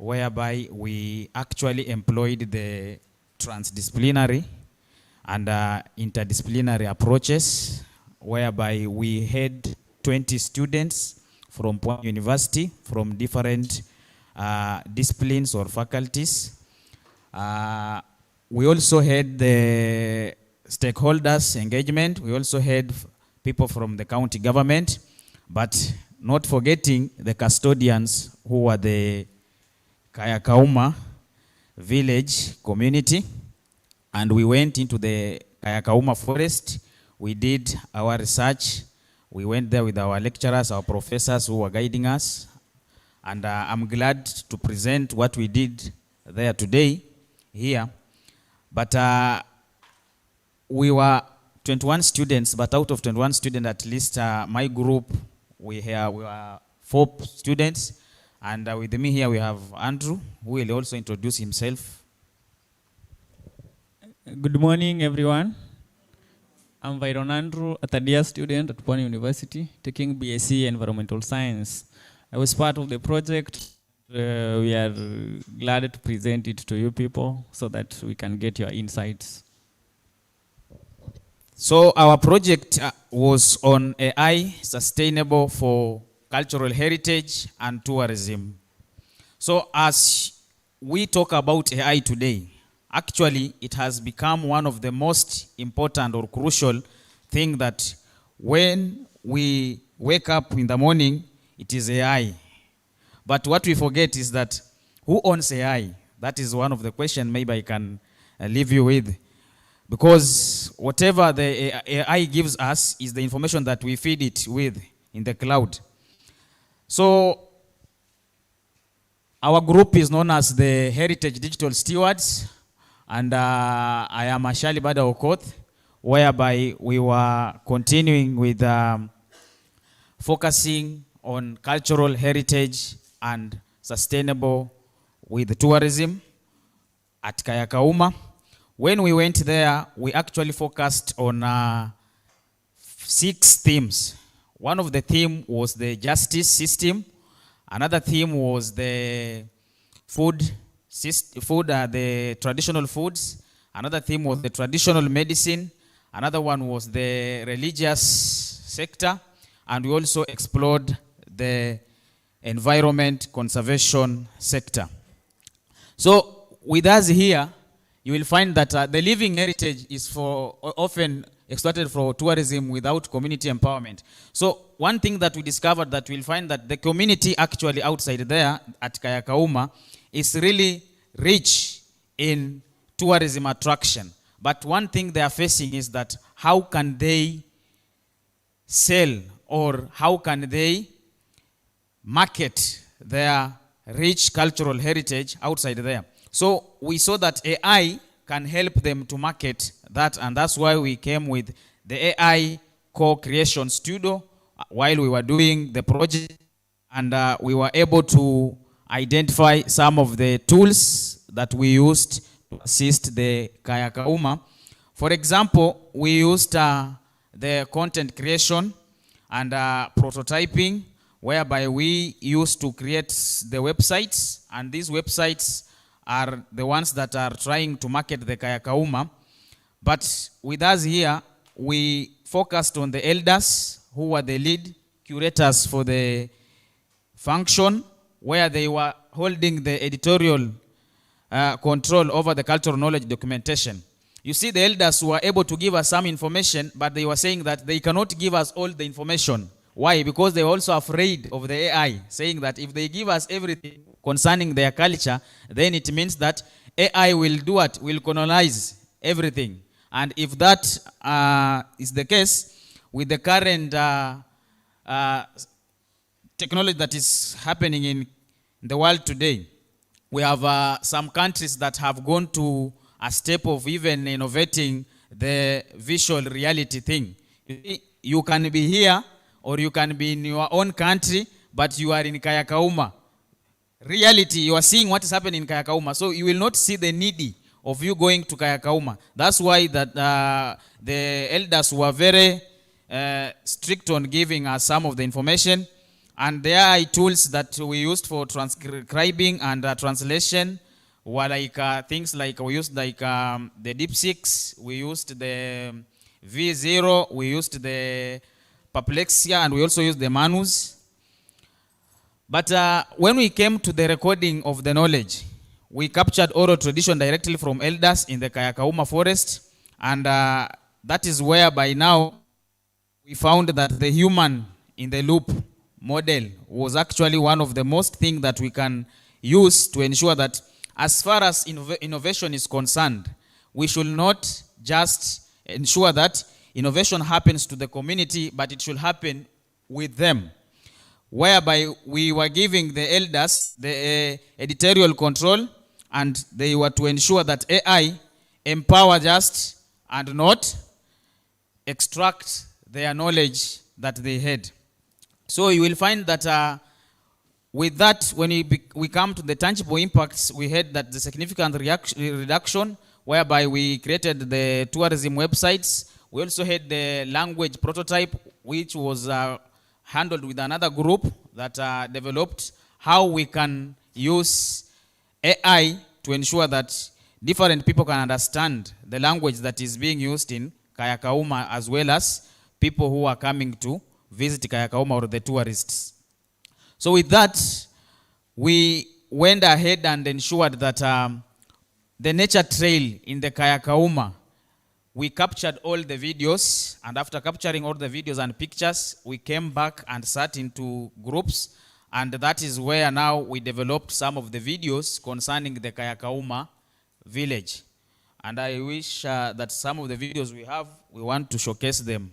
whereby we actually employed the transdisciplinary and interdisciplinary approaches, whereby we had 20 students from Pwani University from different disciplines or faculties. We also had the stakeholders engagement. We also had people from the county government, but not forgetting the custodians who were the Kayakauma village community. And we went into the Kayakauma forest. We did our research. We went there with our lecturers, our professors who were guiding us. And I'm glad to present what we did there today, here. But we were 21 students, but out of 21 students, at least my group, we were 4 students. And with me here, we have Andrew, who will also introduce himself. Good morning, everyone. I'm Byron Andrew, a third-year student at Pwani University, taking BSc Environmental Science. I was part of the project. We are glad to present it to you people so that we can get your insights. So our project was on AI, sustainable for cultural heritage and tourism. So as we talk about AI today, actually it has become one of the most important or crucial thing that when we wake up in the morning, it is AI. But what we forget is that who owns AI? That is one of the questions maybe I can leave you with. Because whatever the AI gives us is the information that we feed it with in the cloud. So our group is known as the Heritage Digital Stewards, and I am Ashali Bada Okoth, whereby we were continuing with focusing on cultural heritage and sustainable with tourism at Kayakauma. When we went there, we actually focused on 6 themes. One of the themes was the justice system. Another theme was the the traditional foods. Another theme was the traditional medicine. Another one was the religious sector. And we also explored the environment conservation sector. So with us here, you will find that the living heritage is often exploited for tourism without community empowerment. So one thing that we discovered, that we'll find that the community actually outside there at Kayakauma is really rich in tourism attraction. But one thing they are facing is that how can they sell or how can they market their rich cultural heritage outside there? So we saw that AI can help them to market that, and that's why we came with the AI co-creation studio while we were doing the project, and we were able to identify some of the tools that we used to assist the Kayakauma. For example, we used the content creation and prototyping, whereby we used to create the websites, and these websites are the ones that are trying to market the Kayakauma. But with us here, we focused on the elders who were the lead curators for the function, where they were holding the editorial control over the cultural knowledge documentation. You see, the elders were able to give us some information, but they were saying that they cannot give us all the information. Why? Because they were also afraid of the AI, saying that if they give us everything concerning their culture, then it means that AI will do what? Will colonize everything. And if that is the case, with the current technology that is happening in the world today, we have some countries that have gone to a step of even innovating the visual reality thing. You can be here or you can be in your own country, but you are in Kayakauma. Reality, you are seeing what is happening in Kayakauma. So you will not see the need of you going to Kayakauma. That's why that the elders were very strict on giving us some of the information. And the AI tools that we used for transcribing and translation were like things like we used like the DeepSeeks, we used the V0, we used the Perplexia, and we also used the Manus. But when we came to the recording of the knowledge, we captured oral tradition directly from elders in the Kayakauma forest, and that is where by now we found that the human in the loop model was actually one of the most things that we can use to ensure that as far as innovation is concerned, we should not just ensure that innovation happens to the community, but it should happen with them, whereby we were giving the elders the editorial control, and they were to ensure that AI empower just and not extract their knowledge that they had. So you will find that with that, when we come to the tangible impacts, we had that the significant reduction, whereby we created the tourism websites. We also had the language prototype, which was handled with another group that developed how we can use AI to ensure that different people can understand the language that is being used in Kayakauma, as well as people who are coming to visit Kayakauma or the tourists. So with that, we went ahead and ensured that the nature trail in the Kayakauma, we captured all the videos, and after capturing all the videos and pictures, we came back and sat into groups, and that is where now we developed some of the videos concerning the Kayakauma village. And I wish that some of the videos we want to showcase them.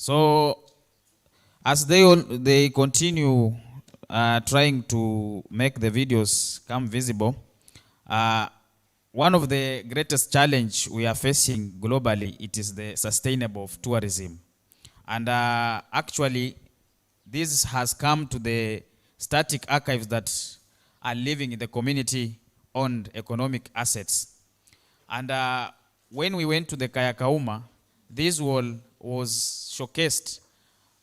So as they continue trying to make the videos come visible, one of the greatest challenge we are facing globally, it is the sustainable tourism. And actually, this has come to the static archives that are living in the community-owned economic assets. And when we went to the Kayakauma, this wall was showcased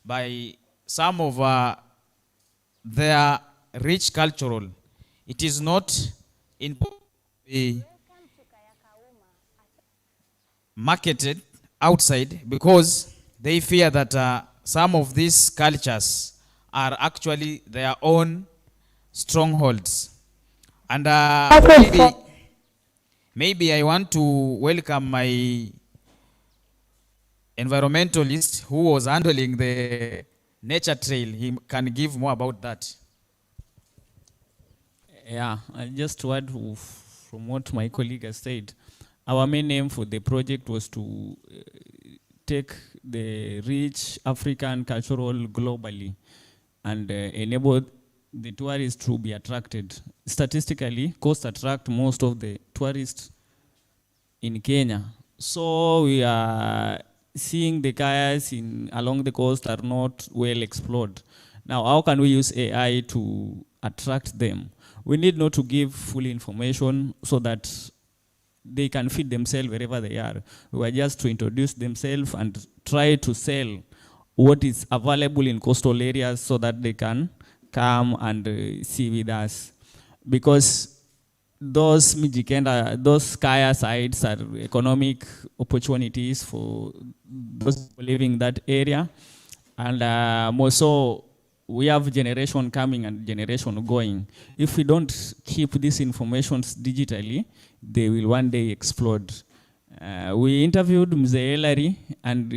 by some of their rich cultural. It is not in marketed outside because they fear that some of these cultures are actually their own strongholds. And maybe I want to welcome my environmentalist who was handling the nature trail. He can give more about that. Yeah, just to add from what my colleague has said, our main aim for the project was to take the rich African cultural globally and enable the tourists to be attracted. Statistically, coast attract most of the tourists in Kenya. So we are seeing the kayaks along the coast are not well explored. Now, how can we use AI to attract them? We need not to give full information so that they can feed themselves wherever they are. We are just to introduce themselves and try to sell what is available in coastal areas so that they can come and see with us. Because those kaya sites are economic opportunities for those living in that area. And more so, we have generation coming and generation going. If we don't keep these informations digitally, they will one day explode. We interviewed Mzee Ellery, and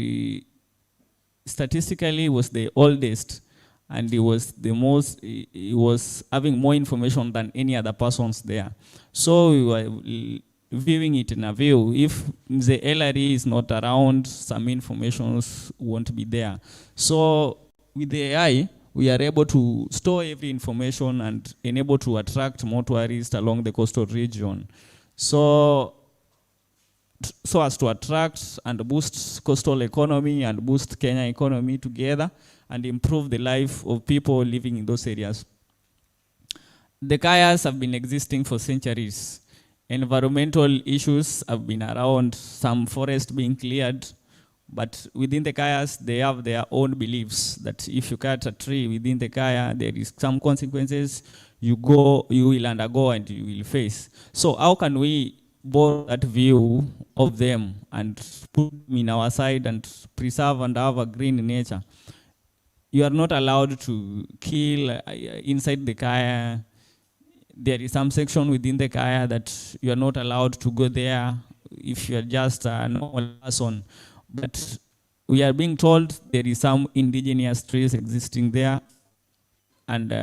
statistically he was the oldest, and he was having more information than any other persons there. So we were viewing it in a view. If Mzee Ellery is not around, some information won't be there. So with the AI, we are able to store every information and enable to attract more tourists along the coastal region. So as to attract and boost coastal economy and boost Kenya economy together and improve the life of people living in those areas. The kayaks have been existing for centuries. Environmental issues have been around, some forest being cleared, but within the kayaks, they have their own beliefs that if you cut a tree within the kaya, there is some consequences you will undergo and you will face. So how can we borrow that view of them and put them in our side and preserve and have a green nature? You are not allowed to kill inside the kaya. There is some section within the kaya that you are not allowed to go there if you are just a normal person. But we are being told there is some indigenous trees existing there and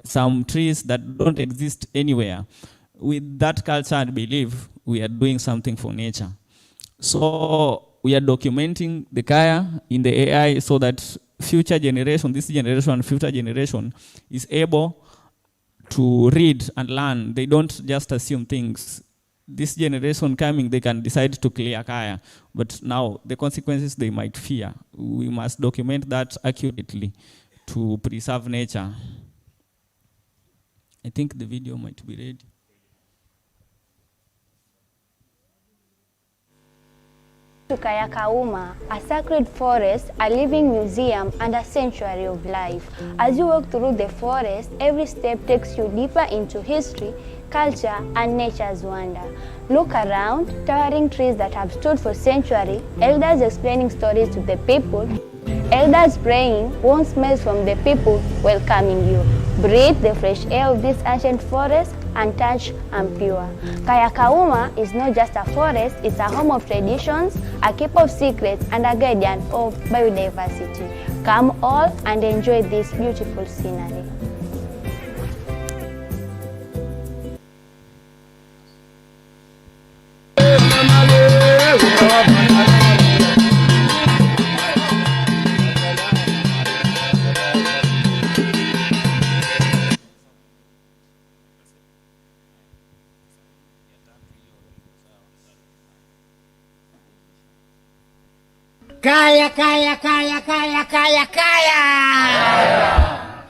some trees that don't exist anywhere. With that culture and belief, we are doing something for nature. So we are documenting the kaya in the AI so that future generation, this generation and future generation is able to read and learn. They don't just assume things. This generation coming, they can decide to clear kaya, but now the consequences they might fear. We must document that accurately to preserve nature. I think the video might be ready. To Kayakauma, a sacred forest, a living museum, and a sanctuary of life. As you walk through the forest, every step takes you deeper into history, culture, and nature's wonder. Look around, towering trees that have stood for centuries, elders explaining stories to the people, elders praying, warm smells from the people welcoming you. Breathe the fresh air of this ancient forest, untouched and pure. Kayakauma is not just a forest, it's a home of traditions, a keeper of secrets, and a guardian of biodiversity. Come all and enjoy this beautiful scenery. Kaya, kaya, kaya, kaya, kaya, kaya!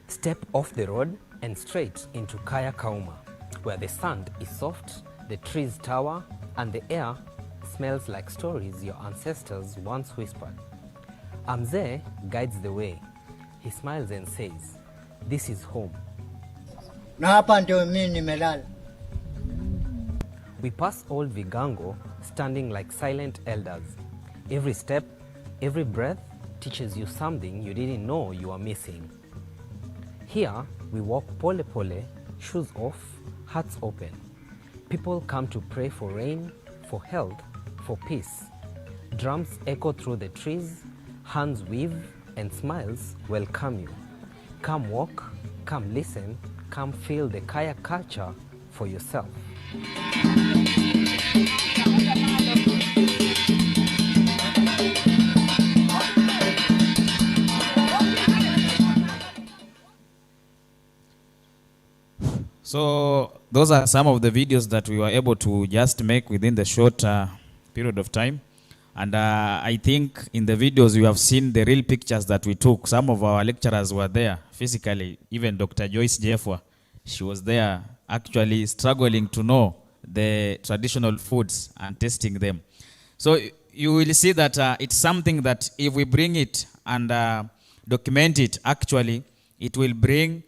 Step off the road and straight into Kaya Kauma, where the sand is soft, the trees tower, and the air smells like stories your ancestors once whispered. Mzee guides the way. He smiles and says, "This is home." Na hapa ndio mimi nimelala. We pass old Vigango standing like silent elders. Every step, every breath teaches you something you didn't know you were missing. Here, we walk pole pole, shoes off, hearts open. People come to pray for rain, for health, for peace. Drums echo through the trees, hands wave, and smiles welcome you. Come walk, come listen, come feel the Kaya culture for yourself. So those are some of the videos that we were able to just make within the short period of time. And I think in the videos you have seen the real pictures that we took. Some of our lecturers were there physically. Even Dr. Joyce Jeffwa, she was there actually struggling to know the traditional foods and testing them. So you will see that it's something that if we bring it and document it, actually, it will bring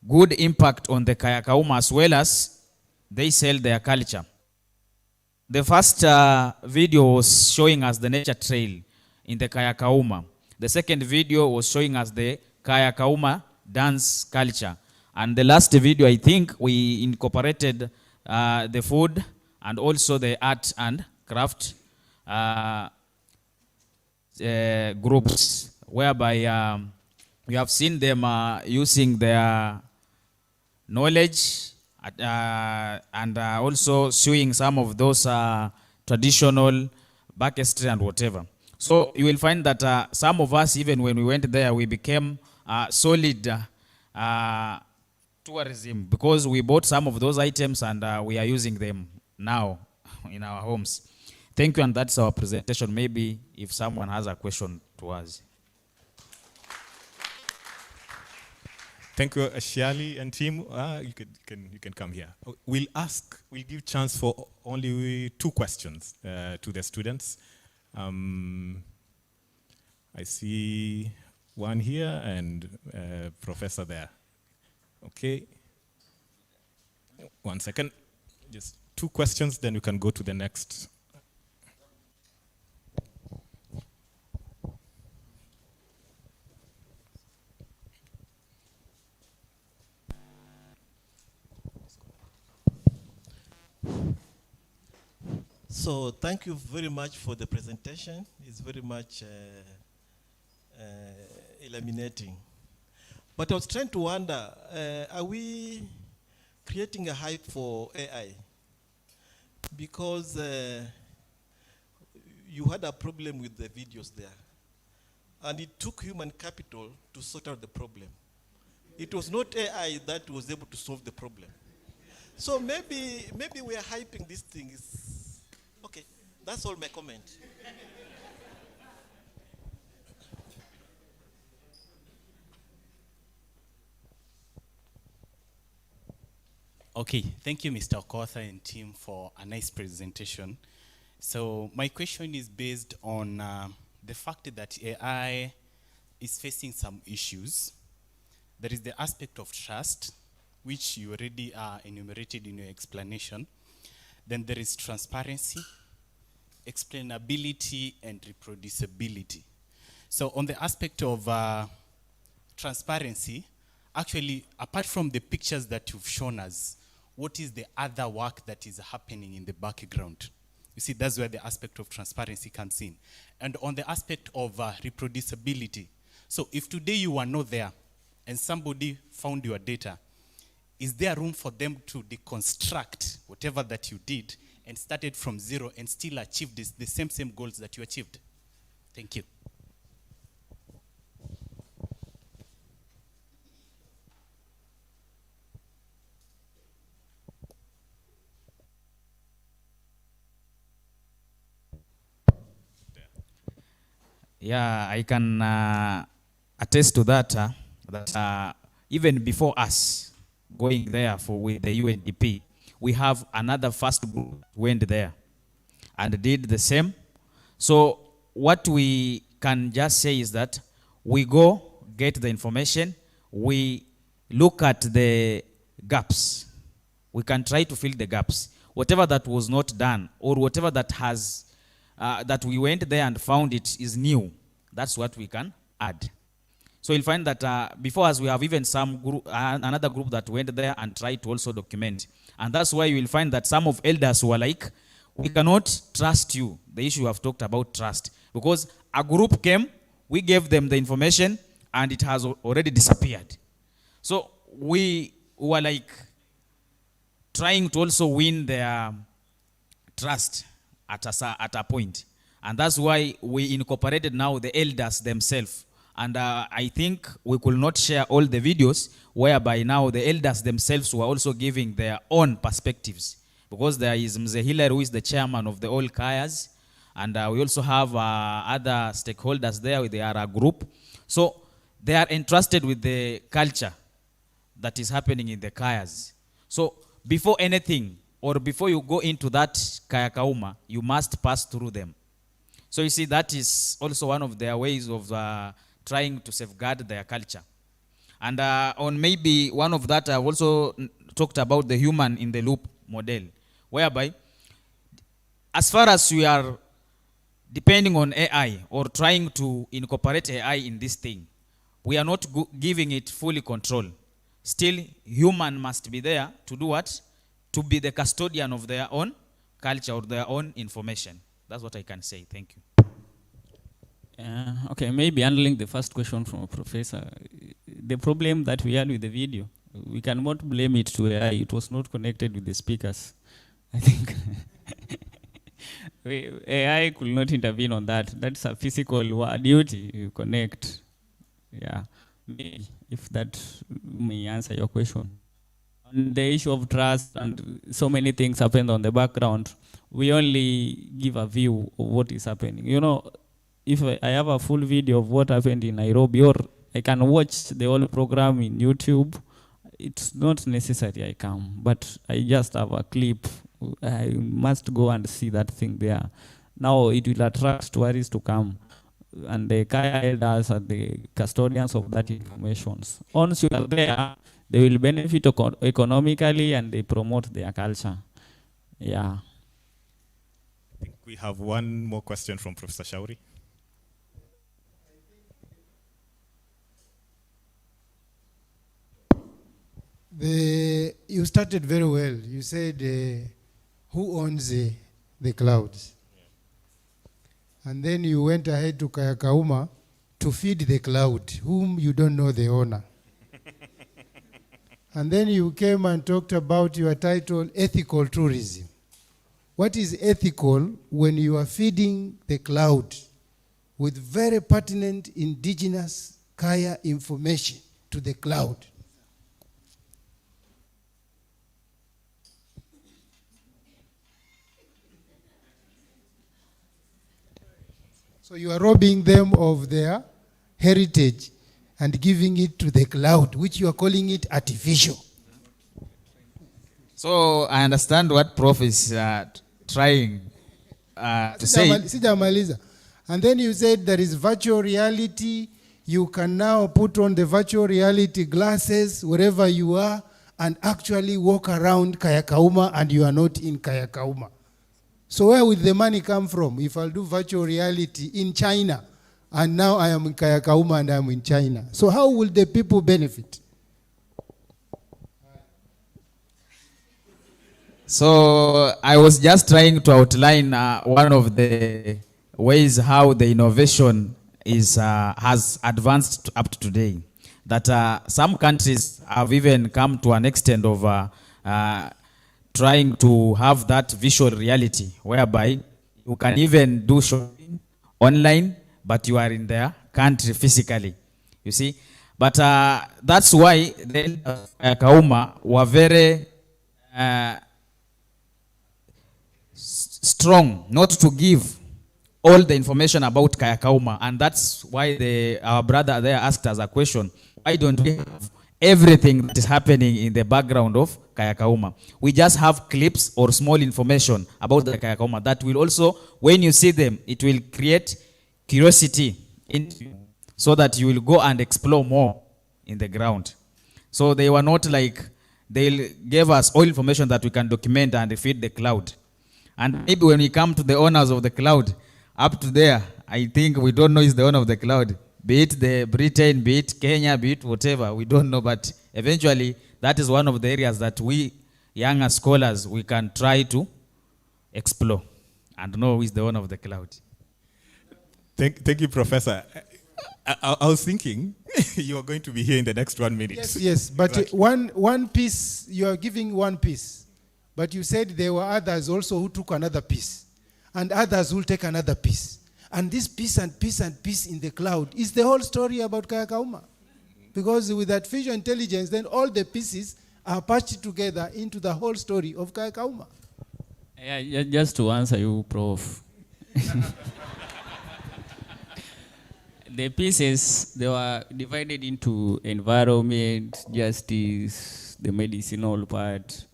good impact on the Kaya Kauma as well as they sell their culture. The first video was showing us the nature trail in the Kaya Kauma. The second video was showing us the Kaya Kauma dance culture. And the last video, I think, we incorporated the food and also the art and craft groups, whereby we have seen them using their knowledge and also showing some of those traditional backstreet and whatever. So you will find that some of us, even when we went there, we became solid tourism because we bought some of those items and we are using them now in our homes. Thank you, and that's our presentation. Maybe if someone has a question to us. Thank you, Ashiali and team. You can come here. We'll give chance for only 2 questions to the students. I see one here and professor there. Okay. 1 second. Just 2 questions, then we can go to the next. So thank you very much for the presentation. It's very much illuminating. But I was trying to wonder, are we creating a hype for AI? Because you had a problem with the videos there. And it took human capital to sort out the problem. It was not AI that was able to solve the problem. So maybe we are hyping these things. Okay, that's all my comment. Okay, thank you, Mr. Okotha and team, for a nice presentation. So my question is based on the fact that AI is facing some issues. There is the aspect of trust, which you already enumerated in your explanation. Then there is transparency, explainability, and reproducibility. So on the aspect of transparency, actually, apart from the pictures that you've shown us, what is the other work that is happening in the background? You see, that's where the aspect of transparency comes in. And on the aspect of reproducibility, so if today you are not there and somebody found your data, is there room for them to deconstruct whatever that you did and started from zero and still achieve the same goals that you achieved? Thank you. Yeah, I can attest to that, that even before us going there with the UNDP, we have another first group went there and did the same. So what we can just say is that we go get the information, we look at the gaps. We can try to fill the gaps. Whatever that was not done or whatever that has that we went there and found it is new, that's what we can add. So you'll find that before us we have even some group, another group that went there and tried to also document. And that's why you will find that some of elders were like, we cannot trust you. The issue you have talked about trust. Because a group came, we gave them the information, and it has already disappeared. So we were like trying to also win their trust at a point. And that's why we incorporated now the elders themselves. And I think we could not share all the videos, whereby now the elders themselves were also giving their own perspectives. Because there is Mzee Hillary, who is the chairman of the all Kayas. And we also have other stakeholders there. They are a group. So they are entrusted with the culture that is happening in the Kayas. So before anything, or before you go into that Kaya Kauma, you must pass through them. So you see, that is also one of their ways of trying to safeguard their culture. And on maybe one of that, I've also talked about the human in the loop model, whereby as far as we are depending on AI or trying to incorporate AI in this thing, we are not giving it fully control. Still, human must be there to do what? To be the custodian of their own culture or their own information. That's what I can say. Thank you. Okay, maybe handling the first question from a professor. The problem that we had with the video, we cannot blame it to AI. It was not connected with the speakers. I think AI could not intervene on that. That's a physical duty. You connect. Yeah, maybe if that may answer your question. On the issue of trust and so many things happened on the background, we only give a view of what is happening. You know, if I have a full video of what happened in Nairobi, or I can watch the whole program in YouTube, it's not necessary I come, but I just have a clip. I must go and see that thing there. Now it will attract tourists to come, and the Kaya elders are the custodians of that information. Once you are there, they will benefit economically, and they promote their culture. Yeah. I think we have one more question from Professor Shauri. You started very well. You said, who owns the clouds? Yeah. And then you went ahead to Kaya Kauma to feed the cloud, whom you don't know the owner. And then you came and talked about your title, Ethical Tourism. What is ethical when you are feeding the cloud with very pertinent indigenous Kaya information to the cloud? So you are robbing them of their heritage and giving it to the cloud, which you are calling it artificial. So I understand what Prof is trying to say. And then you said there is virtual reality. You can now put on the virtual reality glasses wherever you are and actually walk around Kaya Kauma, and you are not in Kaya Kauma. So where will the money come from if I'll do virtual reality in China and now I am in Kaya Kauma and I'm in China? So how will the people benefit? So I was just trying to outline one of the ways how the innovation has advanced up to today. That some countries have even come to an extent of trying to have that visual reality, whereby you can even do shopping online, but you are in their country physically, you see. But that's why the Kauma were very strong not to give all the information about Kaya Kauma, and that's why our brother there asked us a question: why don't we have everything that is happening in the background of Kaya Kauma? We just have clips or small information about the Kaya Kauma that will also, when you see them, it will create curiosity into you, so that you will go and explore more in the ground. So they were not like, they gave us all information that we can document and feed the cloud. And maybe when we come to the owners of the cloud, up to there, I think we don't know is the owner of the cloud. Be it the Britain, be it Kenya, be it whatever, we don't know. But eventually, that is one of the areas that we, younger scholars, we can try to explore and know who is the owner of the cloud. Thank you, Professor. I was thinking you are going to be here in the next 1 minute. Yes, but one piece, you are giving one piece. But you said there were others also who took another piece. And others will take another piece. And this piece and piece and piece in the cloud is the whole story about Kaya Kauma. Because with artificial intelligence, then all the pieces are patched together into the whole story of Kaya Kauma. Yeah, just to answer you, Prof. The pieces, they were divided into environment, justice, the medicinal part.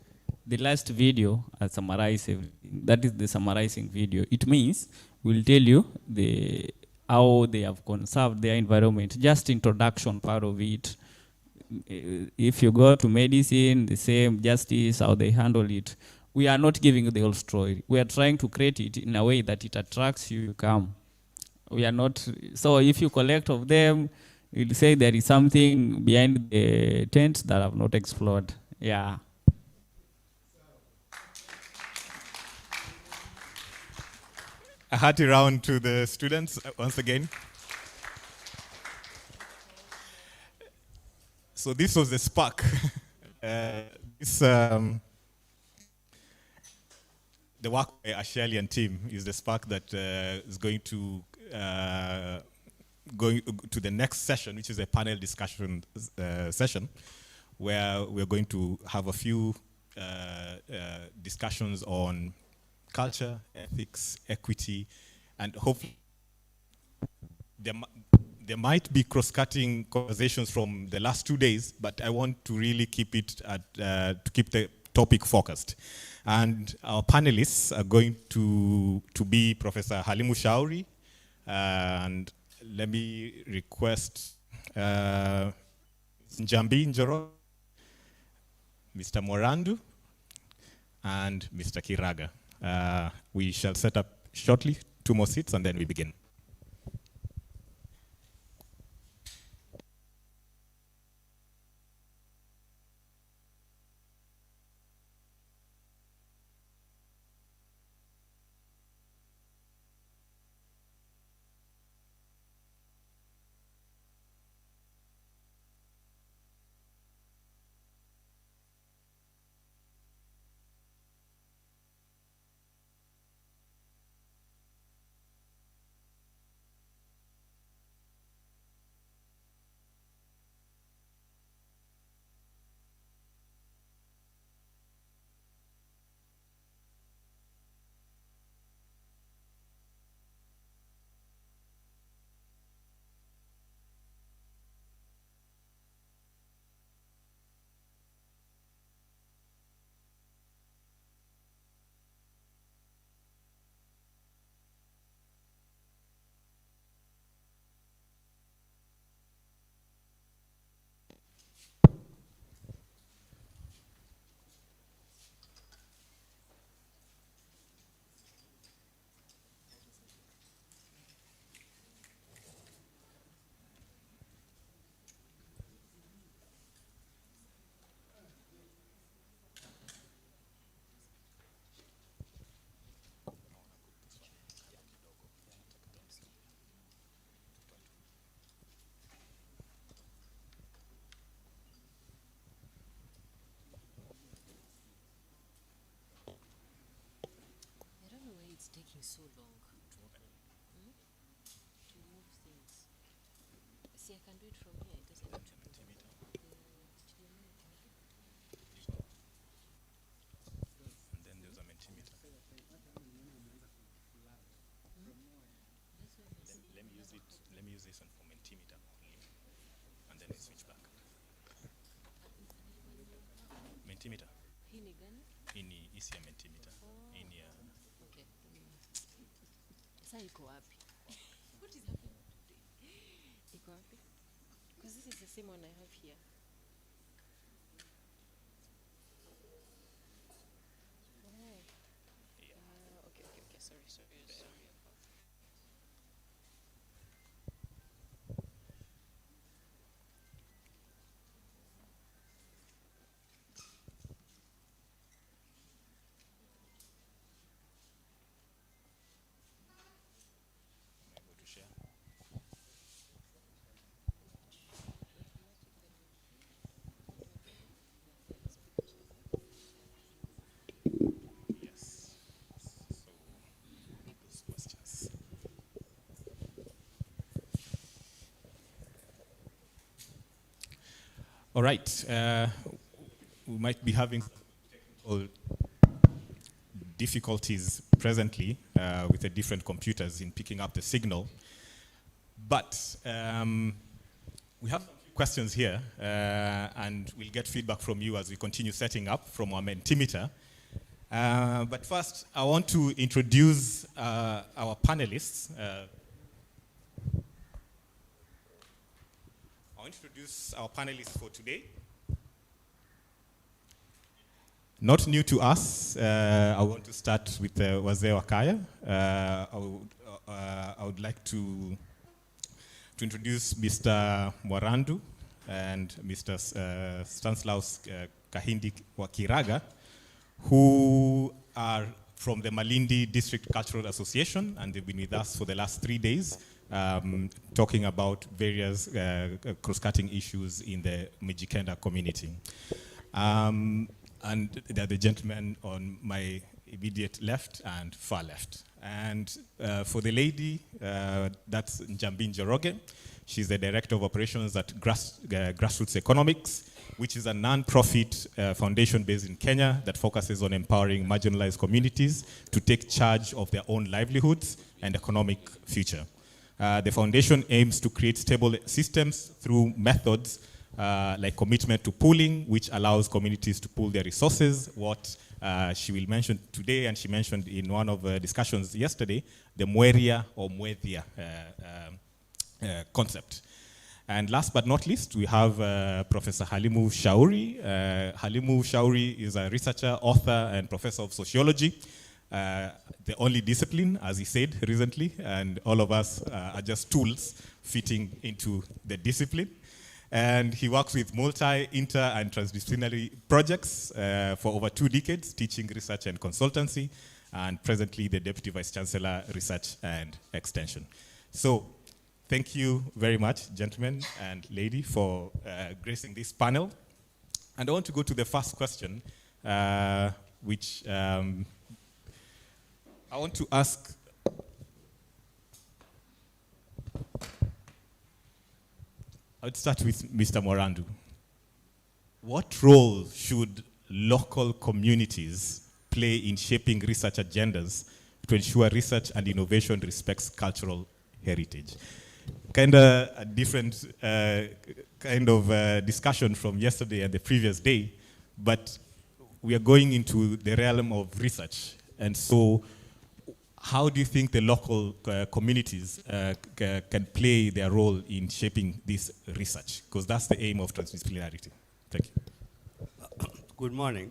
The last video, summarize everything. That is the summarizing video. It means we'll tell you how they have conserved their environment, just introduction part of it. If you go to medicine, the same, justice, how they handle it. We are not giving you the whole story. We are trying to create it in a way that it attracts you to come. We are not, so if you collect of them, you'll say there is something behind the tents that have not explored. Yeah. A hearty round to the students once again. So this was the spark. The work by Ashali and team is the spark that is going to the next session, which is a panel discussion session, where we're going to have a few discussions on culture, ethics, equity, and hopefully there might be cross-cutting conversations from the last 2 days, but I want to really keep it to keep the topic focused. And our panelists are going to be Professor Halimu Shauri, and let me request Njambi Njoro, Mr. Morandu, and Mr. Kiraga. We shall set up shortly 2 more seats and then we begin. Taking so long to move things. See, I can do it from here. It doesn't have to be And then there's a mentimeter. Let me use this one for mentimeter only, and then we switch back. Mentimeter. Hini gani? Hini isi ya mentimeter. Hini ya. Okay. Sasa iko wapi? What is happening today? Iko wapi? Because this is the same one I have here. Okay. Sorry. All right. We might be having technical difficulties presently with the different computers in picking up the signal. But we have questions here, and we'll get feedback from you as we continue setting up from our Mentimeter. But first, I want to introduce our panelists. I'll introduce our panelists for today. Not new to us, I want to start with Wazee Wakaya. I would like to introduce Mr. Morandu and Mr. Stanislaus Kahindi Wakiraga, who are from the Malindi District Cultural Association, and they've been with us for the last 3 days, talking about various cross-cutting issues in the Mijikenda community. And they're the gentlemen on my immediate left and far left. And for the lady, that's Njambi Njoroge. She's the Director of Operations at Grassroots Economics, which is a non-profit foundation based in Kenya that focuses on empowering marginalized communities to take charge of their own livelihoods and economic future. The foundation aims to create stable systems through methods like commitment to pooling, which allows communities to pool their resources, what she will mention today, and she mentioned in one of the discussions yesterday, the Mweria or Mwethia concept. And last but not least, we have Professor Halimu Shauri. Halimu Shauri is a researcher, author, and professor of sociology. The only discipline, as he said recently, and all of us are just tools fitting into the discipline. And he works with multi, inter, and transdisciplinary projects for over 2 decades, teaching, research, and consultancy, and presently the Deputy Vice Chancellor, Research and Extension. So, thank you very much, gentlemen and lady, for gracing this panel. And I want to go to the first question, which I want to ask. I would start with Mr. Morandu. What role should local communities play in shaping research agendas to ensure research and innovation respects cultural heritage? Kind of a different kind of discussion from yesterday and the previous day, but we are going into the realm of research. And so how do you think the local communities can play their role in shaping this research? Because that's the aim of transdisciplinarity. Thank you. Good morning.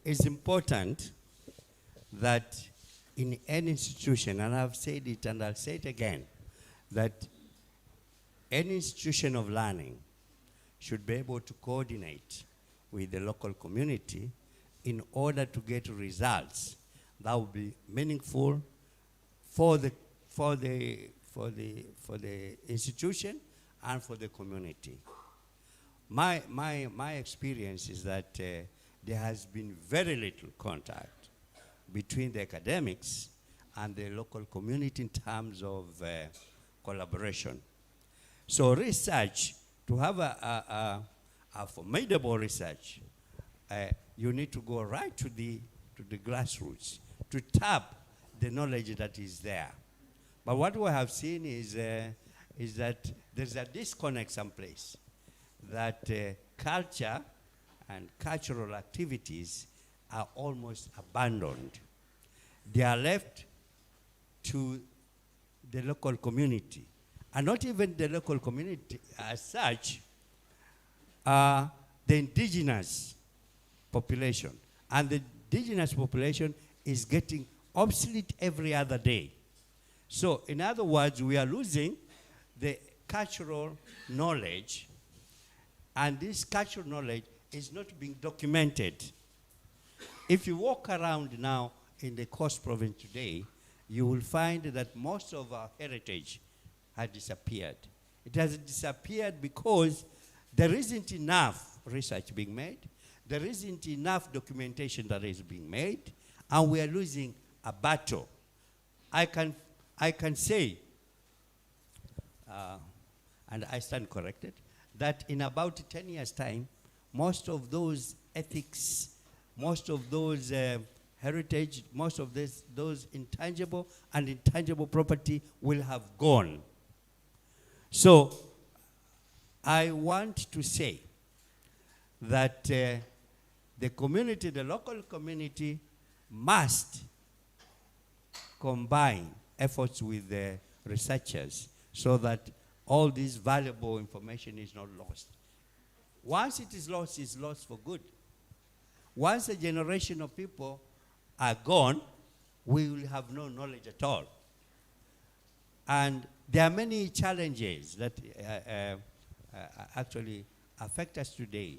It's important that in any institution, and I've said it and I'll say it again, that any institution of learning should be able to coordinate with the local community in order to get results that will be meaningful for the institution and for the community. My experience is that there has been very little contact between the academics and the local community in terms of collaboration. So research, to have a formidable research, you need to go right to the grassroots to tap the knowledge that is there. But what we have seen is that there's a disconnect someplace, that culture and cultural activities are almost abandoned. They are left to the local community, and not even the local community as such, the indigenous population. And the indigenous population is getting obsolete every other day. So, in other words, we are losing the cultural knowledge, and this cultural knowledge is not being documented. If you walk around now in the Coast Province today, you will find that most of our heritage has disappeared. It has disappeared because there isn't enough research being made, there isn't enough documentation that is being made, and we are losing a battle. I can say, and I stand corrected, that in about 10 years' time, most of those ethics, most of those heritage, most of those intangible and intangible property will have gone. So I want to say that the community, the local community, must combine efforts with the researchers so that all this valuable information is not lost. Once it is lost, it's lost for good. Once a generation of people are gone, we will have no knowledge at all. And there are many challenges that actually affect us today.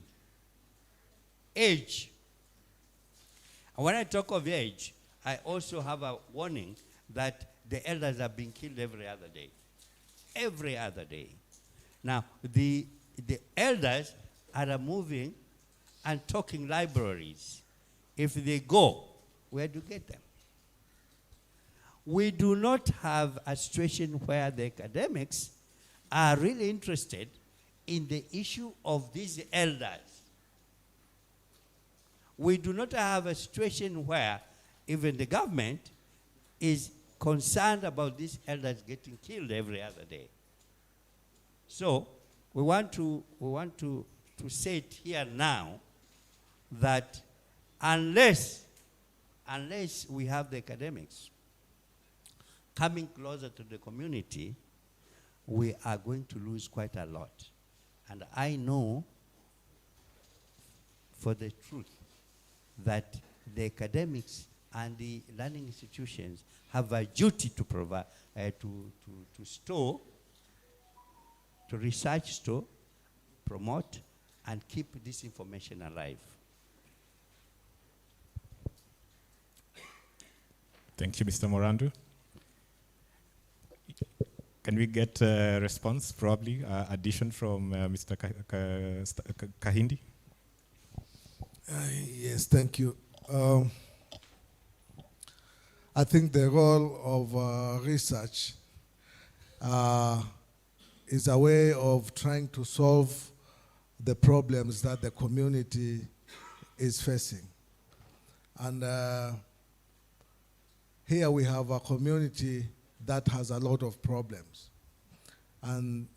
Age. And when I talk of age, I also have a warning that the elders are being killed every other day. Every other day. Now, the elders are moving and talking libraries. If they go, where do you get them? We do not have a situation where the academics are really interested in the issue of these elders. We do not have a situation where even the government is concerned about these elders getting killed every other day. So we want to say it here now that unless we have the academics coming closer to the community, we are going to lose quite a lot. And I know for the truth that the academics and the learning institutions have a duty to provide, to store, to research, store, promote, and keep this information alive. Thank you, Mr. Morandu. Can we get a response, probably, addition from Mr. Kahindi? Yes, thank you. I think the role of research is a way of trying to solve the problems that the community is facing. And here we have a community that has a lot of problems. And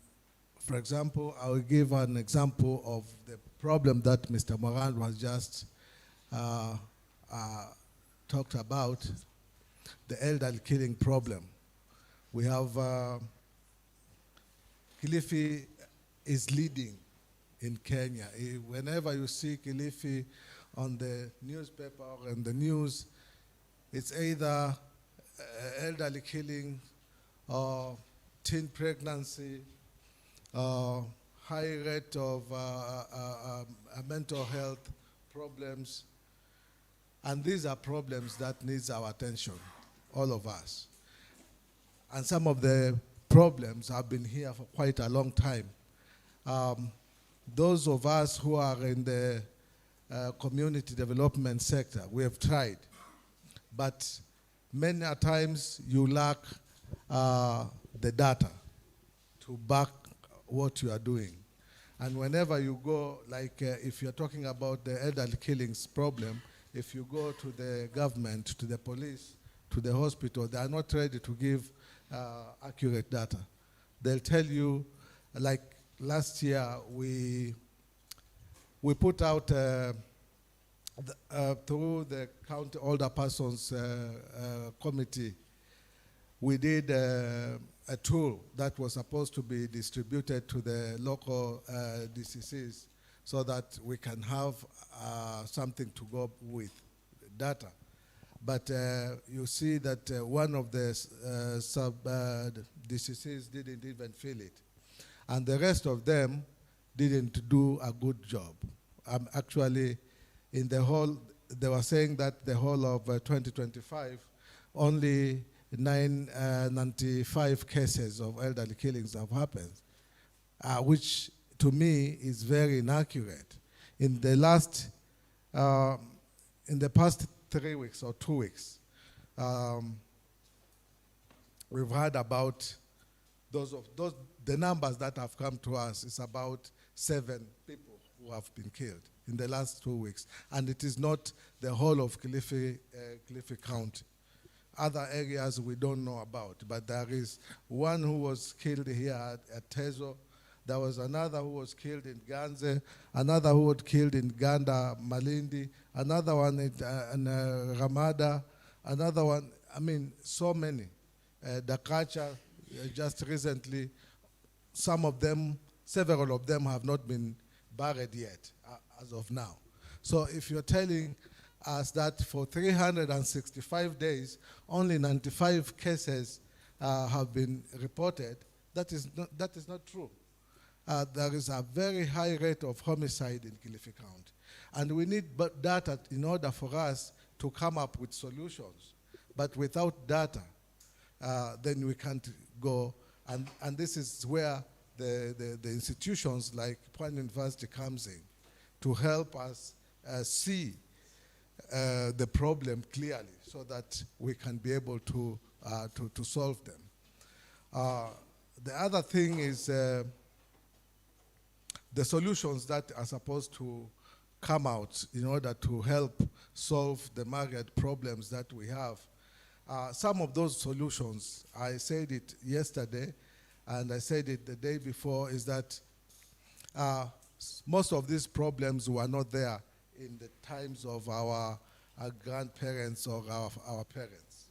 for example, I will give an example of the problem that Mr. Moran was just talked about, the elderly killing problem. We have Kilifi is leading in Kenya. Whenever you see Kilifi on the newspaper or in the news, it's either elderly killing or teen pregnancy, high rate of mental health problems. And these are problems that needs our attention, all of us. And some of the problems have been here for quite a long time. Those of us who are in the community development sector, we have tried. But many a times you lack the data to back what you are doing. And whenever you go, like if you're talking about the elderly killings problem, if you go to the government, to the police, to the hospital, they are not ready to give accurate data. They'll tell you, like last year, we put out through the county older persons committee, we did a tool that was supposed to be distributed to the local DCCs so that we can have something to go with, data. But you see that one of the sub-DCCs didn't even fill it. And the rest of them didn't do a good job. Actually, in the whole, they were saying that the whole of 2025, only 995 cases of elderly killings have happened, which to me is very inaccurate. In the past 3 weeks or 2 weeks, we've heard about the numbers that have come to us is about 7 people who have been killed in the last 2 weeks. And it is not the whole of Kilifi County. Other areas we don't know about, but there is one who was killed here at Tezo. There was another who was killed in Ganze, another who was killed in Ganda, Malindi, another one in Ramada, another one, I mean, so many. Dakacha, just recently, several of them have not been buried yet, as of now. So if you're telling us that for 365 days, only 95 cases have been reported, that is not true. There is a very high rate of homicide in Kilifi County. And we need data in order for us to come up with solutions. But without data, then we can't go. And this is where the institutions like Pwani University comes in to help us see the problem clearly so that we can be able to solve them. The other thing is the solutions that are supposed to come out in order to help solve the myriad problems that we have. Some of those solutions, I said it yesterday, and I said it the day before, is that most of these problems were not there in the times of our grandparents or our parents.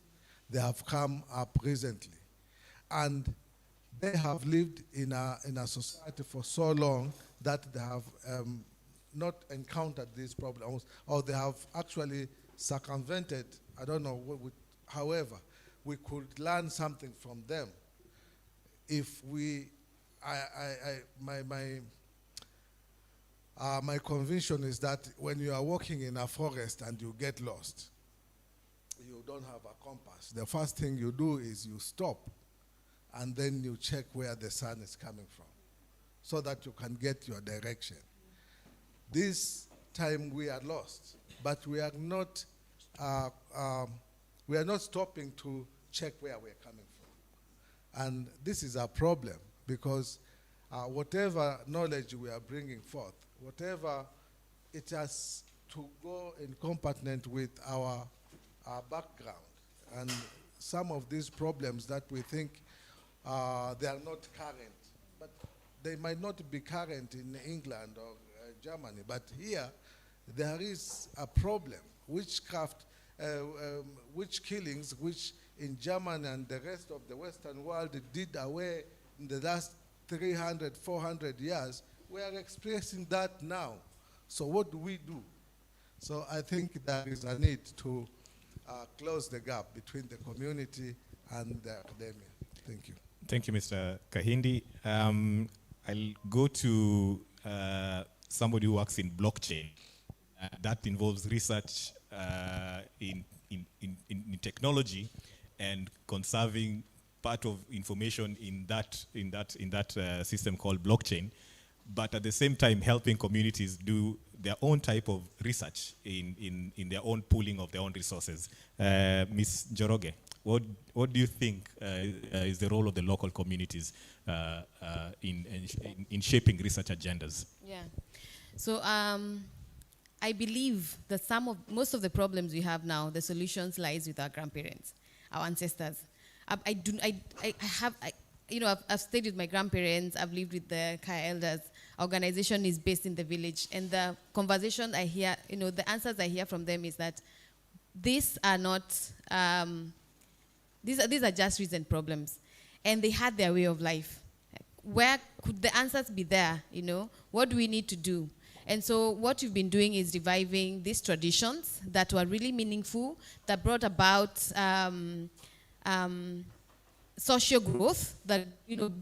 They have come up recently. And they have lived in a society for so long that they have not encountered these problems, or they have actually circumvented, I don't know, however, we could learn something from them. If we, my conviction is that when you are walking in a forest and you get lost, you don't have a compass. The first thing you do is you stop, and then you check where the sun is coming from, so that you can get your direction. This time we are lost, but we are not stopping to check where we are coming from. And this is a problem, because whatever knowledge we are bringing forth, whatever it has to go in compartment with our background. And some of these problems that we think they are not current, but they might not be current in England or Germany, but here there is a problem. Witchcraft, witch killings, which in Germany and the rest of the Western world did away in the last 300, 400 years, we are experiencing that now. So what do we do? So I think there is a need to close the gap between the community and the academia. Thank you. Thank you, Mr. Kahindi. I'll go to somebody who works in blockchain. That involves research in technology and conserving part of information in that system called blockchain, but at the same time helping communities do their own type of research in their own pooling of their own resources. Ms. Njoroge, what do you think is the role of the local communities in shaping research agendas? Yeah. So I believe that most of the problems we have now, the solutions lies with our grandparents, our ancestors. I've stayed with my grandparents. I've lived with the Kaya elders. Our organization is based in the village, and the conversation I hear, the answers I hear from them is that these are not. These are just recent problems, and they had their way of life. Where could the answers be there? What do we need to do? And so what we've been doing is reviving these traditions that were really meaningful, that brought about social growth, that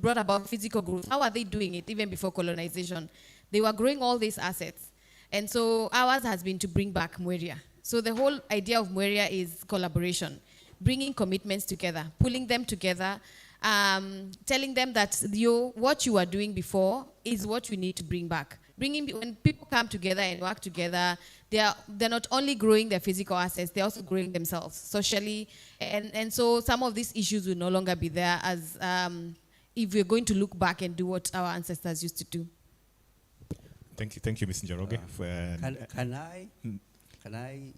brought about physical growth. How are they doing it even before colonization? They were growing all these assets. And so ours has been to bring back Mweria. So the whole idea of Mweria is collaboration, bringing commitments together, pulling them together, telling them that what you were doing before is what we need to bring back. When people come together and work together, they're not only growing their physical assets, they're also growing themselves socially. And so some of these issues will no longer be there as if we're going to look back and do what our ancestors used to do. Thank you, Ms. Njoroge. Can I?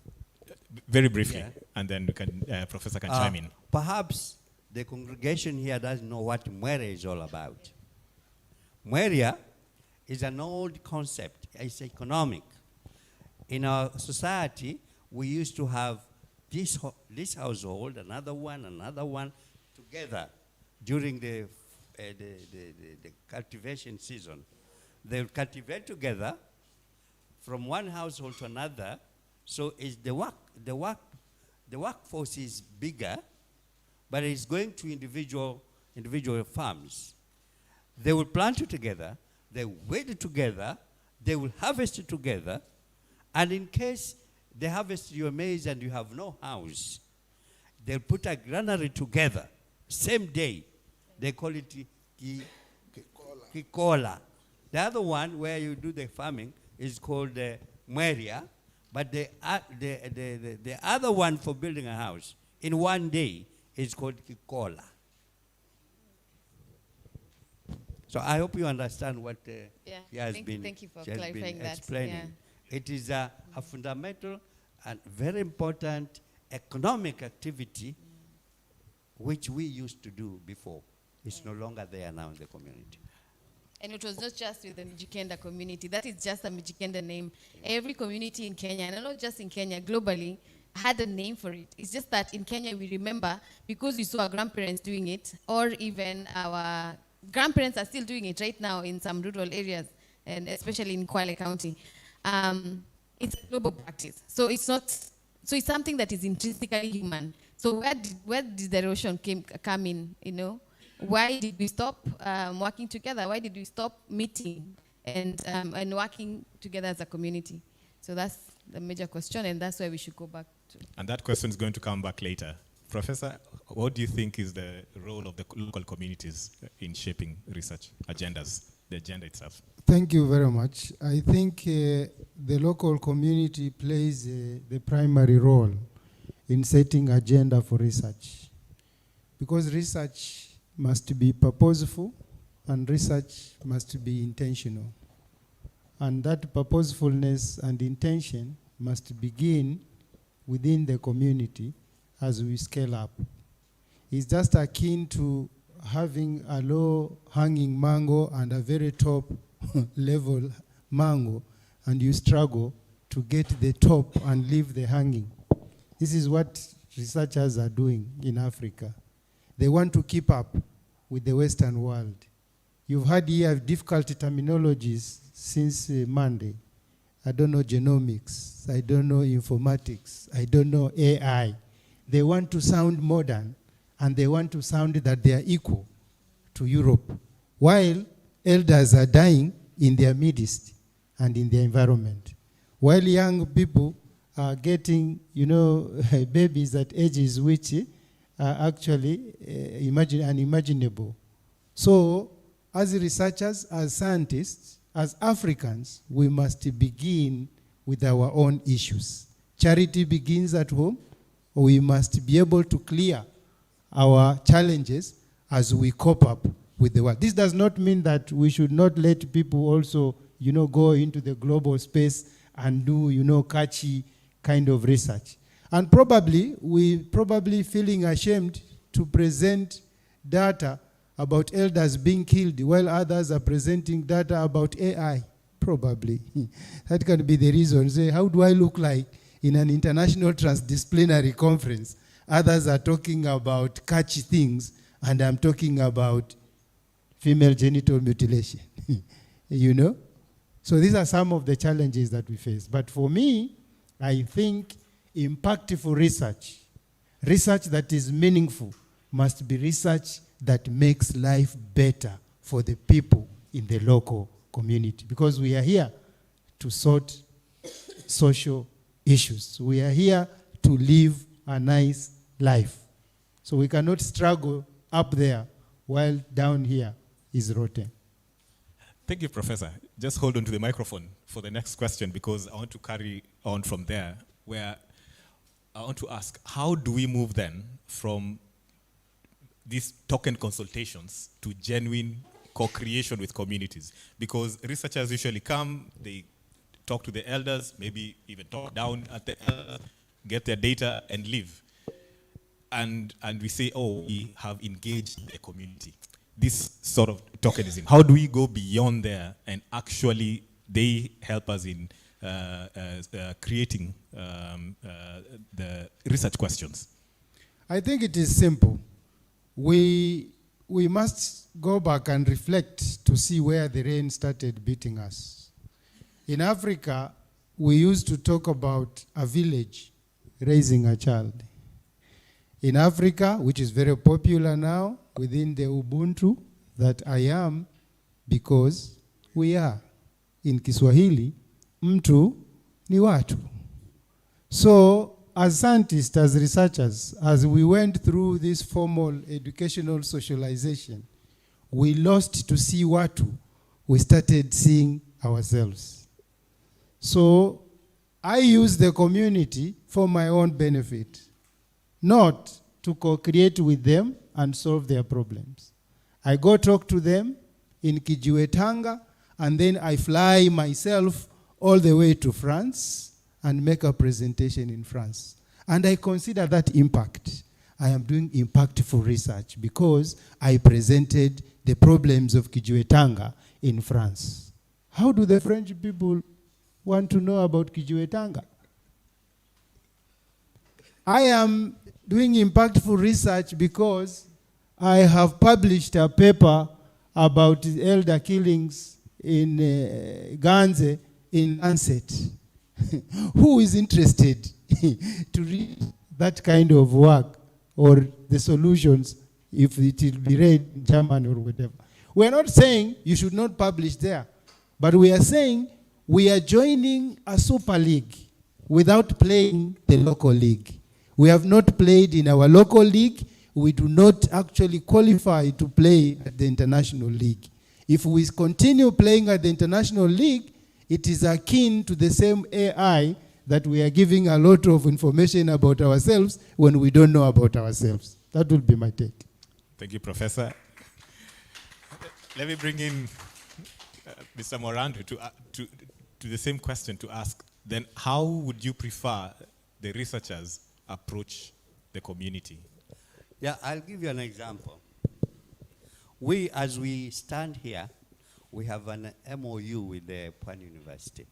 Very briefly, Yeah. and then we can, Professor can chime in. Perhaps the congregation here doesn't know what Mweria is all about. Mweria is an old concept. It's economic. In our society, we used to have this household, another one together during the cultivation season. They will cultivate together from one household to another. So it's the workforce is bigger, but it's going to individual farms. They will plant it together, they weed it together, they will harvest it together, and in case they harvest your maize and you have no house, they'll put a granary together, same day. They call it kikola. The other one where you do the farming is called Mweria, but the other one for building a house in one day is called kikola. So I hope you understand what he has been. Thank you for clarifying that. Explaining. Yeah. It is a fundamental and very important economic activity which we used to do before. It's no longer there now in the community. And it was not just with the Mijikenda community. That is just a Mijikenda name. Every community in Kenya, and not just in Kenya, globally, had a name for it. It's just that in Kenya we remember because we saw our grandparents doing it, or even our grandparents are still doing it right now in some rural areas, and especially in Kwale County. It's a global practice. So it's not. So it's something that is intrinsically human. So where did the erosion come in? You know, why did we stop working together? Why did we stop meeting and working together as a community? So that's the major question, and that's where we should go back to. And that question is going to come back later. Professor, what do you think is the role of the local communities in shaping research agendas, the agenda itself? Thank you very much. I think the local community plays the primary role in setting agenda for research, because research must be purposeful and research must be intentional. And that purposefulness and intention must begin within the community as we scale up. It's just akin to having a low-hanging mango and a very top level mango, and you struggle to get the top and leave the hanging. This is what researchers are doing in Africa. They want to keep up with the Western world. You've had here difficult terminologies since Monday. I don't know genomics, I don't know informatics, I don't know AI. They want to sound modern, and they want to sound that they are equal to Europe, while elders are dying in their midst and in their environment. While young people are getting, babies at ages which are actually unimaginable. So, as researchers, as scientists, as Africans, we must begin with our own issues. Charity begins at home. We must be able to clear our challenges as we cope up with the world. This does not mean that we should not let people also, go into the global space and do, catchy kind of research. And we feeling ashamed to present data about elders being killed while others are presenting data about AI. Probably. That can be the reason. Say, how do I look like in an international transdisciplinary conference? Others are talking about catchy things, and I'm talking about female genital mutilation. So these are some of the challenges that we face. But for me, I think impactful research that is meaningful, must be research that makes life better for the people in the local community. Because we are here to sort social issues. We are here to live a nice life. So we cannot struggle up there while down here is rotten. Thank you, Professor. Just hold on to the microphone for the next question, because I want to carry on from there, where I want to ask, how do we move then from these token consultations to genuine co-creation with communities. Because researchers usually come, they talk to the elders, maybe even talk down at the elders, get their data and leave. And we say, oh, we have engaged the community. This sort of tokenism, how do we go beyond there and actually they help us in creating the research questions? I think it is simple. We must go back and reflect to see where the rain started beating us. In Africa, we used to talk about a village raising a child. In Africa, which is very popular now, within the Ubuntu that I am, because we are. In Kiswahili, mtu ni watu. So, as scientists, as researchers, as we went through this formal educational socialization, we lost to see watu. We started seeing ourselves. So, I use the community for my own benefit, not to co-create with them and solve their problems. I go talk to them in Kijiwetanga, and then I fly myself all the way to France and make a presentation in France. And I consider that impact. I am doing impactful research because I presented the problems of Kijiwetanga in France. How do the French people want to know about Kijiwetanga? I am doing impactful research because I have published a paper about elder killings in Ganze in Lancet. Who is interested to read that kind of work or the solutions if it will be read in German or whatever? We are not saying you should not publish there, but we are saying we are joining a super league without playing the local league. We have not played in our local league. We do not actually qualify to play at the international league. If we continue playing at the international league, it is akin to the same AI that we are giving a lot of information about ourselves when we don't know about ourselves. That will be my take. Thank you, Professor. Let me bring in Mr. Morandu to the same question to ask. Then how would you prefer the researchers approach the community? Yeah, I'll give you an example. We, as we stand here, we have an MOU with the Pwani University.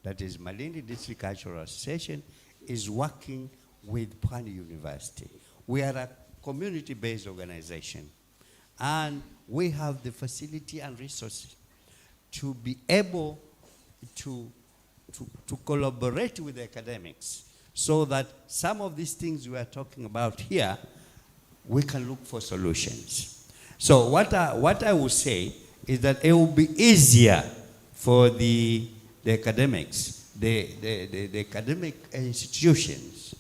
That is, Malindi District Cultural Association is working with Pwani University. We are a community-based organization, and we have the facility and resources to be able to collaborate with the academics so that some of these things we are talking about here, we can look for solutions. So what I would say is that it will be easier for the academics, the academic institutions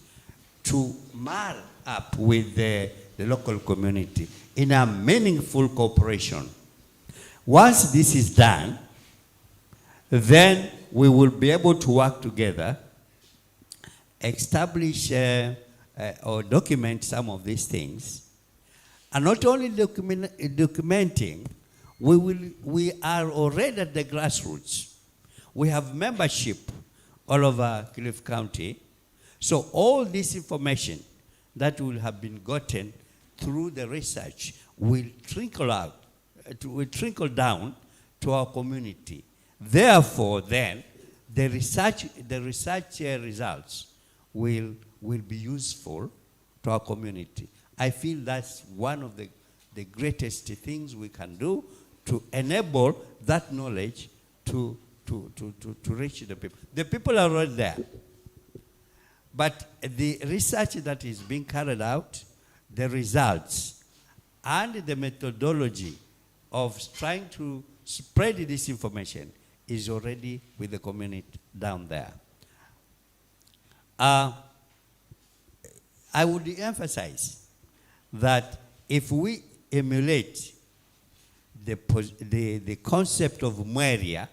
to marry up with the local community in a meaningful cooperation. Once this is done, then we will be able to work together, establish or document some of these things, and not only documenting, we are already at the grassroots. We have membership all over Cliff County, so all this information that will have been gotten through the research will trickle out, will trickle down to our community. Therefore, then, the research results will be useful to our community. I feel that's one of the greatest things we can do to enable that knowledge to reach the people. The people are already there. But the research that is being carried out, the results, and the methodology of trying to spread this information is already with the community down there. I would emphasize that if we emulate the concept of Mweria,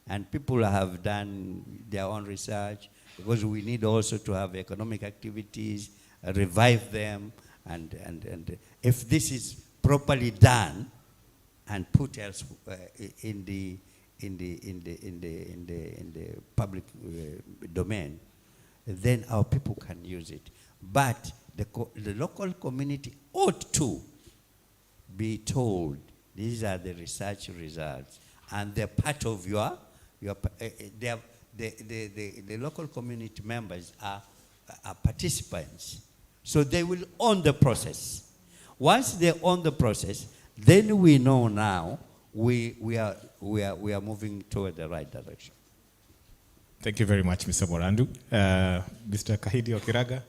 and people have done their own research, because we need also to have economic activities, revive them, And if this is properly done and put else in the public domain, then our people can use it. But the local community ought to be told, these are the research results, and they're part of the local community members are participants. So they will own the process. Once they own the process, then we know now we are moving toward the right direction. Thank you very much, Mr. Morandu. Mr. Kahidi Okiraga,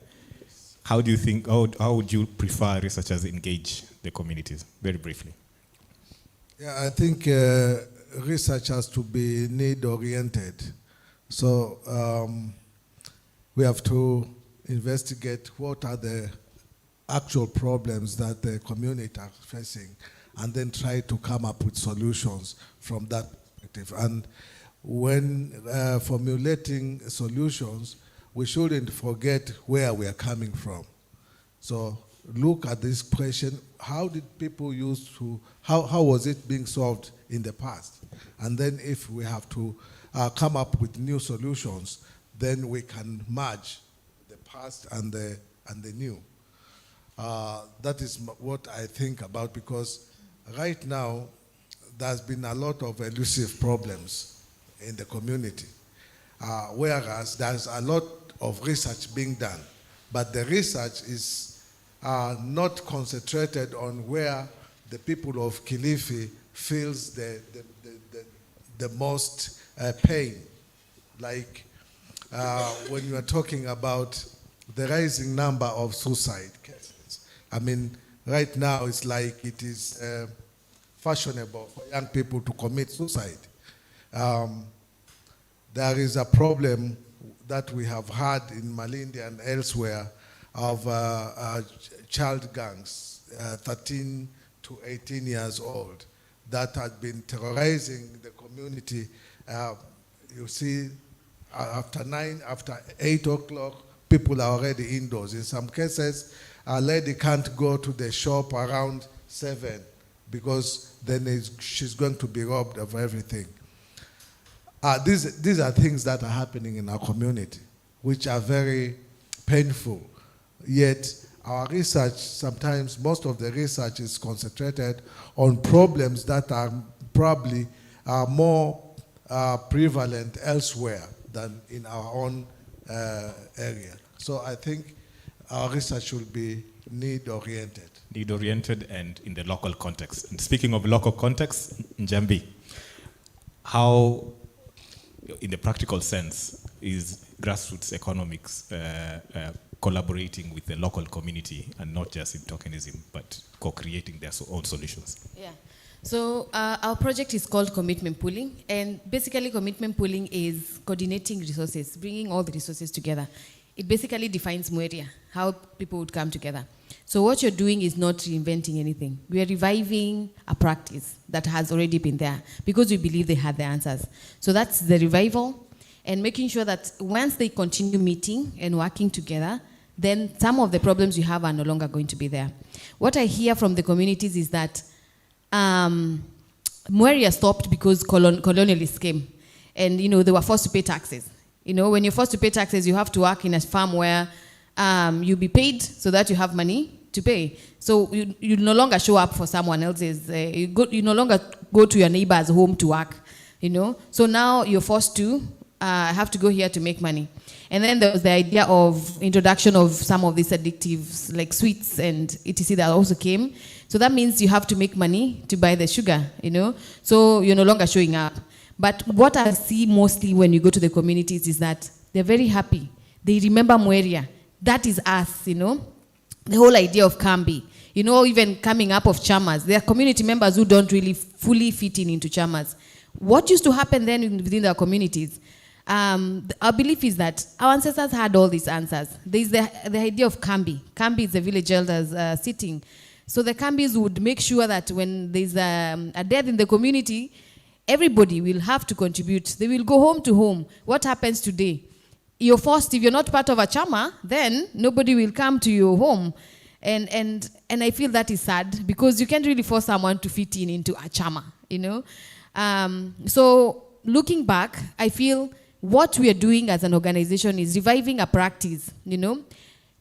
how do you think, how would you prefer researchers engage the communities? Very briefly. Yeah, I think research has to be need-oriented. So we have to investigate what are the actual problems that the community are facing, and then try to come up with solutions from that perspective. And when formulating solutions, we shouldn't forget where we are coming from. So look at this question, how did people used to, how was it being solved in the past? And then if we have to come up with new solutions, then we can merge the past and the new. That is what I think about, because right now there's been a lot of elusive problems in the community, whereas there's a lot of research being done, but the research is not concentrated on where the people of Kilifi feels the most pain. Like when you are talking about the rising number of suicide cases. I mean, right now it's like it is fashionable for young people to commit suicide. There is a problem that we have had in Malindi and elsewhere of child gangs, 13 to 18 years old, that had been terrorizing the community. You see, after 8 o'clock, people are already indoors. In some cases, a lady can't go to the shop around 7 because then she's going to be robbed of everything. These are things that are happening in our community, which are very painful. Yet our research, sometimes most of the research is concentrated on problems that are probably more prevalent elsewhere than in our own area. So I think our research should be need-oriented. Need-oriented and in the local context. And speaking of local context, Njambi, how, in the practical sense, is grassroots economics collaborating with the local community, and not just in tokenism, but co-creating their own solutions? Yeah. So our project is called Commitment Pooling, and basically commitment pooling is coordinating resources, bringing all the resources together. It basically defines Mweria, how people would come together. So what you're doing is not reinventing anything. We are reviving a practice that has already been there because we believe they had the answers. So that's the revival, and making sure that once they continue meeting and working together, then some of the problems you have are no longer going to be there. What I hear from the communities is that Mweria stopped because colonialists came, and they were forced to pay taxes. When you're forced to pay taxes, you have to work in a farm where you'll be paid so that you have money to pay. So you no longer show up for someone else's, you no longer go to your neighbor's home to work, So now you're forced to have to go here to make money. And then there was the idea of introduction of some of these additives like sweets and etc. that also came. So that means you have to make money to buy the sugar, So you're no longer showing up. But what I see mostly when you go to the communities is that they're very happy. They remember Mweria. That is us, The whole idea of Kambi. Even coming up of chamas. There are community members who don't really fully fit into chamas. What used to happen then within our communities? Our belief is that our ancestors had all these answers. There's the idea of Kambi. Kambi is the village elders sitting. So the Kambis would make sure that when there's a death in the community, everybody will have to contribute. They will go home to home. What happens today? You're forced, if you're not part of a chama, then nobody will come to your home. And I feel that is sad because you can't really force someone to fit into a chama, you know. So looking back, I feel what we are doing as an organization is reviving a practice, you know.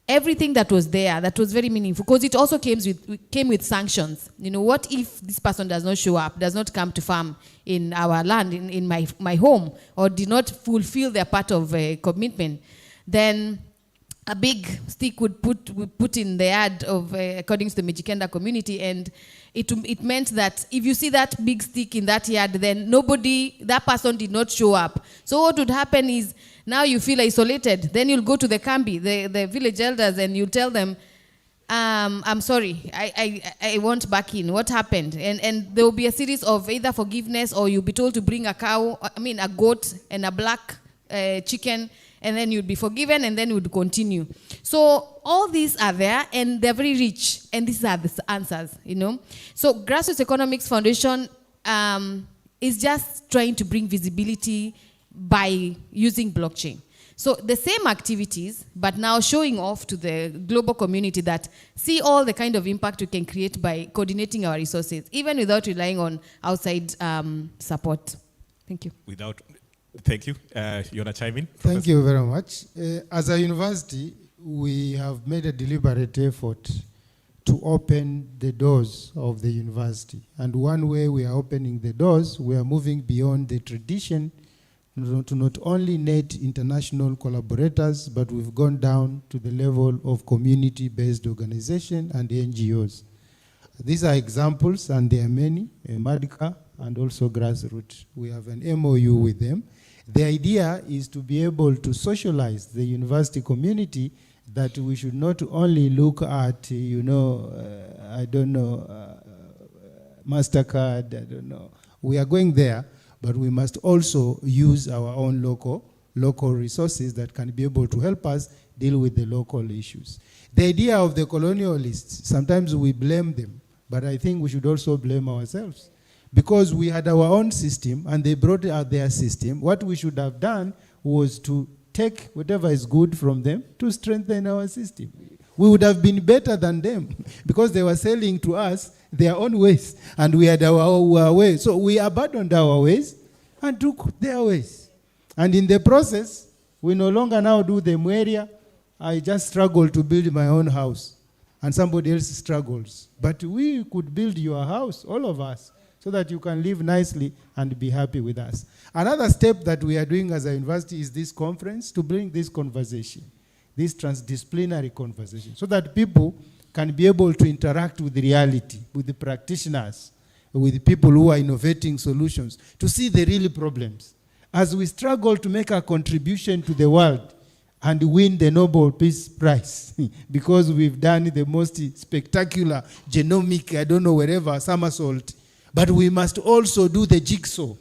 Everything that was there, that was very meaningful, because it also came with sanctions. You know, what if this person does not show up, does not come to farm in our land, in my home, or did not fulfill their part of commitment? Then a big stick would put in the ad of, according to the Mijikenda community, and it meant that if you see that big stick in that yard, then that person did not show up. So what would happen is, now you feel isolated. Then you'll go to the kambi, the village elders, and you tell them, I'm sorry, I want back in. What happened? And there will be a series of either forgiveness, or you'll be told to bring a goat and a black chicken, and then you'd be forgiven, and then you'd continue. So all these are there, and they're very rich, and these are the answers, you know. So Grassroots Economics Foundation is just trying to bring visibility by using blockchain. So the same activities, but now showing off to the global community that see all the kind of impact we can create by coordinating our resources, even without relying on outside support. Thank you. Thank you. You want to chime in? Professor? Thank you very much. As a university, we have made a deliberate effort to open the doors of the university. And one way we are opening the doors, we are moving beyond the tradition to not only net international collaborators, but we've gone down to the level of community-based organization and NGOs. These are examples, and there are many, Madika and also Grassroots. We have an MOU with them. The idea is to be able to socialize the university community, that we should not only look at, MasterCard, I don't know. We are going there, but we must also use our own local resources that can be able to help us deal with the local issues. The idea of the colonialists, sometimes we blame them, but I think we should also blame ourselves. Because we had our own system and they brought out their system, what we should have done was to take whatever is good from them to strengthen our system. We would have been better than them because they were selling to us their own ways and we had our ways. So we abandoned our ways and took their ways. And in the process, we no longer now do the Mweria. I just struggle to build my own house and somebody else struggles. But we could build your house, all of us, so that you can live nicely and be happy with us. Another step that we are doing as a university is this conference to bring this conversation, this transdisciplinary conversation, so that people can be able to interact with the reality, with the practitioners, with the people who are innovating solutions, to see the real problems. As we struggle to make a contribution to the world and win the Nobel Peace Prize, because we've done the most spectacular genomic, I don't know, wherever, somersault, but we must also do the jigsaw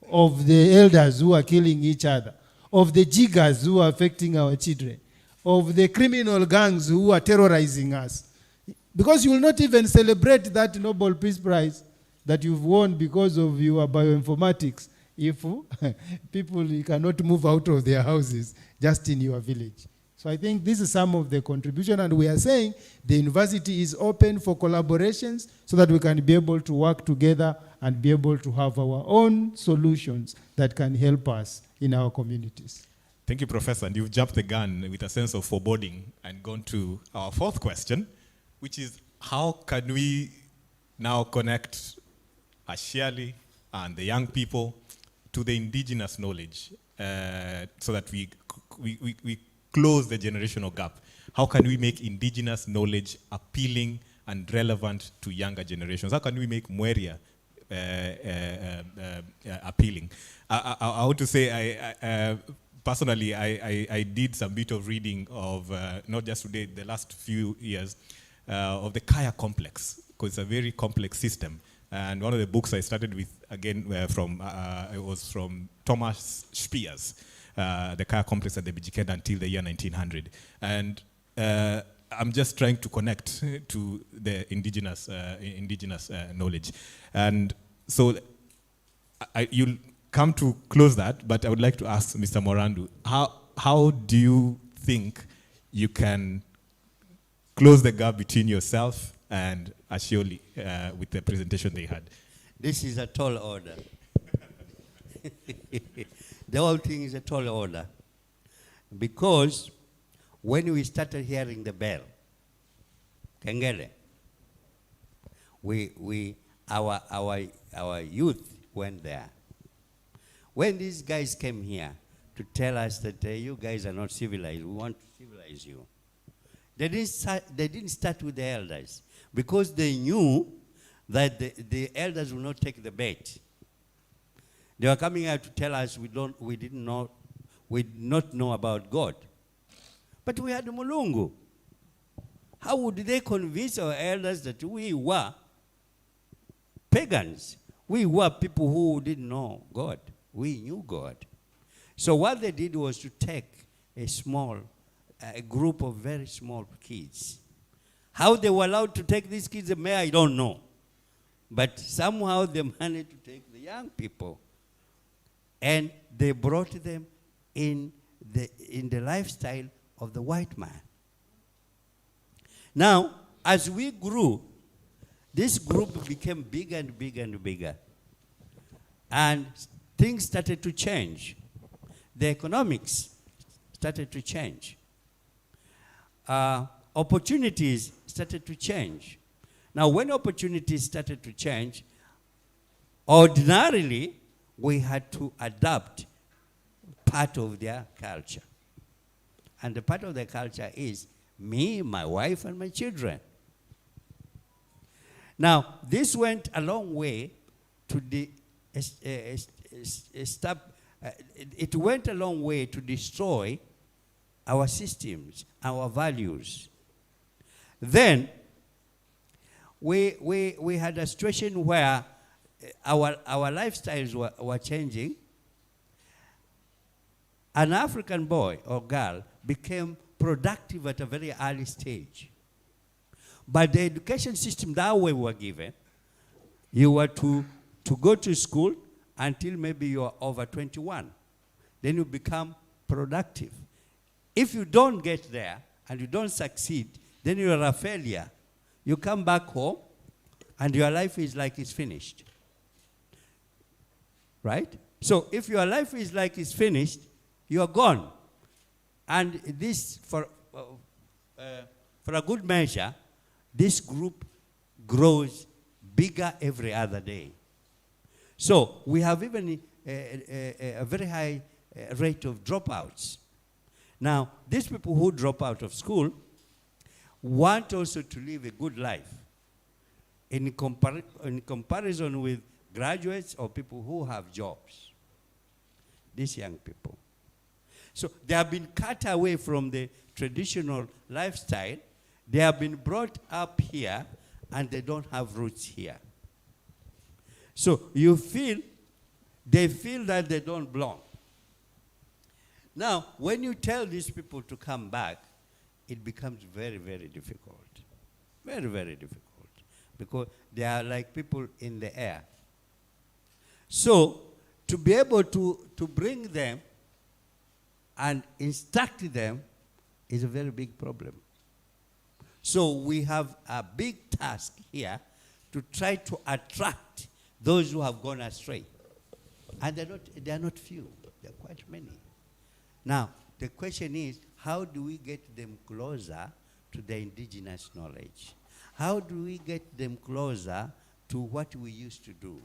of the elders who are killing each other, of the jiggers who are affecting our children, of the criminal gangs who are terrorizing us. Because you will not even celebrate that Nobel Peace Prize that you've won because of your bioinformatics if people cannot move out of their houses just in your village. So I think this is some of the contribution, and we are saying the university is open for collaborations so that we can be able to work together and be able to have our own solutions that can help us in our communities. Thank you, Professor. And you've jumped the gun with a sense of foreboding and gone to our fourth question, which is how can we now connect Ashiali and the young people to the indigenous knowledge so that we close the generational gap? How can we make indigenous knowledge appealing and relevant to younger generations? How can we make Mweria appealing? I want to say, personally, I did some bit of reading of, not just today, the last few years, of the Kaya complex, because it's a very complex system. And one of the books I started with, again, it was from Thomas Spears, the Kaya complex at the Bijikenda until the year 1900. And I'm just trying to connect to the indigenous knowledge. And so you'll come to close that, but I would like to ask Mr. Morandu, how do you think you can close the gap between yourself and Ashioli with the presentation they had. This is a tall order. The whole thing is a tall order. Because when we started hearing the bell, Kengele, our youth went there. When these guys came here to tell us that you guys are not civilized, we want to civilize you, they didn't start with the elders because they knew that the elders will not take the bait. They were coming out to tell us we did not know about God. But we had Mulungu. How would they convince our elders that we were pagans? We were people who didn't know God. We knew God. So what they did was to take a group of very small kids. How they were allowed to take these kids, I don't know. But somehow they managed to take the young people. And they brought them in the lifestyle of the white man. Now, as we grew, this group became bigger and bigger and bigger. And things started to change. The economics started to change. Opportunities started to change. Now, when opportunities started to change, ordinarily, we had to adapt part of their culture. And the part of their culture is me, my wife, and my children. Now, this went a long way to it went a long way to destroy our systems, our values. Then, we had a situation where our lifestyles were changing. An African boy or girl became productive at a very early stage. But the education system that we were given, you were to go to school until maybe you are over 21. Then you become productive. If you don't get there and you don't succeed, then you are a failure. You come back home and your life is like it's finished. Right? So if your life is like it's finished, you are gone. And this, for a good measure, this group grows bigger every other day. So we have even a very high rate of dropouts. Now, these people who drop out of school want also to live a good life in comparison with graduates or people who have jobs. These young people. So they have been cut away from the traditional lifestyle. They have been brought up here and they don't have roots here. So they feel that they don't belong. Now, when you tell these people to come back, it becomes very, very difficult. Very, very difficult. Because they are like people in the air. So, to be able to bring them and instruct them is a very big problem. So we have a big task here to try to attract those who have gone astray. And they are not few, they are quite many. Now, the question is, how do we get them closer to the indigenous knowledge? How do we get them closer to what we used to do?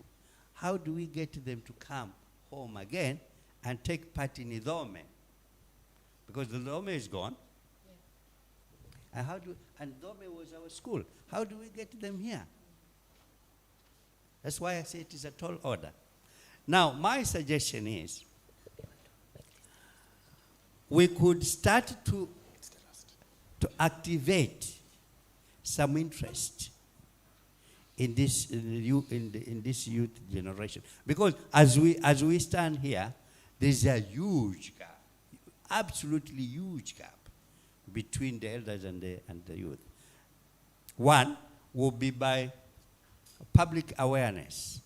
How do we get them to come home again and take part in Idome? Because the Idome is gone. Yeah. And Idome was our school. How do we get them here? That's why I say it is a tall order. Now, my suggestion is, we could start to activate some interest in this youth generation, because as we stand here, there's a huge gap, absolutely huge gap between the elders and the youth. One will be by public awareness,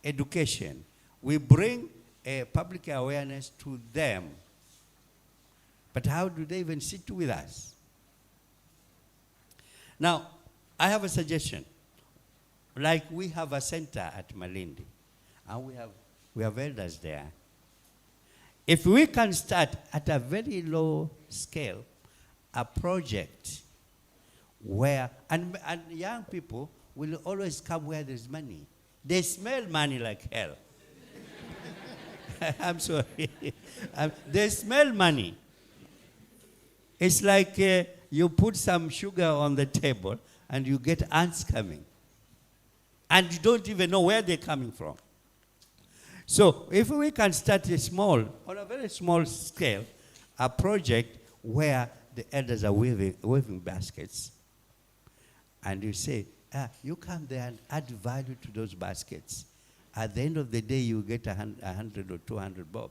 education. We bring a public awareness to them. But how do they even sit with us? Now, I have a suggestion. Like we have a center at Malindi, and we have elders there. If we can start at a very low scale, a project where, and young people will always come where there's money. They smell money like hell. I'm sorry. They smell money. It's like you put some sugar on the table and you get ants coming. And you don't even know where they're coming from. So if we can start on a very small scale, a project where the elders are weaving baskets, and you say, you come there and add value to those baskets. At the end of the day, you get 100 or 200 bob.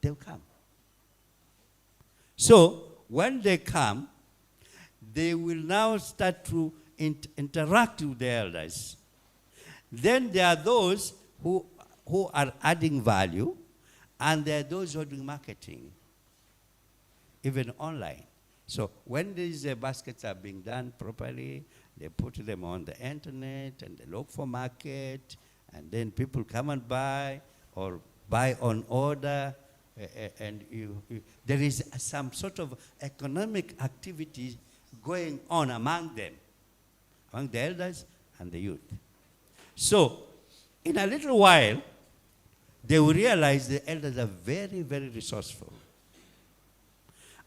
They'll come. So when they come, they will now start to interact with the elders. Then there are those who are adding value, and there are those who are doing marketing, even online. So when these baskets are being done properly, they put them on the internet, and they look for market, and then people come and buy, or buy on order, and there is some sort of economic activity going on among them, among the elders and the youth. So, in a little while, they will realize the elders are very, very resourceful.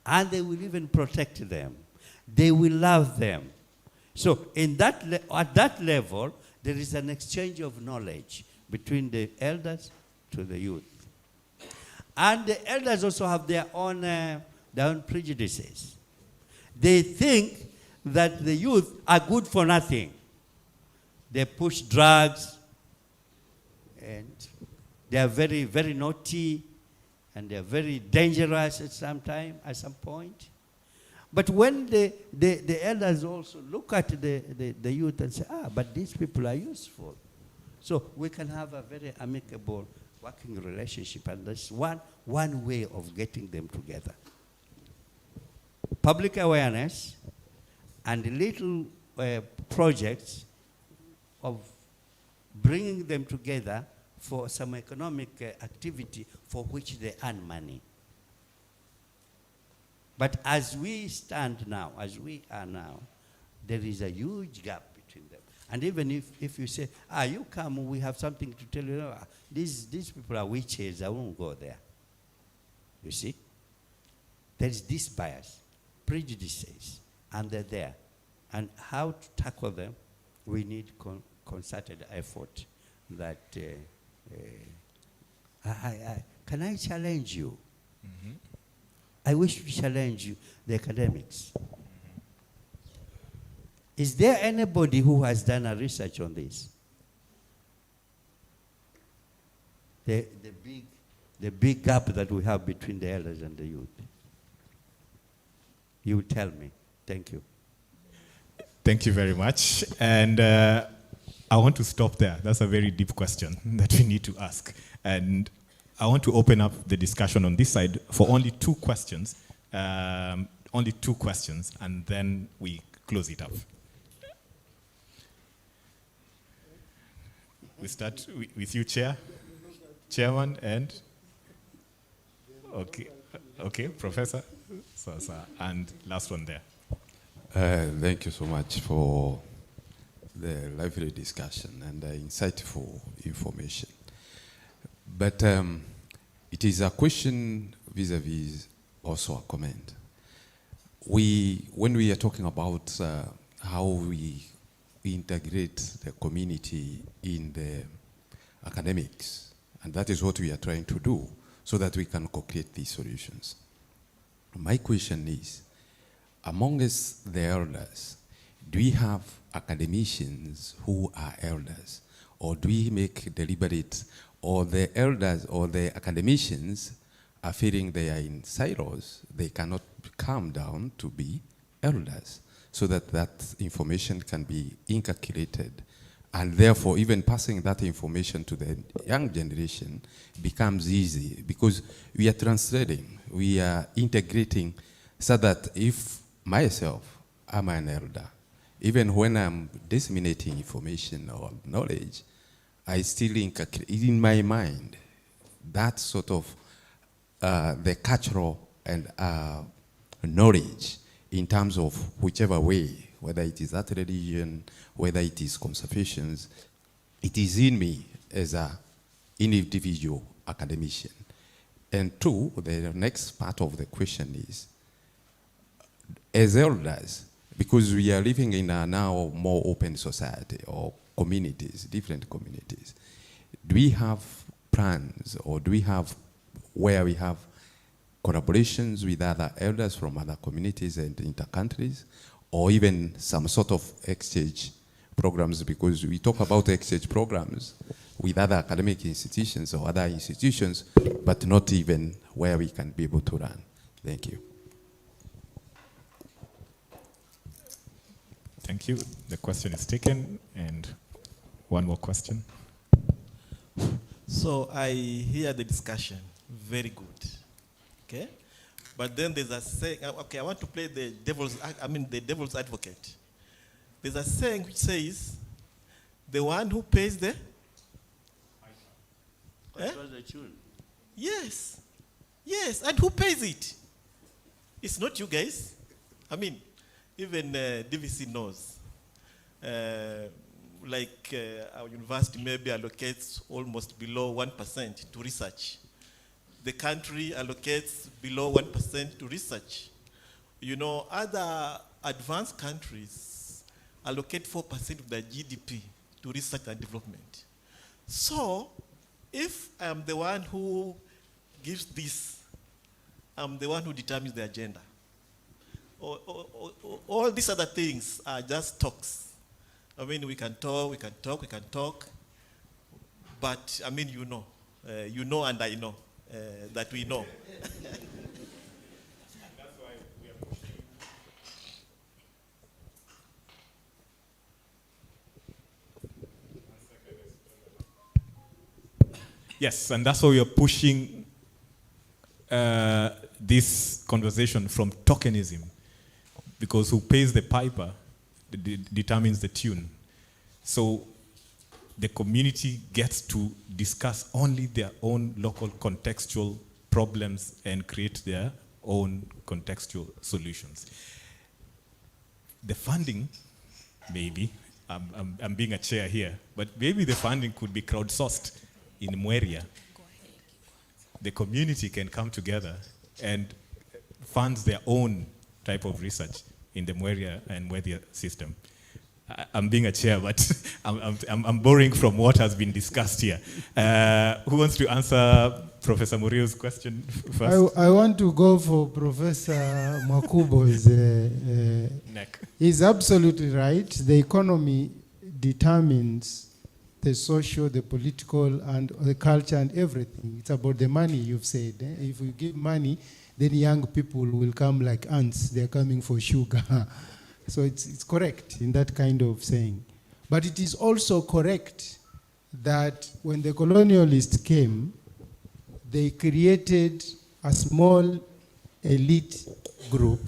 And they will even protect them. They will love them. So, at that level, there is an exchange of knowledge between the elders to the youth. And the elders also have their own prejudices. They think that the youth are good for nothing. They push drugs, and they are very, very naughty, and they are very dangerous at some point. But when the elders also look at the youth and say, but these people are useful. So we can have a very amicable working relationship, and that's one way of getting them together. Public awareness and little projects of bringing them together for some economic activity for which they earn money. But as we stand now, as we are now, there is a huge gap between them. And even if you say, you come, we have something to tell you, these people are witches, I won't go there. You see? There is this bias, prejudices, and they're there. And how to tackle them, we need concerted effort that, can I challenge you? Mm-hmm. I wish to challenge you, the academics. Is there anybody who has done a research on this? The big gap that we have between the elders and the youth. You tell me. Thank you. Thank you very much. And I want to stop there. That's a very deep question that we need to ask. And I want to open up the discussion on this side for only two questions. And then we close it up. We start with you, Chairman, and okay, Professor, and last one there. Thank you so much for the lively discussion and the insightful information. But it is a question vis-a-vis also a comment. When we are talking about how we integrate the community in the academics, and that is what we are trying to do so that we can co-create these solutions. My question is, among us, the elders, do we have academicians who are elders? Or do we make deliberate, or the elders or the academicians are feeling they are in silos, they cannot come down to be elders, so that information can be inculcated, and therefore even passing that information to the young generation becomes easy, because we are translating, we are integrating, so that if myself, I'm an elder, even when I'm disseminating information or knowledge, I still inculcate in my mind that sort of the cultural and knowledge in terms of whichever way, whether it is that religion, whether it is conservations, it is in me as an individual academician. And two, the next part of the question is, as elders, because we are living in a now more open society or communities, different communities, do we have plans or do we have where we have collaborations with other elders from other communities and inter-countries, or even some sort of exchange programs? Because we talk about exchange programs with other academic institutions or other institutions, but not even where we can be able to run. Thank you. Thank you. The question is taken, and one more question. So I hear the discussion, very good, okay? But then there's a saying, okay, I want to play the devil's advocate. There's a saying which says, the one who pays the... the tune. Yes, yes, and who pays it? It's not you guys. I mean, even DVC knows. Our university maybe allocates almost below 1% to research. The country allocates below 1% to research. You know, other advanced countries allocate 4% of their GDP to research and development. So, if I'm the one who gives this, I'm the one who determines the agenda. All these other things are just talks. I mean, we can talk, but I mean, you know and I know that we know. Yes, and that's why we are pushing this conversation from tokenism, because who pays the piper determines the tune. So the community gets to discuss only their own local contextual problems and create their own contextual solutions. The funding, maybe, I'm being a chair here, but maybe the funding could be crowdsourced in Mweria. The community can come together and fund their own type of research in the Mweria and Mweria system. I'm being a chair, but I'm borrowing from what has been discussed here. Who wants to answer Professor Murio's question first? I want to go for Professor Mwakubo's neck. He's absolutely right. The economy determines the social, the political, and the culture and everything. It's about the money, you've said. If we give money, then young people will come like ants. They're coming for sugar. So it's correct in that kind of saying. But it is also correct that when the colonialists came, they created a small elite group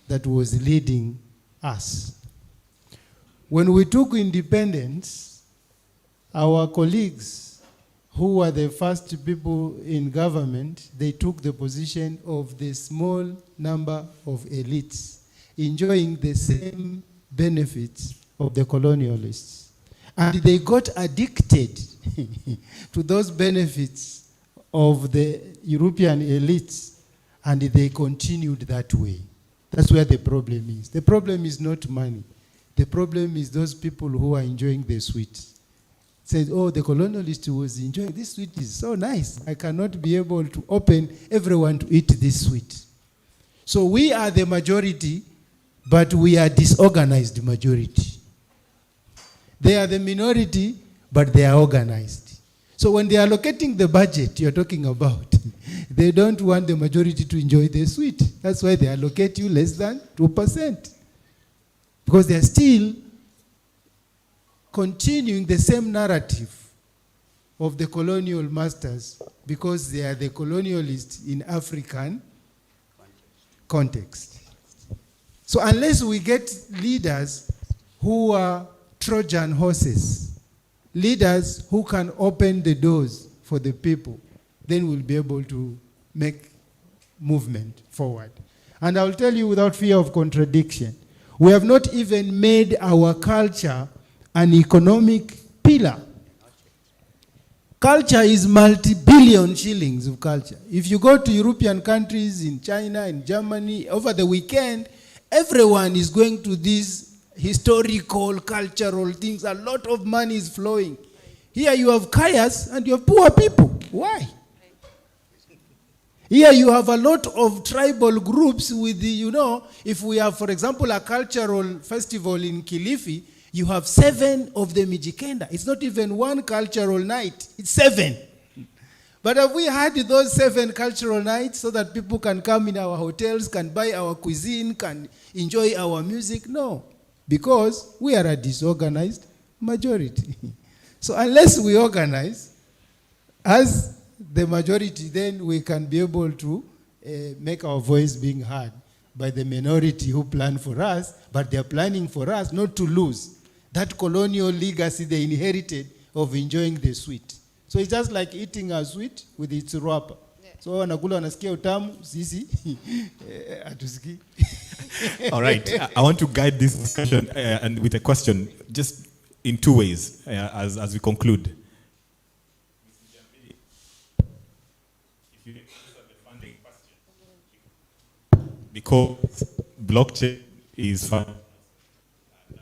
that was leading us. When we took independence, our colleagues who were the first people in government, they took the position of the small number of elites, enjoying the same benefits of the colonialists. And they got addicted to those benefits of the European elites, and they continued that way. That's where the problem is. The problem is not money. The problem is those people who are enjoying the sweet. Said, oh, the colonialist was enjoying this sweet is so nice. I cannot be able to open everyone to eat this sweet. So we are the majority, but we are disorganized majority. They are the minority, but they are organized. So when they are allocating the budget you're talking about, they don't want the majority to enjoy the sweet. That's why they allocate you less than 2%. Because they are still continuing the same narrative of the colonial masters, because they are the colonialists in African context. So unless we get leaders who are Trojan horses, leaders who can open the doors for the people, then we'll be able to make movement forward. And I'll tell you without fear of contradiction, we have not even made our culture an economic pillar. Culture is multi-billion shillings of culture. If you go to European countries, in China, in Germany, over the weekend, everyone is going to these historical, cultural things. A lot of money is flowing. Here you have kayas and you have poor people. Why? Here you have a lot of tribal groups with the, you know, if we have, for example, a cultural festival in Kilifi, you have 7 of the Mijikenda. It's not even one cultural night, it's 7. But have we had those 7 cultural nights so that people can come in our hotels, can buy our cuisine, can enjoy our music? No, because we are a disorganized majority. So unless we organize as the majority, then we can be able to make our voice being heard by the minority who plan for us, but they're planning for us not to lose that colonial legacy they inherited of enjoying the sweet. So it's just like eating a sweet with its wrapper. So wanakula wanasikia utamu, sisi hatusikii. All right, I want to guide this discussion and with a question, just in 2 ways as we conclude. If you answer the funding question, because blockchain is fun,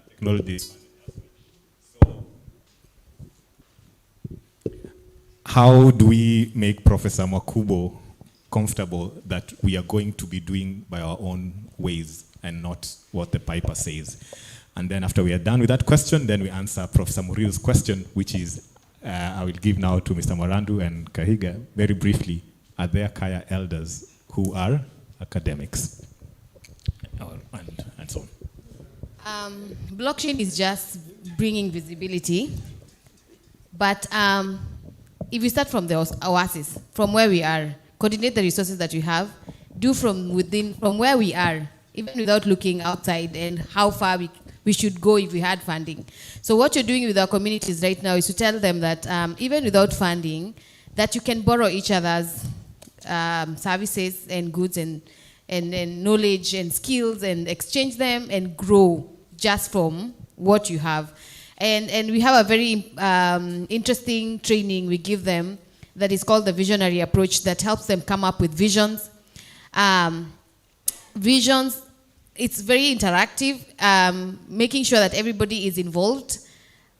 technology is fun. How do we make Professor Mwakubo comfortable that we are going to be doing by our own ways and not what the paper says? And then after we are done with that question, then we answer Professor Muriu's question, which is, I will give now to Mr. Morandu and Kahiga, very briefly, are there Kaya elders who are academics? And so on. Blockchain is just bringing visibility, but if we start from the oasis, from where we are, coordinate the resources that you have, do from within, from where we are, even without looking outside and how far we should go if we had funding. So what you're doing with our communities right now is to tell them that even without funding, that you can borrow each other's services and goods and knowledge and skills and exchange them and grow just from what you have. And we have a very interesting training we give them that is called the visionary approach that helps them come up with visions. Visions, it's very interactive, making sure that everybody is involved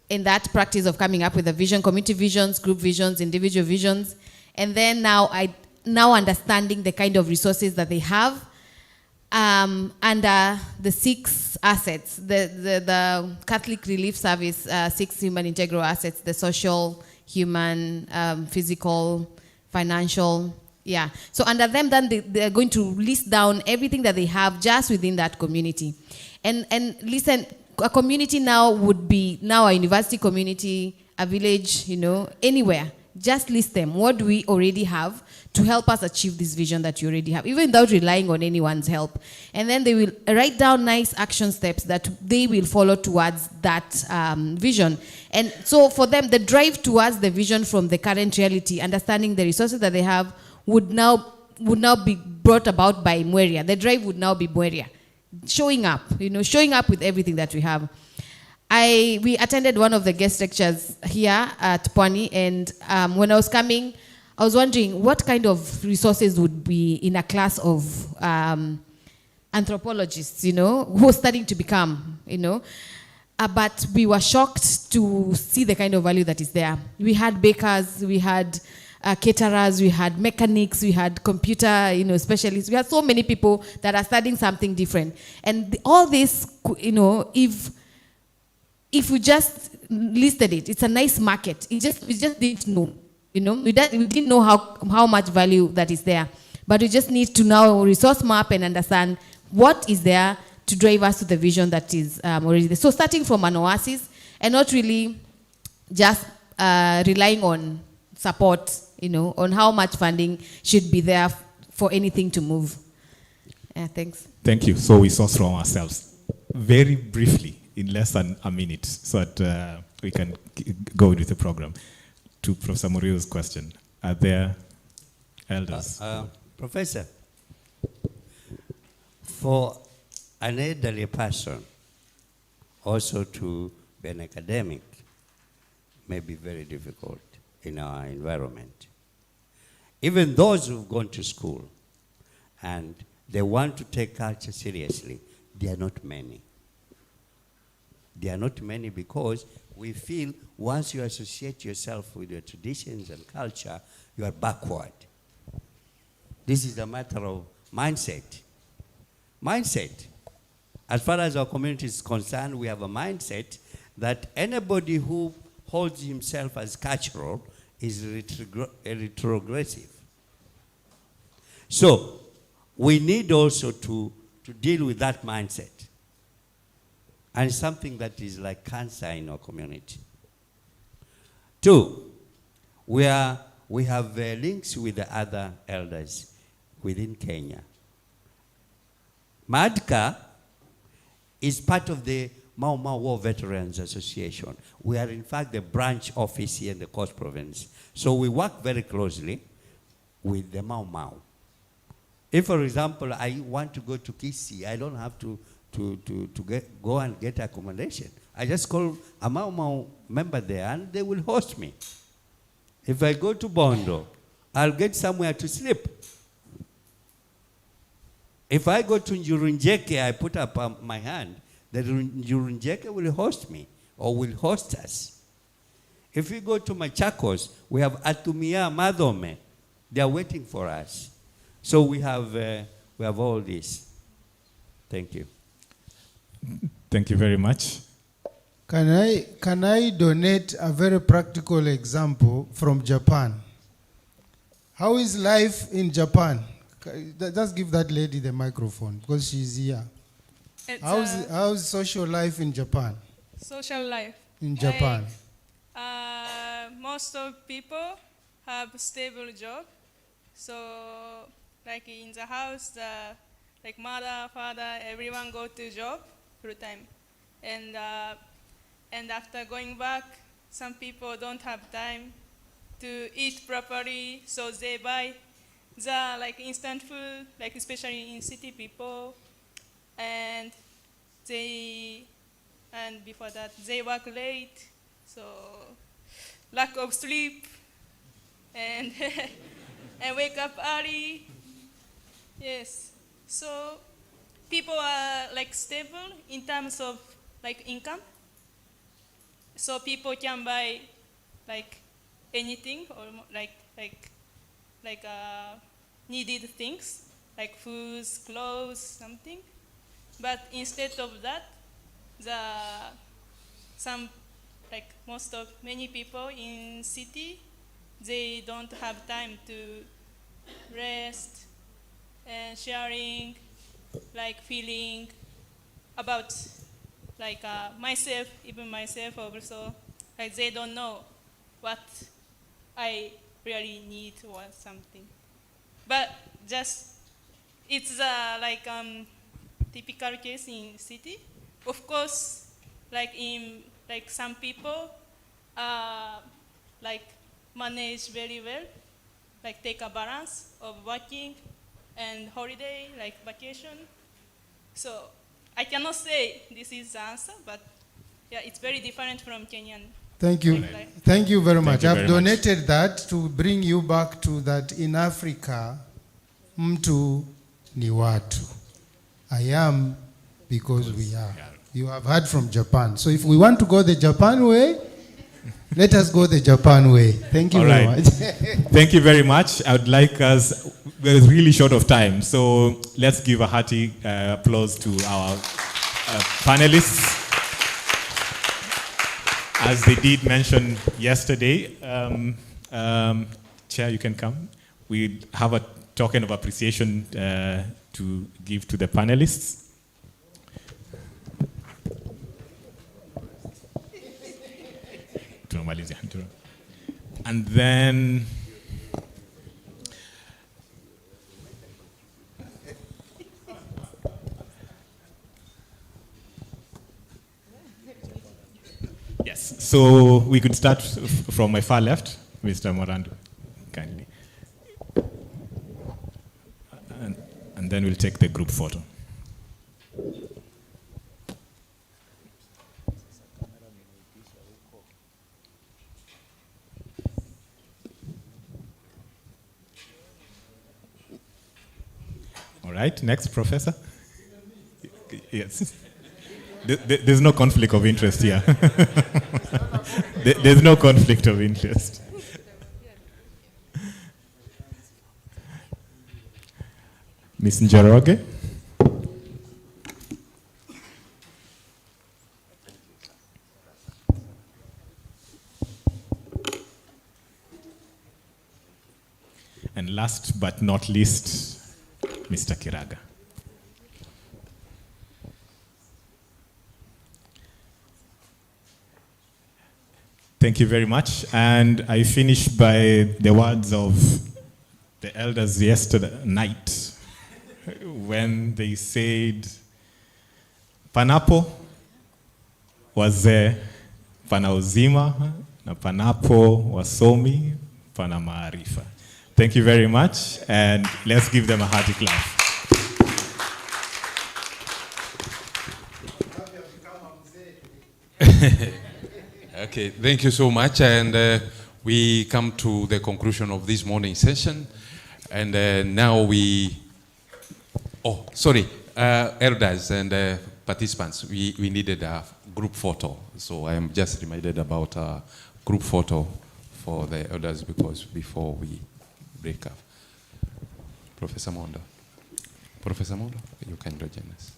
in that practice of coming up with a vision, community visions, group visions, individual visions. And then now understanding the kind of resources that they have under the 6 assets, the Catholic Relief Service, 6 human integral assets, the social, human, physical, financial, yeah. So under them, then they're going to list down everything that they have just within that community. And listen, a community now would be now a university community, a village, you know, anywhere. Just list them. What do we already have to help us achieve this vision that you already have, even without relying on anyone's help? And then they will write down nice action steps that they will follow towards that vision. And so for them, the drive towards the vision from the current reality, understanding the resources that they have, would now be brought about by Mweria. The drive would now be Mweria. Showing up with everything that we have. We attended one of the guest lectures here at Pwani, and when I was coming, I was wondering what kind of resources would be in a class of anthropologists, you know, who are starting to become, you know. But we were shocked to see the kind of value that is there. We had bakers, we had caterers, we had mechanics, we had computer, you know, specialists. We had so many people that are studying something different. And all this, you know, if we just listed it, it's a nice market. We just didn't know, you know. We didn't know how much value that is there. But we just need to now resource map and understand what is there to drive us to the vision that is already there. So starting from an oasis and not really just relying on support, you know, on how much funding should be there for anything to move. Thanks. Thank you. So we source from ourselves. Very briefly, in less than a minute so that we can go with the program. To Professor Murio's question, are there elders? Professor, for an elderly person also to be an academic may be very difficult in our environment. Even those who've gone to school and they want to take culture seriously, they are not many. They are not many because we feel once you associate yourself with your traditions and culture, you are backward. This is a matter of mindset. Mindset. As far as our community is concerned, we have a mindset that anybody who holds himself as cultural is retrogressive. So, we need also to deal with that mindset. And it's something that is like cancer in our community. Two, we have links with the other elders within Kenya. MADCA is part of the Mau Mau War Veterans Association. We are in fact the branch office here in the Coast Province. So we work very closely with the Mau Mau. If, for example, I want to go to Kisii, I don't have to go and get accommodation. I just call a Mau Mau member there and they will host me. If I go to Bondo, I'll get somewhere to sleep. If I go to Njurunjeke, I put up my hand, the Njurunjeke will host me or will host us. If we go to Machakos, we have Atumia Madome. They are waiting for us. So we have all this. Thank you. Thank you very much. Can I donate a very practical example from Japan? How is life in Japan? Just give that lady the microphone because she's here. How's social life in Japan? Social life in Japan. Most of people have a stable job. So, like in the house, like mother, father, everyone go to job full time, and after going back, some people don't have time to eat properly, so they buy the like instant food, like especially in city people, and before that they work late, so lack of sleep, and and wake up early. Yes, so people are like stable in terms of like income. So people can buy like anything or like needed things like foods, clothes, something. But instead of that, many people in city, they don't have time to rest and sharing, like feeling about like myself, even myself also, like they don't know what I really need or something. But just, it's like typical case in city. Of course, like some people like manage very well, like take a balance of working and holiday, like vacation. So I cannot say this is the answer, but yeah, it's very different from Kenyan. Thank you. Thank you very much. I've donated that to bring you back to that in Africa, mtu ni watu. I am because we are. You have heard from Japan. So if we want to go the Japan way, let us go the Japan way. Thank you very much. Thank you very much. I would like us, we're really short of time, so let's give a hearty applause to our panelists. As they did mention yesterday, Chair, you can come. We have a token of appreciation to give to the panelists. And then So we could start from my far left, Mr. Morandu, kindly. And then we'll take the group photo. All right, next, Professor. Yes. There's no conflict of interest here. There's no conflict of interest. Ms. Njoroge. And last but not least, Mr. Kiraga. Thank you very much. And I finish by the words of the elders yesterday night when they said, panapo wazee, pana uzima, na panapo wasomi, pana maarifa. Thank you very much, and let's give them a hearty clap. Okay, thank you so much, and we come to the conclusion of this morning session, and now we, elders and participants, we needed a group photo, so I am just reminded about a group photo for the elders before we break up. Professor Mondo, you can join us.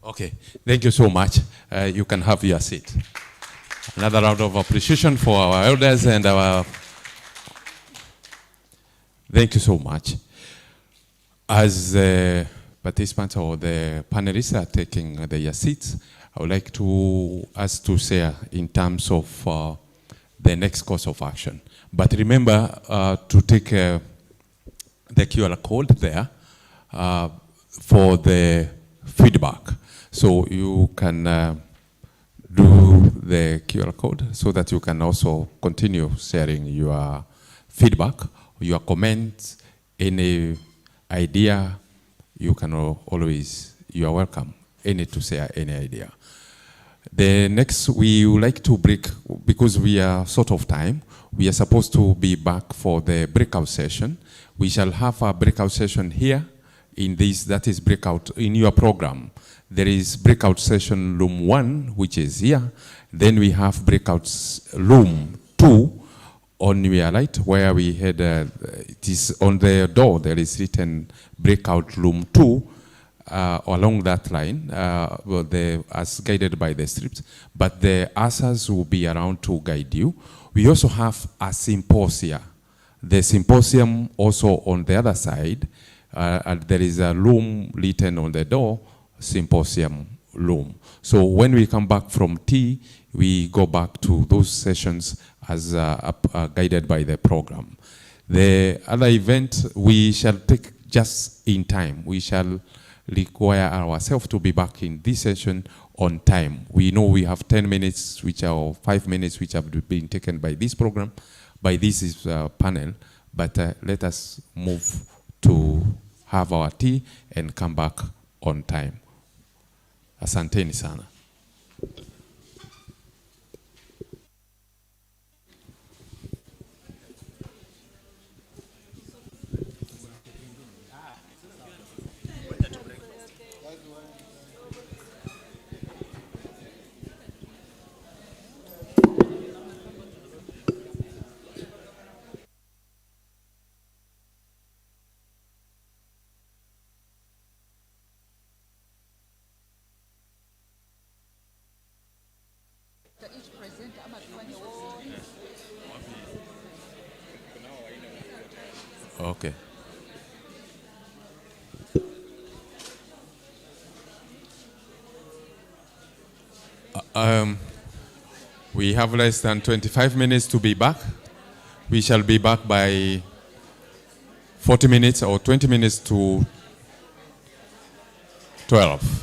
Okay, thank you so much. You can have your seat. Another round of appreciation for our elders and our... Thank you so much. As the participants or the panelists are taking their seats, I would like to ask to share in terms of the next course of action. But remember to take the QR code there for the feedback. So you can do the QR code so that you can also continue sharing your feedback, your comments, any idea. You can always, you are welcome, to share any idea. The next, we would like to break, because we are short of time, we are supposed to be back for the breakout session. We shall have a breakout session here in this, that is breakout in your program. There is breakout session room 1, which is here. Then we have breakout room 2 on your right, where we had, it is on the door, there is written breakout room 2 along that line, as guided by the strips. But the answers will be around to guide you. We also have a symposia. The symposium also on the other side, and there is a room written on the door, symposium room. So when we come back from tea, we go back to those sessions as guided by the program. The other event we shall take just in time. We shall require ourselves to be back in this session on time. We know we have 10 minutes, which are 5 minutes, which have been taken by this program, by this panel, but let us move to have our tea and come back on time. Asanteni sana. Okay. We have less than 25 minutes to be back. We shall be back by 40 minutes or 20 minutes to 12.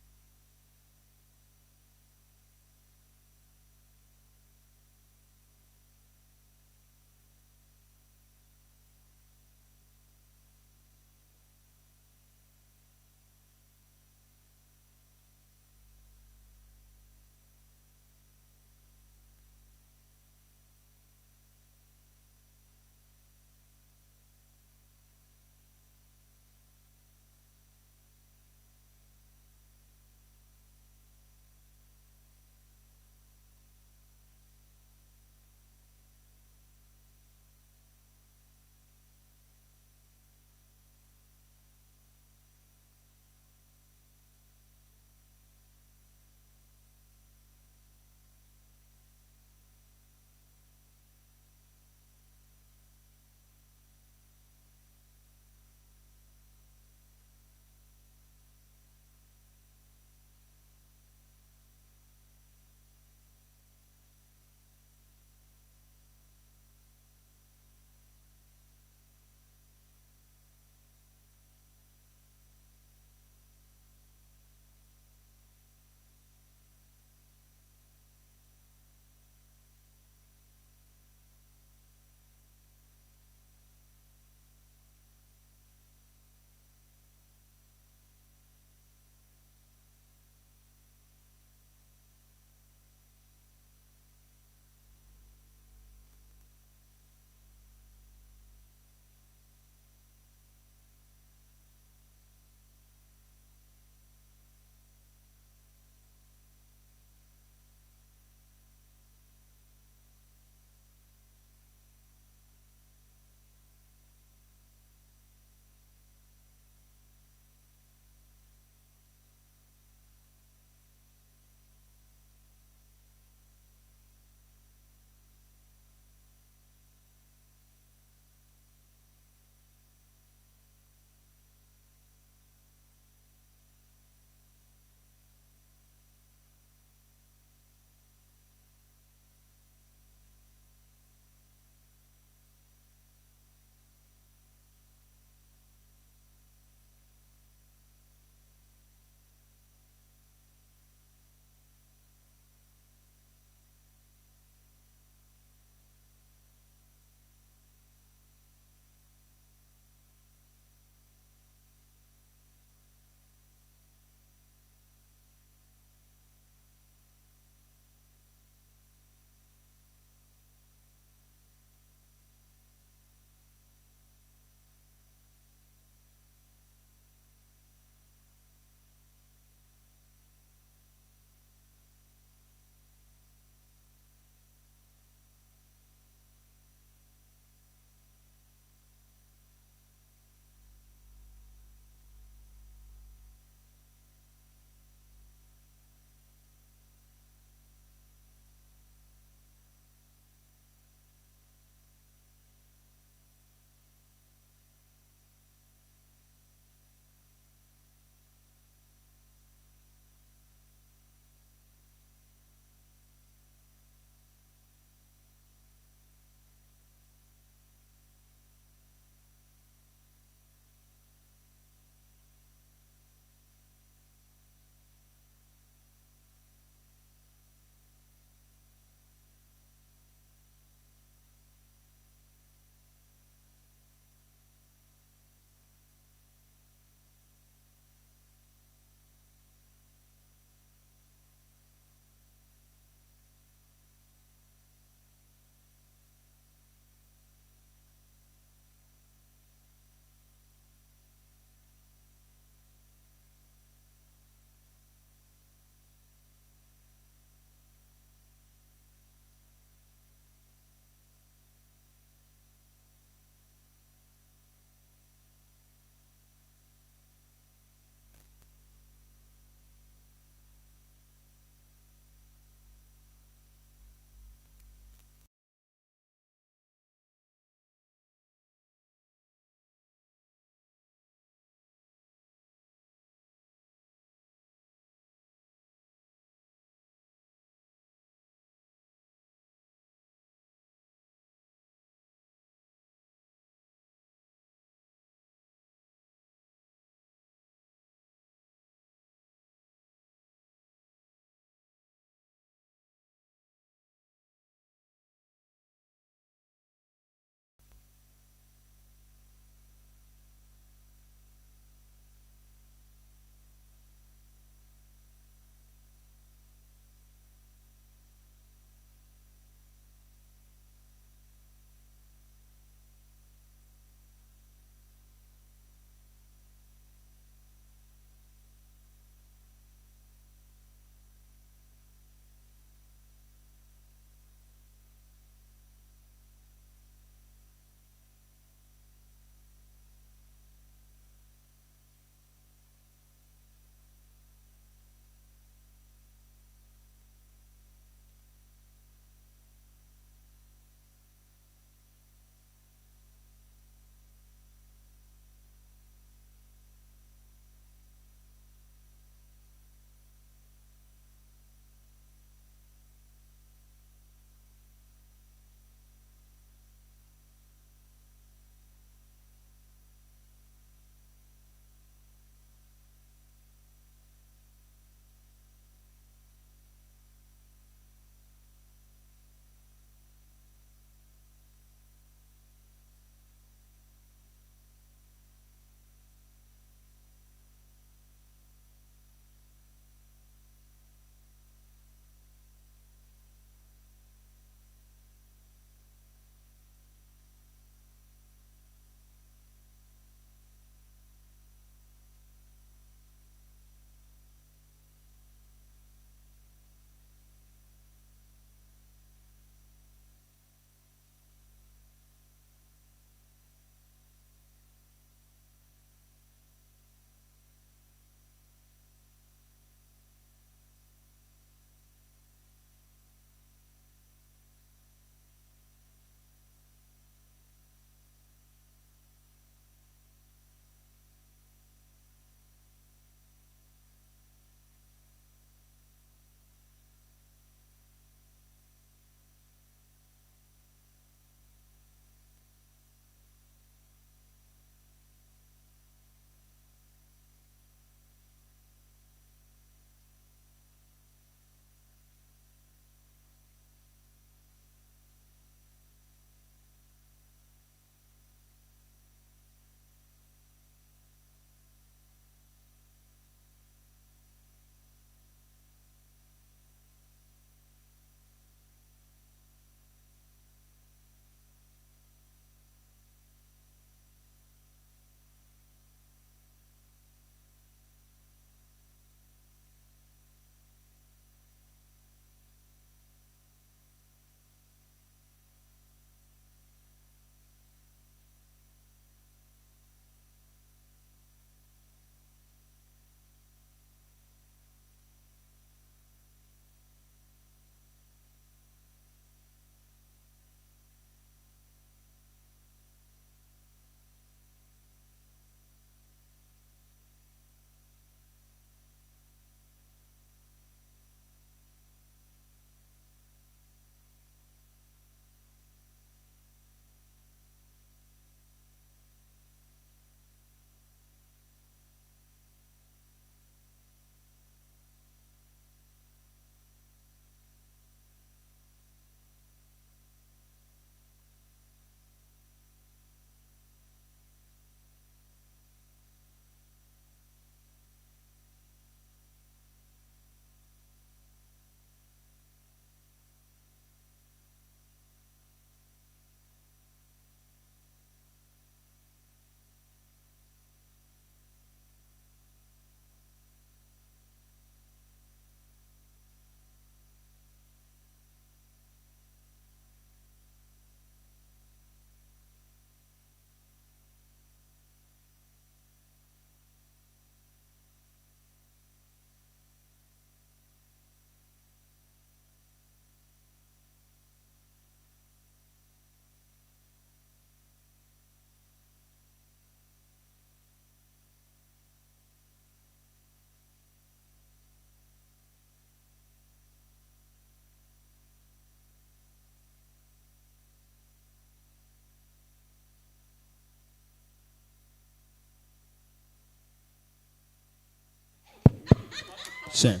Check.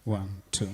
1, 2.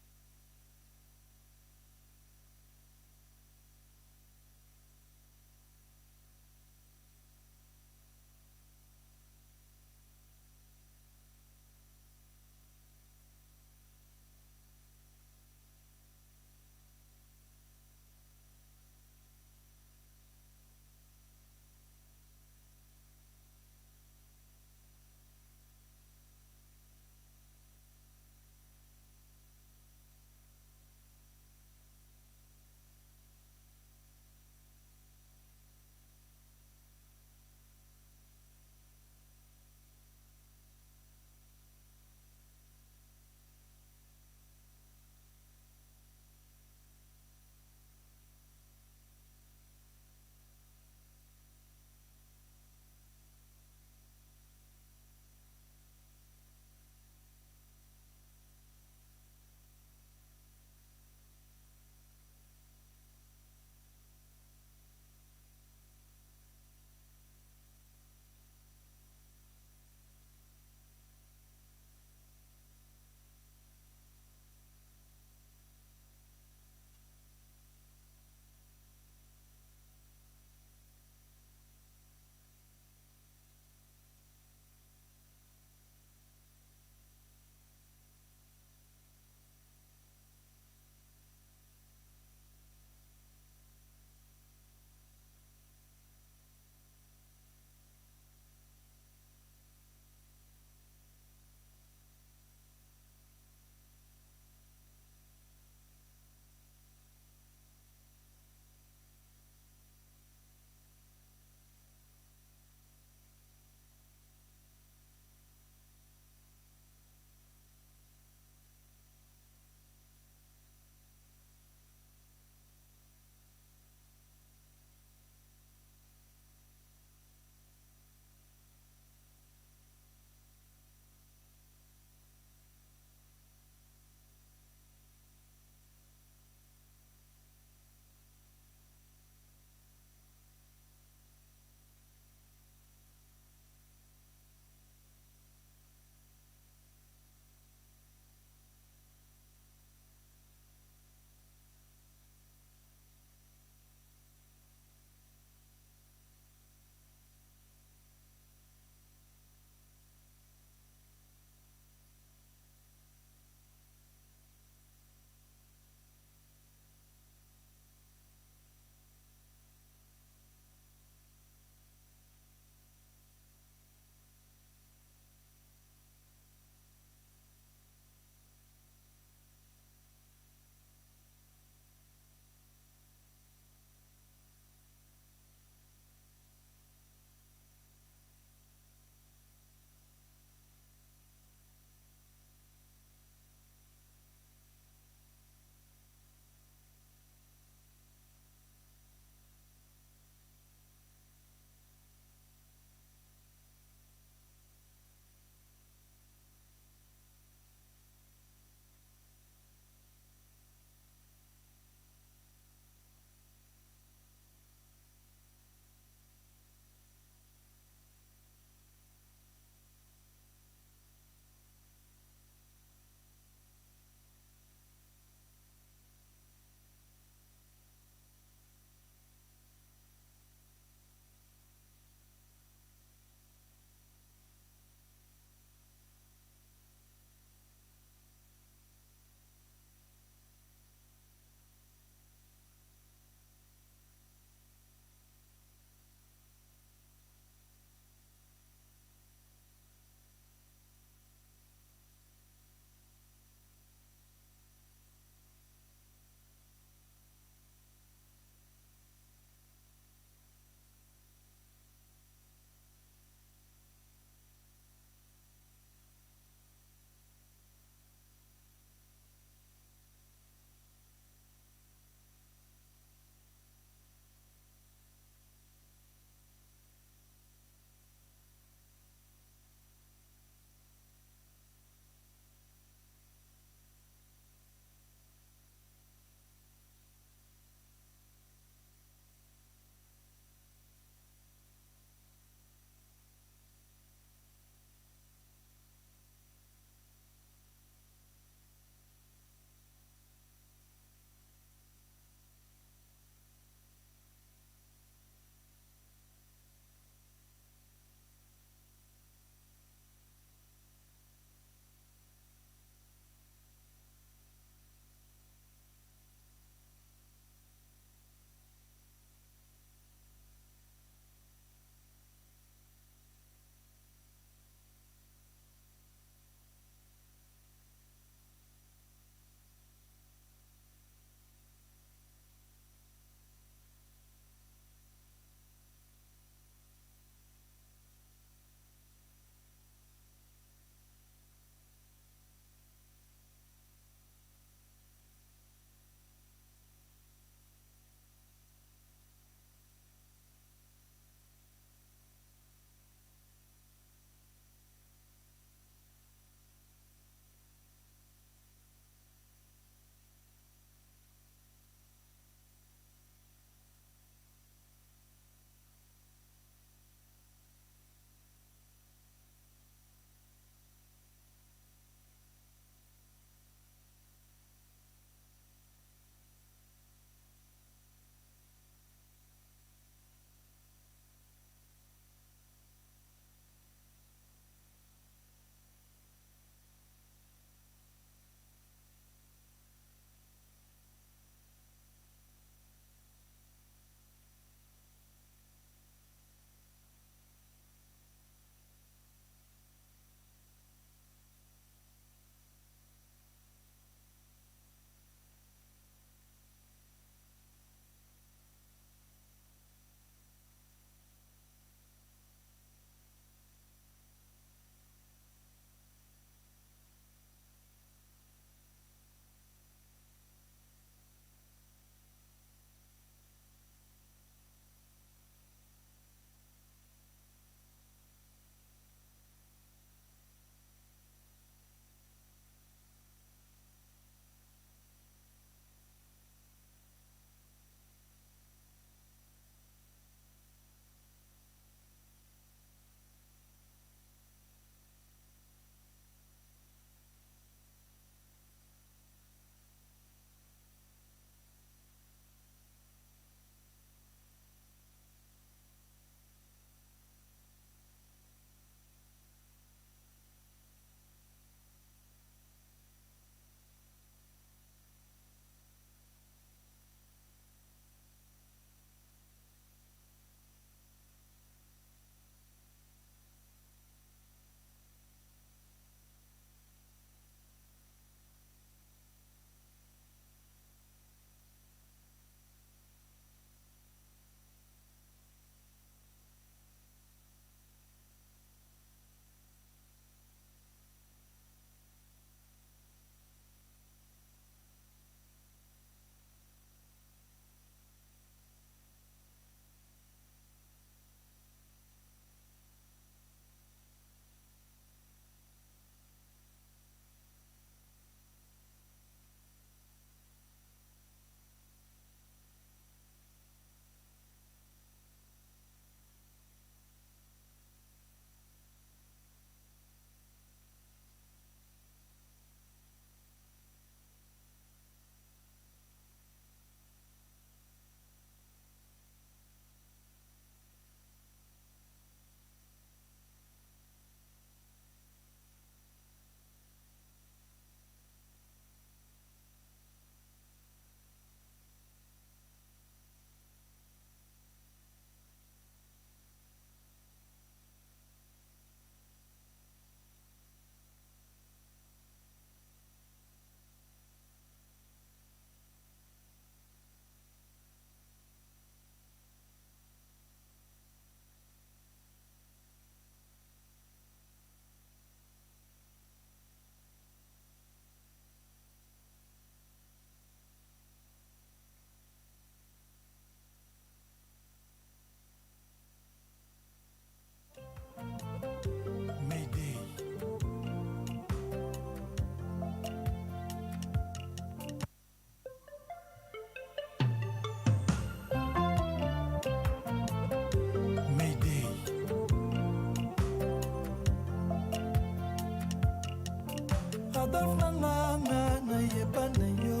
Adolphe nanga na yeba na yo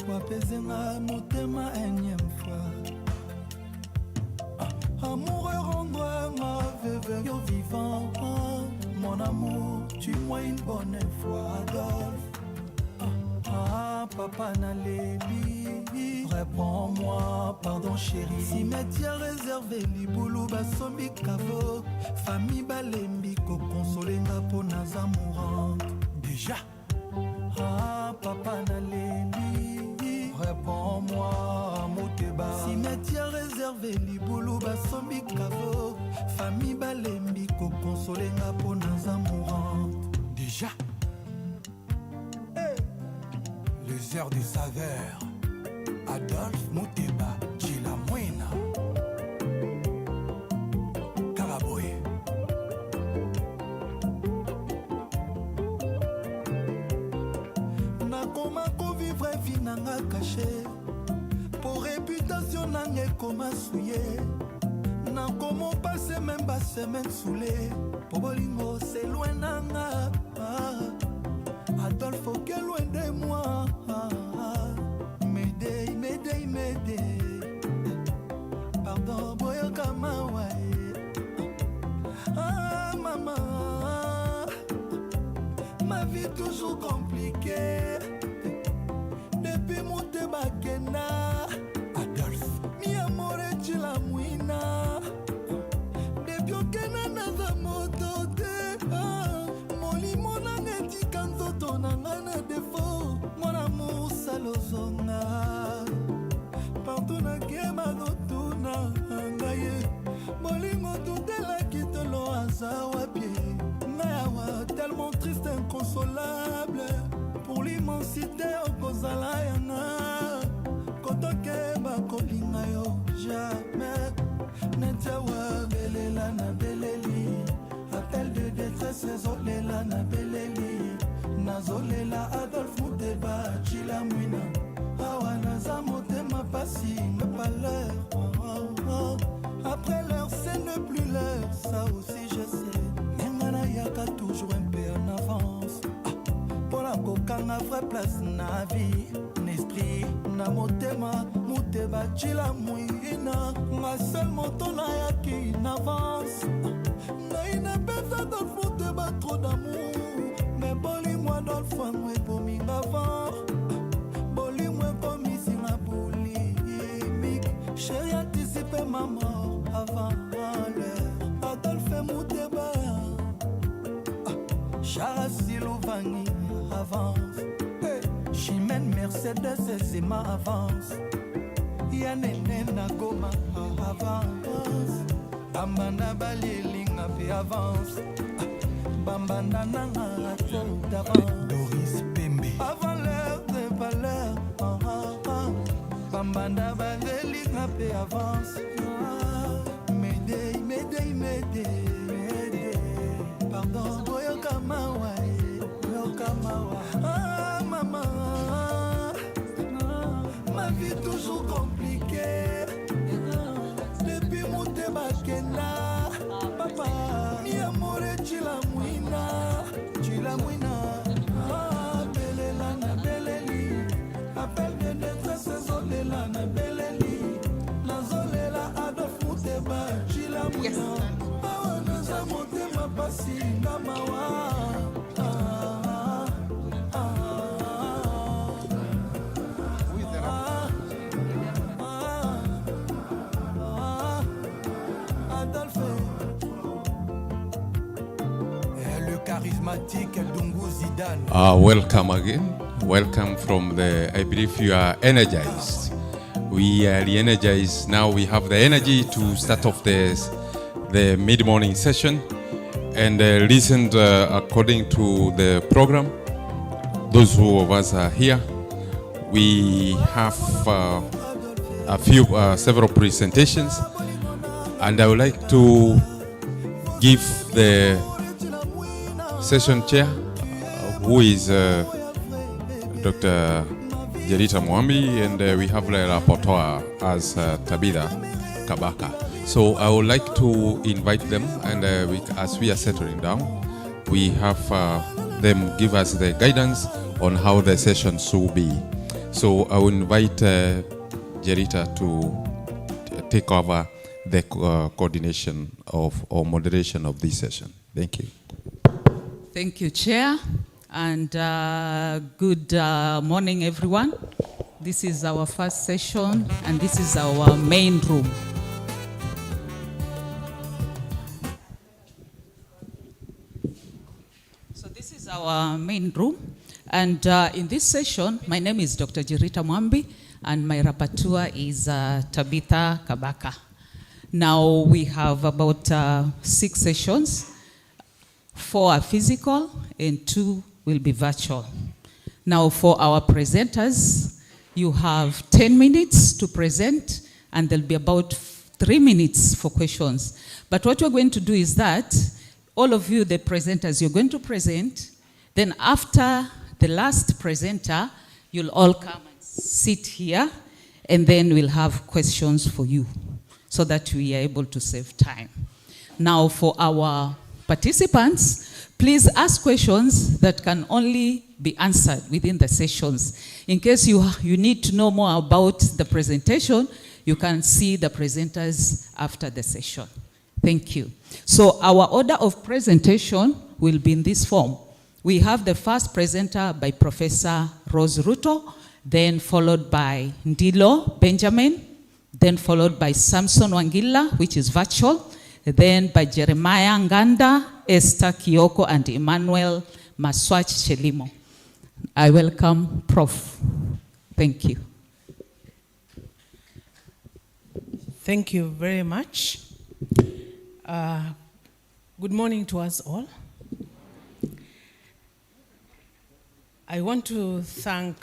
wapezenga motema énième fois. Amoureux rends-moi veuve yo vivant. Mon amour, tue-moi une bonne fois, Adolphe. Papa Naléli, réponds-moi, pardon chérie. Cimetière réservé, Liboulou, Basombi, Kavo. Famille Balembi, Kokonsolenga pour nas amourants. Déjà. Papa Naléli, réponds-moi, Moteba. Cimetière réservé, Liboulou, Basombi, Kavo. Famille Balembi, Kokonsolenga pour nas amourants. Déjà. Les heures de saveur, Adolphe Muteba, Chilamwena, Karaboye. Nakoma ko vivre vie nanga caché, pour réputation nanga koma souillé. Nakoma passer même pas semaine saoulé, pour bolingo c'est loin nanga. Adolphe, faut qu'elle loin de moi. M'aider, m'aider, m'aider. Pardon, boyo kamawa. Maman, ma vie toujours compliquée. Depuis mon tebakena, Adolphe, mi amore chilamwina. Depuis okena naza moto te. Mon limon nangeti kanzoto nangana defo. Mon amour salozonga. Partout na kema dotuna ngaye. Molingo tutela kitolo azawa pie. Nawa tellement triste, inconsolable. Pour l'immensité okozala yana. Kotoke bakolinga yo jamais. Netawa belela na beleli. Appel de détresse zolela na beleli. Nazolela Adolphe Muteba Chilamwina. Awa naza motema pasi me pas l'heure. Après l'heure c'est ne plus l'heure. Ça aussi je sais. Nengana yaka toujours un peu en avance. Pour la kokanga vraie place na vie. N'esprit na motema Muteba Chilamwina. Ma seule moto na yaki in avance. Naina pesa Adolphe Muteba trop d'amour. Mais boli-moi dans le foin, moi pour m'y avant. Boli-moi comme ici ma boulimique. Chérie anticipé ma mort avant l'heure. Adolphe Muteba. Chara Silovani avance. Chimène Mercedes et Zema avance. Yanene Nagoma avance. Amana Balielinga pe avance. Bambana nanga d'avance. Doris Pembe. Avant l'heure de valeur. Bambana Balielinga pe avance. M'aider, m'aider, m'aider. Pardon, boyo kamawa. Boyo kamawa. Maman. Ma vie toujours compliquée. Depuis mon tebakena. Papa, mi amore chilamwina. Chilamwina. Belela na beleli. Appel de détresse zolela na beleli. Nazolela Adolphe Muteba Chilamwina. Awa naza motema pasi na mawa. Charismatique Dungu Zidane. Welcome again. Welcome from I believe you are energized. We are energized. Now we have the energy to start off the mid-morning session and listen according to the program. Those who of us are here, we have several presentations, and I would like to give the session chair, who is Dr. Jerita Mwambi, and we have the rapporteur as Tabitha Kabaka. So I would like to invite them, and as we are settling down, we have them give us the guidance on how the session should be. So I will invite Jerita to take over the coordination of or moderation of this session. Thank you. Thank you, Chair, and good morning, everyone. This is our first session, and this is our main room. So this is our main room, and in this session, my name is Dr. Jerita Mwambi, and my rapporteur is Tabitha Kabaka. Now we have about 6 sessions. 4 are physical and 2 will be virtual. Now for our presenters, you have 10 minutes to present and there'll be about 3 minutes for questions. But what we're going to do is that all of you, the presenters, you're going to present. Then after the last presenter, you'll all come and sit here and then we'll have questions for you so that we are able to save time. Now for our participants, please ask questions that can only be answered within the sessions. In case you need to know more about the presentation, you can see the presenters after the session. Thank you. So our order of presentation will be in this form. We have the first presenter by Professor Rose Ruto, then followed by Ndilo Benjamin, then followed by Samson Wangila, which is virtual, then by Jeremiah Nganda, Esther Kioko, and Emmanuel Maswach Chelimo. I welcome Prof. Thank you. Thank you very much. Good morning to us all. I want to thank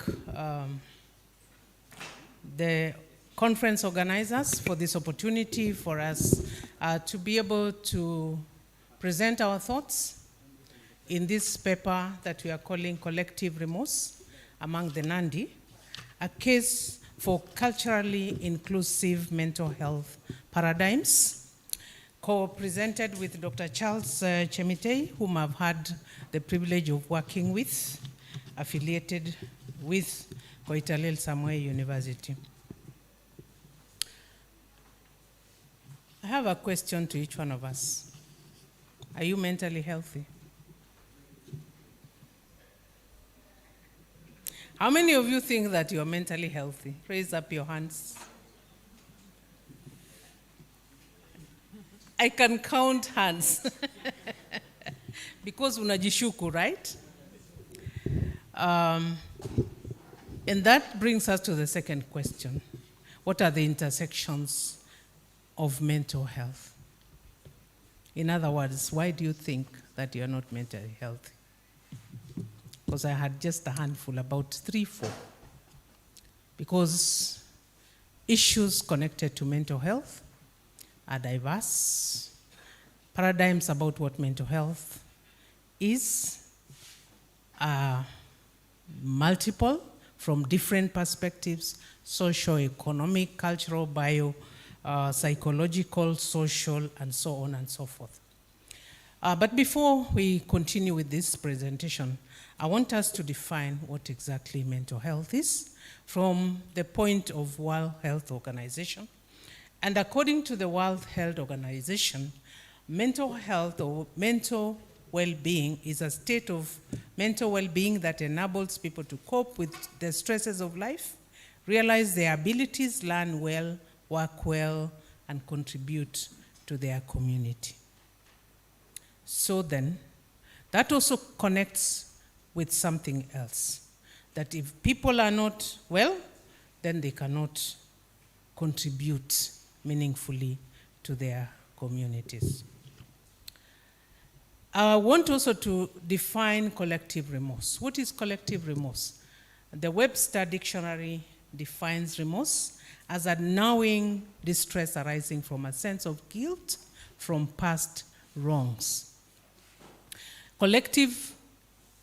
the conference organizers for this opportunity for us to be able to present our thoughts in this paper that we are calling Collective Remorse Among the Nandi, a case for culturally inclusive mental health paradigms, co-presented with Dr. Charles Chemitei, whom I've had the privilege of working with, affiliated with Koitalel Samuel University. I have a question to each one of us. Are you mentally healthy? How many of you think that you are mentally healthy? Raise up your hands. I can count hands. Because unajishuku, right? And that brings us to the second question. What are the intersections of mental health? In other words, why do you think that you're not mentally healthy? Because I had just a handful, about 3, 4. Because issues connected to mental health are diverse. Paradigms about what mental health is are multiple from different perspectives: socio-economic, cultural, psychological, social, and so on and so forth. But before we continue with this presentation, I want us to define what exactly mental health is from the point of World Health Organization. And according to the World Health Organization, mental health or mental well-being is a state of mental well-being that enables people to cope with the stresses of life, realize their abilities, learn well, work well, and contribute to their community. So then, that also connects with something else, that if people are not well, then they cannot contribute meaningfully to their communities. I want also to define collective remorse. What is collective remorse? The Webster Dictionary defines remorse as a gnawing distress arising from a sense of guilt from past wrongs. Collective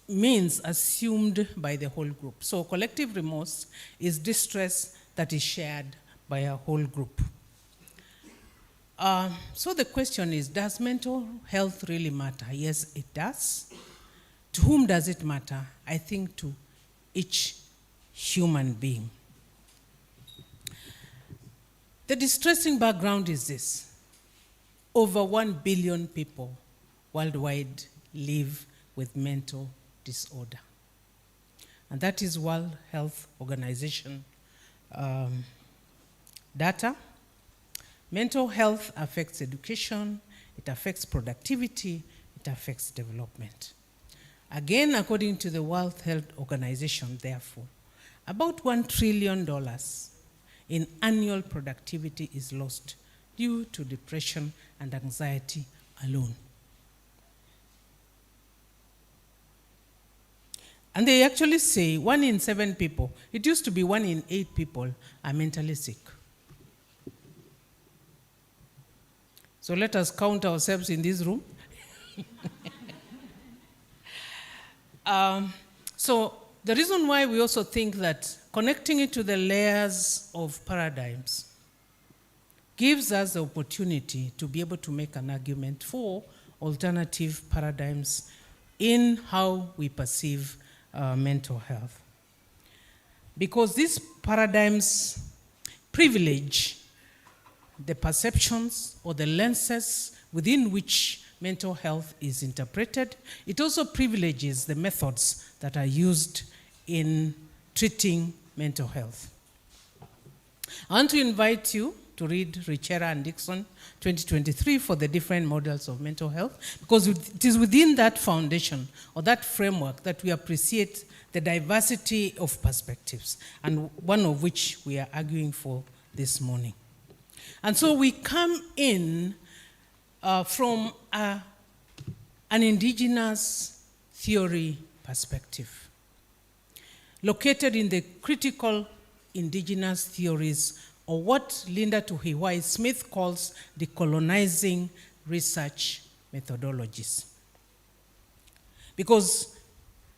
means assumed by the whole group. So collective remorse is distress that is shared by a whole group. So the question is, does mental health really matter? Yes, it does. To whom does it matter? I think to each human being. The distressing background is this. Over 1 billion people worldwide live with mental disorder. And that is World Health Organization data. Mental health affects education, it affects productivity, it affects development. Again, according to the World Health Organization, therefore, about $1 trillion in annual productivity is lost due to depression and anxiety alone. And they actually say 1 in 7 people, it used to be 1 in 8 people are mentally sick. So let us count ourselves in this room. So the reason why we also think that connecting it to the layers of paradigms gives us the opportunity to be able to make an argument for alternative paradigms in how we perceive mental health. Because these paradigms privilege the perceptions or the lenses within which mental health is interpreted. It also privileges the methods that are used in treating mental health. I want to invite you to read Richera and Dixon 2023 for the different models of mental health, because it is within that foundation or that framework that we appreciate the diversity of perspectives, and one of which we are arguing for this morning. And so we come in from an indigenous theory perspective, located in the critical indigenous theories, or what Linda Tuhiwai Smith calls decolonizing research methodologies. Because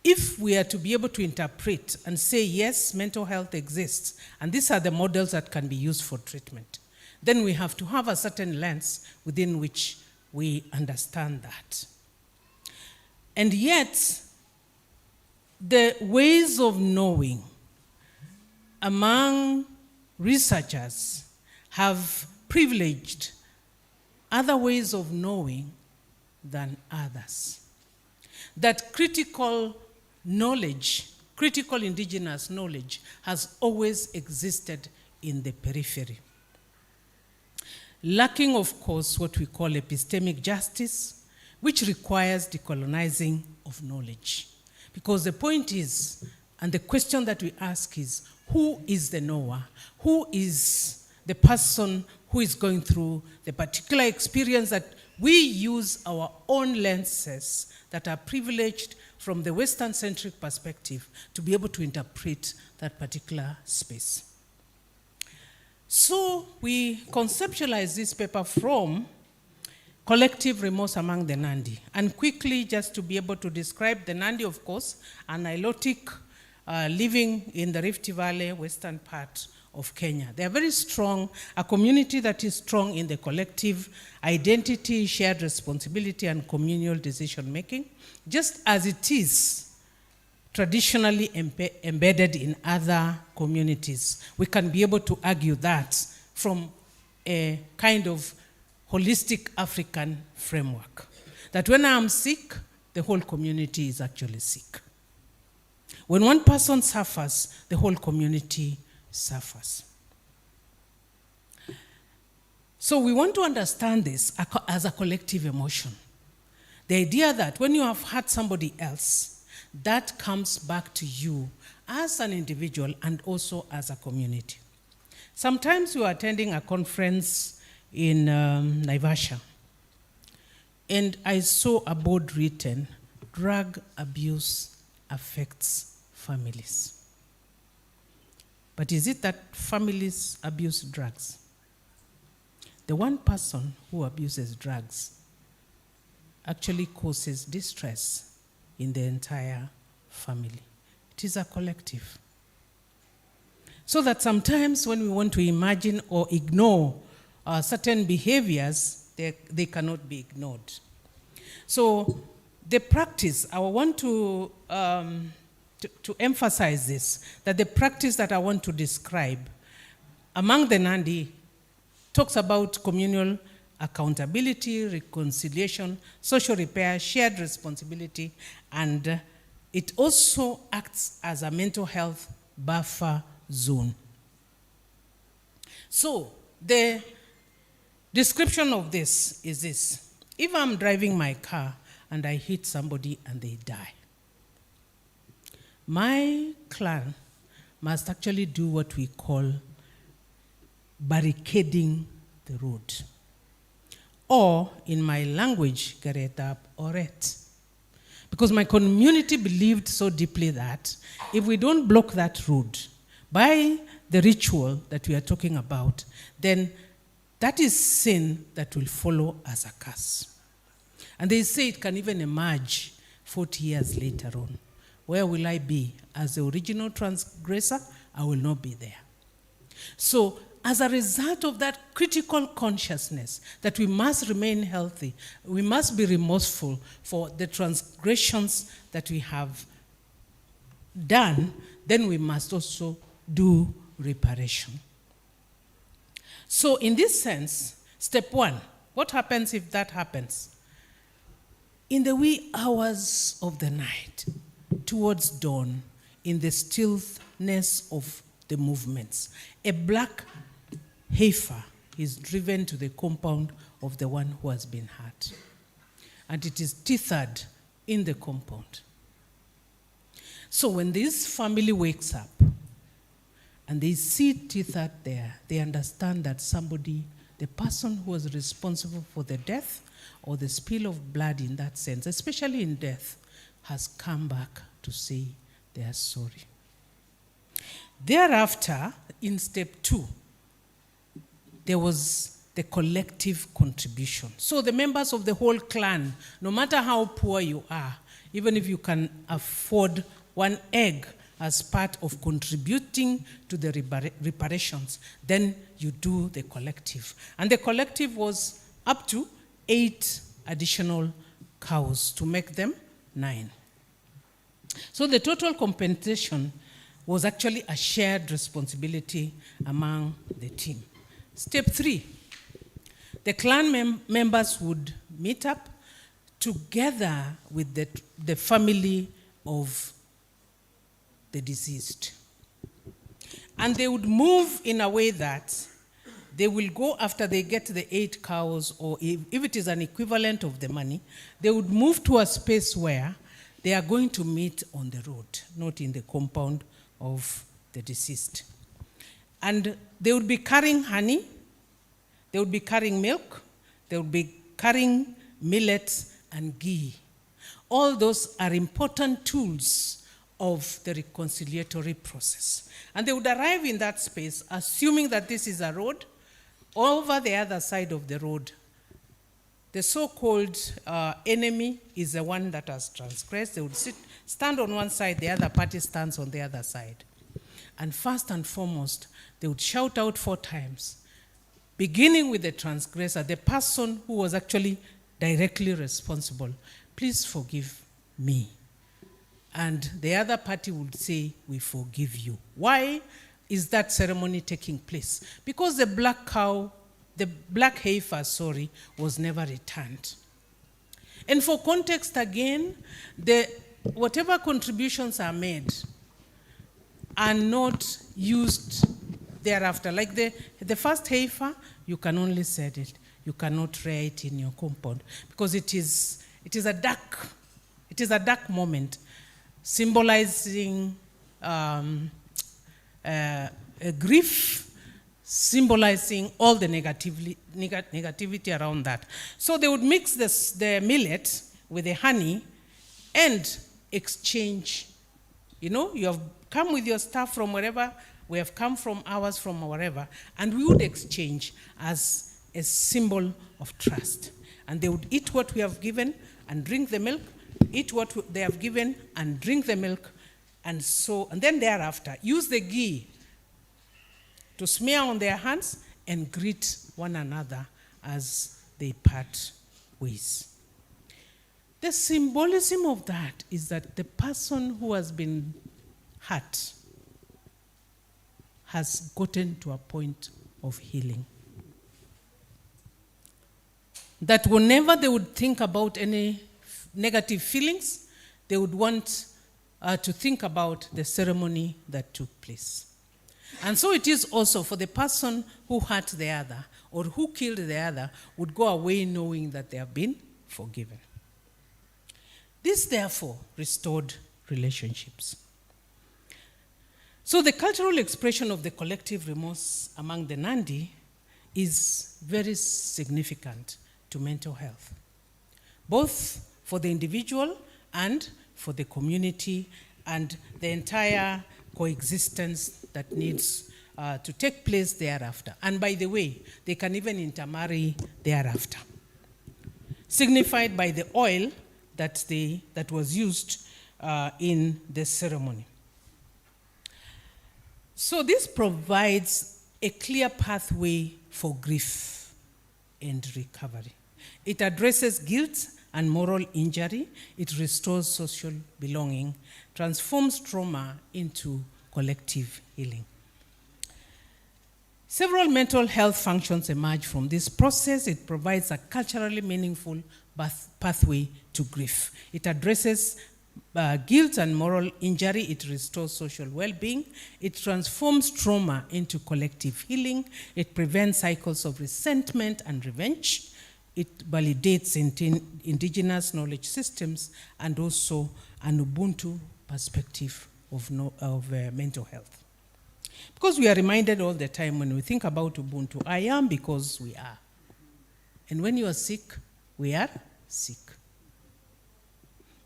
if we are to be able to interpret and say, yes, mental health exists, and these are the models that can be used for treatment, then we have to have a certain lens within which we understand that. And yet, the ways of knowing among researchers have privileged other ways of knowing than others. That critical knowledge, critical indigenous knowledge, has always existed in the periphery. Lacking, of course, what we call epistemic justice, which requires decolonizing of knowledge. Because the point is, and the question that we ask is, who is the knower? Who is the person who is going through the particular experience that we use our own lenses that are privileged from the Western-centric perspective to be able to interpret that particular space? So we conceptualize this paper from collective remorse among the Nandi. And quickly, just to be able to describe the Nandi, of course, an Nilotic living in the Rift Valley, western part of Kenya. They are very strong, a community that is strong in the collective identity, shared responsibility, and communal decision-making, just as it is traditionally embedded in other communities. We can be able to argue that from a kind of holistic African framework, that when I'm sick, the whole community is actually sick. When one person suffers, the whole community suffers. So we want to understand this as a collective emotion. The idea that when you have hurt somebody else, that comes back to you as an individual and also as a community. Sometimes we were attending a conference in Naivasha, and I saw a board written, "Drug abuse affects families." But is it that families abuse drugs? The one person who abuses drugs actually causes distress in the entire family. It is a collective. So that sometimes when we want to imagine or ignore certain behaviors, they cannot be ignored. So the practice, I want to emphasize this, that the practice that I want to describe among the Nandi talks about communal accountability, reconciliation, social repair, shared responsibility, and it also acts as a mental health buffer zone. So the description of this is this. If I'm driving my car and I hit somebody and they die, my clan must actually do what we call barricading the road. Or, in my language, Garetap Oret. Because my community believed so deeply that if we don't block that road by the ritual that we are talking about, then that is sin that will follow as a curse. And they say it can even emerge 40 years later on. Where will I be? As the original transgressor, I will not be there. So, as a result of that critical consciousness that we must remain healthy, we must be remorseful for the transgressions that we have done, then we must also do reparation. So in this sense, step one, what happens if that happens? In the wee hours of the night, towards dawn, in the stillness of the movements, a black heifer is driven to the compound of the one who has been hurt. And it is tethered in the compound. So when this family wakes up and they see tethered there, they understand that somebody, the person who was responsible for the death or the spill of blood in that sense, especially in death, has come back to say they are sorry. Thereafter, in step 2, there was the collective contribution. So the members of the whole clan, no matter how poor you are, even if you can afford one egg as part of contributing to the reparations, then you do the collective. And the collective was up to 8 additional cows to make them 9. So the total compensation was actually a shared responsibility among the team. Step 3, the clan members would meet up together with the family of the deceased. And they would move in a way that they will go after they get the 8 cows, or if it is an equivalent of the money, they would move to a space where they are going to meet on the road, not in the compound of the deceased. And they would be carrying honey, they would be carrying milk, they would be carrying millets and ghee. All those are important tools of the reconciliatory process. And they would arrive in that space, assuming that this is a road. Over the other side of the road, the so-called enemy is the one that has transgressed. They would stand on one side, the other party stands on the other side. And first and foremost, they would shout out 4 times, beginning with the transgressor, the person who was actually directly responsible, "Please forgive me." And the other party would say, "We forgive you." Why is that ceremony taking place? Because the black heifer, was never returned. And for context again, whatever contributions are made are not used thereafter. Like the first heifer, you can only sell it. You cannot rear it in your compound because it is a dark moment, symbolizing a grief, symbolizing all the negativity around that. So they would mix the millet with the honey and exchange. You have come with your stuff from wherever, we have come from ours from wherever, and we would exchange as a symbol of trust. And they would eat what we have given and drink the milk, eat what they have given and drink the milk, and then thereafter use the ghee to smear on their hands and greet one another as they part ways. The symbolism of that is that the person who has been hurt has gotten to a point of healing. That whenever they would think about any negative feelings, they would want to think about the ceremony that took place. And so it is also for the person who hurt the other or who killed the other would go away knowing that they have been forgiven. This, therefore, restored relationships. So the cultural expression of the collective remorse among the Nandi is very significant to mental health, both for the individual and for the community and the entire coexistence that needs to take place thereafter. And by the way, they can even intermarry thereafter, signified by the oil that was used in the ceremony. So this provides a clear pathway for grief and recovery. It addresses guilt and moral injury. It restores social belonging, transforms trauma into collective healing. Several mental health functions emerge from this process. It provides a culturally meaningful pathway to grief. It addresses guilt and moral injury. It restores social well-being. It transforms trauma into collective healing. It prevents cycles of resentment and revenge. It validates indigenous knowledge systems and also an Ubuntu perspective of mental health. Because we are reminded all the time when we think about Ubuntu, I am because we are. And when you are sick, we are sick.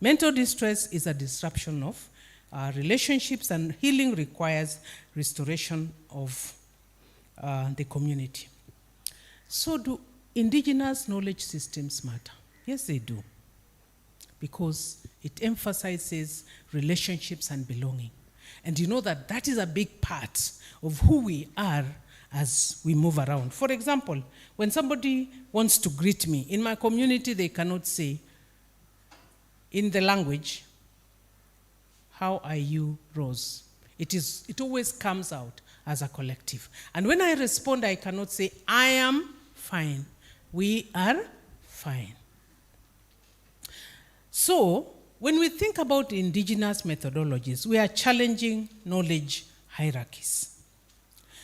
Mental distress is a disruption of relationships, and healing requires restoration of the community. So do indigenous knowledge systems matter? Yes, they do. Because it emphasizes relationships and belonging. And you know that that is a big part of who we are as we move around. For example, when somebody wants to greet me, in my community they cannot say, in the language, how are you, Rose? It always comes out as a collective. And when I respond, I cannot say, I am fine. We are fine. So, when we think about indigenous methodologies, we are challenging knowledge hierarchies.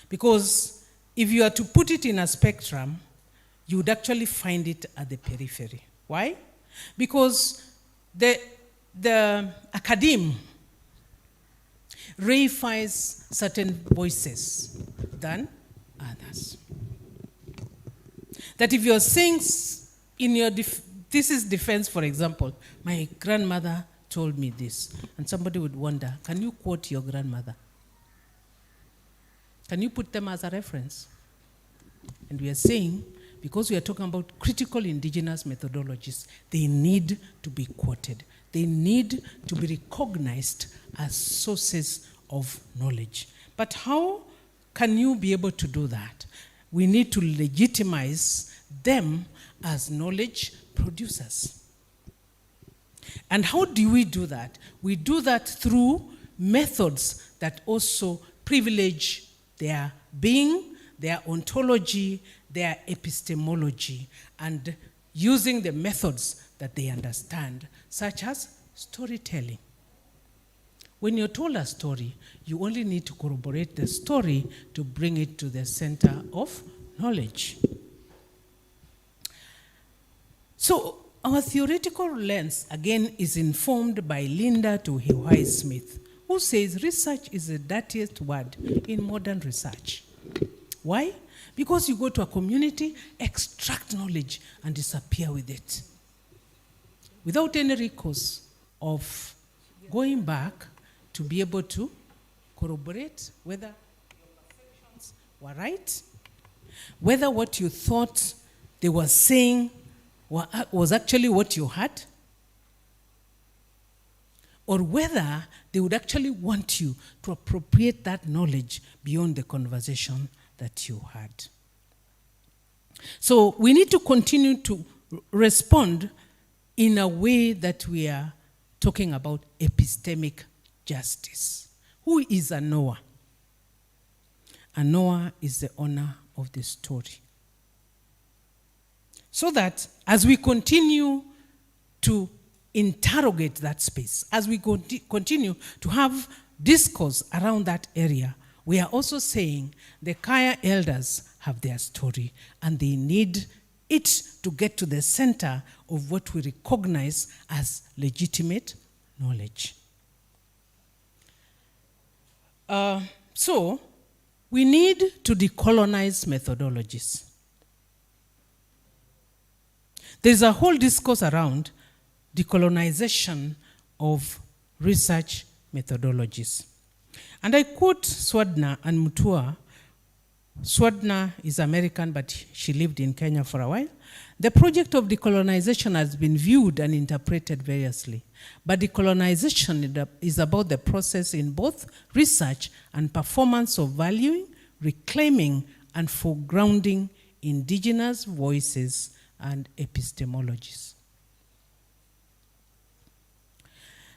Because if you are to put it in a spectrum, you would actually find it at the periphery. Why? Because the academe reifies certain voices than others. That if you're saying in your thesis defense, for example, my grandmother told me this, and somebody would wonder, can you quote your grandmother? Can you put them as a reference? And we are saying, because we are talking about critical indigenous methodologies, they need to be quoted. They need to be recognized as sources of knowledge. But how can you be able to do that? We need to legitimize them as knowledge producers. And how do we do that? We do that through methods that also privilege their being, their ontology, their epistemology, and using the methods that they understand, such as storytelling. When you're told a story, you only need to corroborate the story to bring it to the center of knowledge. So our theoretical lens, again, is informed by Linda Tuhiwai Smith, who says research is the dirtiest word in modern research. Why? Because you go to a community, extract knowledge, and disappear with it, without any recourse of going back to be able to corroborate whether your perceptions were right, whether what you thought they were saying was actually what you had, or whether they would actually want you to appropriate that knowledge beyond the conversation that you had. So we need to continue to respond in a way that we are talking about epistemic justice. Who is a knower? A knower is the owner of the story. So that as we continue to interrogate that space, as we continue to have discourse around that area, we are also saying the Kaya elders have their story and they need it to get to the center of what we recognize as legitimate knowledge. So we need to decolonize methodologies. There's a whole discourse around decolonization of research methodologies. And I quote Swadna and Mutua. Swadna is American, but she lived in Kenya for a while. The project of decolonization has been viewed and interpreted variously. But decolonization is about the process in both research and performance of valuing, reclaiming, and foregrounding indigenous voices and epistemologies.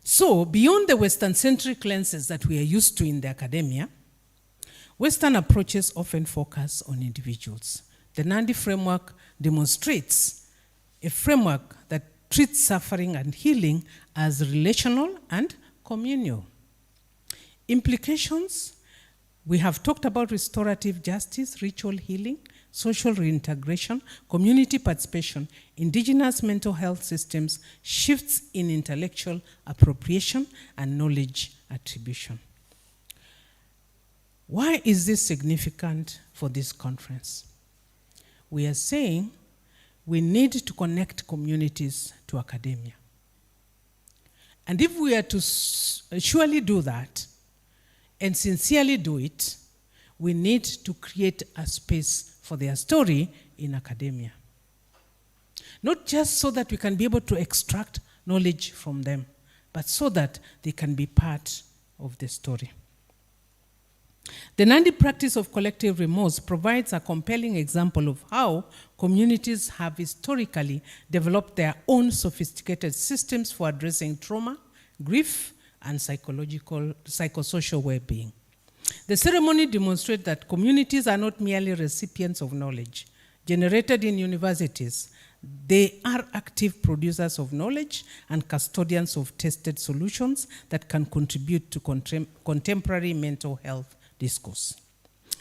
So, beyond the Western-centric lenses that we are used to in the academia, Western approaches often focus on individuals. The Nandi framework demonstrates a framework that treats suffering and healing as relational and communal. Implications: we have talked about restorative justice, ritual healing, social reintegration, community participation, indigenous mental health systems, shifts in intellectual appropriation, and knowledge attribution. Why is this significant for this conference? We are saying we need to connect communities to academia. And if we are to surely do that and sincerely do it, we need to create a space for their story in academia. Not just so that we can be able to extract knowledge from them, but so that they can be part of the story. The Nandi practice of collective remorse provides a compelling example of how communities have historically developed their own sophisticated systems for addressing trauma, grief, and psychosocial well-being. The ceremony demonstrates that communities are not merely recipients of knowledge generated in universities. They are active producers of knowledge and custodians of tested solutions that can contribute to contemporary mental health discourse.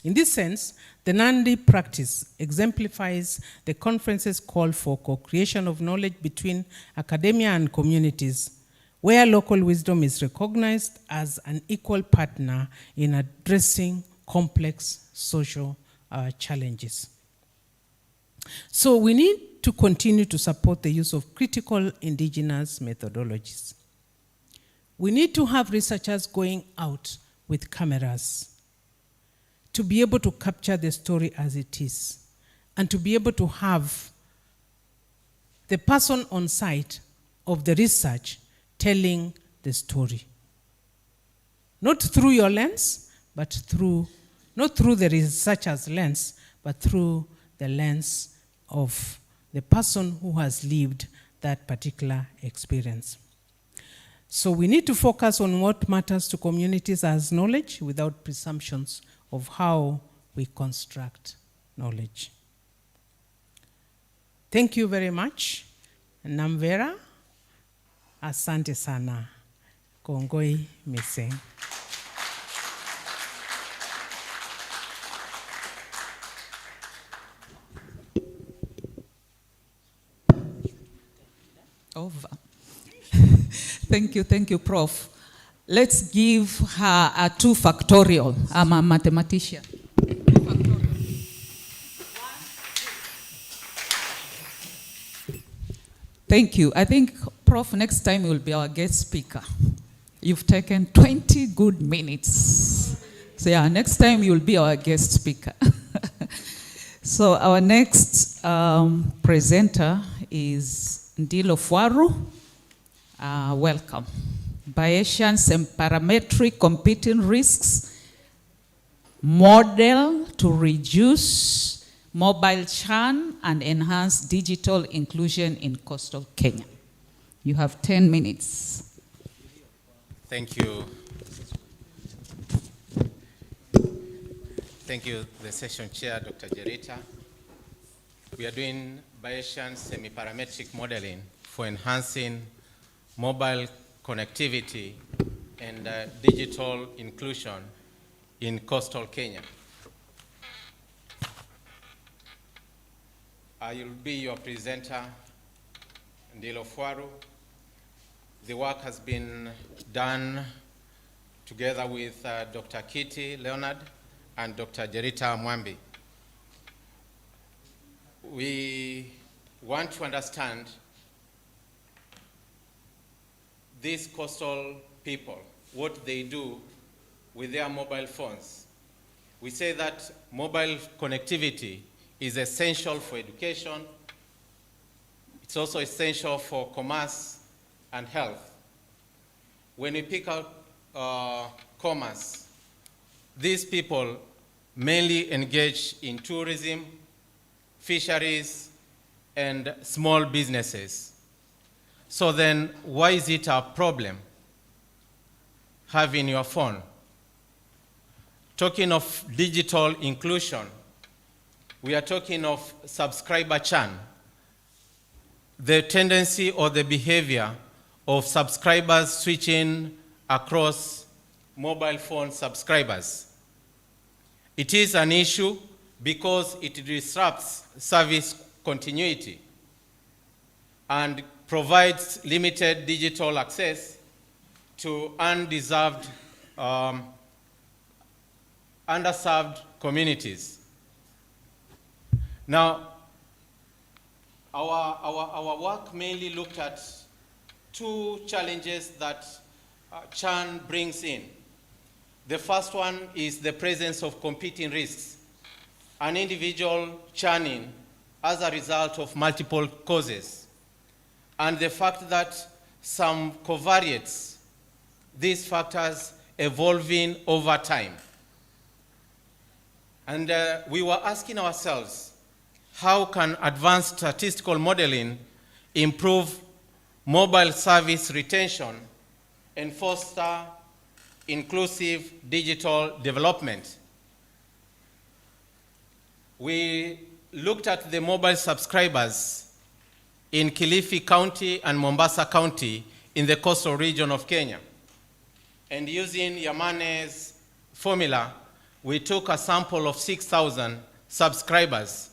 In this sense, the Nandi practice exemplifies the conference's call for co-creation of knowledge between academia and communities, where local wisdom is recognized as an equal partner in addressing complex social challenges. So we need to continue to support the use of critical indigenous methodologies. We need to have researchers going out with cameras to be able to capture the story as it is, and to be able to have the person on site of the research telling the story. Not through your lens, but not through the researcher's lens, but through the lens of the person who has lived that particular experience. So we need to focus on what matters to communities as knowledge without presumptions of how we construct knowledge. Thank you very much. Namvera, asante sana. Kongoi miseng. Over. Thank you, Prof. Let's give her a 2 factorial. I'm a mathematician. Thank you. I think, Prof, next time you will be our guest speaker. You've taken 20 good minutes. So yeah, next time you will be our guest speaker. So our next presenter is Ndilo Fwaru. Welcome. Bayesians and parametric competing risks model to reduce mobile churn and enhance digital inclusion in coastal Kenya. You have 10 minutes. Thank you. Thank you, the session chair, Dr. Jerita. We are doing Bayesian semi-parametric modeling for enhancing mobile connectivity and digital inclusion in coastal Kenya. I will be your presenter, Ndilo Fwaru. The work has been done together with Dr. Kitty Leonard and Dr. Jerita Mwambi. We want to understand these coastal people, what they do with their mobile phones. We say that mobile connectivity is essential for education. It's also essential for commerce and health. When we pick out commerce, these people mainly engage in tourism, fisheries, and small businesses. So then, why is it a problem having your phone? Talking of digital inclusion, we are talking of subscriber churn, the tendency or the behavior of subscribers switching across mobile phone subscribers. It is an issue because it disrupts service continuity and provides limited digital access to underserved communities. Now, our work mainly looked at two challenges that churn brings in. The first one is the presence of competing risks. An individual churning as a result of multiple causes. And the fact that some covariates, these factors evolving over time. And we were asking ourselves, how can advanced statistical modeling improve mobile service retention and foster inclusive digital development? We looked at the mobile subscribers in Kilifi County and Mombasa County in the coastal region of Kenya. And using Yamane's formula, we took a sample of 6,000 subscribers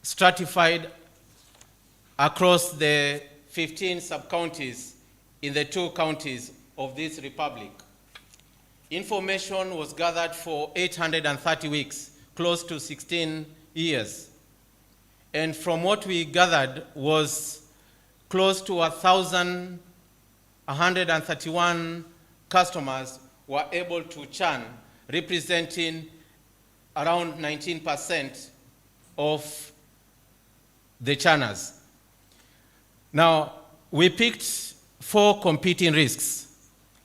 stratified across the 15 sub-counties in the 2 counties of this republic. Information was gathered for 830 weeks, close to 16 years. And from what we gathered was close to 1,131 customers were able to churn, representing around 19% of the churners. Now, we picked 4 competing risks.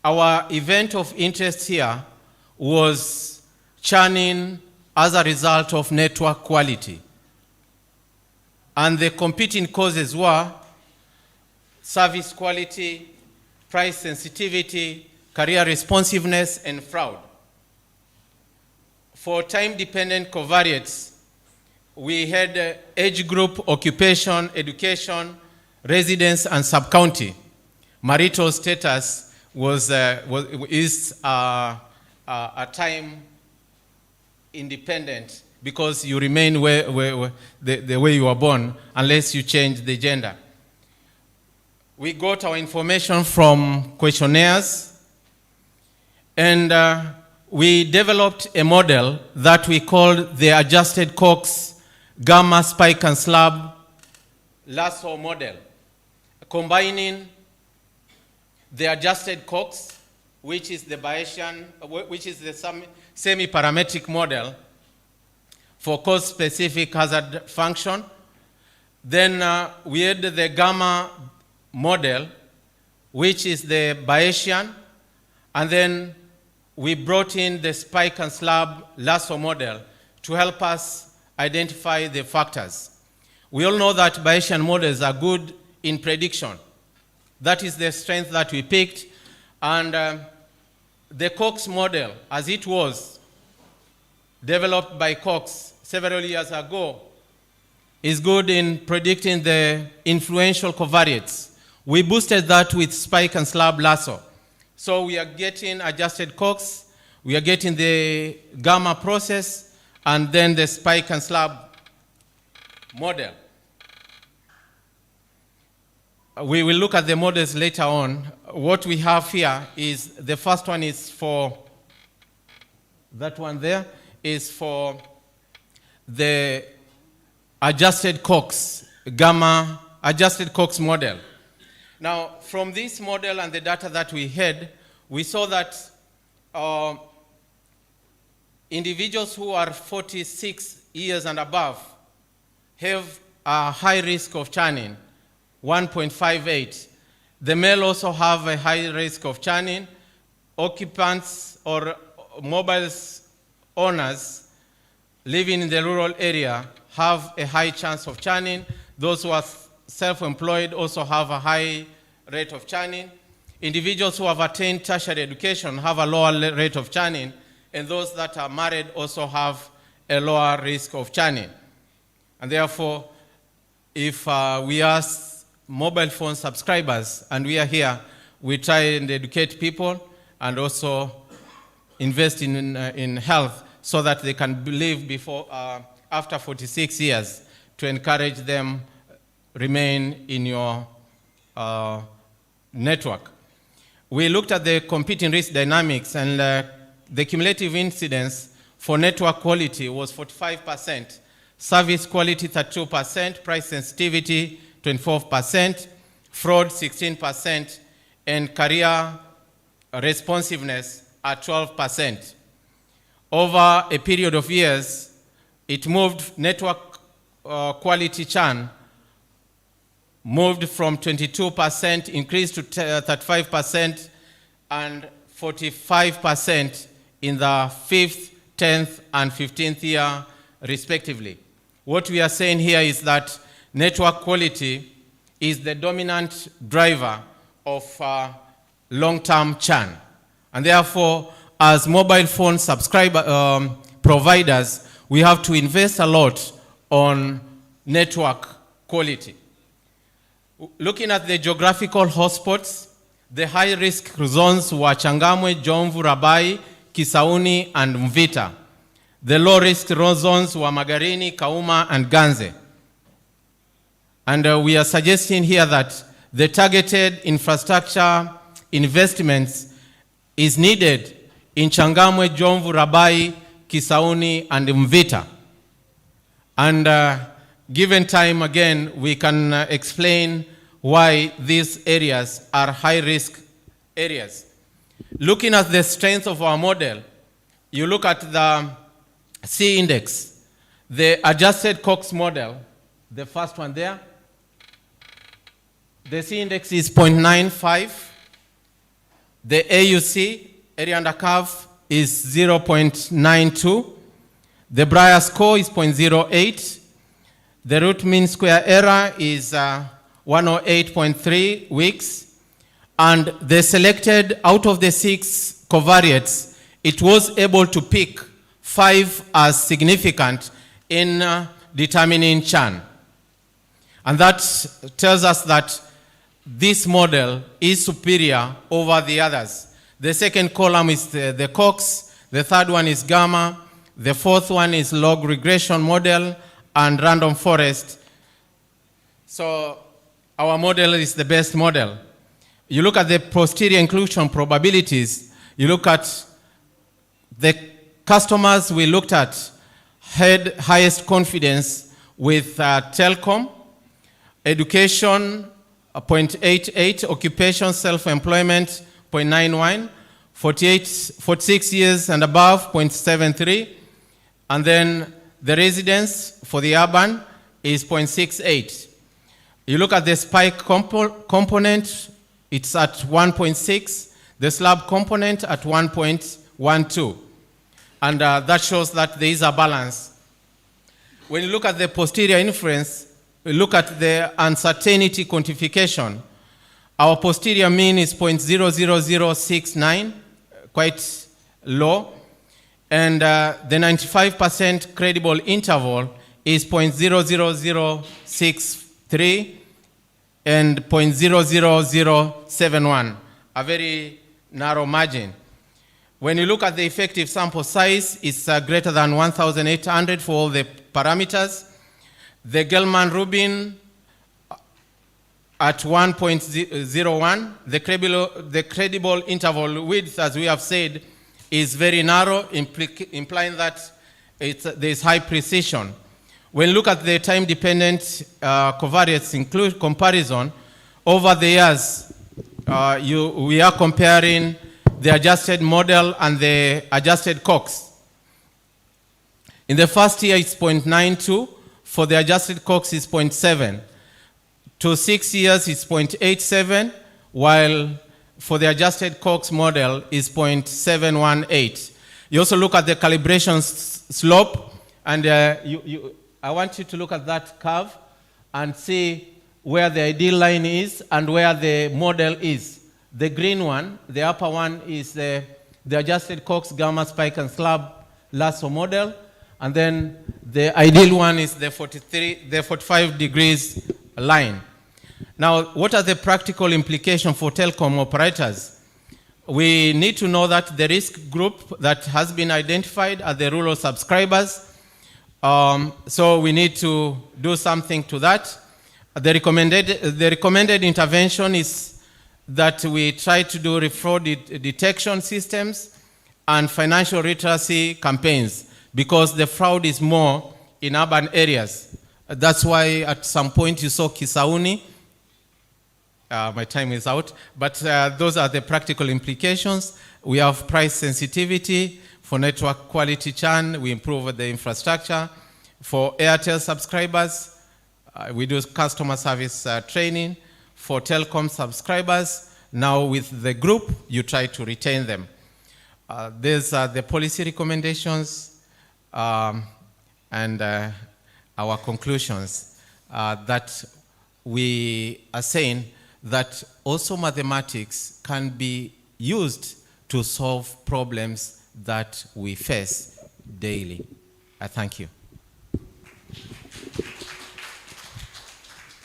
Our event of interest here was churning as a result of network quality. And the competing causes were service quality, price sensitivity, career responsiveness, and fraud. For time-dependent covariates, we had age group, occupation, education, residence, and sub-county. Marital status is a time independent because you remain the way you were born unless you change the gender. We got our information from questionnaires, and we developed a model that we called the adjusted Cox gamma spike and slab lasso model, combining the adjusted Cox, which is the Bayesian, which is the semi-parametric model for cause-specific hazard function. Then we had the gamma model, which is the Bayesian, and then we brought in the spike and slab lasso model to help us identify the factors. We all know that Bayesian models are good in prediction, That is the strength that we picked. And the Cox model, as it was developed by Cox several years ago, is good in predicting the influential covariates. We boosted that with spike and slab lasso. So we are getting adjusted Cox, we are getting the gamma process, and then the spike and slab model. We will look at the models later on. What we have here is, the first one is for, that one there, is for the adjusted Cox, gamma adjusted Cox model. Now, from this model and the data that we had, we saw that individuals who are 46 years and above have a high risk of churning, 1.58. The male also have a high risk of churning. Occupants or mobiles owners living in the rural area have a high chance of churning. Those who are self-employed also have a high rate of churning. Individuals who have attained tertiary education have a lower rate of churning, and those that are married also have a lower risk of churning. And therefore, if we are mobile phone subscribers and we are here, we try and educate people and also invest in health so that they can live after 46 years, to encourage them remain in your network. We looked at the competing risk dynamics, and the cumulative incidence for network quality was 45%, service quality 32%, price sensitivity 24%, fraud 16%, and career responsiveness at 12%. Over a period of years, it moved, network quality churn moved from 22%, increased to 35%, and 45% in the 5th, 10th, and 15th year, respectively. What we are saying here is that network quality is the dominant driver of long-term churn. And therefore, as mobile phone subscriber providers, we have to invest a lot on network quality. Looking at the geographical hotspots, the high-risk zones were Changamwe, Jomvu, Rabai, Kisauni, and Mvita. The low-risk zones were Magarini, Kauma, and Ganze. And we are suggesting here that the targeted infrastructure investments is needed in Changamwe, Jomvu, Rabai, Kisauni, and Mvita. And given time, again, we can explain why these areas are high-risk areas. Looking at the strength of our model, you look at the C index, the adjusted Cox model, the first one there. The C index is 0.95. The AUC, area under curve, is 0.92. The Breyer score is 0.08. The root mean square error is 108.3 weeks. And the selected, out of the 6 covariates, it was able to pick 5 as significant in determining churn. And that tells us that this model is superior over the others. The second column is the Cox, the third one is Gamma, the fourth one is log regression model, and random forest. So our model is the best model. You look at the posterior inclusion probabilities, you look at the customers we looked at had highest confidence with telecom, education, 0.88, occupation, self-employment, 0.91, 46 years and above, 0.73, and then the residence for the urban is 0.68. You look at the spike component, it's at 1.6, the slab component at 1.12. And that shows that there is a balance. When you look at the posterior inference, we look at the uncertainty quantification. Our posterior mean is 0.00069, quite low. And the 95% credible interval is 0.00063 and 0.00071, a very narrow margin. When you look at the effective sample size, it's greater than 1,800 for all the parameters. The Gelman-Rubin at 1.01, the credible interval width, as we have said, is very narrow, implying that there is high precision. When you look at the time-dependent covariance comparison, over the years, we are comparing the adjusted model and the adjusted COX. In the first year, it's 0.92. For the adjusted COX, it's 0.7. To 6 years, it's 0.87, while for the adjusted COX model is 0.718. You also look at the calibration slope, and I want you to look at that curve and see where the ideal line is and where the model is. The green one, the upper one, is the adjusted COX gamma spike and slab lasso model, and then the ideal one is the 45 degrees line. Now, what are the practical implications for telecom operators? We need to know that the risk group that has been identified are the rural subscribers. So we need to do something to that. The recommended intervention is that we try to do fraud detection systems and financial literacy campaigns, because the fraud is more in urban areas. That's why at some point you saw Kisauni. My time is out, but those are the practical implications. We have price sensitivity. For network quality churn, we improve the infrastructure. For Airtel subscribers, we do customer service training. For telecom subscribers, now with the group, you try to retain them. These are the policy recommendations and our conclusions that we are saying that also mathematics can be used to solve problems that we face daily. I thank you.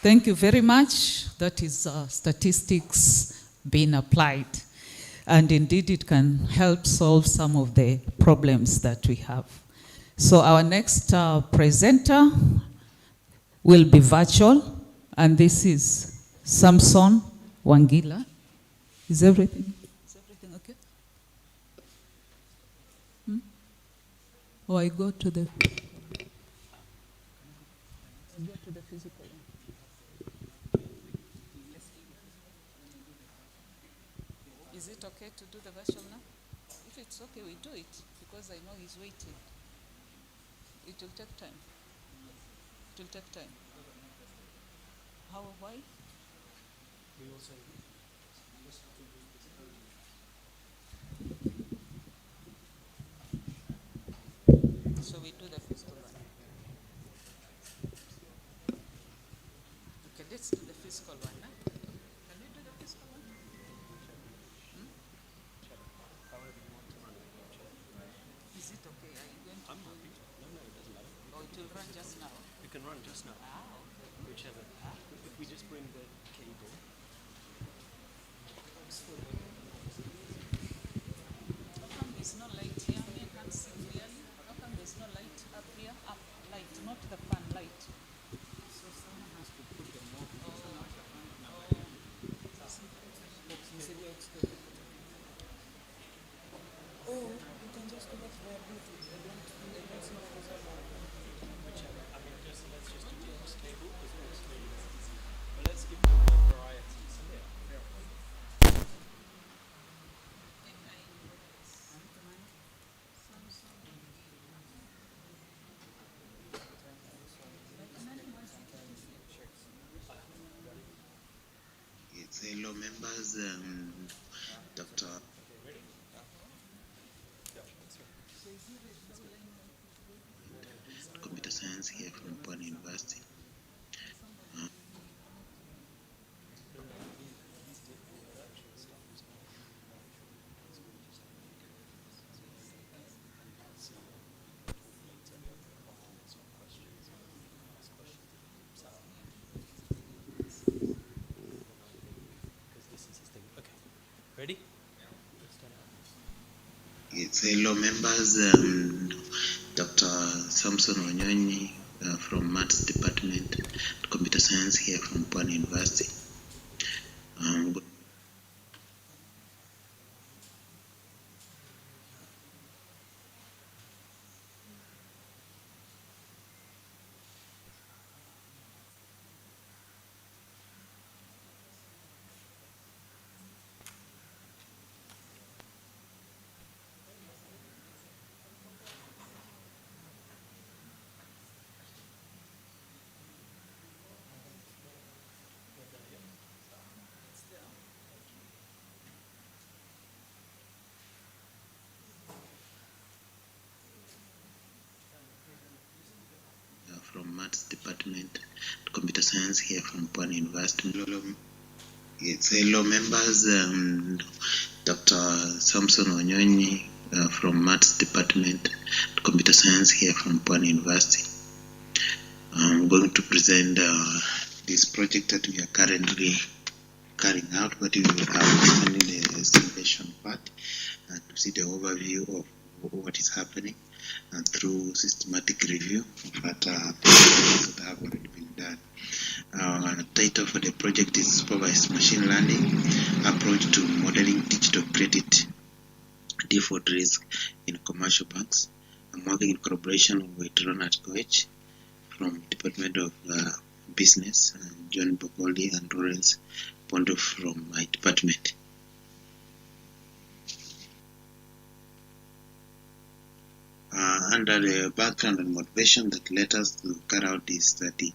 Thank you very much. That is statistics being applied. And indeed, it can help solve some of the problems that we have. So our next presenter will be virtual, and this is Samson Wangila. Is everything okay? Or I go to the physical. Is it okay to do the virtual now? If it's okay, we do it, because I know he's waiting. It will take time. It will take time. How, why? So we do the physical one. Okay, let's do the physical one. Huh? Can we do the physical one? Is it okay? Are you going to? I'm happy. No, it doesn't matter. Oh, it will run just now? You can run just now. Okay. Whichever. If we just bring the cable. How come there's no light here? I can't see clearly. How come there's no light up here? Up, light, not the fan light. So someone has to put the more. Oh, you can just do that for Bluetooth. I don't see whichever. I mean, let's just do this cable because it's clearly. But let's give them a variety. So yeah. Hello members, Dr. Computer Science here from Pwani University. Hello, members. Dr. Samson Wanyonyi from Maths Department, Computer Science here from Pwani University. Good. From Maths Department, Computer Science here from Pwani University. Hello, members. Dr. Samson Wanyonyi from Maths Department, Computer Science here from Pwani University. I'm going to present this project that we are currently carrying out, but we will have only the simulation part to see the overview of what is happening and through systematic review of what that have already been done. Our title for the project is Supervised Machine Learning Approach to Modeling Digital Credit Default Risk in Commercial Banks. I'm working in collaboration with Ronald Goech from Department of Business, John Bogoli and Lawrence Pondo from my department. Under the background and motivation that led us to carry out this study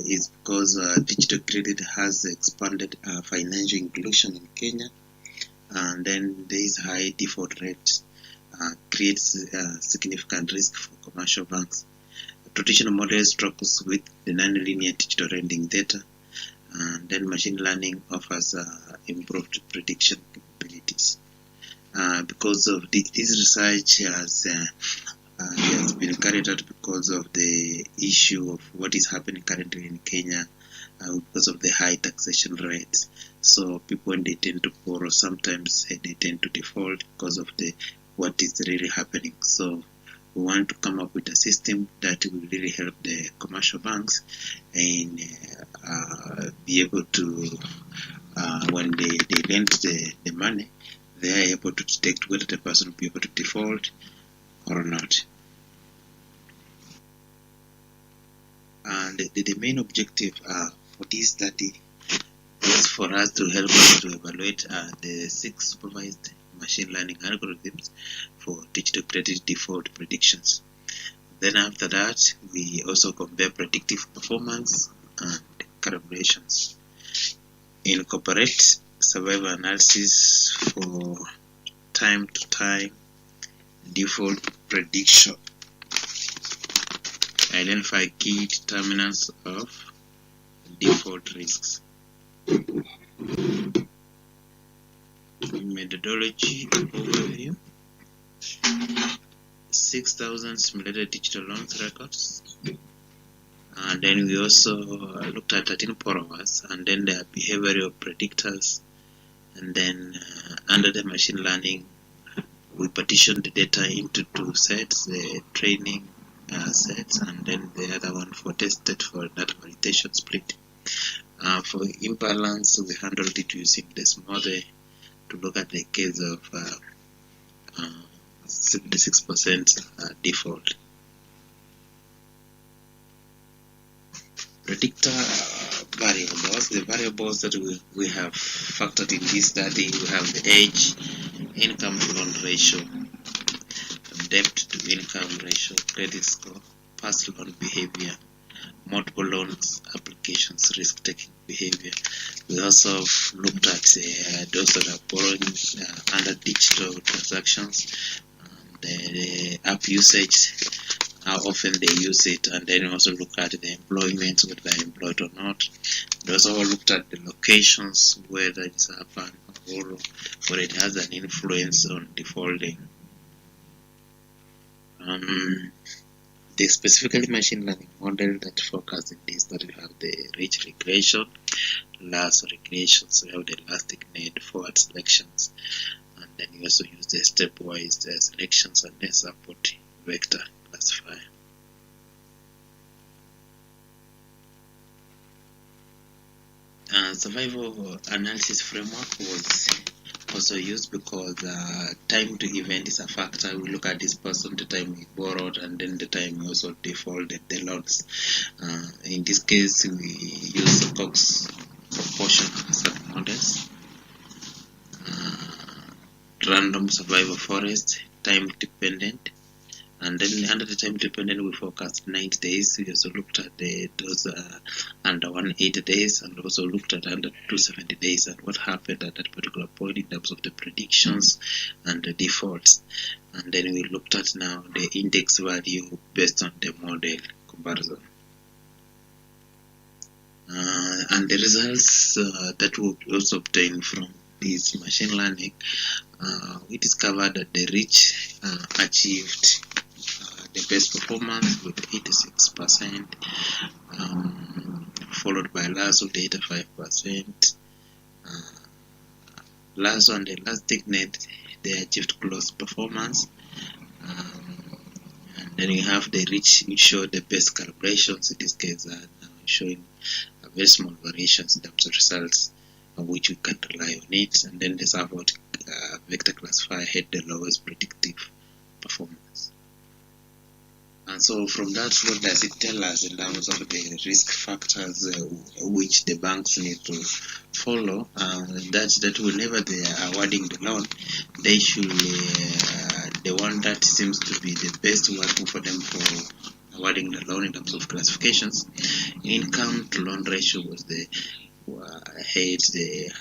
is because digital credit has expanded financial inclusion in Kenya, and then there is high default rate creates significant risk for commercial banks. Traditional models struggles with the non-linear digital lending data, and then machine learning offers improved prediction capabilities. Because of this research has been carried out because of the issue of what is happening currently in Kenya because of the high taxation rates. So people, when they tend to borrow, sometimes they tend to default because of what is really happening. So we want to come up with a system that will really help the commercial banks and be able to, when they lend the money, they are able to detect whether the person will be able to default or not. And the main objective for this study is for us to help us to evaluate the 6 supervised machine learning algorithms for digital credit default predictions. Then after that, we also compare predictive performance and calibrations. Incorporate survival analysis for time-to-time default prediction. Identify key determinants of default risks. Methodology overview. 6,000 simulated digital loans records. And then we also looked at 13 borrowers and then their behavioral predictors. And then under the machine learning, we partitioned the data into 2 sets, the training sets and then the other one for tested for data validation split. For imbalance, we handled it using this model to look at the case of 76% default. Predictor variables, the variables that we have factored in this study, we have the age, income to loan ratio, debt to income ratio, credit score, past loan behavior, multiple loans applications, risk-taking behavior. We also looked at those that are borrowing under digital transactions, the app usage, how often they use it, and then also look at the employment, whether they're employed or not. We also looked at the locations, whether it's urban or rural, whether it has an influence on defaulting. The specifically machine learning model that focus in this, that we have the rich regression, last regressions, we have the elastic net forward selections, and then we also use the stepwise selections and the support vector classifier. Survival analysis framework was also used because time to event is a factor. We look at this person, the time we borrowed, and then the time we also defaulted the loans. In this case, we use Cox proportion as models. Random survival forest, time dependent, and then under the time dependent we forecast 90 days. We also looked at those under 180 days, and also looked at under 270 days and what happened at that particular point in terms of the predictions and the defaults. And then we looked at now the index value based on the model comparison. And the results that we also obtained from this machine learning, we discovered that the rich achieved the best performance with 86%, followed by Lasso with 85%. Lasso and the Elastic Net, they achieved close performance. And then you have the rich, which show the best calibrations. In this case, now showing very small variations in terms of results, which we can rely on it. And then the support vector classifier had the lowest predictive performance. And so from that, what does it tell us in terms of the risk factors which the banks need to follow? That whenever they are awarding the loan, they should, the one that seems to be the best one for them for awarding the loan in terms of classifications, income to loan ratio was the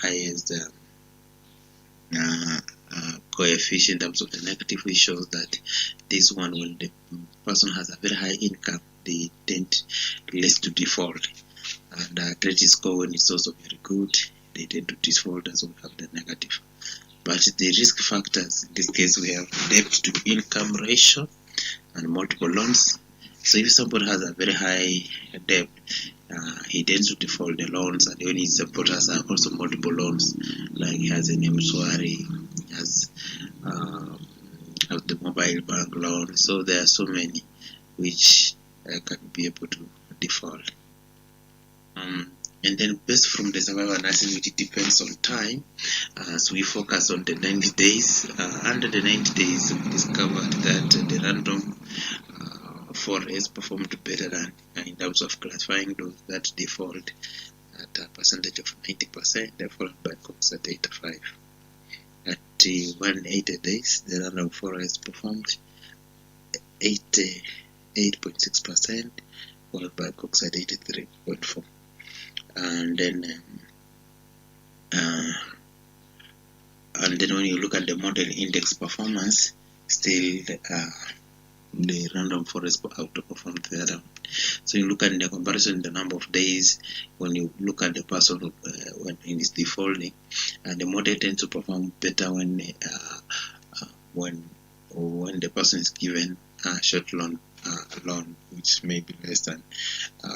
highest coefficient in terms of the negative, which shows that this one, when the person has a very high income, they tend less to default. And credit score, when it's also very good, they tend to default as well, have the negative. But the risk factors, in this case, we have debt to income ratio and multiple loans. So if somebody has a very high debt, he tends to default the loans, and when he supports also multiple loans, like he has an M-Swari, he has the mobile bank loan. So there are so many which can be able to default. And then based from the survival analysis, which depends on time, so we focus on the 90 days. Under the 90 days, we discovered that the random forest performed better than in terms of classifying those that default at a percentage of 90%, followed by Cox at 85%. At 180 days, the random forest performed 88.6%, followed by Cox at 83.4%. And then when you look at the model index performance, still the random forest outperformed the other. So you look at the comparison, the number of days, when you look at the person when he is defaulting, and the model tends to perform better when the person is given a short loan, which may be less than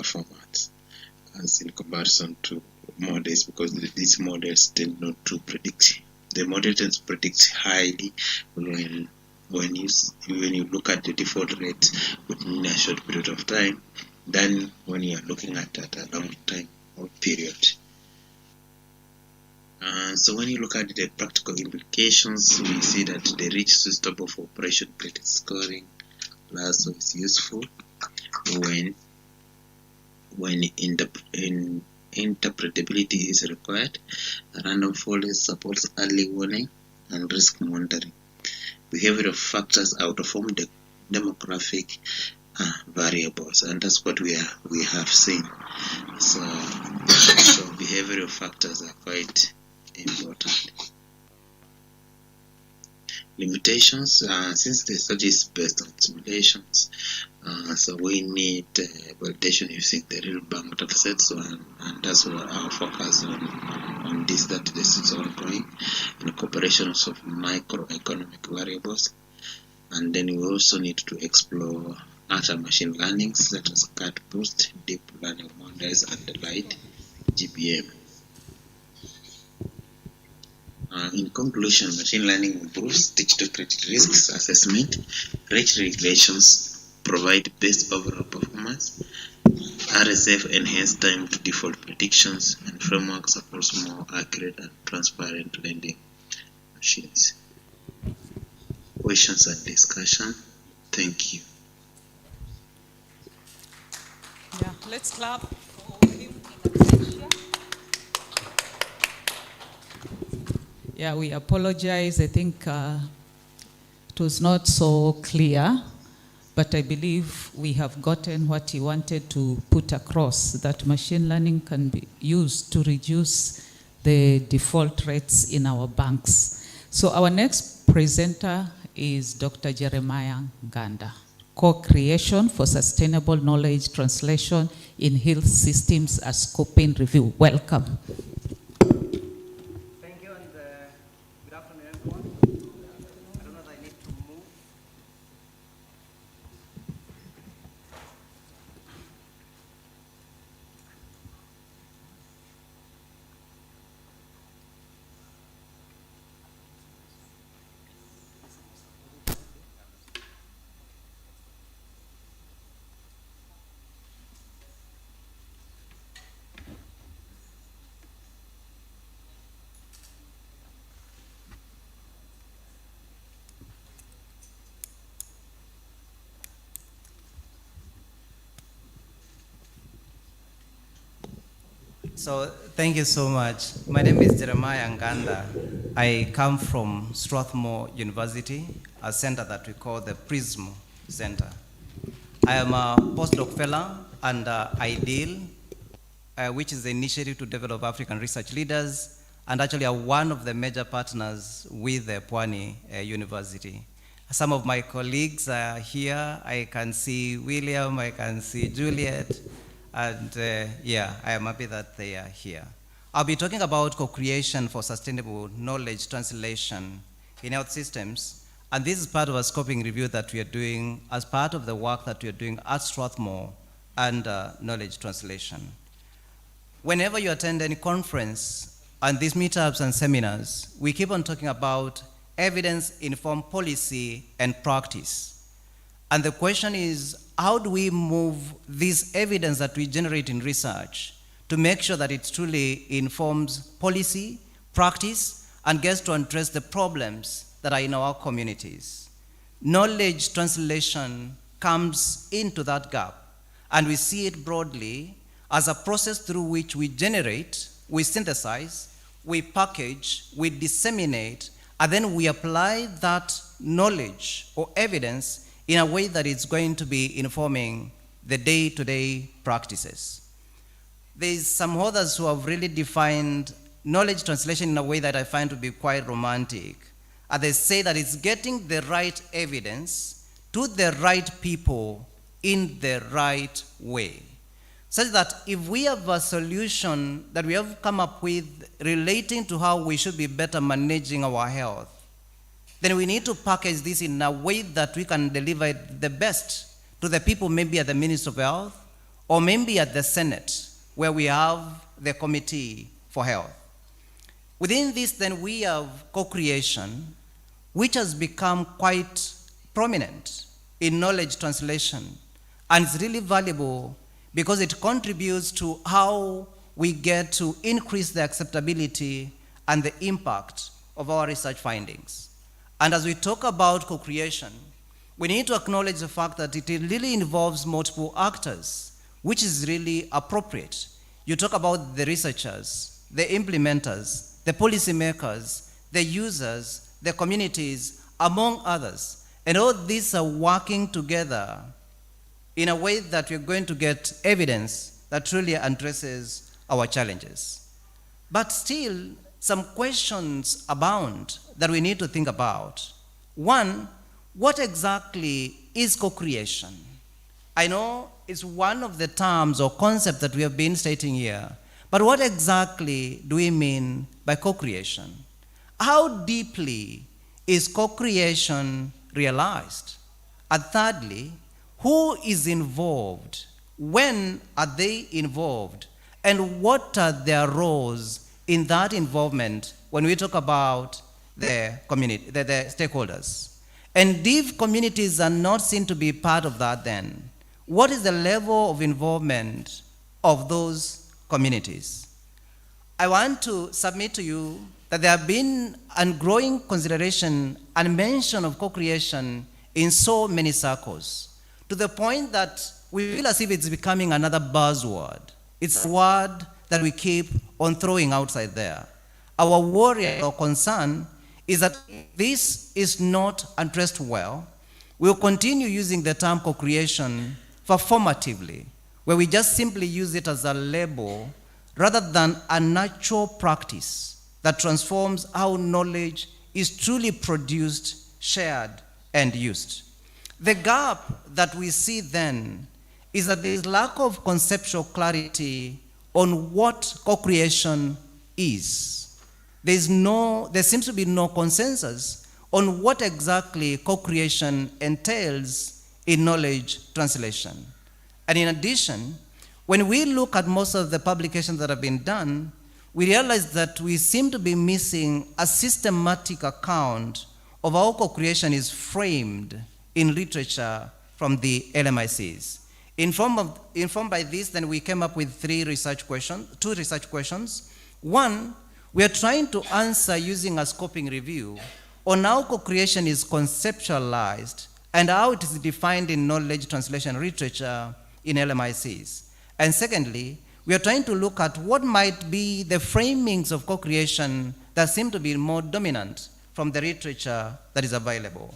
4 months, as in comparison to models, because these models tend not to predict. The model tends to predict highly when you look at the default rate within a short period of time than when you are looking at a long time or period. So when you look at the practical implications, we see that the rich system of operation credit scoring also is useful when interpretability is required. Random forest supports early warning and risk monitoring. Behavioral factors outperform the demographic variables, and that's what we have seen. So behavioral factors are quite important. Limitations, since the study is based on simulations, so we need validation using the real bank data sets, and that's what our focus on this, that this is ongoing in cooperations of microeconomic variables. And then we also need to explore other machine learnings such as CAT-boost, deep learning models, and the light GBM. In conclusion, machine learning improves digital credit risks assessment, rate regulations provide best overall performance, RSF enhanced time to default predictions, and framework supports more accurate and transparent lending machines. Questions and discussion. Thank you. Yeah, let's clap. Yeah, we apologize. I think it was not so clear, but I believe we have gotten what he wanted to put across, that machine learning can be used to reduce the default rates in our banks. So our next presenter is Dr. Jeremiah Ganda, Co-Creation for Sustainable Knowledge Translation in Health Systems, a Scoping Review. Welcome. Thank you, and good afternoon, everyone. I don't know if I need to move. So thank you so much. My name is Jeremiah Nganda. I come from Strathmore University, a center that we call the PRISM Center. I am a postdoc fellow under IDEAL, which is the initiative to develop African research leaders, and actually are one of the major partners with the Pwani University. Some of my colleagues are here. I can see William, I can see Juliet, and yeah, I am happy that they are here. I'll be talking about co-creation for sustainable knowledge translation in health systems, and this is part of a scoping review that we are doing as part of the work that we are doing at Strathmore and knowledge translation. Whenever you attend any conference and these meetups and seminars, we keep on talking about evidence-informed policy and practice. And the question is, how do we move this evidence that we generate in research to make sure that it truly informs policy, practice, and gets to address the problems that are in our communities? Knowledge translation comes into that gap, and we see it broadly as a process through which we generate, we synthesize, we package, we disseminate, and then we apply that knowledge or evidence in a way that it's going to be informing the day-to-day practices. There's some authors who have really defined knowledge translation in a way that I find to be quite romantic. And they say that it's getting the right evidence to the right people in the right way. Such that if we have a solution that we have come up with relating to how we should be better managing our health, then we need to package this in a way that we can deliver it the best to the people, maybe at the Ministry of Health, or maybe at the Senate, where we have the Committee for Health. Within this, then, we have co-creation, which has become quite prominent in knowledge translation, and it's really valuable because it contributes to how we get to increase the acceptability and the impact of our research findings. And as we talk about co-creation, we need to acknowledge the fact that it really involves multiple actors, which is really appropriate. You talk about the researchers, the implementers, the policymakers, the users, the communities, among others. And all these are working together in a way that we're going to get evidence that truly addresses our challenges. But still, some questions abound that we need to think about. One, what exactly is co-creation? I know it's one of the terms or concepts that we have been stating here, but what exactly do we mean by co-creation? How deeply is co-creation realized? And thirdly, who is involved? When are they involved? And what are their roles in that involvement when we talk about the community, the stakeholders. And if communities are not seen to be part of that, then what is the level of involvement of those communities? I want to submit to you that there have been a growing consideration and mention of co-creation in so many circles, to the point that we feel as if it's becoming another buzzword. It's a word that we keep on throwing outside there. Our worry or concern is that if this is not addressed well, we'll continue using the term co-creation performatively, where we just simply use it as a label rather than a natural practice that transforms how knowledge is truly produced, shared, and used. The gap that we see then is that there is lack of conceptual clarity on what co-creation is. There seems to be no consensus on what exactly co-creation entails in knowledge translation. And in addition, when we look at most of the publications that have been done, we realize that we seem to be missing a systematic account of how co-creation is framed in literature from the LMICs. Informed by this, then we came up with two research questions. One, we are trying to answer using a scoping review on how co-creation is conceptualized and how it is defined in knowledge translation literature in LMICs. And secondly, we are trying to look at what might be the framings of co-creation that seem to be more dominant from the literature that is available.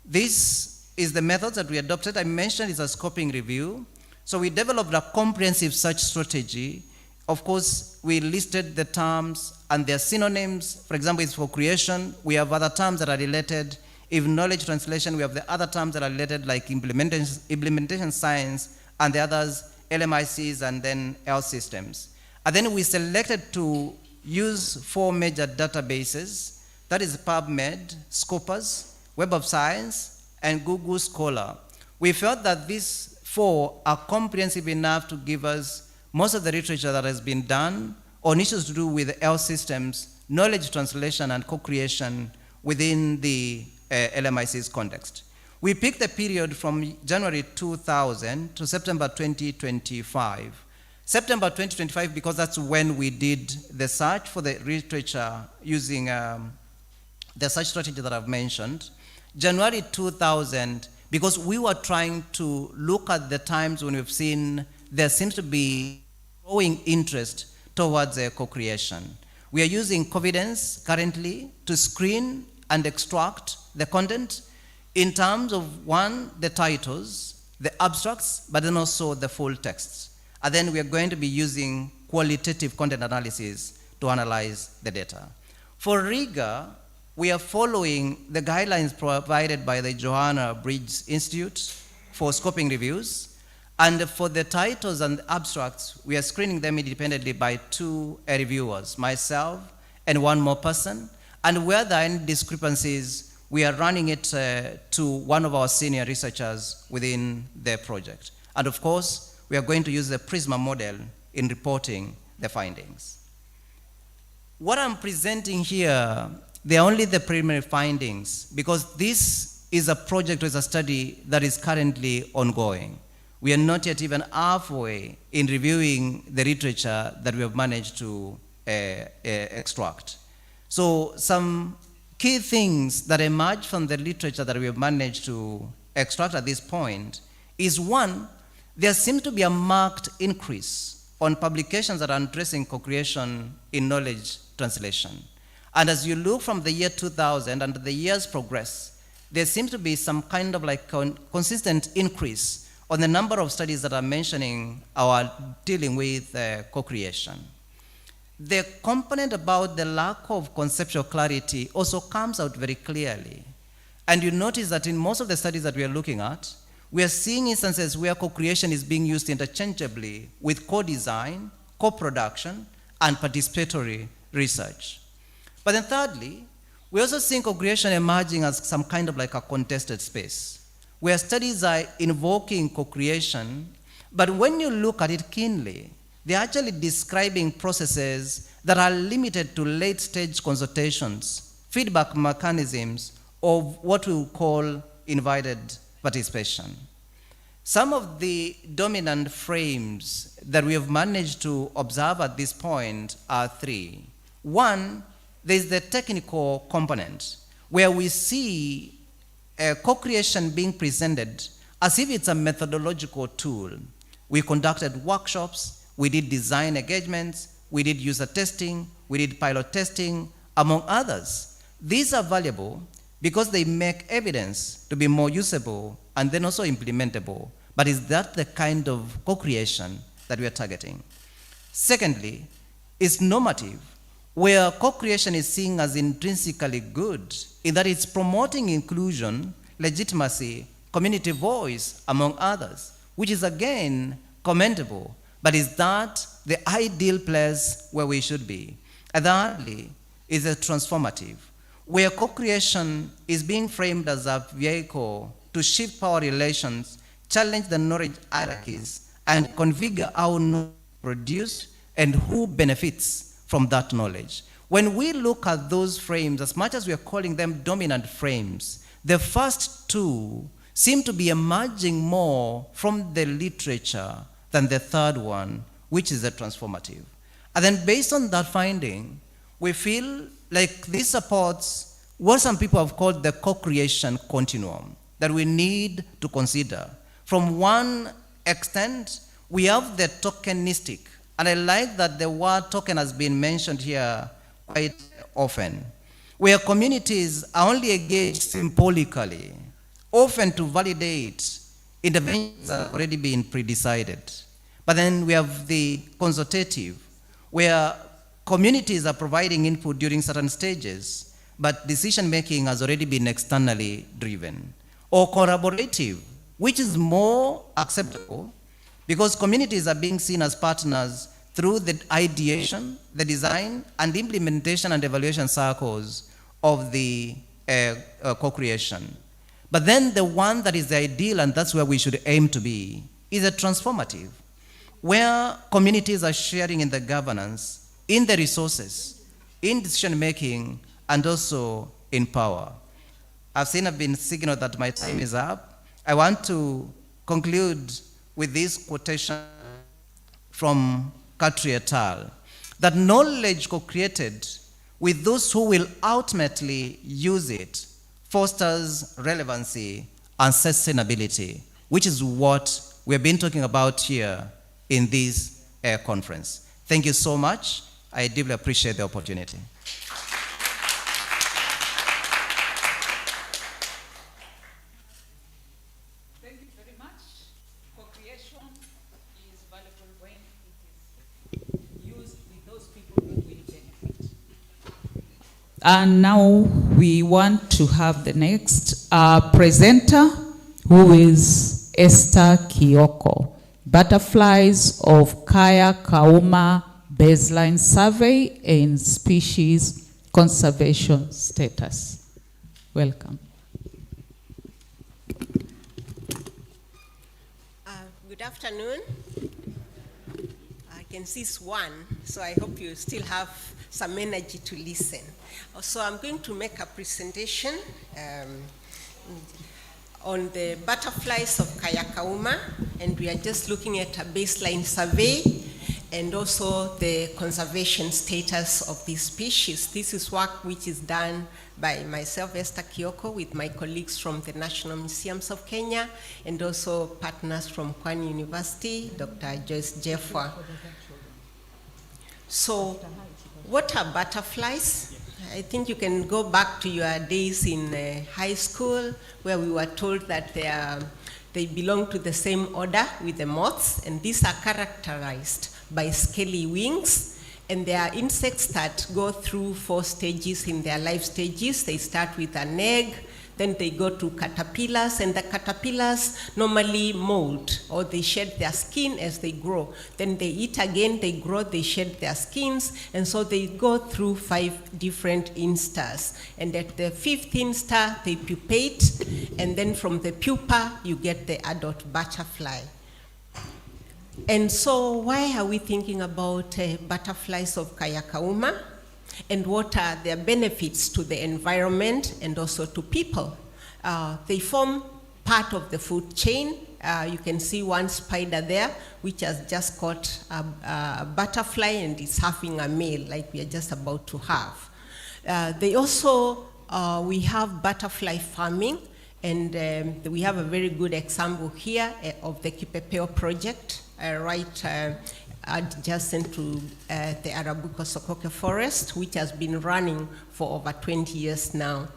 This is the method that we adopted. I mentioned it's a scoping review. So we developed a comprehensive search strategy. Of course, we listed the terms and their synonyms. For example, it's co-creation. We have other terms that are related. If knowledge translation, we have the other terms that are related, like implementation science, and the others, LMICs, and then health systems. And then we selected to use 4 major databases. That is PubMed, Scopus, Web of Science, and Google Scholar. We felt that these 4 are comprehensive enough to give us most of the literature that has been done on issues to do with health systems, knowledge translation, and co-creation within the LMIC's context. We picked the period from January 2000 to September 2025. September 2025 because that's when we did the search for the literature using the search strategy that I've mentioned. January 2000 because we were trying to look at the times when we've seen there seems to be growing interest towards co-creation. We are using Covidence currently to screen and extract the content in terms of, one, the titles, the abstracts, but then also the full texts. And then we are going to be using qualitative content analysis to analyze the data. For rigor, we are following the guidelines provided by the Johanna Bridge Institute for scoping reviews. And for the titles and abstracts, we are screening them independently by 2 reviewers, myself and 1 more person. And where there are any discrepancies, we are running it to one of our senior researchers within the project. And of course, we are going to use the PRISMA model in reporting the findings. What I'm presenting here, they're only the preliminary findings because this is a project, is a study that is currently ongoing. We are not yet even halfway in reviewing the literature that we have managed to extract. So some key things that emerge from the literature that we have managed to extract at this point is, one, there seems to be a marked increase on publications that are addressing co-creation in knowledge translation. And as you look from the year 2000 and the years progress, there seems to be some kind of like consistent increase on the number of studies that are mentioning or dealing with co-creation. The component about the lack of conceptual clarity also comes out very clearly. And you notice that in most of the studies that we are looking at, we are seeing instances where co-creation is being used interchangeably with co-design, co-production, and participatory research. But then thirdly, we also see co-creation emerging as some kind of like a contested space, where studies are invoking co-creation, but when you look at it keenly, they're actually describing processes that are limited to late-stage consultations, feedback mechanisms, or what we would call invited participation. Some of the dominant frames that we have managed to observe at this point are three. One, there's the technical component, where we see co-creation being presented as if it's a methodological tool. We conducted workshops, we did design engagements, we did user testing, we did pilot testing, among others. These are valuable because they make evidence to be more usable and then also implementable. But is that the kind of co-creation that we are targeting? Secondly, it's normative, where co-creation is seen as intrinsically good, in that it's promoting inclusion, legitimacy, community voice, among others, which is again commendable. But is that the ideal place where we should be? And thirdly, is a transformative, where co-creation is being framed as a vehicle to shift power relations, challenge the knowledge hierarchies, and configure how knowledge is produced and who benefits from that knowledge. When we look at those frames, as much as we are calling them dominant frames, the first two seem to be emerging more from the literature than the third one, which is the transformative. And then based on that finding, we feel like this supports what some people have called the co-creation continuum that we need to consider. From one extent, we have the tokenistic, and I like that the word token has been mentioned here quite often, where communities are only engaged symbolically, often to validate interventions that have already been pre-decided. But then we have the consultative, where communities are providing input during certain stages, but decision-making has already been externally driven. Or collaborative, which is more acceptable because communities are being seen as partners through the ideation, the design, and the implementation and evaluation cycles of the co-creation. But then the one that is the ideal, and that's where we should aim to be, is a transformative, where communities are sharing in the governance, in the resources, in decision-making, and also in power. I've been signaled that my time is up. I want to conclude with this quotation from Katri et al., that knowledge co-created with those who will ultimately use it fosters relevancy and sustainability, which is what we've been talking about here in this conference. Thank you so much. I deeply appreciate the opportunity. Thank you very much. Co-creation is valuable when it is used with those people who will benefit. And now we want to have the next presenter, who is Esther Kioko, Butterflies of Kaya Kauma Baseline Survey in Species Conservation Status. Welcome. Good afternoon. I can see it's 1, so I hope you still have some energy to listen. So I'm going to make a presentation on the butterflies of Kaya Kauma, and we are just looking at a baseline survey and also the conservation status of these species. This is work which is done by myself, Esther Kioko, with my colleagues from the National Museums of Kenya, and also partners from Pwani University, Dr. Joyce Jeffwa. So, what are butterflies? I think you can go back to your days in high school, where we were told that they belong to the same order with the moths, and these are characterized by scaly wings, and they are insects that go through 4 stages in their life stages. They start with an egg, then they go to caterpillars, and the caterpillars normally molt, or they shed their skin as they grow. Then they eat again, they grow, they shed their skins, and so they go through 5 different instars. And at the 5th instar, they pupate, and then from the pupa, you get the adult butterfly. And so why are we thinking about butterflies of Kayakauma? And what are their benefits to the environment and also to people? They form part of the food chain. You can see one spider there, which has just caught a butterfly and is having a meal like we are just about to have. They also, we have butterfly farming, and we have a very good example here of the Kipepeo project, right adjacent to the Arabuko Sokoke forest, which has been running for over 20 years now.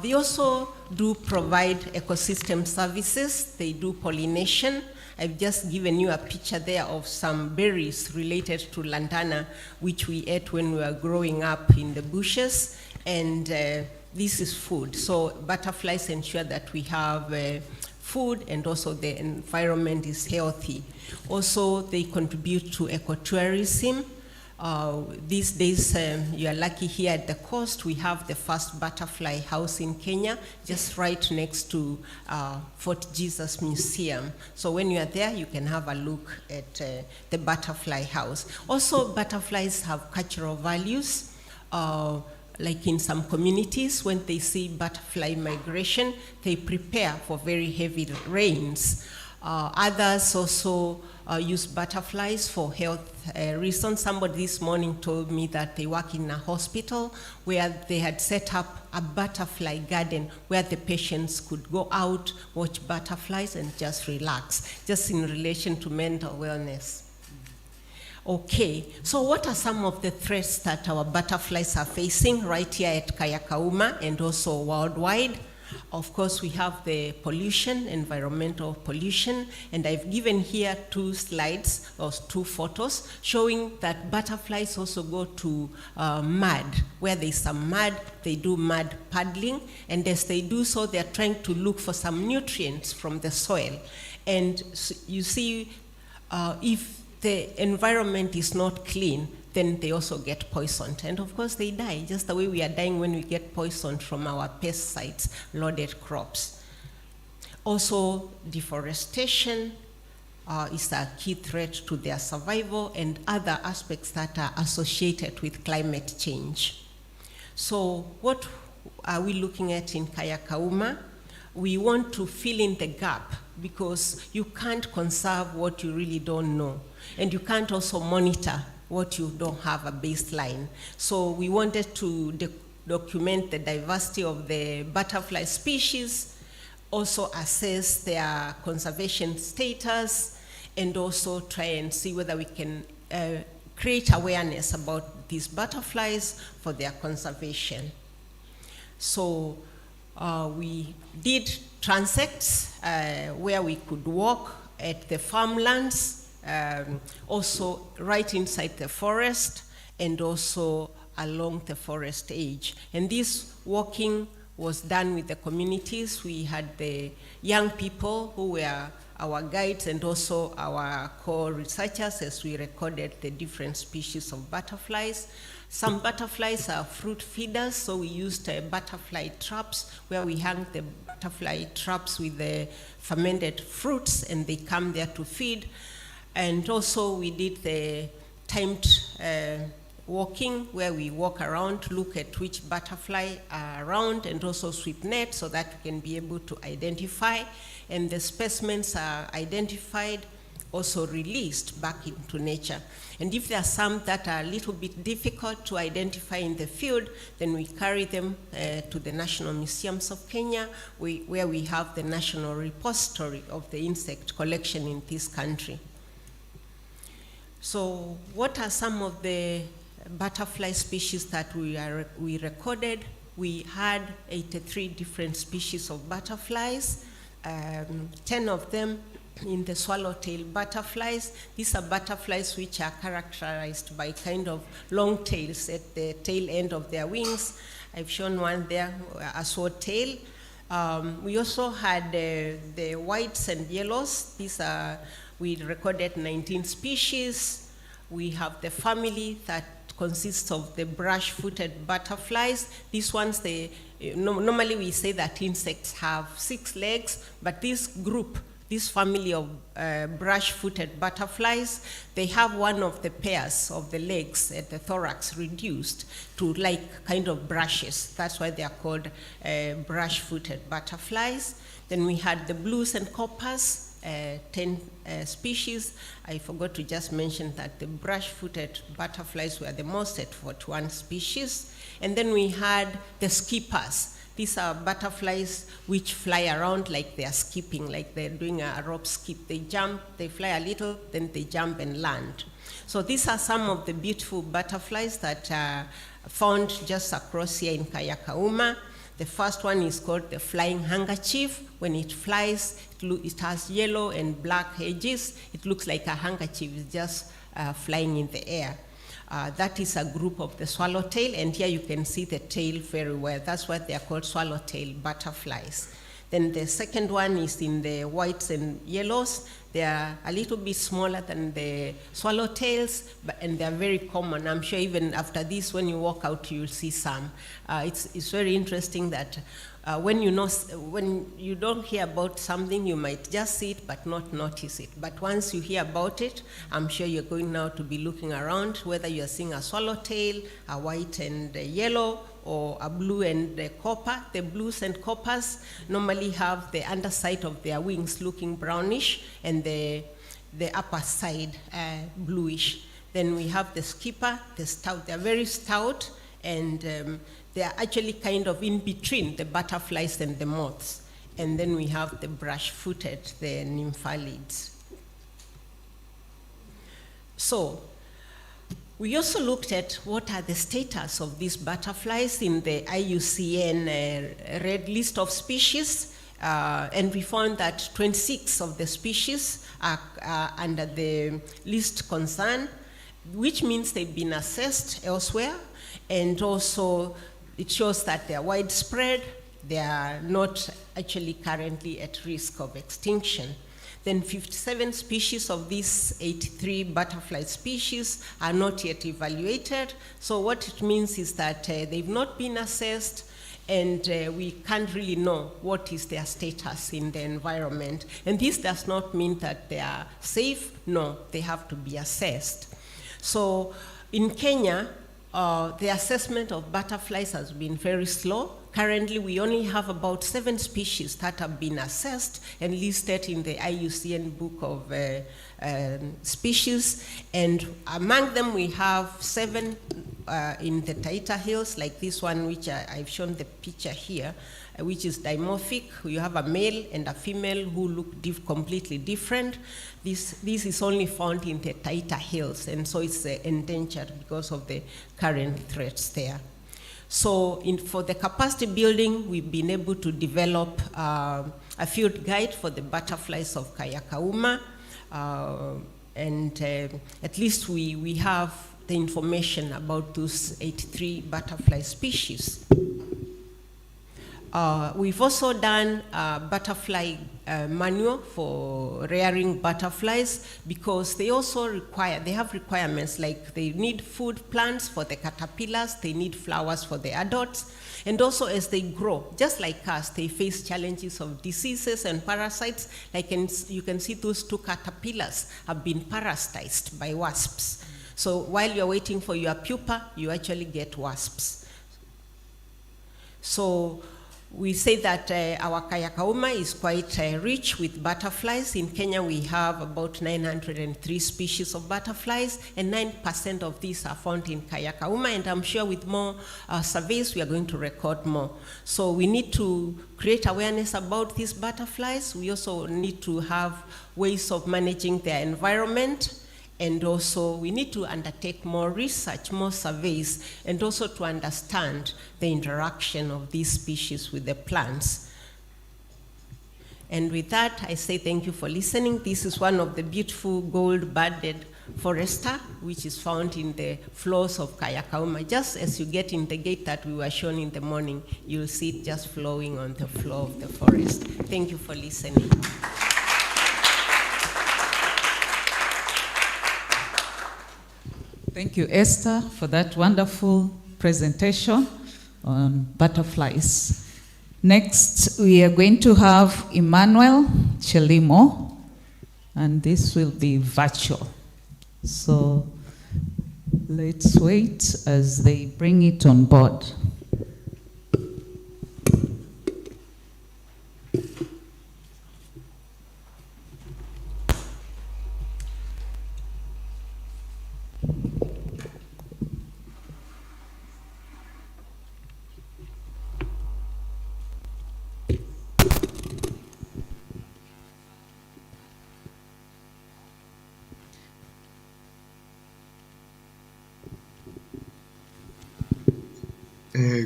They also do provide ecosystem services. They do pollination. I've just given you a picture there of some berries related to lantana, which we ate when we were growing up in the bushes. And this is food. So butterflies ensure that we have food and also the environment is healthy. Also, they contribute to ecotourism. These days, you are lucky here at the coast, we have the first butterfly house in Kenya, just right next to Fort Jesus Museum. So when you are there, you can have a look at the butterfly house. Also, butterflies have cultural values. Like in some communities, when they see butterfly migration, they prepare for very heavy rains. Others also use butterflies for health reasons. Somebody this morning told me that they work in a hospital where they had set up a butterfly garden where the patients could go out, watch butterflies, and just relax, just in relation to mental wellness. Okay, so what are some of the threats that our butterflies are facing right here at Kayakauma and also worldwide? Of course, we have the pollution, environmental pollution, and I've given here 2 slides or 2 photos showing that butterflies also go to mud. Where there's some mud, they do mud paddling, and as they do so, they're trying to look for some nutrients from the soil. And you see, if the environment is not clean, then they also get poisoned. And of course they die, just the way we are dying when we get poisoned from our pesticides, loaded crops. Also, deforestation is a key threat to their survival and other aspects that are associated with climate change. So what are we looking at in Kayakauma? We want to fill in the gap because you can't conserve what you really don't know. And you can't also monitor what you don't have a baseline. So we wanted to document the diversity of the butterfly species, also assess their conservation status, and also try and see whether we can create awareness about these butterflies for their conservation. So we did transects where we could walk at the farmlands, also right inside the forest and also along the forest edge. And this walking was done with the communities. We had the young people who were our guides and also our co-researchers as we recorded the different species of butterflies. Some butterflies are fruit feeders, so we used butterfly traps where we hung the butterfly traps with the fermented fruits and they come there to feed. And also we did the timed walking where we walk around, look at which butterfly are around and also sweep net so that we can be able to identify. And the specimens are identified, also released back into nature. And if there are some that are a little bit difficult to identify in the field, then we carry them to the National Museums of Kenya, where we have the national repository of the insect collection in this country. So what are some of the butterfly species that we recorded? We had 83 different species of butterflies, 10 of them in the swallowtail butterflies. These are butterflies which are characterized by kind of long tails at the tail end of their wings. I've shown one there, a swordtail. We also had the whites and yellows. These are, we recorded 19 species. We have the family that consists of the brush-footed butterflies. These ones, normally we say that insects have 6 legs, but this group this family of brush-footed butterflies, they have one of the pairs of the legs at the thorax reduced to like kind of brushes. That's why they are called brush-footed butterflies. Then we had the blues and coppers, 10 species. I forgot to just mention that the brush-footed butterflies were the most at 41 species. And then we had the skippers. These are butterflies which fly around like they are skipping, like they're doing a rope skip. They jump, they fly a little, then they jump and land. So these are some of the beautiful butterflies that are found just across here in Kayakauma. The first one is called the flying handkerchief. When it flies, it has yellow and black edges. It looks like a handkerchief. It's just flying in the air. That is a group of the swallowtail, and here you can see the tail very well. That's why they are called swallowtail butterflies. Then the second one is in the whites and yellows. They are a little bit smaller than the swallowtails, and they are very common. I'm sure even after this, when you walk out, you'll see some. It's very interesting that when you don't hear about something, you might just see it but not notice it. But once you hear about it, I'm sure you're going now to be looking around, whether you're seeing a swallowtail, a white and a yellow, or a blue and a copper. The blues and coppers normally have the underside of their wings looking brownish and the upper side bluish. Then we have the skipper, the stout. They're very stout, and they are actually kind of in between the butterflies and the moths. And then we have the brush-footed, the nymphalids. So we also looked at what are the status of these butterflies in the IUCN Red List of Species, and we found that 26 of the species are under the list concern, which means they've been assessed elsewhere, and also it shows that they are widespread, they are not actually currently at risk of extinction. Then 57 species of these 83 butterfly species are not yet evaluated. So what it means is that they've not been assessed, and we can't really know what is their status in the environment. And this does not mean that they are safe. No, they have to be assessed. So in Kenya, the assessment of butterflies has been very slow. Currently, we only have about 7 species that have been assessed and listed in the IUCN Book of Species. And among them, we have 7 in the Taita Hills, like this one, which I've shown the picture here, which is dimorphic. You have a male and a female who look completely different. This is only found in the Taita Hills, and so it's endangered because of the current threats there. So for the capacity building, we've been able to develop a field guide for the butterflies of Kayakauma, and at least we have the information about those 83 butterfly species. We've also done a butterfly manual for rearing butterflies, because they also have requirements, like they need food plants for the caterpillars, they need flowers for the adults, and also as they grow, just like us, they face challenges of diseases and parasites. Like you can see those 2 caterpillars have been parasitized by wasps. So while you're waiting for your pupa, you actually get wasps. So we say that our Kayakauma is quite rich with butterflies. In Kenya, we have about 903 species of butterflies, and 9% of these are found in Kayakauma, and I'm sure with more surveys, we are going to record more. So we need to create awareness about these butterflies. We also need to have ways of managing their environment, and also we need to undertake more research, more surveys, and also to understand the interaction of these species with the plants. And with that, I say thank you for listening. This is one of the beautiful gold-budded forester, which is found in the floors of Kayakauma. Just as you get in the gate that we were shown in the morning, you'll see it just flowing on the floor of the forest. Thank you for listening. Thank you, Esther, for that wonderful presentation on butterflies. Next, we are going to have Emmanuel Chelimo, and this will be virtual. So let's wait as they bring it on board.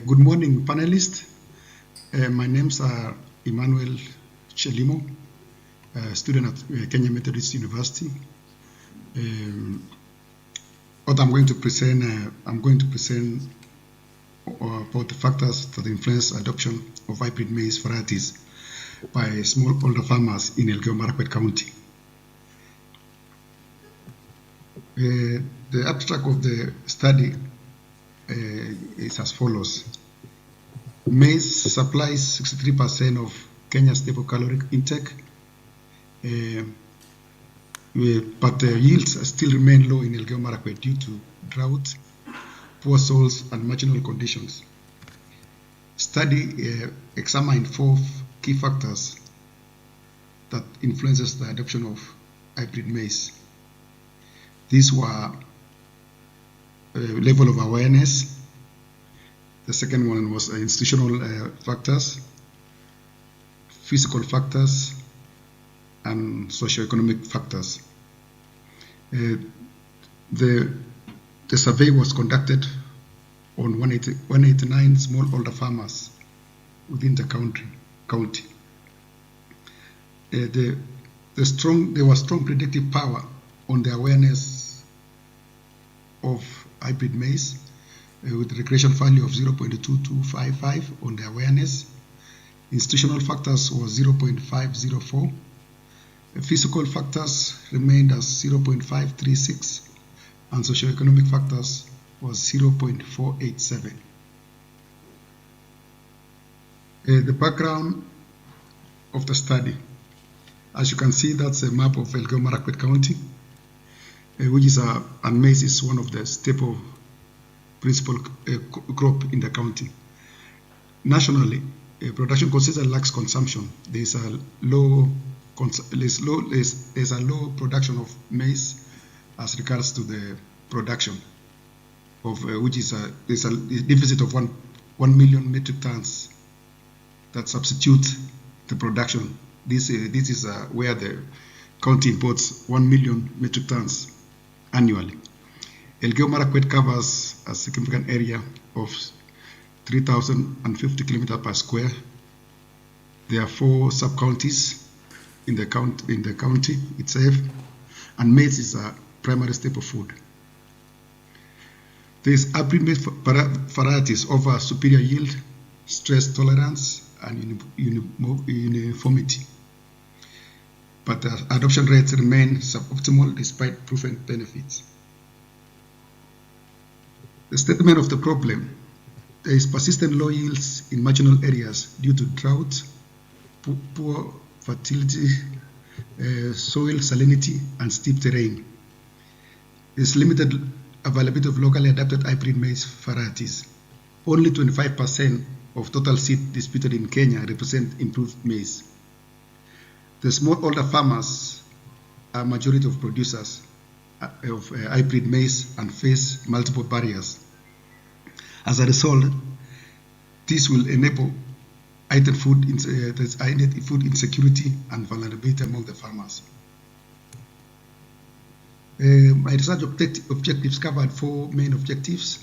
Good morning, panelists. My name's Emmanuel Chelimo, student at Kenya Methodist University. What I'm going to present, about the factors that influence adoption of hybrid maize varieties by smallholder farmers in Elgeyo-Marakwet County. The abstract of the study is as follows. Maize supplies 63% of Kenya's stable caloric intake, but yields still remain low in Elgeyo-Marakwet due to drought, poor soils, and marginal conditions. Study examined 4 key factors that influences the adoption of hybrid maize. These were level of awareness. The second one was institutional factors, physical factors, and socioeconomic factors. The survey was conducted on 189 smallholder farmers within the county. There was strong predictive power on the awareness of hybrid maize, with regression value of 0.2255 on the awareness. Institutional factors was 0.504. Physical factors remained as 0.536, and socioeconomic factors was 0.487. The background of the study. As you can see, that's a map of Elgeyo-Marakwet County, which is and maize is one of the staple principal crop in the county. Nationally, production consists lax consumption. There's a low production of maize as regards to the production of which is there's a deficit of 1 million metric tons that substitute the production. This is where the county imports 1 million metric tons annually. Elgeyo-Marakwet covers a significant area of 3,050 kilometers per square. There are 4 sub-counties in the county itself, and maize is a primary staple food. These hybrid maize varieties offer superior yield, stress tolerance, and uniformity, but the adoption rates remain suboptimal despite proven benefits. The statement of the problem: there is persistent low yields in marginal areas due to drought, poor fertility, soil salinity, and steep terrain. There is limited availability of locally adapted hybrid maize varieties. Only 25% of total seed disputed in Kenya represent improved maize. The smallholder farmers are majority of producers of hybrid maize and face multiple barriers. As a result, this will enable heightened food insecurity and vulnerability among the farmers. My research objectives covered 4 main objectives.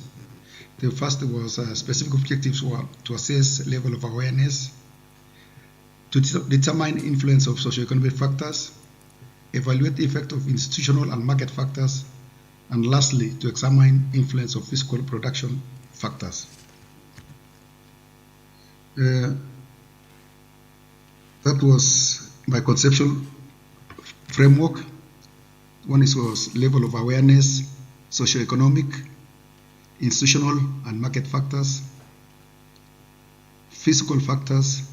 The first was specific objectives were to assess level of awareness, to determine influence of socioeconomic factors, evaluate the effect of institutional and market factors, and lastly, to examine influence of physical production factors. That was my conceptual framework. One was level of awareness, socioeconomic, institutional and market factors, physical factors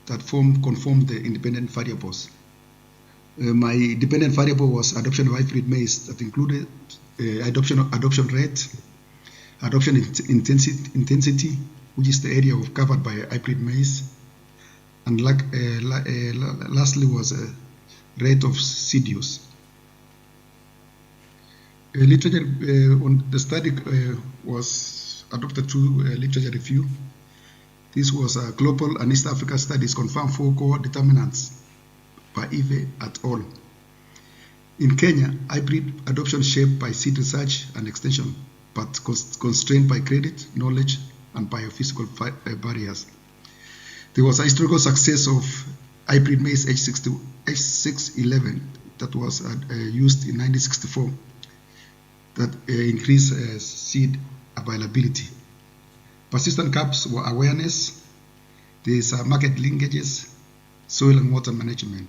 that conform the independent variables My dependent variable was adoption of hybrid maize that included adoption rate, adoption intensity, which is the area covered by hybrid maize, and lastly was a rate of seed use. Literature on the study was adopted through literature review. This was a global and East Africa studies confirmed 4 core determinants by Ive et al. In Kenya, hybrid adoption shaped by seed research and extension, but constrained by credit, knowledge, and biophysical barriers. There was a historical success of hybrid maize H611 that was used in 1964 that increased seed availability. Persistent gaps were awareness, there is market linkages, soil and water management.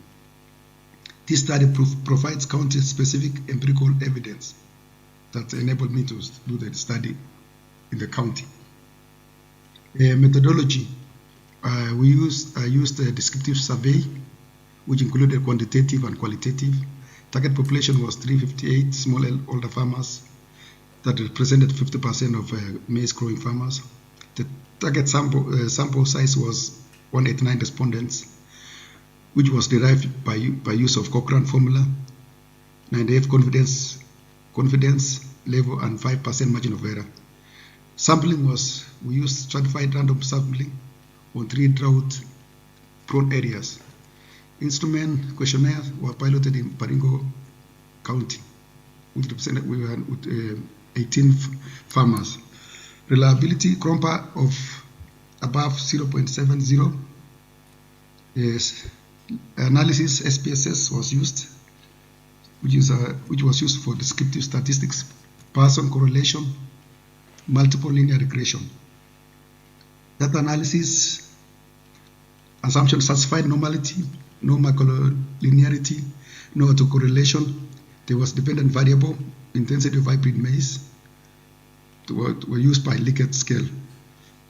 This study provides county-specific empirical evidence that enabled me to do the study in the county. Methodology, we used a descriptive survey, which included quantitative and qualitative. Target population was 358 smallholder farmers that represented 50% of maize growing farmers. The target sample size was 189 respondents, which was derived by use of Cochrane formula, 98 confidence level, and 5% margin of error. Sampling we used stratified random sampling on 3 drought-prone areas. Instrument questionnaires were piloted in Baringo County, which represented 18 farmers. Reliability CROMPA of above 0.70. Yes. Analysis SPSS was used, which was used for descriptive statistics, Poisson correlation, multiple linear regression. Data analysis, assumption satisfied normality, no macrolinearity, no autocorrelation. There was dependent variable, intensity of hybrid maize, were used by Likert scale.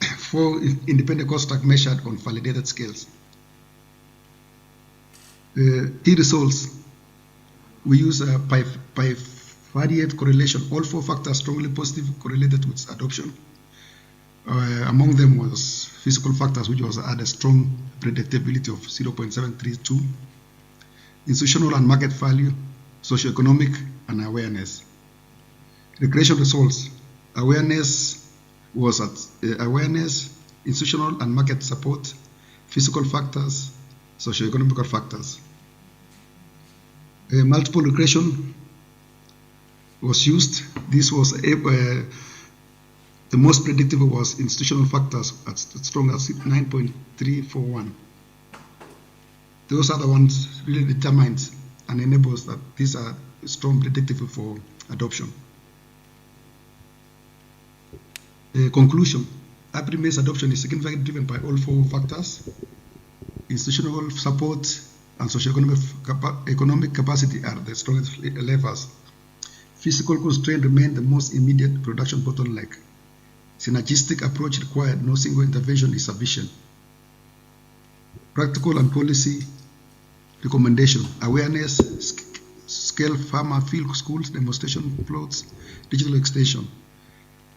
4 independent construct measured on validated scales. Key results, we use by variate correlation. All 4 factors strongly positive correlated with adoption. Among them was physical factors, which was had a strong predictability of 0.732. Institutional and market value, socioeconomic, and awareness. Regression results, awareness was at awareness, institutional and market support, physical factors, socioeconomic factors. Multiple regression was used. This was the most predictive was institutional factors at strong as 9.341. Those are the ones really determined and enables that these are strong predictive for adoption. Conclusion, hybrid maize adoption is significantly driven by all 4 factors. Institutional support and socio-economic capacity are the strongest levers. Physical constraint remain the most immediate production bottleneck. Synergistic approach required, no single intervention is sufficient. Practical and policy recommendation, awareness, scale farmer field schools, demonstration plots, digital extension.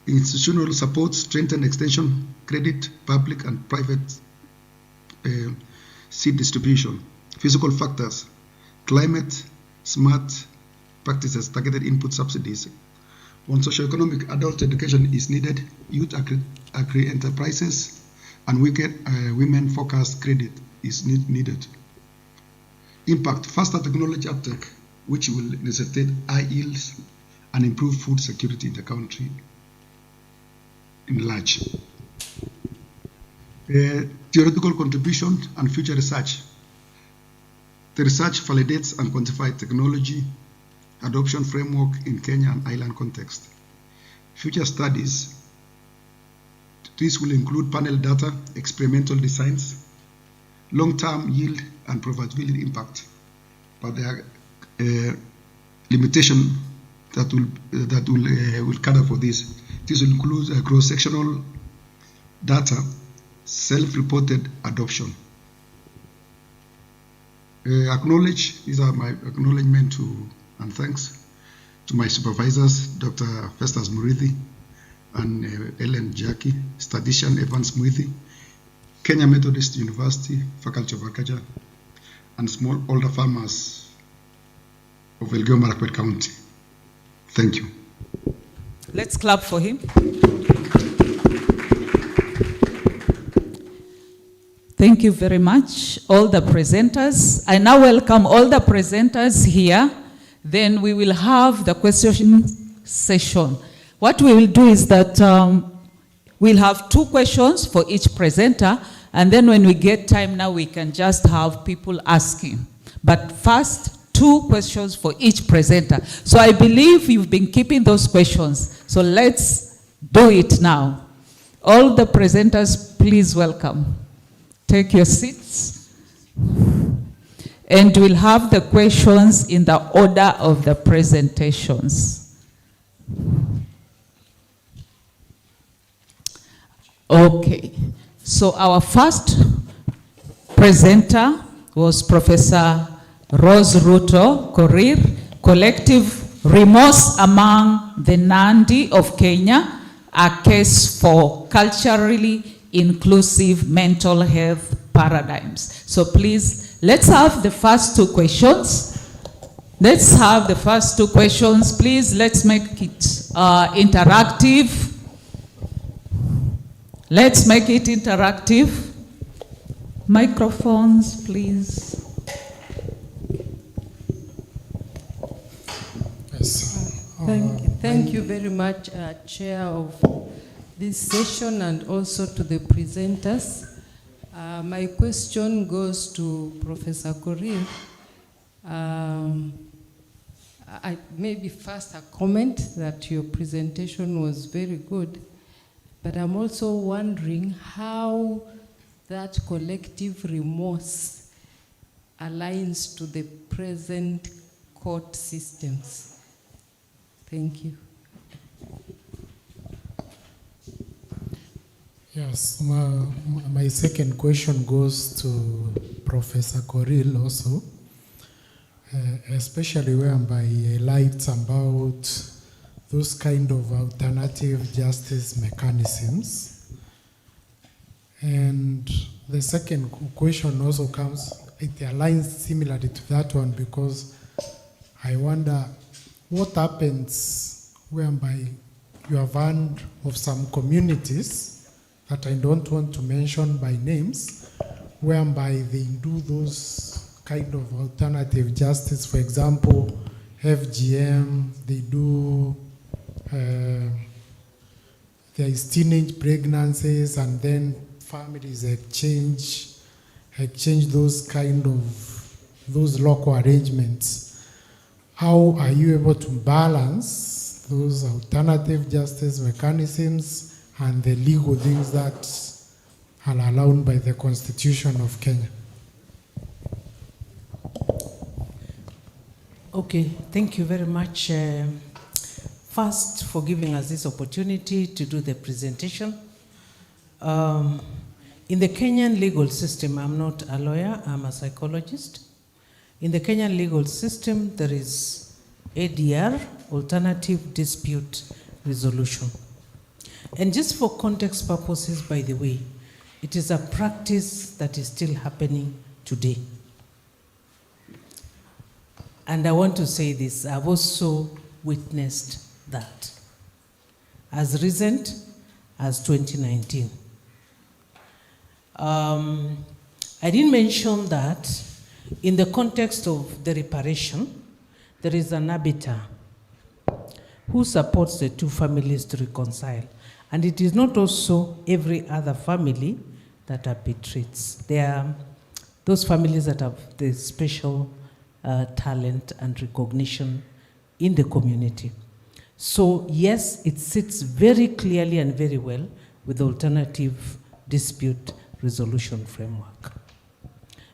Institutional support, strengthen extension, credit, public and private seed distribution. Physical factors, climate, smart practices, targeted input subsidies. On socioeconomic, adult education is needed, youth agri enterprises, and women-focused credit is needed. Impact, faster technology uptake, which will necessitate high yields and improve food security in the country in large. Theoretical contribution and future research. The research validates and quantifies technology adoption framework in Kenya and island context. Future studies, this will include panel data, experimental designs, long-term yield and profitability impact, but there are limitations that will cater for this. This will include cross-sectional data, self-reported adoption. These are my acknowledgement and thanks to my supervisors, Dr. Festus Murithi and Ellen Jackie, statistician Evans Murithi, Kenya Methodist University, Faculty of Agriculture, and smallholder farmers of Elgeyo Marakwet County. Thank you. Let's clap for him. Thank you very much, all the presenters. I now welcome all the presenters here. Then we will have the question session. What we will do is that we'll have 2 questions for each presenter, and then when we get time now, we can just have people asking. But first, 2 questions for each presenter. So I believe you've been keeping those questions. So let's do it now. All the presenters, please welcome. Take your seats. And we'll have the questions in the order of the presentations. Okay. So our first presenter was Professor Rose Ruto Korir, Collective Remorse Among the Nandi of Kenya, a case for culturally inclusive mental health paradigms. So please, let's have the first 2 questions. Let's have the first 2 questions. Please, let's make it interactive. Let's make it interactive. Microphones, please. Yes. Thank you very much, Chair of this session, and also to the presenters. My question goes to Professor Korir. Maybe first a comment that your presentation was very good, but I'm also wondering how that collective remorse aligns to the present court systems. Thank you. Yes, my second question goes to Professor Korir also, especially whereby he highlights about those kind of alternative justice mechanisms. And the second question also comes, it aligns similarly to that one, because I wonder what happens whereby you have heard of some communities that I don't want to mention by names, whereby they do those kind of alternative justice. For example, FGM, they do, there is teenage pregnancies, and then families exchange those kind of, those local arrangements. How are you able to balance those alternative justice mechanisms and the legal things that are allowed by the Constitution of Kenya? Okay, thank you very much. First, for giving us this opportunity to do the presentation. In the Kenyan legal system, I'm not a lawyer, I'm a psychologist. In the Kenyan legal system, there is ADR, Alternative Dispute Resolution. And just for context purposes, by the way, it is a practice that is still happening today. And I want to say this, I've also witnessed that as recent as 2019. I didn't mention that in the context of the reparation, there is an arbiter who supports the 2 families to reconcile. And it is not also every other family that arbitrates. There are those families that have the special talent and recognition in the community. So yes, it sits very clearly and very well with the alternative dispute resolution framework.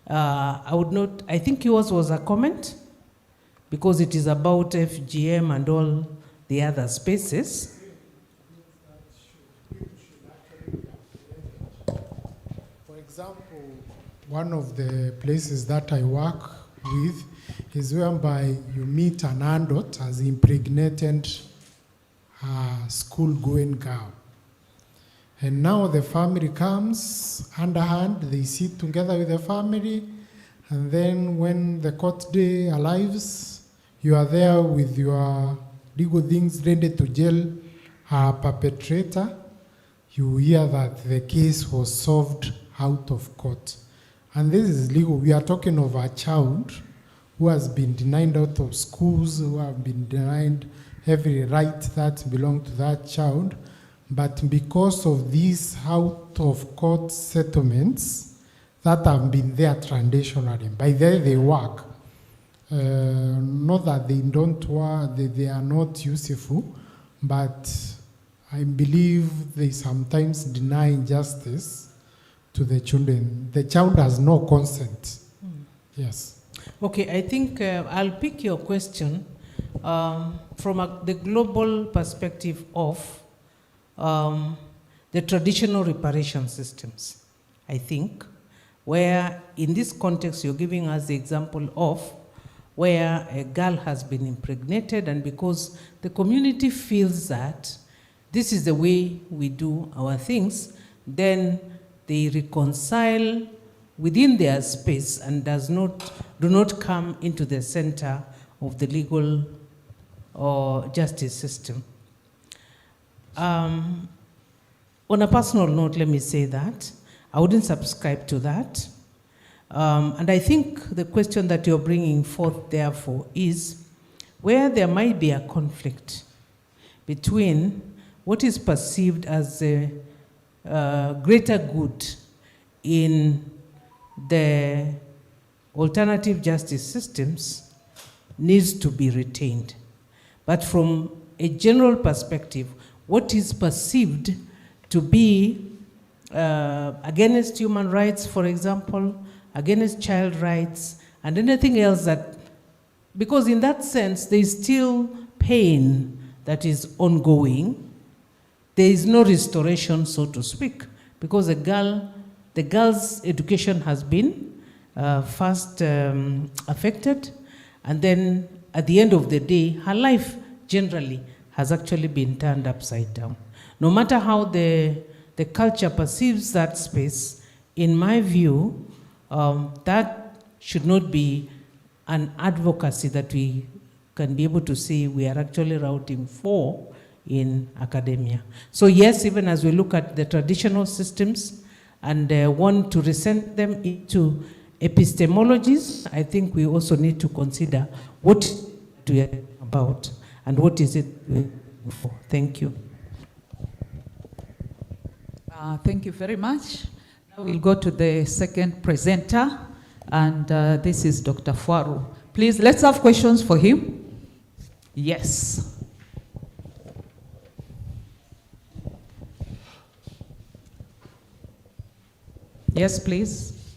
I think yours was a comment, because it is about FGM and all the other spaces. For example, one of the places that I work, with is whereby you meet an adult as impregnated a school-going girl. And now the family comes underhand, they sit together with the family, and then when the court day arrives, you are there with your legal things ready to jail a perpetrator. You hear that the case was solved out of court. And this is legal. We are talking of a child who has been denied out of schools, who have been denied every right that belongs to that child. But because of these out-of-court settlements that have been there traditionally, by there they work. Not that they don't work, they are not useful, but I believe they sometimes deny justice to the children. The child has no consent. Yes. Okay, I think I'll pick your question from the global perspective of the traditional reparation systems, I think, where in this context you're giving us the example of where a girl has been impregnated, and because the community feels that this is the way we do our things, then they reconcile within their space and do not come into the center of the legal or justice system. On a personal note, let me say that I wouldn't subscribe to that. And I think the question that you're bringing forth, therefore, is where there might be a conflict between what is perceived as a greater good in the alternative justice systems needs to be retained. But from a general perspective, what is perceived to be against human rights, for example, against child rights, and anything else that, because in that sense, there is still pain that is ongoing. There is no restoration, so to speak, because the girl's education has been first affected, and then at the end of the day, her life generally has actually been turned upside down. No matter how the culture perceives that space, in my view, that should not be an advocacy that we can be able to say we are actually routing for in academia. So yes, even as we look at the traditional systems and want to resent them into epistemologies, I think we also need to consider what we are about and what is it for. Thank you. Thank you very much. Now we'll go to the second presenter, and this is Dr. Fuaru. Please, let's have questions for him. Yes. Yes, please.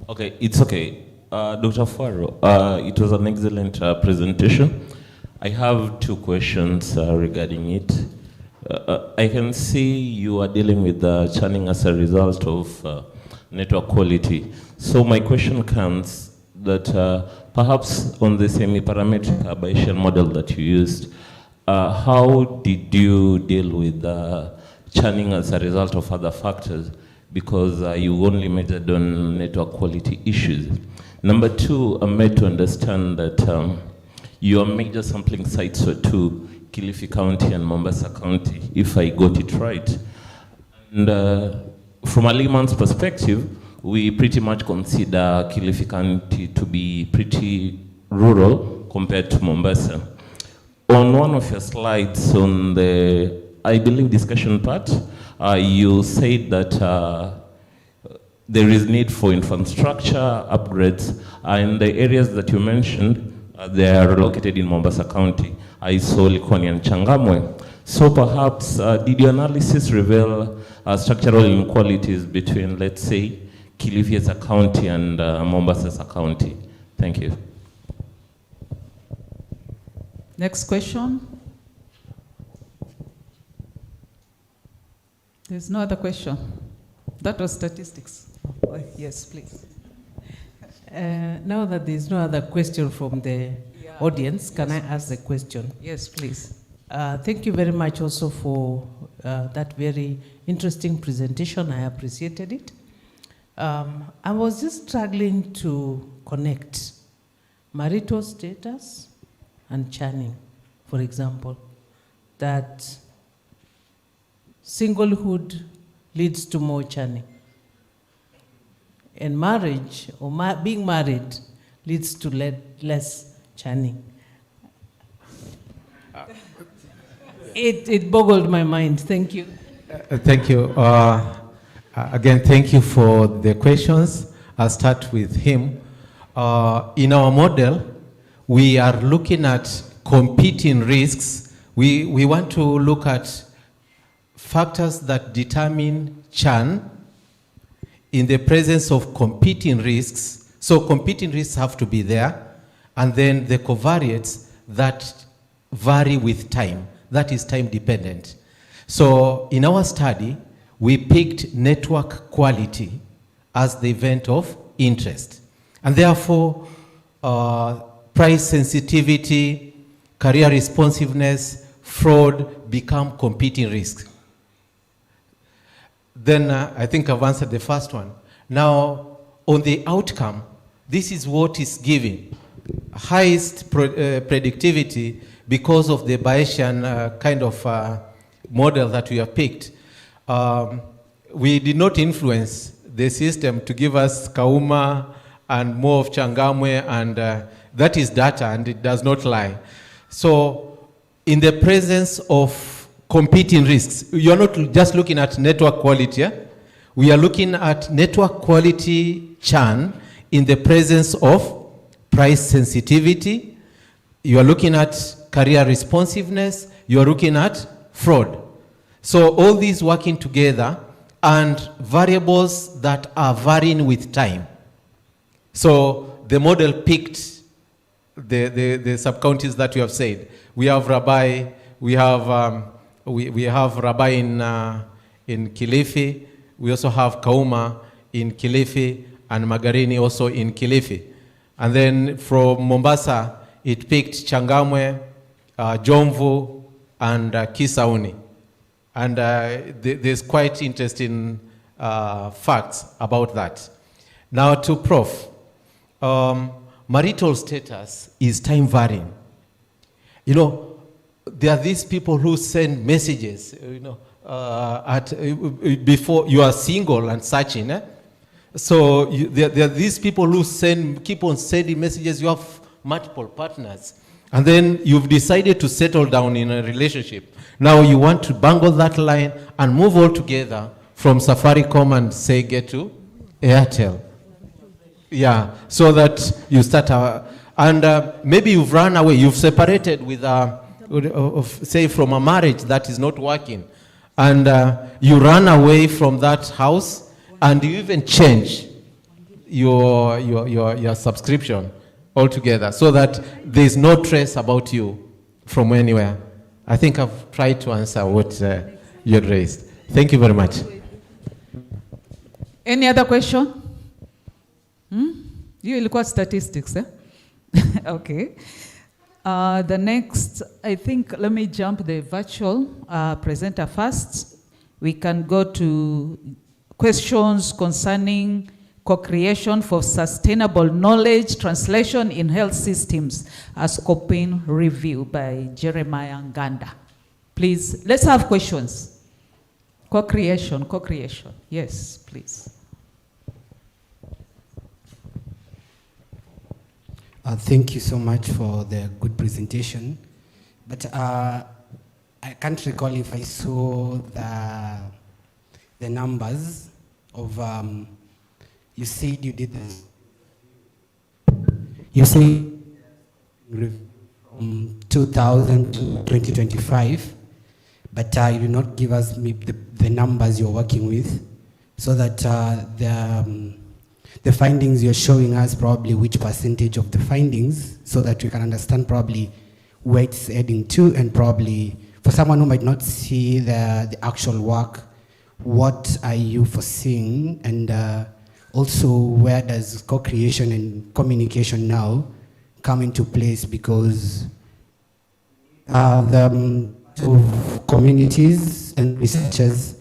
Okay, it's okay. Dr. Faro, it was an excellent presentation. I have two questions regarding it. I can see you are dealing with churning as a result of network quality. So my question comes that perhaps on the semi-parametric Bayesian model that you used, how did you deal with churning as a result of other factors? Because you only measured on network quality issues. Number two, I'm made to understand that your major sampling sites were two, Kilifi County and Mombasa County, if I got it right. And from a layman's perspective, we pretty much consider Kilifi County to be pretty rural compared to Mombasa. On one of your slides on the, I believe, discussion part, you said that there is need for infrastructure upgrades, and the areas that you mentioned, they are located in Mombasa County. I saw Likoni and Changamwe. So perhaps, did your analysis reveal structural inequalities between, let's say, Kilifi as a county and Mombasa as a county? Thank you. Next question. There's no other question. That was statistics. Oh, yes, please. Now that there's no other question from the audience, can I ask the question? Yes, please. Thank you very much also for that very interesting presentation. I appreciated it. I was just struggling to connect marital status and churning, for example, that singlehood leads to more churning. And marriage, or being married, leads to less churning. It boggled my mind. Thank you. Thank you. Again, thank you for the questions. I'll start with him. In our model, we are looking at competing risks. We want to look at factors that determine churn in the presence of competing risks. So competing risks have to be there, and then the covariates that vary with time. That is time dependent. So in our study, we picked network quality as the event of interest. And therefore, price sensitivity, career responsiveness, fraud become competing risks. Then I think I've answered the first one. Now, on the outcome, this is what is giving highest predictivity because of the Bayesian kind of model that we have picked. We did not influence the system to give us Kauma and more of Changamwe, and that is data and it does not lie. So in the presence of competing risks, you're not just looking at network quality. Yeah? We are looking at network quality churn in the presence of price sensitivity. You are looking at career responsiveness. You are looking at fraud. So all these working together and variables that are varying with time. So the model picked the sub-counties that you have said. We have Rabai, we have Rabai in Kilifi, we also have Kauma in Kilifi, and Magarini also in Kilifi. And then from Mombasa, it picked Changamwe, Jomvu, and Kisauni. And there's quite interesting facts about that. Now to Prof. Marital status is time varying. You know, there are these people who send messages, before you are single and searching. So there are these people who keep on sending messages. You have multiple partners. And then you've decided to settle down in a relationship. Now you want to bungle that line and move all together from Safaricom and say get to Airtel. Yeah, so that you start, and maybe you've run away, you've separated with, say, from a marriage that is not working. And you run away from that house and you even change your subscription altogether so that there's no trace about you from anywhere. I think I've tried to answer what you had raised. Thank you very much. Any other question? You ilikuwa statistics, eh? Okay. The next, I think, let me jump the virtual presenter first. We can go to questions concerning co-creation for sustainable knowledge translation in health systems, a scoping review by Jeremiah Nganda. Please, let's have questions. Co-creation. Yes, please. Thank you so much for the good presentation. But I can't recall if I saw the numbers of, you said you did this. You say from 2000 to 2025, but you did not give us maybe the numbers you're working with, so that the findings you're showing us, probably which percentage of the findings, so that we can understand probably where it's heading to, and probably for someone who might not see the actual work, what are you foreseeing, and also where does co-creation and communication now come into place, because the of communities and researchers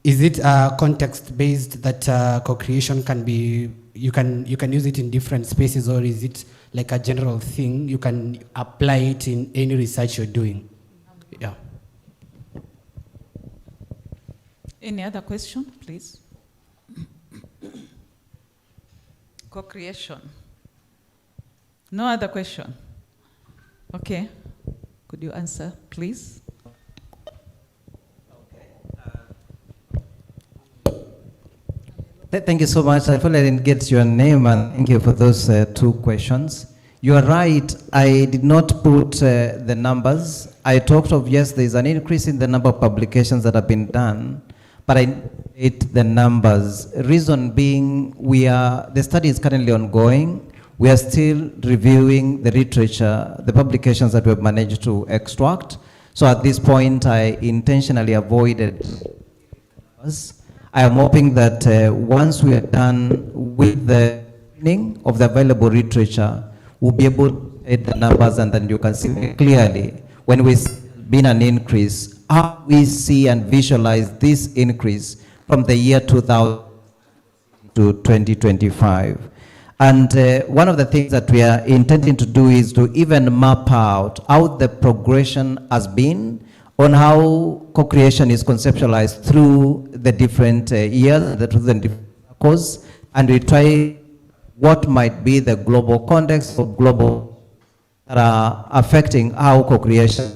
is it context-based that co-creation can be, you can use it in different spaces, or is it like a general thing, you can apply it in any research you're doing? Yeah. Any other question, please? Co-creation. No other question? Okay. Could you answer, please? Thank you so much. I feel I didn't get your name, and thank you for those 2 questions. You are right. I did not put the numbers. I talked of, yes, there's an increase in the number of publications that have been done, but I hate the numbers. Reason being, the study is currently ongoing. We are still reviewing the literature, the publications that we have managed to extract. So at this point, I intentionally avoided numbers. I am hoping that once we are done with the screening of the available literature, we'll be able to add the numbers, and then you can see clearly when we've been an increase, how we see and visualize this increase from the year 2000 to 2025. And one of the things that we are intending to do is to even map out how the progression has been on how co-creation is conceptualized through the different years, through the different courses, and we try what might be the global context or global that are affecting how co-creation.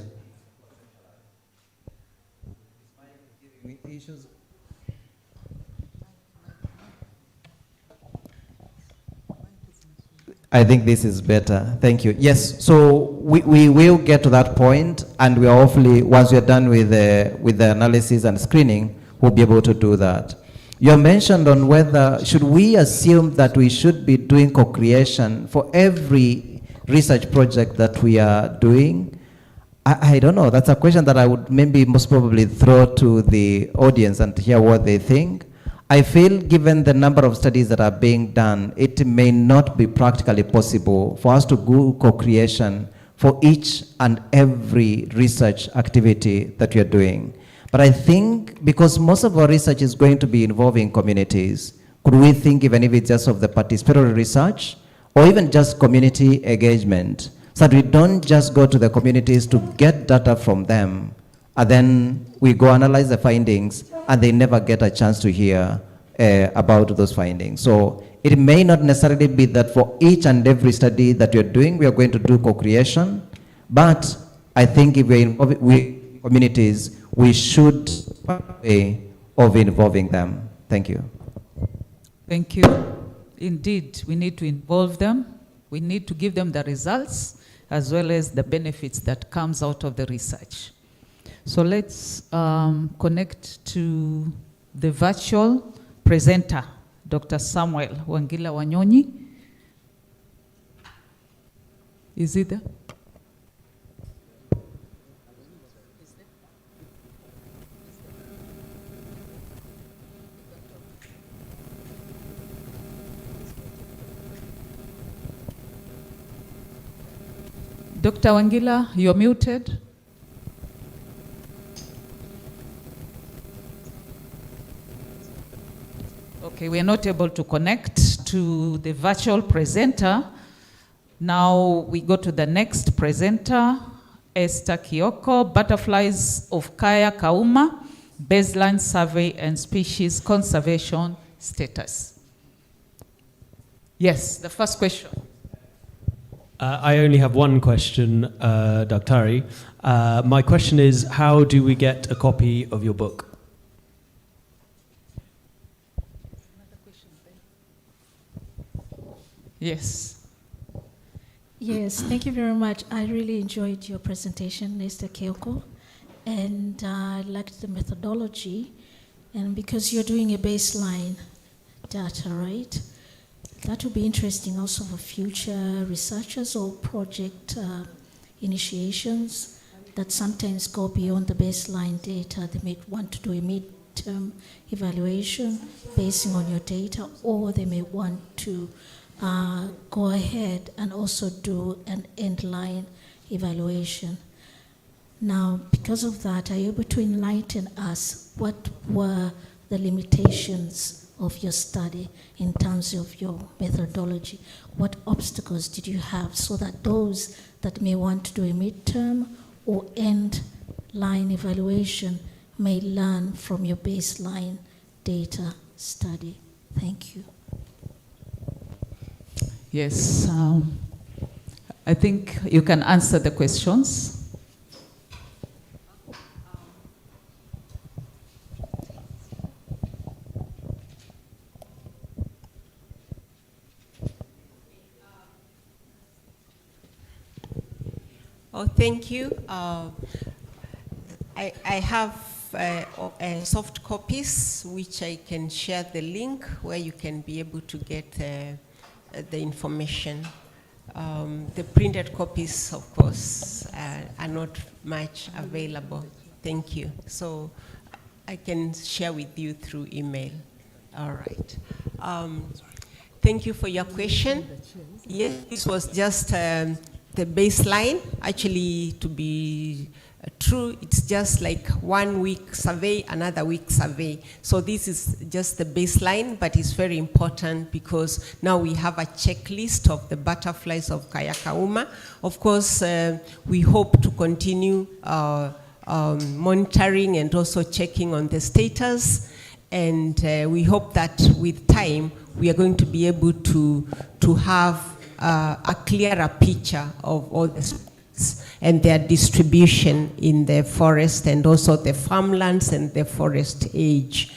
I think this is better. Thank you. Yes, so we will get to that point, and we are hopefully, once we are done with the analysis and screening, we'll be able to do that. You mentioned on whether, should we assume that we should be doing co-creation for every research project that we are doing? I don't know. That's a question that I would maybe most probably throw to the audience and hear what they think. I feel given the number of studies that are being done, it may not be practically possible for us to do co-creation for each and every research activity that you're doing. But I think because most of our research is going to be involving communities, could we think, even if it's just of the participatory research, or even just community engagement, so that we don't just go to the communities to get data from them, and then we go analyze the findings, and they never get a chance to hear about those findings. So it may not necessarily be that for each and every study that you're doing, we are going to do co-creation, but I think if we're involving communities, we should find a way of involving them. Thank you. Thank you. Indeed, we need to involve them. We need to give them the results as well as the benefits that comes out of the research. So let's connect to the virtual presenter, Dr. Samuel Wangila Wanyonyi. Is he there? Dr. Wangila, you're muted. Okay, we are not able to connect to the virtual presenter. Now we go to the next presenter, Esther Kioko, Butterflies of Kaya Kauma, Baseline Survey and Species Conservation Status. Yes, the first question. I only have one question, Dr. My question is, how do we get a copy of your book? Yes. Yes, thank you very much. I really enjoyed your presentation, Mr. Kyoko, and I liked the methodology. And because you're doing a baseline data, right? That would be interesting also for future researchers or project initiations that sometimes go beyond the baseline data. They may want to do a mid-term evaluation basing on your data, or they may want to go ahead and also do an end-line evaluation. Now, because of that, are you able to enlighten us what were the limitations of your study in terms of your methodology? What obstacles did you have so that those that may want to do a midterm or end-line evaluation may learn from your baseline data study? Thank you. Yes, I think you can answer the questions. Oh, thank you. I have soft copies which I can share the link where you can be able to get the information. The printed copies, of course, are not much available. Thank you. So I can share with you through email. All right. Thank you for your question. Yes, this was just the baseline. Actually, to be true, it's just like 1 week survey, another week survey. So this is just the baseline, but it's very important because now we have a checklist of the butterflies of Kayakauma. Of course, we hope to continue monitoring and also checking on the status. And we hope that with time, we are going to be able to have a clearer picture of all the species and their distribution in the forest and also the farmlands and the forest age.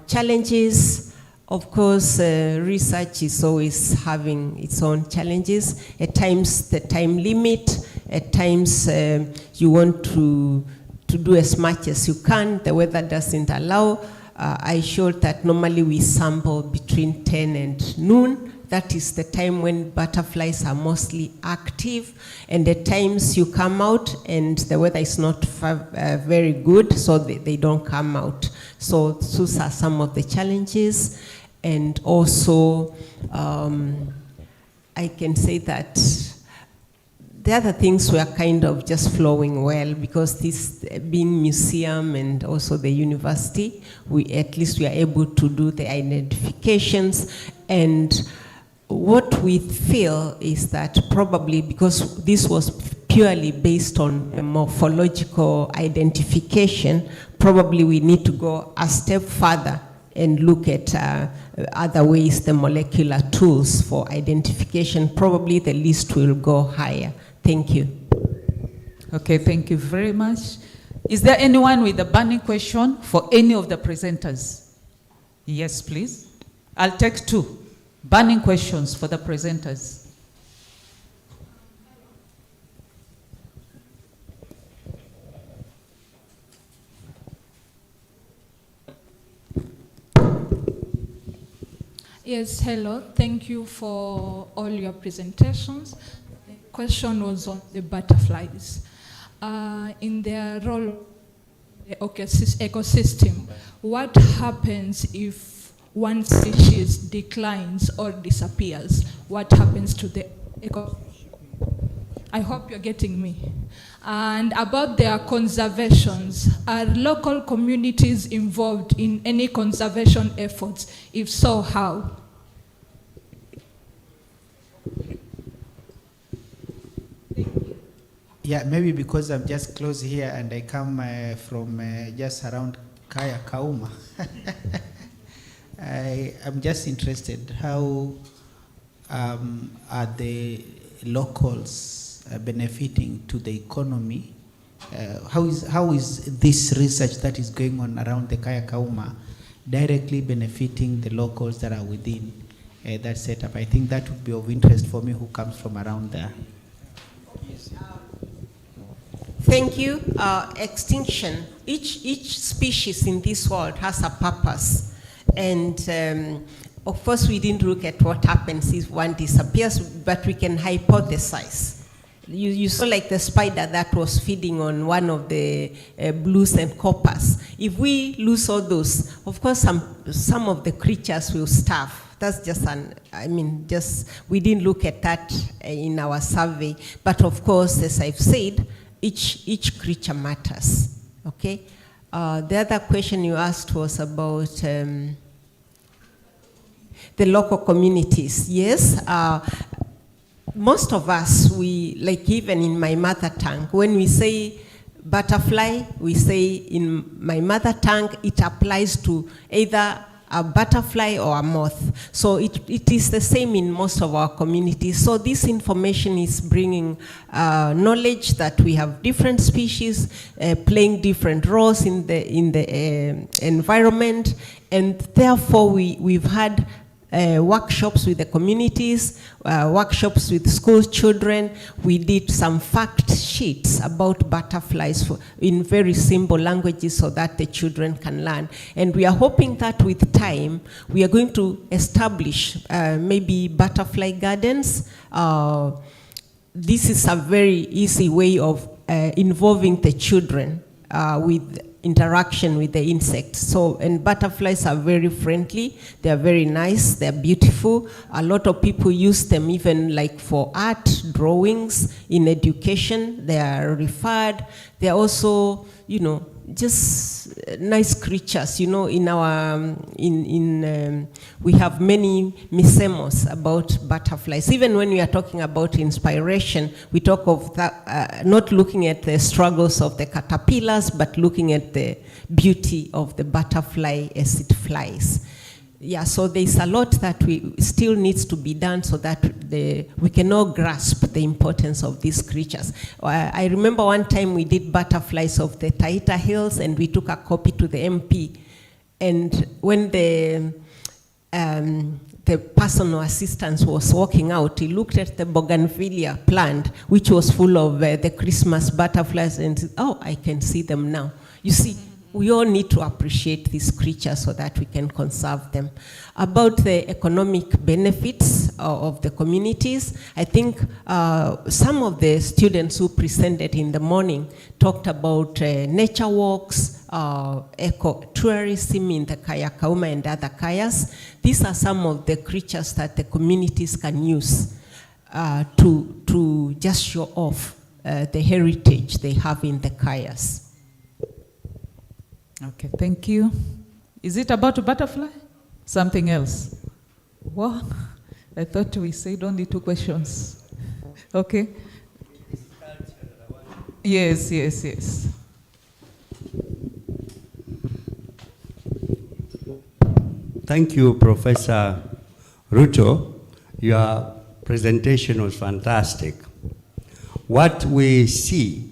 Challenges, of course, research is always having its own challenges. At times the time limit, at times you want to do as much as you can, the weather doesn't allow. I showed that normally we sample between 10 and noon. That is the time when butterflies are mostly active, and at times you come out and the weather is not very good, so they don't come out. So those are some of the challenges. And also, I can say that the other things were kind of just flowing well because this being museum and also the university, at least we are able to do the identifications. And what we feel is that probably because this was purely based on a morphological identification, probably we need to go a step further and look at other ways, the molecular tools for identification. Probably the list will go higher. Thank you. Okay, thank you very much. Is there anyone with a burning question for any of the presenters? Yes, please. I'll take 2. Burning questions for the presenters. Yes, hello. Thank you for all your presentations. The question was on the butterflies. In their role in the ecosystem, what happens if one species declines or disappears? What happens to the ecosystem? I hope you're getting me. And about their conservations, are local communities involved in any conservation efforts? If so, how? Yeah, maybe because I'm just close here and I come from just around Kauma. I'm just interested, how are the locals benefiting to the economy? How is this research that is going on around the Kayakauma directly benefiting the locals that are within that setup? I think that would be of interest for me who comes from around there. Thank you. Extinction. Each species in this world has a purpose. And of course, we didn't look at what happens if one disappears, but we can hypothesize. You saw like the spider that was feeding on one of the blues and coppers. If we lose all those, of course, some of the creatures will starve. That's just we didn't look at that in our survey. But of course, as I've said, each creature matters, okay? The other question you asked was about the local communities. Yes, most of us, like even in my mother tongue, when we say butterfly, we say in my mother tongue, it applies to either a butterfly or a moth. So it is the same in most of our communities. So this information is bringing knowledge that we have different species playing different roles in the environment, and therefore we've had workshops with the communities, workshops with school children. We did some fact sheets about butterflies in very simple languages so that the children can learn. And we are hoping that with time, we are going to establish maybe butterfly gardens. This is a very easy way of involving the children with interaction with the insects. So, and butterflies are very friendly, they are very nice, they are beautiful. A lot of people use them even like for art, drawings, in education, they are referred. They are also, you know, just nice creatures. You know, in our, we have many misemos about butterflies. Even when we are talking about inspiration, we talk of that, not looking at the struggles of the caterpillars, but looking at the beauty of the butterfly as it flies. Yeah, so there's a lot that we still needs to be done so that we can all grasp the importance of these creatures. I remember one time we did butterflies of the Taita Hills, and we took a copy to the MP. And when the personal assistant was walking out, he looked at the bougainvillea plant, which was full of the Christmas butterflies, and said, "Oh, I can see them now." You see, we all need to appreciate these creatures so that we can conserve them. About the economic benefits of the communities, I think some of the students who presented in the morning talked about nature walks, eco-tourism in the Kayakauma and other kayas. These are some of the creatures that the communities can use to just show off the heritage they have in the kayas. Okay, thank you. Is it about a butterfly? Something else? What? I thought we said only 2 questions. Okay. Yes. Thank you, Professor Ruto. Your presentation was fantastic. What we see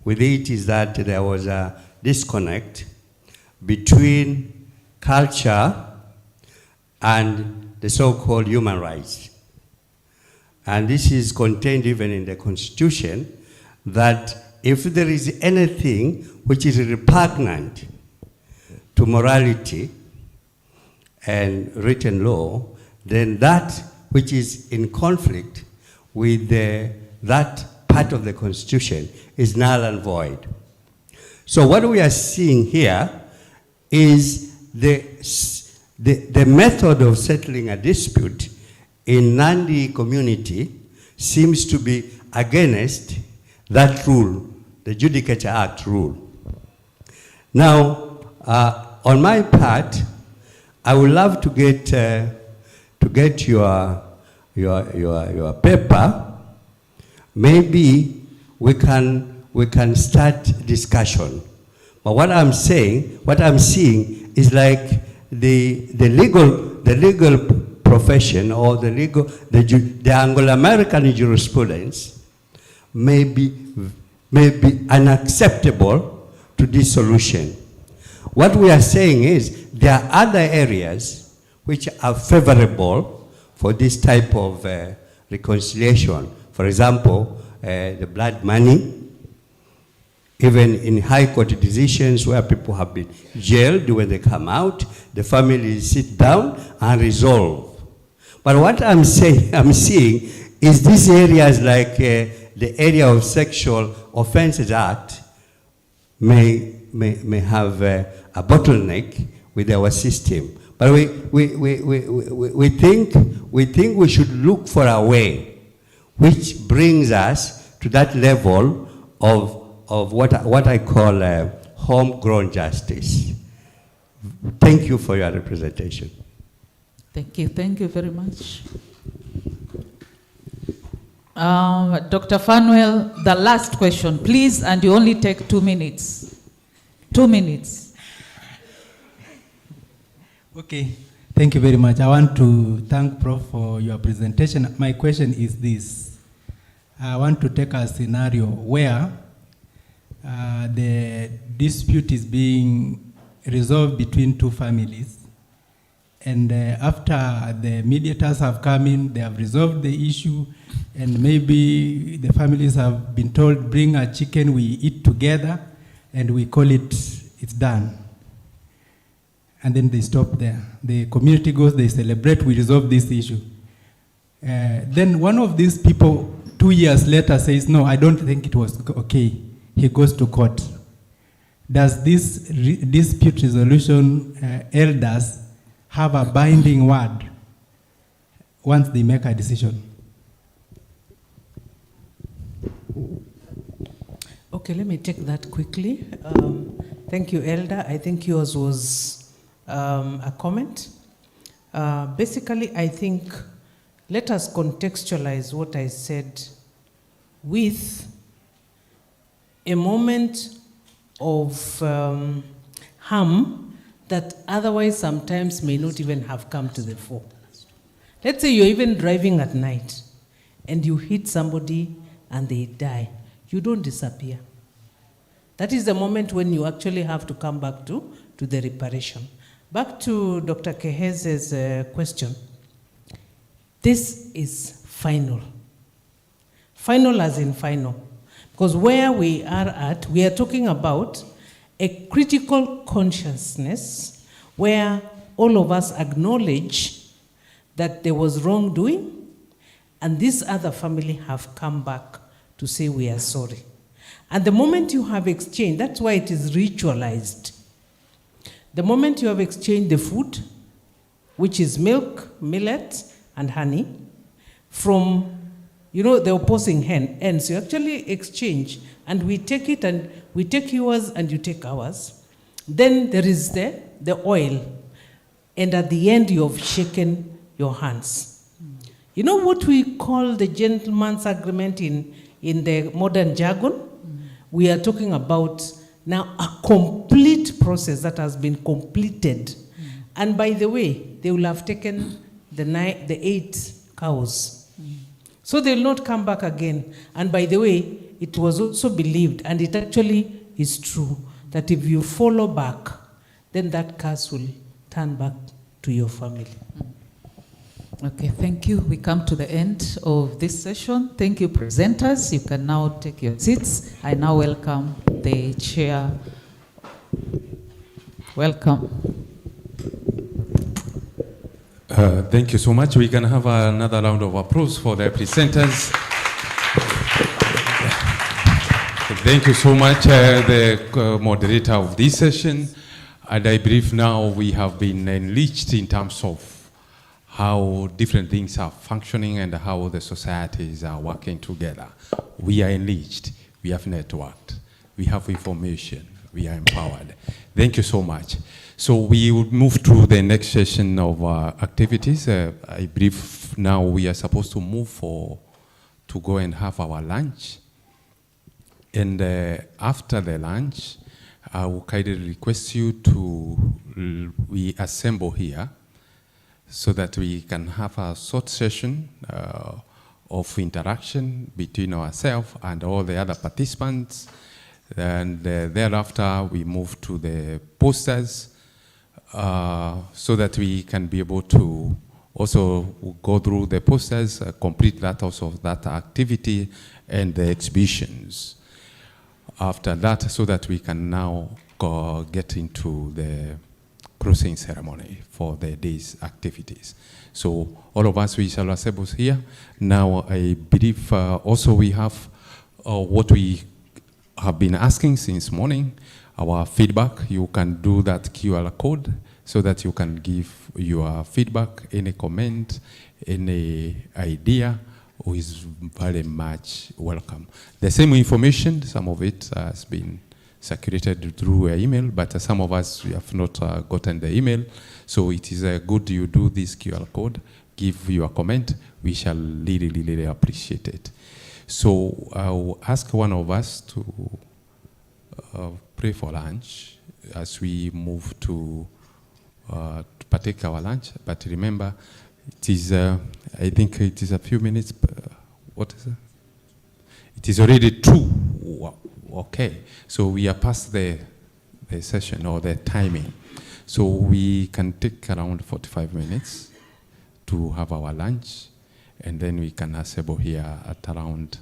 with it is that there was a disconnect between culture and the so-called human rights. And this is contained even in the Constitution, that if there is anything which is repugnant to morality and written law, then that which is in conflict with that part of the Constitution is null and void. So what we are seeing here is the method of settling a dispute in Nandi community seems to be against that rule, the Judicature Act rule. Now, on my part, I would love to get your paper. Maybe we can start discussion. But what I'm seeing is like the legal profession or the Anglo-American jurisprudence may be unacceptable to this solution. What we are saying is there are other areas which are favorable for this type of reconciliation. For example, the blood money, even in high court decisions where people have been jailed, when they come out, the families sit down and resolve. But what I'm seeing is these areas like the area of Sexual Offences Act may have a bottleneck with our system. But we think we should look for a way which brings us to that level of what I call homegrown justice. Thank you for your representation. Thank you very much. Dr. Fanuel, the last question, please, and you only take 2 minutes. 2 minutes. Okay, thank you very much. I want to thank Prof for your presentation. My question is this. I want to take a scenario where the dispute is being resolved between 2 families. And after the mediators have come in, they have resolved the issue, and maybe the families have been told, bring a chicken, we eat together, and we call it's done. And then they stop there. The community goes, they celebrate, we resolve this issue. Then one of these people, 2 years later, says, no, I don't think it was okay. He goes to court. Does this dispute resolution elders have a binding word once they make a decision? Okay, let me take that quickly. Thank you, Elder. I think yours was a comment. Basically, I think let us contextualize what I said with a moment of harm that otherwise sometimes may not even have come to the fore. Let's say you're even driving at night and you hit somebody and they die. You don't disappear. That is the moment when you actually have to come back to the reparation. Back to Dr. Keheze's question. This is final. Final as in final. Because where we are at, we are talking about a critical consciousness where all of us acknowledge that there was wrongdoing, and this other family have come back to say we are sorry. And the moment you have exchanged, that's why it is ritualized. The moment you have exchanged the food, which is milk, millet, and honey, from the opposing ends, you actually exchange, and we take it, and we take yours, and you take ours. Then there is the oil, and at the end you have shaken your hands. You know what we call the gentleman's agreement in the modern jargon? We are talking about now a complete process that has been completed. And by the way, they will have taken the 8 cows. So they will not come back again. And by the way, it was also believed, and it actually is true, that if you follow back, then that curse will turn back to your family. Okay, thank you. We come to the end of this session. Thank you, presenters. You can now take your seats. I now welcome the chair. Welcome. Thank you so much. We can have another round of applause for the presenters. Thank you so much, the moderator of this session. And I believe now we have been enriched in terms of how different things are functioning and how the societies are working together. We are enriched, we have networked, we have information, we are empowered. Thank you so much. So we would move to the next session of activities. I believe now we are supposed to move to go and have our lunch. And after the lunch, I will kindly request you to we assemble here so that we can have a short session of interaction between ourselves and all the other participants. And thereafter, we move to the posters so that we can be able to also go through the posters, complete that also that activity and the exhibitions. after that, so that we can now get into the crossing ceremony for the day's activities. So all of us, we shall assemble here. Now I believe also we have what we have been asking since morning, our feedback. You can do that QR code so that you can give your feedback, any comment, any idea, is very much welcome. The same information, some of it has been circulated through email, but some of us we have not gotten the email. So it is good you do this QR code, give your comment. We shall really, really appreciate it. So I'll ask one of us to pray for lunch as we move to partake our lunch. But remember, it is, I think it is a few minutes, what is it? It is already 2. Okay, so we are past the session or the timing. So we can take around 45 minutes to have our lunch, and then we can assemble here at around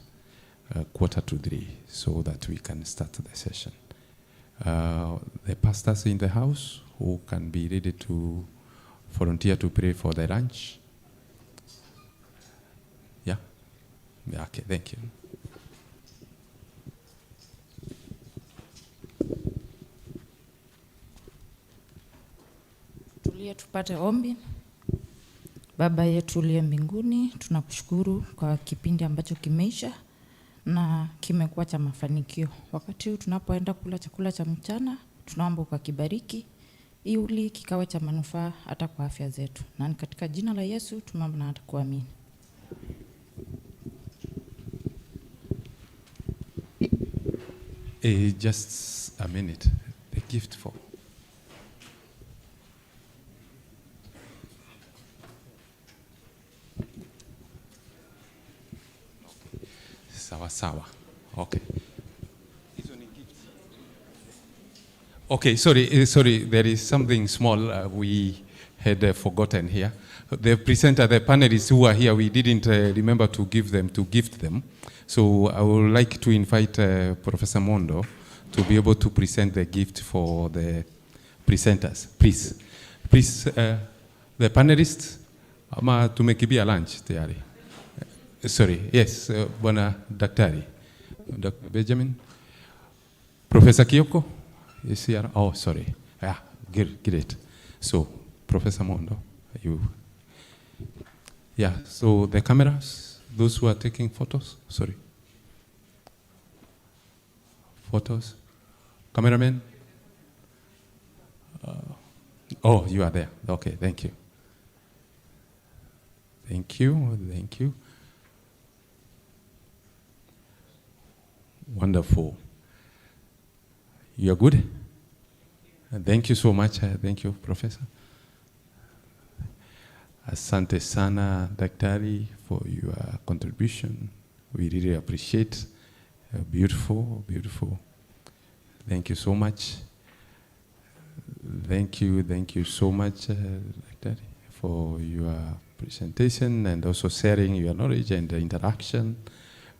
2:45, so that we can start the session. The pastors in the house who can be ready to volunteer to pray for the lunch. Yeah? Yeah, okay, thank you. Tulie tupate ombi. Baba yetu uliye mbinguni, tunakushukuru kwa kipindi ambacho kimeisha na kimekuwa cha mafanikio. Wakati huu tunapoenda kula chakula cha mchana, tunaomba ukakibariki ili kikawe cha manufaa hata kwa afya zetu. Na ni katika jina la Yesu tunaomba na hata kuamini. Just a minute. The gift for. Sawa sawa. Okay. Okay, sorry. There is something small we had forgotten here. The presenter, the panelists who are here, we didn't remember to gift them. So I would like to invite Professor Mondo to be able to present the gift for the presenters. Please, the panelists, ama tumekibia lunch tayari. Sorry, yes, Bwana Daktari, Dr. Benjamin. Professor Kioko is here. Oh, sorry. Yeah, great. So, Professor Mondo, you. Yeah, so the cameras, those who are taking photos, sorry. Photos. Cameraman? Oh, you are there. Okay, thank you. Thank you. Wonderful. You are good? Thank you so much. Thank you, Professor. Asante sana, Daktari, for your contribution. We really appreciate. Beautiful. Thank you so much. Thank you so much, Daktari, for your presentation and also sharing your knowledge and the interaction.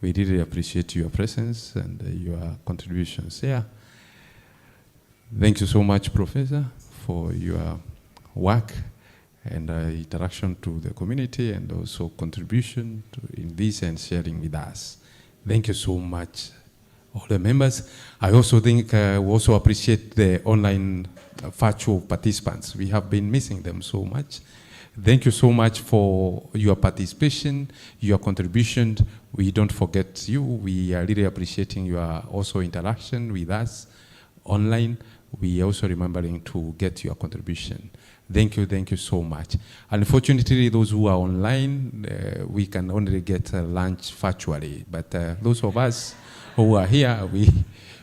We really appreciate your presence and your contributions here. Thank you so much, Professor, for your work and interaction to the community and also contribution in this and sharing with us. Thank you so much, all the members. I also think we also appreciate the online virtual participants. We have been missing them so much. Thank you so much for your participation, your contribution. We don't forget you. We are really appreciating your also interaction with us online. We are also remembering to get your contribution. Thank you so much. Unfortunately, those who are online, we can only get lunch virtually. But those of us who are here, we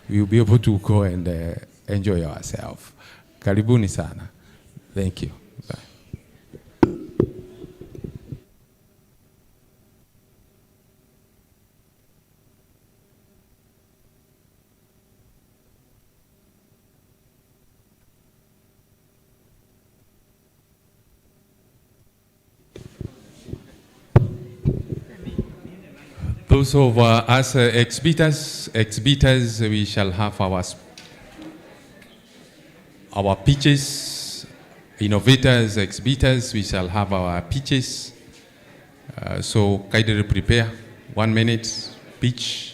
will be able to go and enjoy ourselves. Karibuni sana. Thank you. Bye. Those of us exhibitors, we shall have our pitches. Innovators, exhibitors, we shall have our pitches. So kindly prepare 1 minute pitch.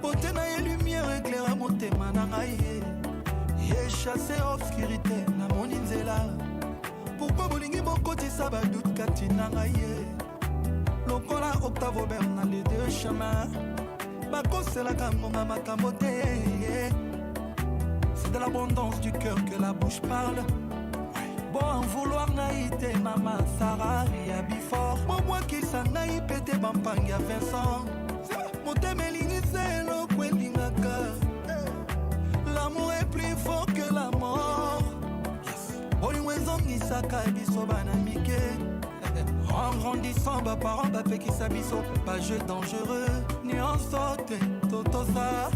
Potena ye lumière éclaira motema na ngai ye chassé obscurité na moni nzela pourquoi bolingi bokotisa badoute kati na ngai ye lokola Octave Aubert na les deux chemins bakoselaka ngonga makambo te c'est de l'abondance du cœur que la bouche parle bon en vouloir ngai te mama Sarah ya before bobwakisa ngai pete bampangi ya Vincent l'amour est plus fort que la mort. En grandissant, parents, qui s'abisso, pas jeu dangereux, ni en sorte, toto ça.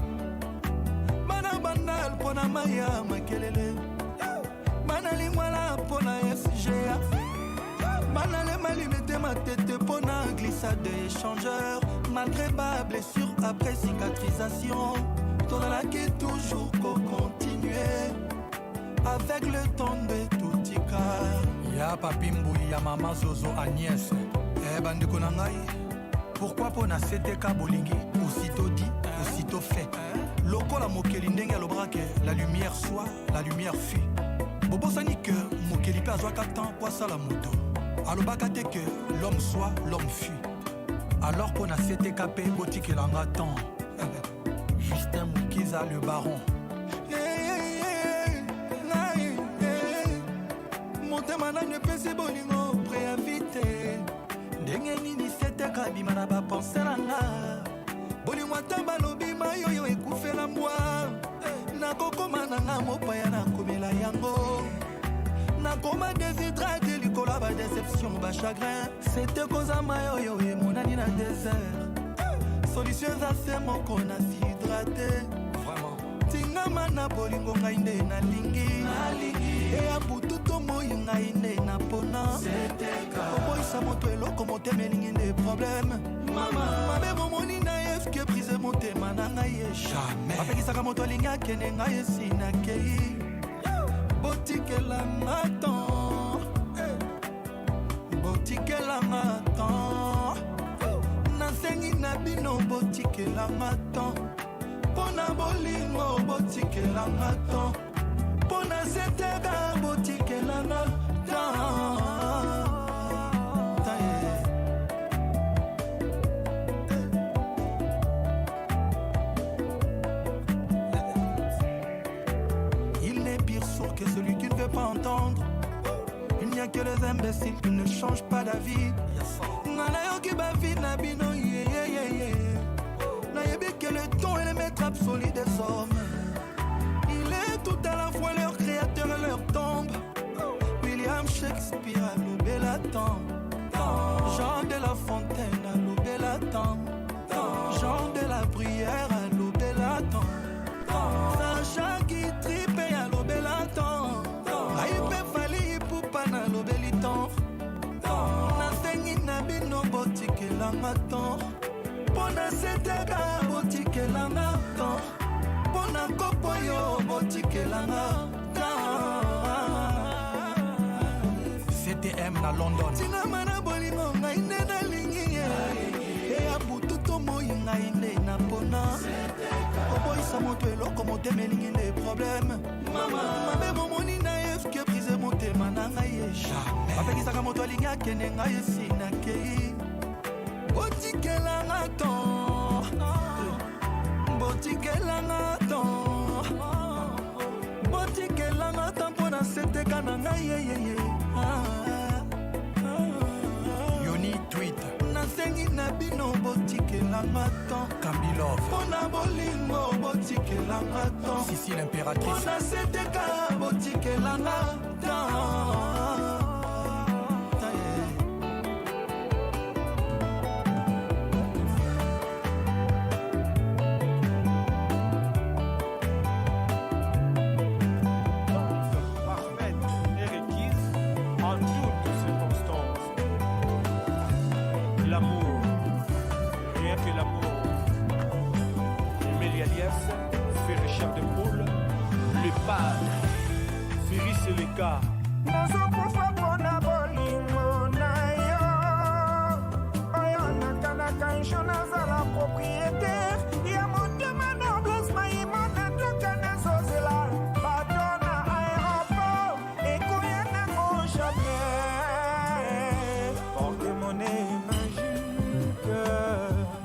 Mana banal, pona maya, makelele. Manali mwala, pona SGA. Manale malimete ma tête, pona glissade échangeur. Malgré ma blessure, après cicatrisation, ton laqué toujours qu'au continuer. Avec le temps de tout tika. Ya papimbu, ya maman Zozo Agnès. Eh bandeko nangai. Pourquoi pona CTK bolingi? Aussitôt dit, aussitôt fait. Loko la mokeli ndenge ya lobrake. La lumière soit, la lumière fuit. Bobo sani que mokeli pe azwa katan poisa la moto. Alobaka te que l'homme soit, l'homme fuit. Alors qu'on a CTKP, boutique et l'angaton. Justin Moukiza, le baron. Motema na nyepesi bolingo préinvité. Ndenge nini CTK bimana ba penser na nga. Bolingo tamba lobi mayo ekufe la moi. Na kokoma na nga mopaya na komela yango. Na koma déshydraté likola ba déception ba chagrin. C'était cause à mayo et mon ani na désert. Solution za c'est mon qu'on a s'hydraté. Vraiment. Tinga mana bolingo ngainde na lingi. Et a butu to moyi ngainde na pona. C'était boy sa moto eloko mote melingi des problèmes. Mama, mabe bomoni na FK prise monte mananga ye. Jamais. Apeki saka moto linga kene ngaye sina kei. Boutique la matin, boutique la matin. Nasengi na bino boutique la matin. Pona bolingo boutique la matin. Pona setega boutique la matin. Que celui qui ne veut pas entendre. Il n'y a que les imbéciles qui ne changent pas d'avis. Nanayoki bavi nabino yeah. Nayebi que le ton est le maître absolu des hommes. Il est tout à la fois leur créateur et leur tombe. William Shakespeare a lobé la temps. Jean de La Fontaine a lobé la temps. Jean de la Bruyère a lobé la temps. Sacha qui tripe a lobé la temps. Aïpe fali poupa na lobé li temps. Nasengi na bino botike la matin. Pona setega botike la matin. Pona kopo yo botike la matin. CTM na London. Tina mana bolingo ngaine na lingi. E abutu to moyi ngaine na pona. Boy sa moto eloko mote melingi des problèmes. Mama, mabe bomoni na FK prise monte mananga ye. Jamais. Apeki saka moto linga kene ngaye sina kei. Botike la ngaton. Botike la ngaton. Botike la ngaton pona CTK na ngaye. Yoni tweet. Nasengi na bino botike la ngaton. Kambilov. Pona bolingo botike la ngaton. Sissi l'impératrice. Pona CTK botike la ngaton. en toutes circonstances. L'amour, rien que l'amour. Emile Alias, Ferré Chair de Poule, le padre, Ferry c'est le cas. nazokufa mpona bolingo na yo oyo nakanaka njo nazala propriétaire ya motema noblesse maimona toka nazozela bato na aéroport ekoya nango jamais porte-monnaie magique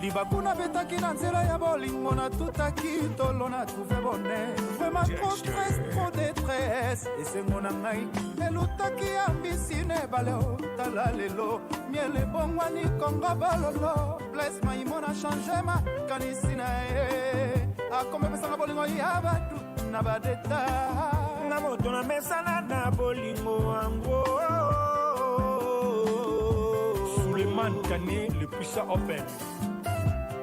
libakuna betaki na nzela ya bolingo natutaki tolo na trouve bonheur vraiment trop stress trop détresse esengo na ngai elutaki ambisi na ebale otala lelo miele ebongwani kongo bololo bles maimona change makanisi na ye akomepesanga bolingo ya batu na badeta na moto na mesana na bolingo yango Suleiman Kane, le puissant open.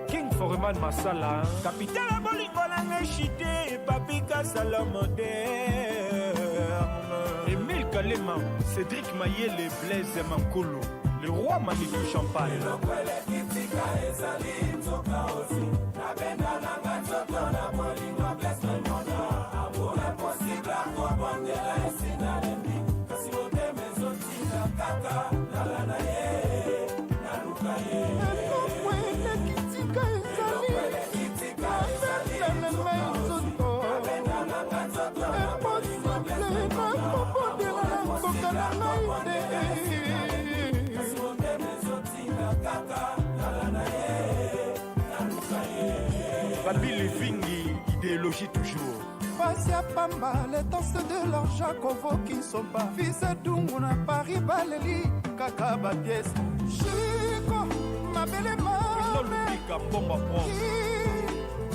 King Foreman Masala, capitaine bolingo nanga chité papi kasala moderne Emile Kalema, Cédric Mayele, Blaise Mankolo, le roi Manitou Champagne. Babi Levingi, idéologie toujours. Passe à Pamba, les danses de l'argent convoquent qui sont pas. Fils à Dungu, Paris, Baleli, Kakaba pièce. Chico, ma belle maman.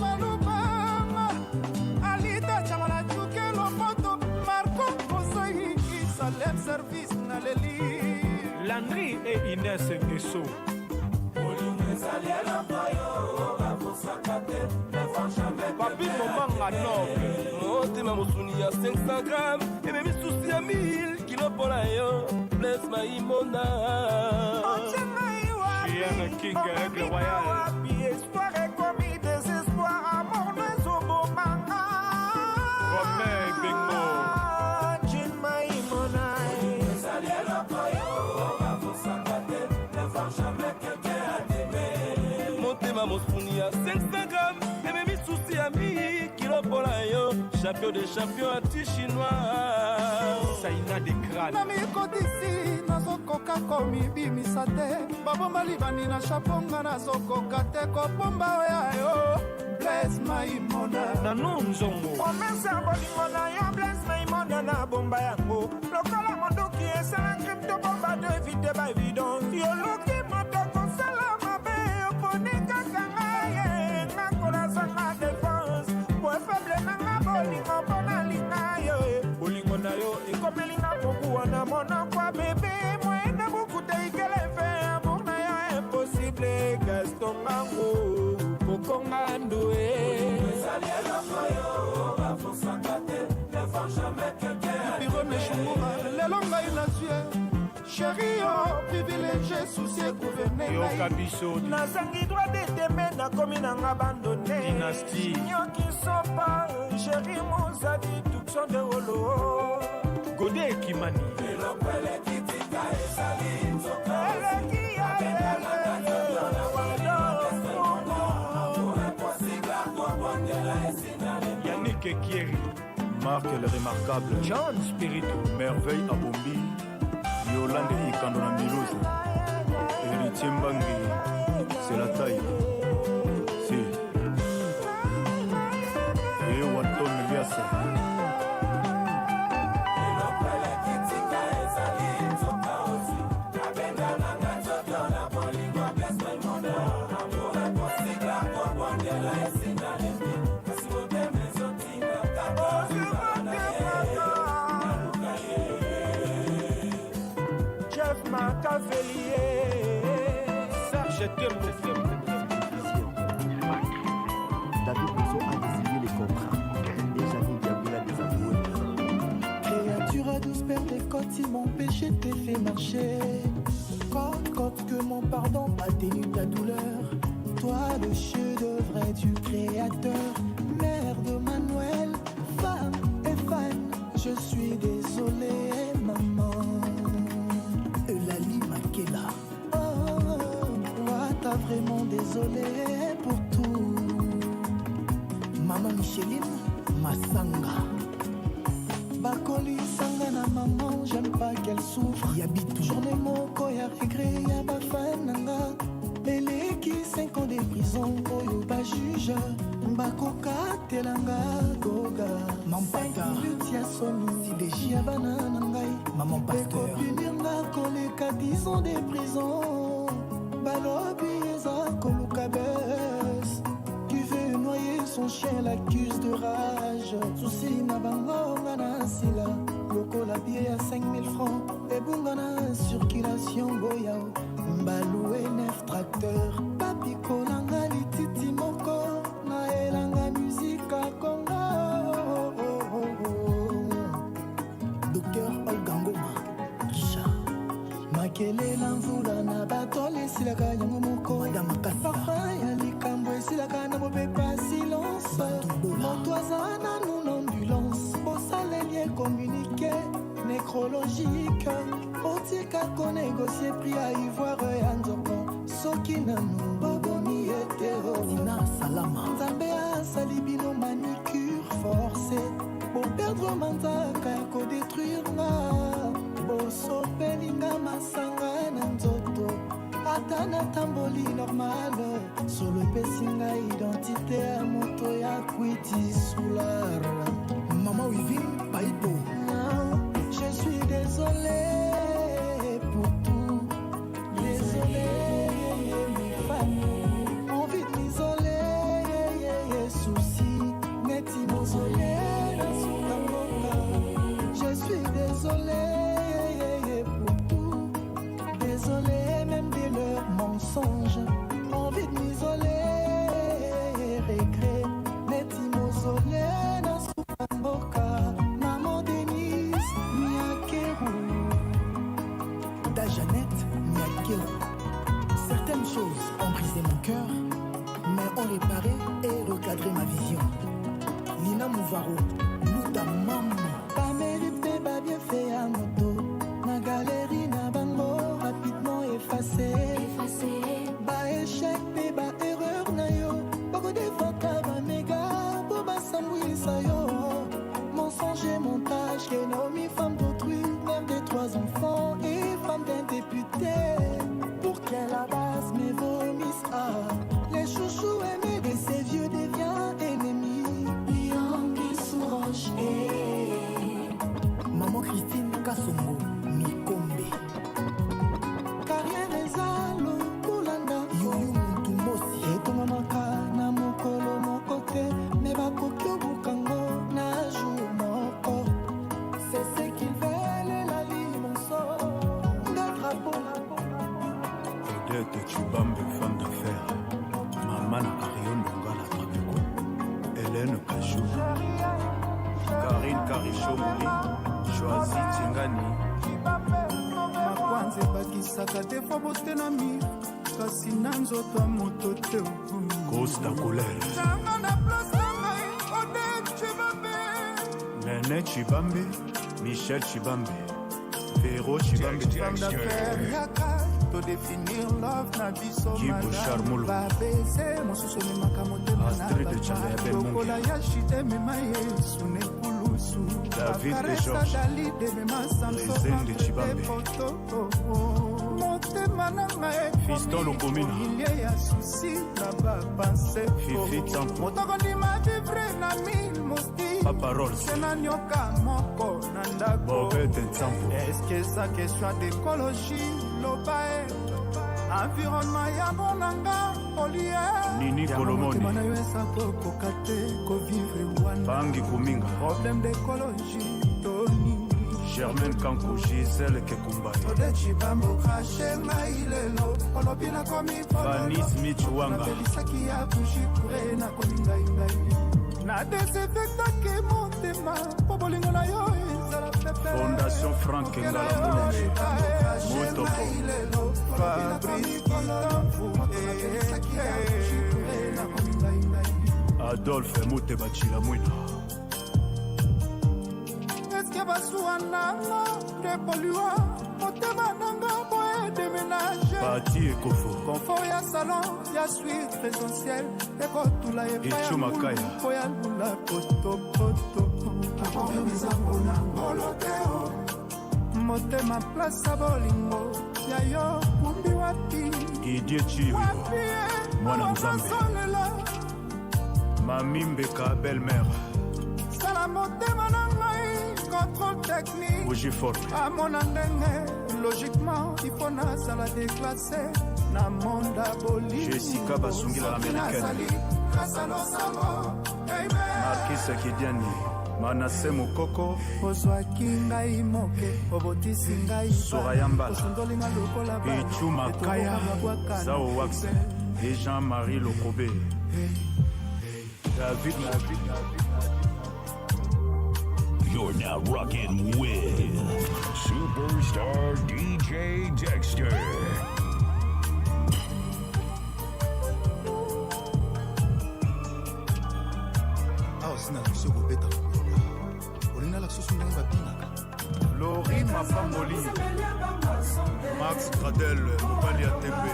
Malobama, Alida, Chamala, Chuke, Lomoto, Marco, Kosoi, Salem Service, Naleli. Landry et Inès Nguesso. Papi momanga noble motema mosuni ya 500 grammes eme misusi ya 1000 kilo mpona yo bless maimona Chien King Aigle Royal espoir est commis désespoir amour nezobomanga Romain Bengo Jin maimona ezali eloko yo bafosaka te ne voir jamais quelqu'un à t'aimer motema mosuni ya 500 grammes eme misusi ya 1000 kilo mpona yo champion de champion anti-chinois Saina de crâne namikotisi nazokoka komibimisa te babomba libani na chaponga nazokoka te kobomba oyayo bles maimona nano nzongo promese ya bolingo na yo bles maimona na bomba yango lokola mondoki esala crypto bomba de evite baevidence yoluki moto kosala mabe oponi kaka ngai nakolazanga défense po efaible nanga bolingo mpona linga yo bolingo na yo ekomelinga kokuwa na monoko ya bebe moyenda bokuta ikele fe amour na yo impossible gaston mango kokonga ndoe ezali eloko yo bafosaka te ne voir jamais quelqu'un birone shungura lelo ngai nazwie sheri yo privilégié soucie gouverne yoka biso nazangi droit deteme nakomi nanga abandone dynastie nyoki sopa sheri mozadi tukson de wolo Gode Ekimani eloko elekitika ezali nzoka eleki ya Yannick Ekieri Marc le remarquable John Spiritu Merveille Abombi Yolande Ikando na Miloze Héritier Mbangi c'est la taille si et Watton Liasa Jeff Macavelier Serge Tempo David Bozo a désigné les contrats et Janine Diaboula les avoués. Créature douce père des côtes, ils m'ont péché tes démarché. Quand que mon pardon atténue ta douleur. Toi le chef-d'œuvre du créateur. Mère de Manuel, femme et fan. Je suis désolé maman. Lali Makela. T'as vraiment désolé pour tout. Maman Micheline Masanga. Bakoli Sangana maman, j'aime pas qu'elle souffre. Yabit journée moko ya regret ya bafananga. Beleki 5 ans de prison, oyo ba juge. Bakoka telanga goga. Mampata Lutia Soni, si déchia banana ngai. Maman pasteur. Punirna koleka 10 ans de prison. Balobi eza koluka bes. Tu veux noyer son chien, l'accuse de rage. Souci na bango ngana sila. Loko la billet à 5000 francs. Et bungana circulation boyao. Mbaloué 9 tracteurs. Papi kolanga lititi moko. Na elanga musique à Congo. Docteur Olga Ngoma. Makele na mvula na batole silaka yango moko. Madame Parfum ya likambo esilaka na bopepa silence. Motoisa na nous l'ambulance. Bosaleli communiqué nécrologique. Otika ko négocier prix à ivoire ya nzoko. Soki na nous bobomi hétéro. Nina salama. Nzambe asali bino manicure forcée. Bo perdre manzaka ya ko détruire nga. Boso pelinga masanga na nzoto. Ata na tamboli normal. Solo epesinga identité ya moto ya kwiti soulard. Maman Wivine Paipo. Je suis désolé pour tout. Désolé mes familles. Envie de m'isoler. Souci neti mausolé na sukamboka. Je suis désolé. Désolé même de leurs mensonges. Envie de m'isoler. Regret. Neti mausolé na sukamboka. Maman Denise Miakeru. Da Jeannette Miakeru. Certaines choses ont brisé mon cœur, mais ont réparé et recadré ma vision. Nina Mouvaro, Luda Maman. Pas mérité, pas bien fait à moto. Ma galerie na bango rapidement effacé. Ba échec, ba erreur na yo. Bako defaka ba méga, bo ba sambouisa yo. Mensonge et montage, Kenomi, femme d'autrui, mère des 3 enfants et femme d'un député. Pour qu'elle la base mes vomisse les chouchous aimés de ces vieux deviennent ennemis. Lion qui s'orange. Maman Christine Kassongo. Mikombe Carrière ezalo Kulanda Yoyo Mutumbosi Etonga makana mokolo mokote Meba kokyo bukango na jour moko. C'est ce qu'ils veulent la limonso de drapeau. Odette Chibambe, femme d'affaires. Maman Arion Dongala Trapico. Hélène Kajou. Karine Karichomoli. Choisi Tingani. Makwanze bakisaka defo bote na mir kasi na nzoto ya moto te Costa Colère nanga na place na ngai Odette Chibambe Nene Chibambe Michel Chibambe Véro Chibambe femme d'affaires yaka to définir love na biso Kibo Charmolo babese mosusu ememaka motema na lokola ya shite emema yesu nekulusu David et Georges Les de Chibambe motema na ngai Fiston Lokomina ilie ya susi na bapense Fifi Tampo motoko ndima vivre na mille mosti Papa Rolls sena nyoka moko na ndako Bobette Nsampo eske eza question d'écologie lobae environnement ya bonanga olie Nini Kolomoni motema na yo eza kokoka te kovivre wana Bangi Kuminga problème d'écologie toni Germaine Kanko Gisèle Kekumbari Odette Chibambe craché ngai lelo olobi nakomi Fanny Smith Wanga napelisaki ya bushikure nakomi ngai na desinfectaki motema po bolingo na yo ezala pepe Fondation Frank Ngala Adolphe Mutebachila Mwina. Est-ce que basuwa nanga de polluant motema nanga boye déménager Bati Ekofo confort ya salon ya suite présentielle ekotula Ichuma Kaya boya lula poto motema place bolingo ya yo kumbi wapi Didier Chiyo Mwana Nzambe Mami Mbeka belle-mère sala motema na ngai contrôle technique Bougie forte amona ndenge logiquement il faut nasala déclassé na monde boli Jessica Basungila l'américaine Marquis Kidiani Manassé Mokoko ozwaki ngai moke obotisi ngai Soraya Mbala osundolinga lokola Ichu Makaya Zao Wax et Jean-Marie Lokobe David You're now rocking with Superstar DJ Dexter. Laurie Mapamoli Max Gradel Mobali ATP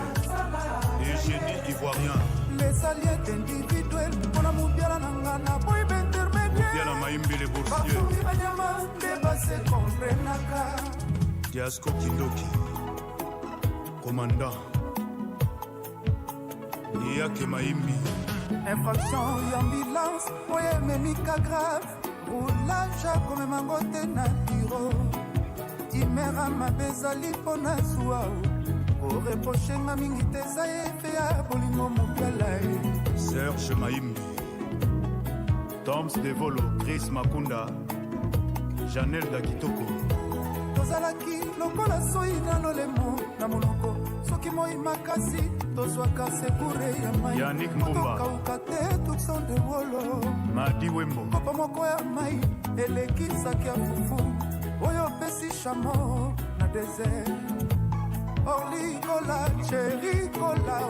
Eugénie Ivoirien les alliés individuels mpona mobiala na nga na boyi baintermédiaire Biala Maimbi les boursiers bafungi banyama nde base komprenaka Diasco Kindoki Commandant Iyake Maimbi infraction ya ambulance oyo ememika grave roulage akomemango te na biro imera mabe ezali mpo na zwa oreprochenga mingi te eza efe ya bolingo mobiala e Serge Maimbi Toms Devolo Chris Makunda Janel Dakitoko tozalaki lokola soi na lolemo na monoko soki moi makasi tozwaka sekure ya mai Yannick Mbumba tokauka te tukson de wolo Madi Wembo kopo moko ya mai elekisaki ya fufu oyo opesi chamo na desert orlikola cherikola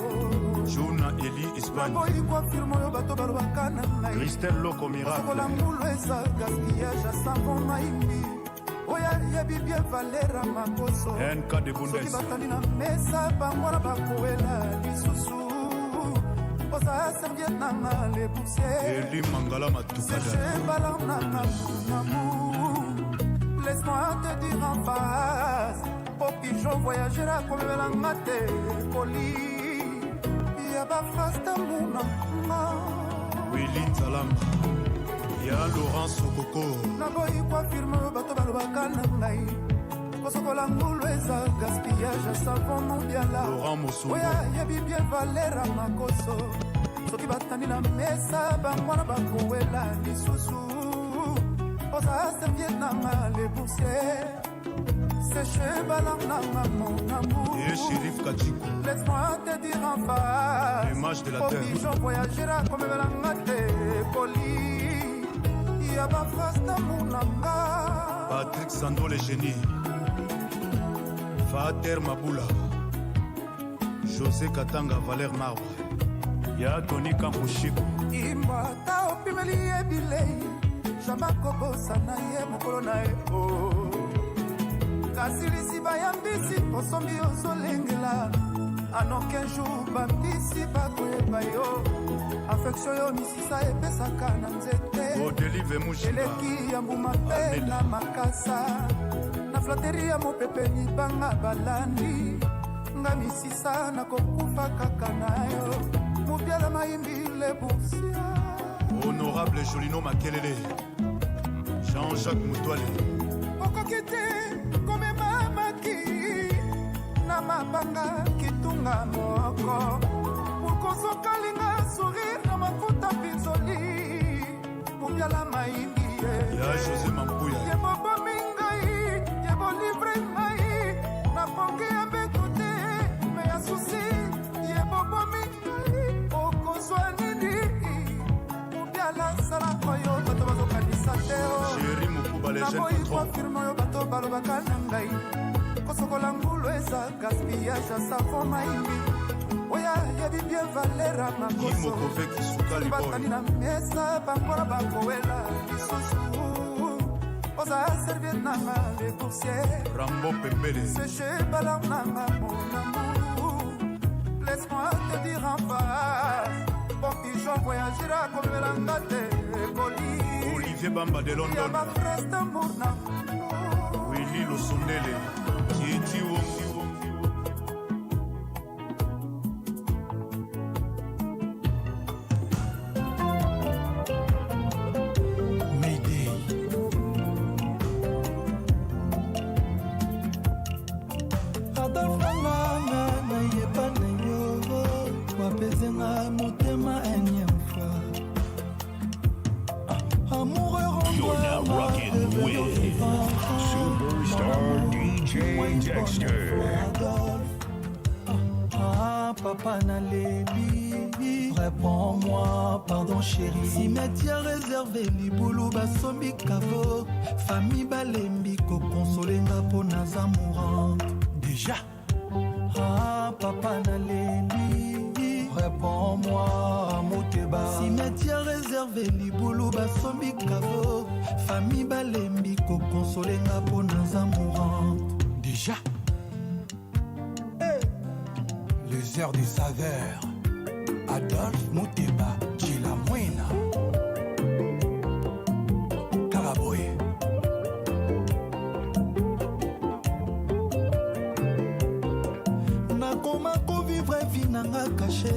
Juna Eli Espagne boyi koafirme oyo bato balobaka na ngai Christelle Loko Miracle sokola ngulu eza gaspillage ya savon maimbi oyo ayebi bien valera makoso NK de Bundes soki batandi na mesa bango na bakowela lisusu oza serviete nanga le poussière Eli Mangala Matukada sechembala nanga munamu laisse-moi te dire en face po pigeon voyagera komemelanga te poli ya baphrase d'amour na nga Willy Nzalamba Ya Laurence Okoko naboyi koafirme oyo bato balobaka na ngai kosokola ngulu eza gaspillage ya savon mondiala oyo ayebi bien valera makoso soki batandi na mesa bangwana bakowela lisusu oza serviete nanga le boursier séché balang nanga mon amour Et Shérif Kachiko laisse-moi te dire en face L'image de la terre pigeon voyagera komemelanga te poli ya baphrase d'amour nanga Patrick Sando le génie Fater Maboula José Katanga Valère Marbre Ya Tony Kampushiko imba ta opimeli ye bilei jama kobosana ye mokolo na ye kasi lisiba ya mbisi osombi ozolengela anoke jour bambisi bakoyeba yo affection yo misisa epesaka na nzete eleki ya mbuma mpe na makasa na flateri ya mopepe libanga balandi nga misisa nakokufa kaka na yo mobiala mayimbi le boursia Honorable Jolino Makelele Jean-Jacques Moutouale okoki te komema maki na mabanga kitunga moko mokozokalinga sourire na mafuta pinzoli mobiala mayimbi Ya José Mambuya ye bobomi ngai ye bolivre ngai na pongi ya mbeto te me ya susi ye bobomi ngai okozwa nini mobiala sala oyo bato bazokanisa te naboyi koafirme oyo bato balobaka na ngai kosokola ngulu eza gaspillage ya savon maimbi oya yebi bien valera makoso batani na mesa bangola bakowela lisusu oza serviette nanga les boursiers Rambo Pembele séché balam nanga mon amour laisse-moi te dire en face bon pigeon voyagera comme l'angate Coli Olivier Bamba de London Yaba frère d'amour na Willy Losundele Titi Wongi You're now rocking with Superstar DJ Dexter. Ah, papa Nalébi, réponds-moi, pardon chérie. Cimetière réservé, Liboulou, Basombi, Kavo, famille Balembi, Kokonsolenga, Ponaza mourante. Déjà. Ah, papa Nalébi, réponds-moi, Mouteba. Cimetière réservé, Liboulou, Basombi, Kavo, famille Balembi, Kokonsolenga, Ponaza mourante. Déjà. Les heures du saveur, Adolphe Mouteba, Chilamouina, Karaboy. Nakoma ko vivre vie nanga caché,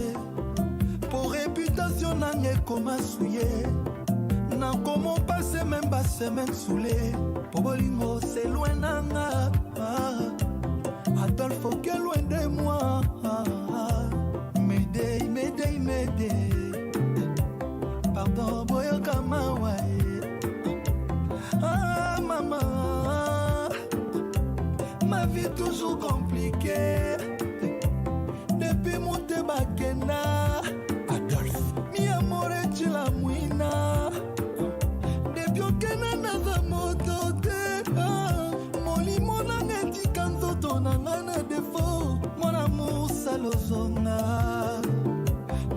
pour réputation nanga koma souillé. Nakoma passer même pas semaine saoulé, pour bolingo c'est loin nanga. Adolphe, ok, loin de moi. M'aider, m'aider, m'aider. Pardon, boyo kamawa. Ah, maman, ma vie toujours compliquée. Depuis mon débakena, Adolphe, mi amore chilamouina. Depuis okena naza moto te. Mon limon nangeti kanzoto nangana defo. Mon amour salozonga.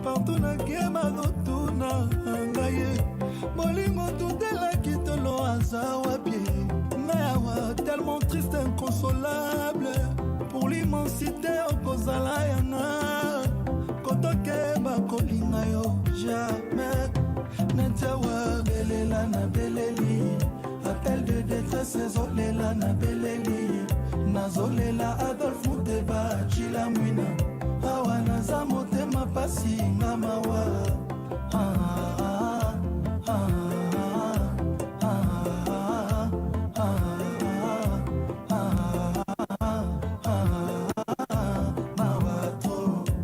Partout na gema notuna ngaye. Molimo tutela kitolo azawa pied. Nawa tellement triste, inconsolable. Pour l'immensité okozala yana. Kotoke bakolinga yo jamais. Netawa belela na beleli. Appel de détresse zolela na beleli. Nazolela Adolphe Mouteba Chilamouina. Awa naza motema pasi nga mawa.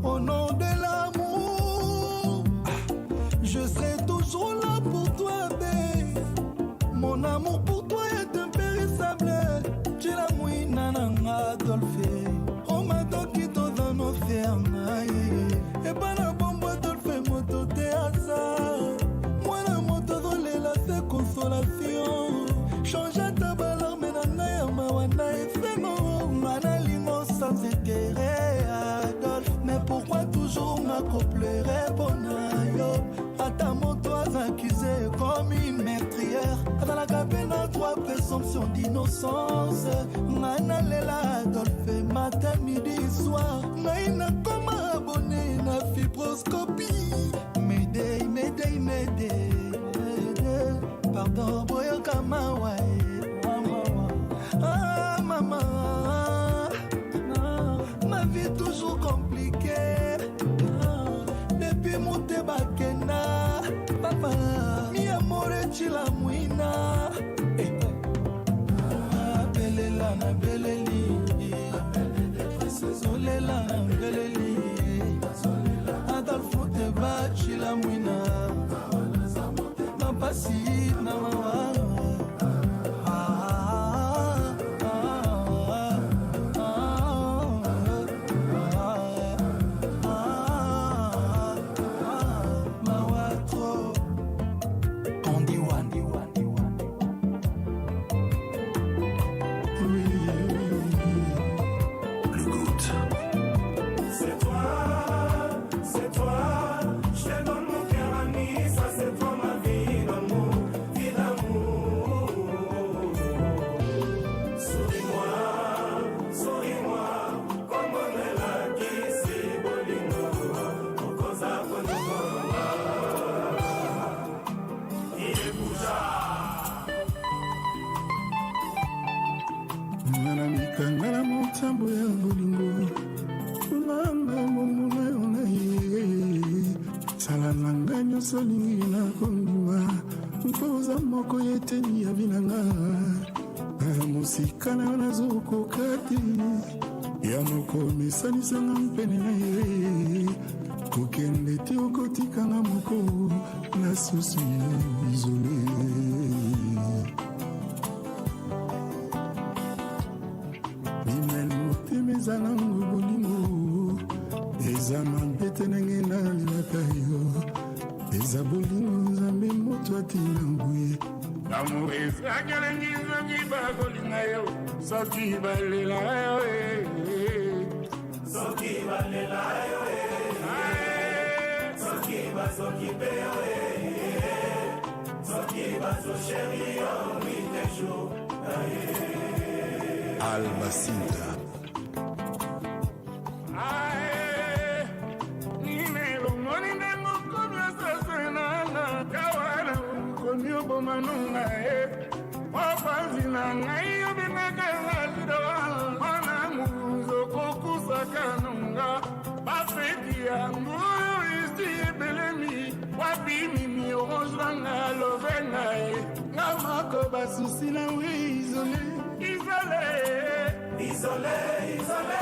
Au nom de l'amour, je serai toujours là pour toi, babe. Mon amour pour toi est impérissable. Chilamouina nanga Adolphe. On m'a donné dans nos fermes. Et pas la bombe Adolphe moto te asa. Moi la moto dolela c'est consolation. Change ta balle menana ya mawana efemo. Manalimo sans intérêt Adolphe. Mais pourquoi toujours m'accouplerait bonayo? Ata moto accusé comme une meurtrière. Dans la cabine à trois présomptions d'innocence. Manalela Adolphe matin, midi, soir. Naina comme abonné na fibroscopie. M'aider, m'aider, m'aider. Pardon, boyo kamawa. Ah maman, ma vie toujours compliquée. Depuis mon débakena, papa, mi amore chilamouina. Belela na beleli, solingi na kondima mpoza moko yeteni ya binanga mosika na nazokoka te ya moko mesanisanga mpene na ye kokende te okotikanga moko na susi izole bimel motema eza nango bolingo eza mambete ndenge nalelaka yo eza bolingo nzambe moto atinda nguye L'amour ezakelengi soki bakolinga yo soki balela yo soki balela yo soki bazokipe yo soki bazosheri yo mitejo Albacinta manunga wapanzi na ngai obengaka ngalido mana muzo kokusaka nunga bafeti yango isi ebelemi wabimimi oranganga lobenga nga mako basusi na we izole izole izole izole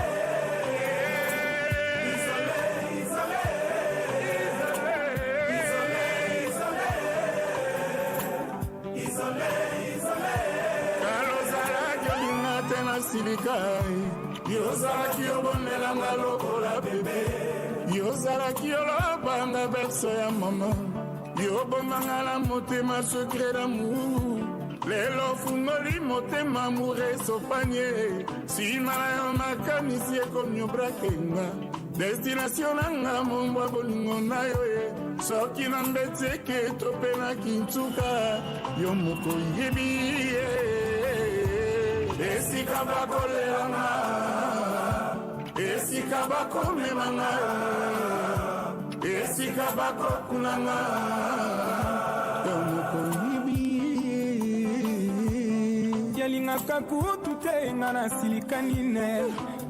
silikai yozalaki obonelanga lokola bebe yozalaki olobanga berso ya mama yobomanga na motema sekre d'amour lelo fungoli motema amour esopanie nsima na yo makanisi ekomi obrakenga destination nanga mombwa bolingo na yo ye soki na mbeti eke to mpe na kintsuka yo moko yebi ye esika bakolelanga esika bakomemanga esika bakokunanga tomokonibi yalingaka kutu te nga na silikani ne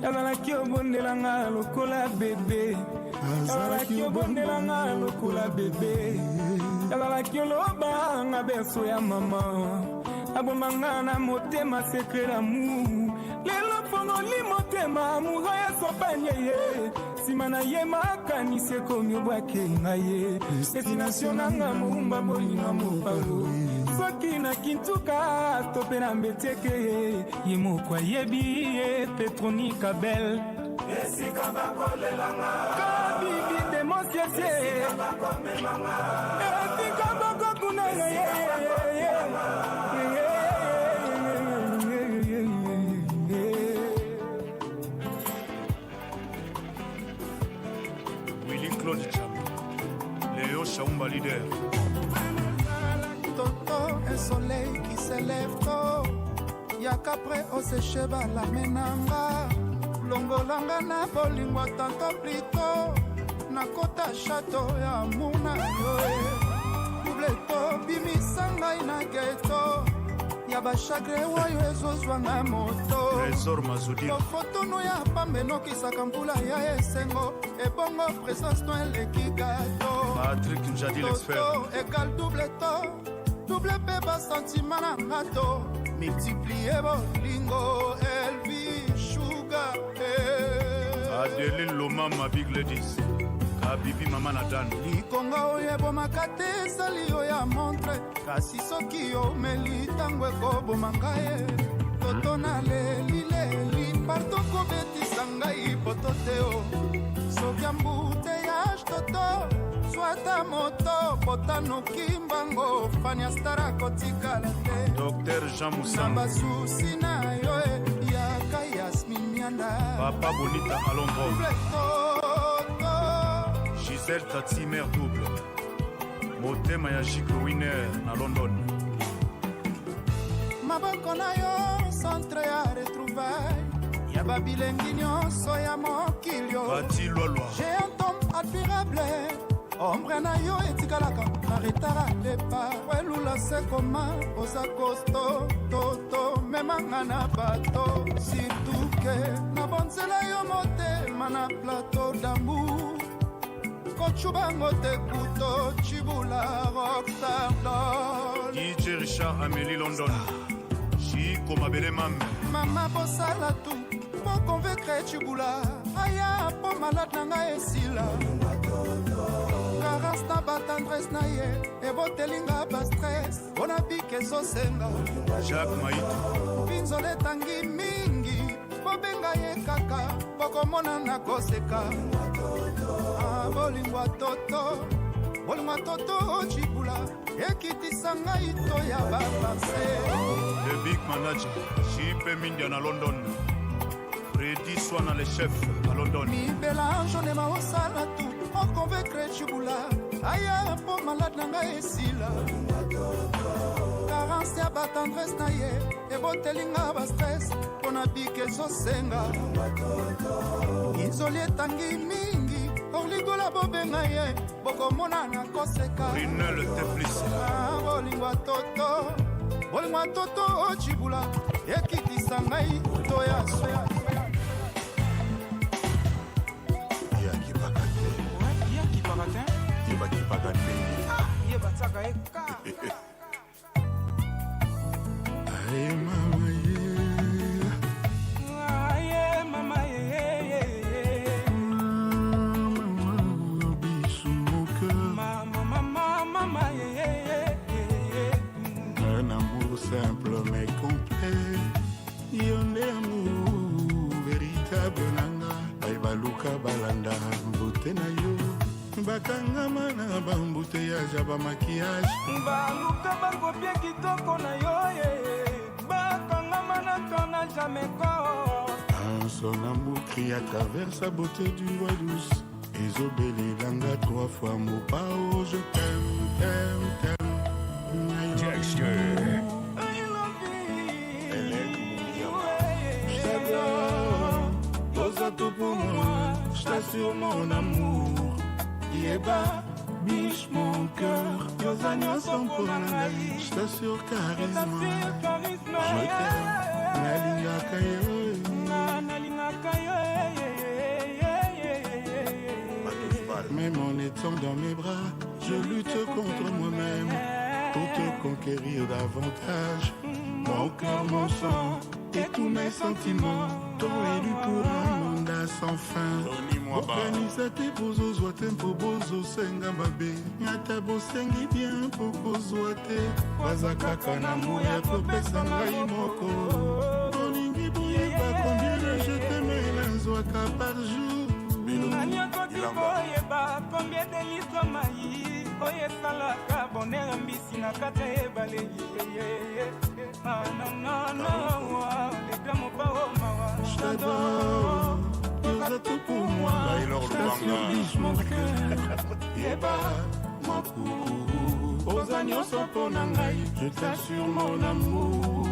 yazalaki obondelanga lokola bebe yazalaki obondelanga lokola bebe yazalaki olobanga berso ya mama abomanga na motema sekre d'amour lelo fongoli motema amour esopanye ye nsima na ye makanisi ekomi obwake ngai ye destination nanga momba bolinga mopalo soki na kintuka to mpe na mbetieke ye moko ayebi ye petronika bel esika bakolelanga kabibi demosiesie esika bakokunanga ye Claude Cham, Léo Chaumba leader. Toto, un soleil qui se lève tôt. Yaka prêt au sécheba la menanga. Longolanga na bolingwa tanto plito. Nakota château ya muna yoe. Double to bimisanga ina ghetto. Yaba chagre wayo ezozwanga moto. Trésor Mazudi. Lofotono ya pambe nokisaka mpula ya esengo. Ebongo présence no eleki gato. Patrick Njadi l'expert. Toto égale double to. Double beba sentiment na ngato. Multiplier bolingo Elvi Sugar. Adeline Loma ma big ladies. Kabibi mama Nadan. Likonga oyebomaka te esali yo ya montre. Kasi soki omeli ntango ekobomanga ye. Toto na leli parto kobetisa ngai poto te o. Soki embouteillage toto swata moto potanoki mbango fania stara kotikala te. Docteur Jean Moussanga. Na basusi na yo yaka Yasmin Mianda. Papa Bonita Alombo. Double toto Gisèle Tati mère double. Motema ya Chico Winner na London. Maboko na yo centre ya retrouvaille. Ya babilengi nyonso ya mokilio. Bati Lolwa. J'ai un tombe admirable. Ombre na yo etikalaka na retara départ. Welula se koma oza costo toto memanga na bato. Surtout que na bonzela yo motema na plateau d'amour. kochuba mote kuto chibula rockstar doll DJ Richard Amélie London Chico Mabele Mambe mama bosala tu po convaincre chibula aya po malade na ngai esila carence na batendresse na ye ebotelinga bastress mpona bike ezosenga Jacques Maïto pinzole etangi mingi bobenga ye kaka bokomona na koseka bolingwa toto chibula ekitisa ngai to ya baparse le big manager Chipe Mindia na London Freddy Swana le chef à London mibelange onema osala tu okonvaincre chibula aya po malade na ngai esila carence ya batendresse na ye ebotelinga bastress mpona bike ezosenga izoli etangi mingi orligola bobenga ye bokomona na koseka Rinel Teflis bolingwa toto chibula ekitisa ngai to ya soya Un amour simple mais complet. Yonde amour véritable nanga. Baibaluka balanda mbote na yo. Bakangama na bambouteillage ya ba maquillage. baluka bakopie kitoko na yo ye bakangama na tona jamais corps. Son amour crie à travers sa beauté du voix douce. Isobeli langa 3 fois mon pao. Je t'aime, t'aime, t'aime. Dexter. Je t'adore, pose tout pour moi. Je t'assure mon amour. Yeba, biche mon cœur. Yozanya sans pour je t'assure charisme. Je t'aime, Nalinga Kayo. Même en étant dans mes bras, je lutte contre moi-même pour te conquérir davantage. Mon cœur, mon sang et tous mes sentiments t'ont élu pour un mandat sans fin. Organisa te bozo zwa tempo bozo senga babe. Nyata bosengi bien poko zwa te. Waza kaka na mouya kopesa ngai moko. Bolingi boyeba combien je t'aimais na zwaka par jour. Oyeba combien de litres mai oyo esalaka bonheur mbisi na kati ya ebale leka mopao mawa Yoza tout pour moi, je mon cœur. Yeba, mon coucou, aux agneaux sans pour nangai, je t'assure mon amour.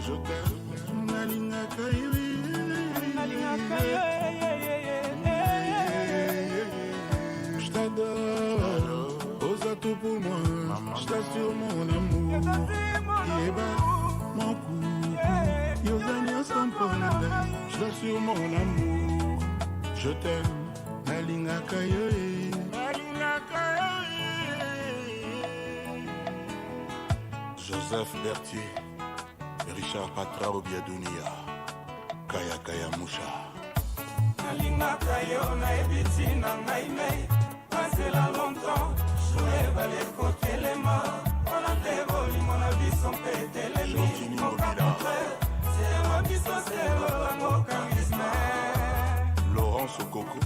Je t'aime, Nalinga Kairi. Je t'adore, ose tout pour moi, je t'assure mon amour. Yeba, mon coucou, Yozania sans pour nangai, je t'assure mon amour. Je t'aime, Nalinga Kairi. Joseph Berthier, Richard Patra Obiadounia, Kaya Kaya Moucha. nalingaka yo nayebi na ngai mei pasela longtemps joebale kotelema mpona te bolingo na biso mpe etelemi mokakontre sema biso selolango charisme Laurence Okoko.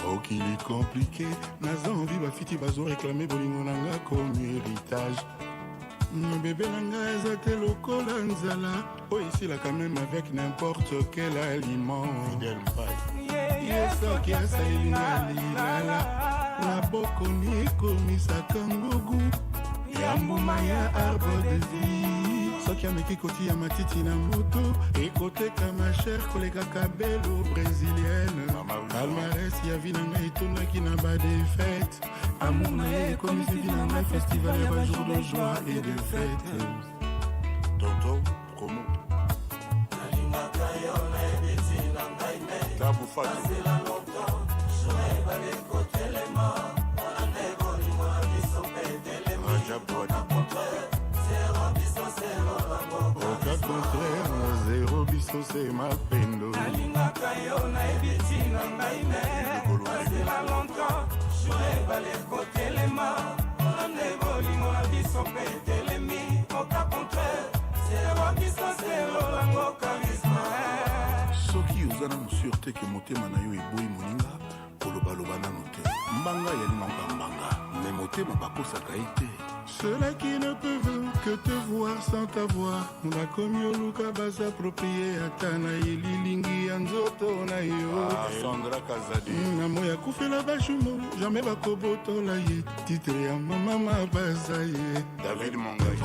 Mokili compliqué, naza envie bafiti bazo réclamer bolingo nanga comme héritage. Bébé nanga eza te lokola nzala. Oh ici là quand même avec n'importe quel aliment. Fidèle Mbaye. Yesoki asalinga lilala. La boko ni komisaka ngogu. Ya mbuma ya arbre de vie. Soki ameki koti ya matiti na moto. Ekoteka ma chère kolega kabelo brésilienne. Palmarès ya vi nanga etonaki na ba défaite. Amour na ye comme c'est dit dans un festival ya ba jour de joie et de fête. Tonto promo. nalingaka yo nayebi na ngai mei Tabu Fatu. pasela longtemps joebale kotelema se mapendo nalingaka yo nayebi ntina ngai me nazela longtemps jour ebale kotelema nde bolingo na biso mpe etelemi oka contraire serokisa selolango karisma soki oza nano sûreté ke motema na yo eboyi moninga kolobaloba nano te mbanga yalinaka mbanga me motema bakosaka ye te. Ceux-là qui ne peuvent que te voir sans t'avoir nakomi oluka basaproprie ata na elilingi ya nzoto na yo Sandra Kazadi namoya kufela bashumo jamais bakobotola ye titre ya mama baza ye David Mongai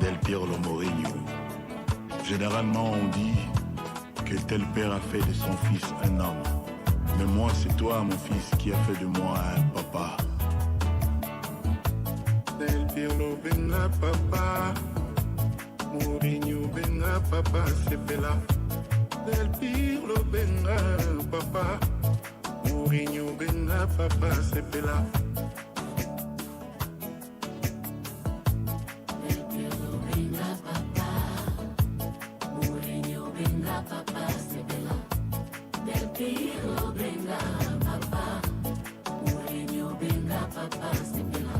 Del Piero Mourinho. Généralement on dit que tel père a fait de son fils un homme, mais moi c'est toi mon fils qui a fait de moi un papa. Del Piero benga papa, Mourinho benga papa sepela. Del Piero benga papa, Mourinho benga papa sepela. Del Piero benga papa, Mourinho benga papa sepela. Del Piero benga papa, Mourinho benga papa sepela.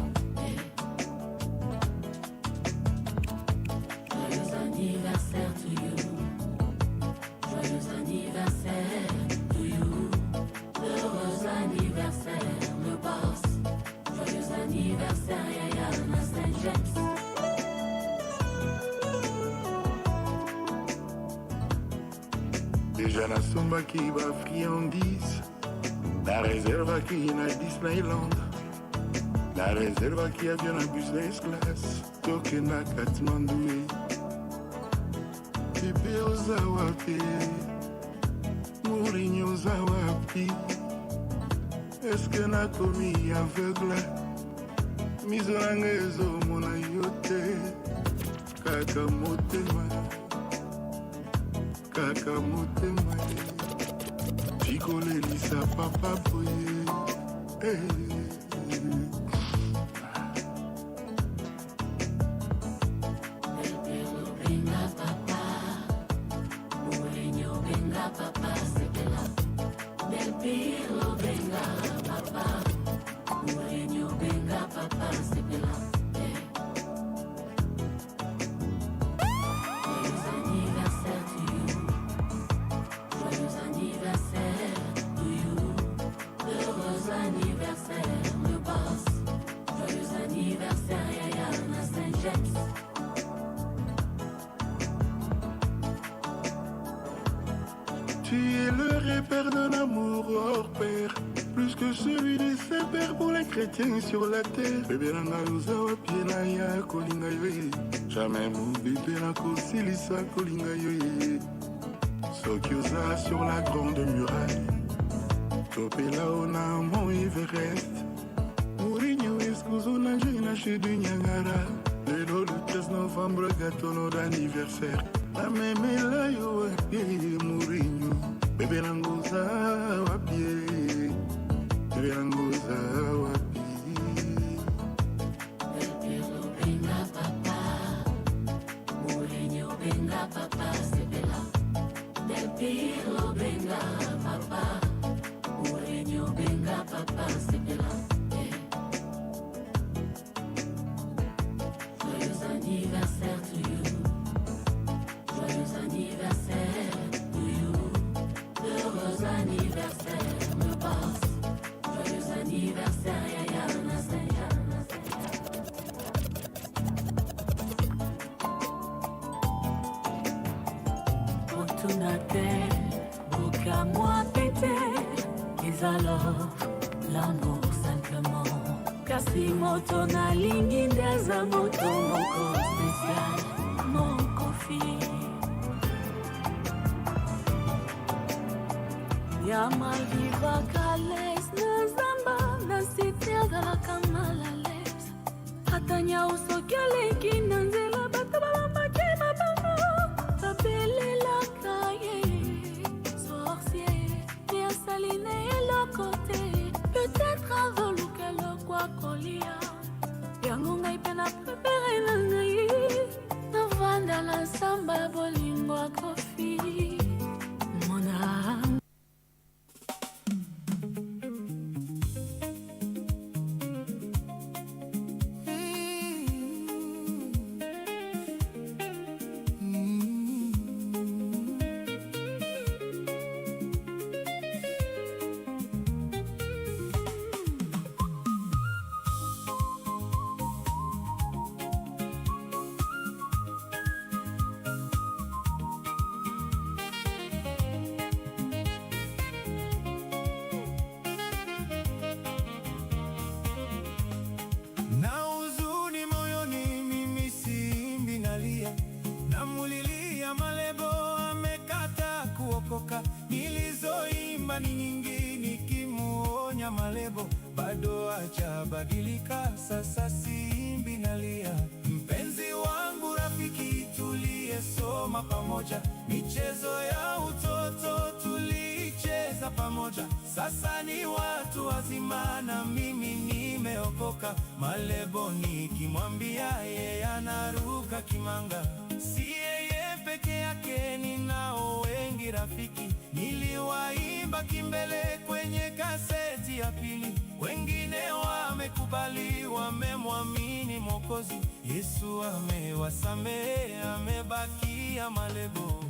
Anniversaire to you. Joyeux anniversaire to you. Heureux anniversaire, le boss. Joyeux anniversaire, Yaya Saint-James. Déjà nasombaki ba friandise na réservaki na Disneyland na réservaki avion na business class toke na Katmandu. Pepe oza wapi, Mourinho oza wapi, eske nakomi aveugle, mizo nanga ezomona yo te, kaka motema, tikolelisa papa boye. Papa sepela. Del Piero benga papa, Mourinho benga papa sepela. Joyeux anniversaire to you. Joyeux anniversaire to you. Heureux anniversaire le boss. Joyeux anniversaire Yaya Saint-James. Tu es le repère d'un amour hors pair, plus que celui de ses pères pour les chrétiens sur la terre. Bébé nanga uzawa piena ya kolinga yoye, jamais mon bébé na kosilisa kolinga yoye. Soki oza sur la grande muraille, topela ona mon Everest. Mourinho escuso na jeuna chez du Niagara. Le 13 novembre gâteau d'anniversaire. La memela yo wapi Mourinho, bebe nangoza wapi, bebe nangoza wapi. Del Piero benga papa, Mourinho benga papa sepela. Del Piero benga papa, Mourinho benga papa sepela. Joyeux anniversaire to you. Joyeux anniversaire to you. Heureux anniversaire, le boss. Joyeux anniversaire, Yaya Saint-James. Fortunate, boka moi pété. Et alors, l'amour simplement. Kasi moto na lingi ndeza moto moko spécial. Mon coffee. Ya malviva kales na zamba na siti azalaka malales. Atanya usokele kinanzela bata babambaki mabango. Babelelaka ye sorcier ni asaline elokote. Peut-être avoluke lokwa kolia. Yango ngai pena prepare na ngai. Na vanda la samba bolingo kofi. Nilizoimba ni nyingi nikimuonya Malebo, bado hajabadilika, sasa siimbi nalia. Mpenzi wangu, rafiki, tuliyesoma pamoja, michezo ya utoto tulicheza pamoja, sasa ni watu wazima na mimi nimeokoka. Malebo nikimwambia yeye anaruka kimanga. Si yeye peke yake, ninao wengi rafiki, niliwaimba kimbele kwenye kaseti ya pili. Wengine wamekubali, wamemwamini Mwokozi. Yesu amewasamehe, amebakia Malebo.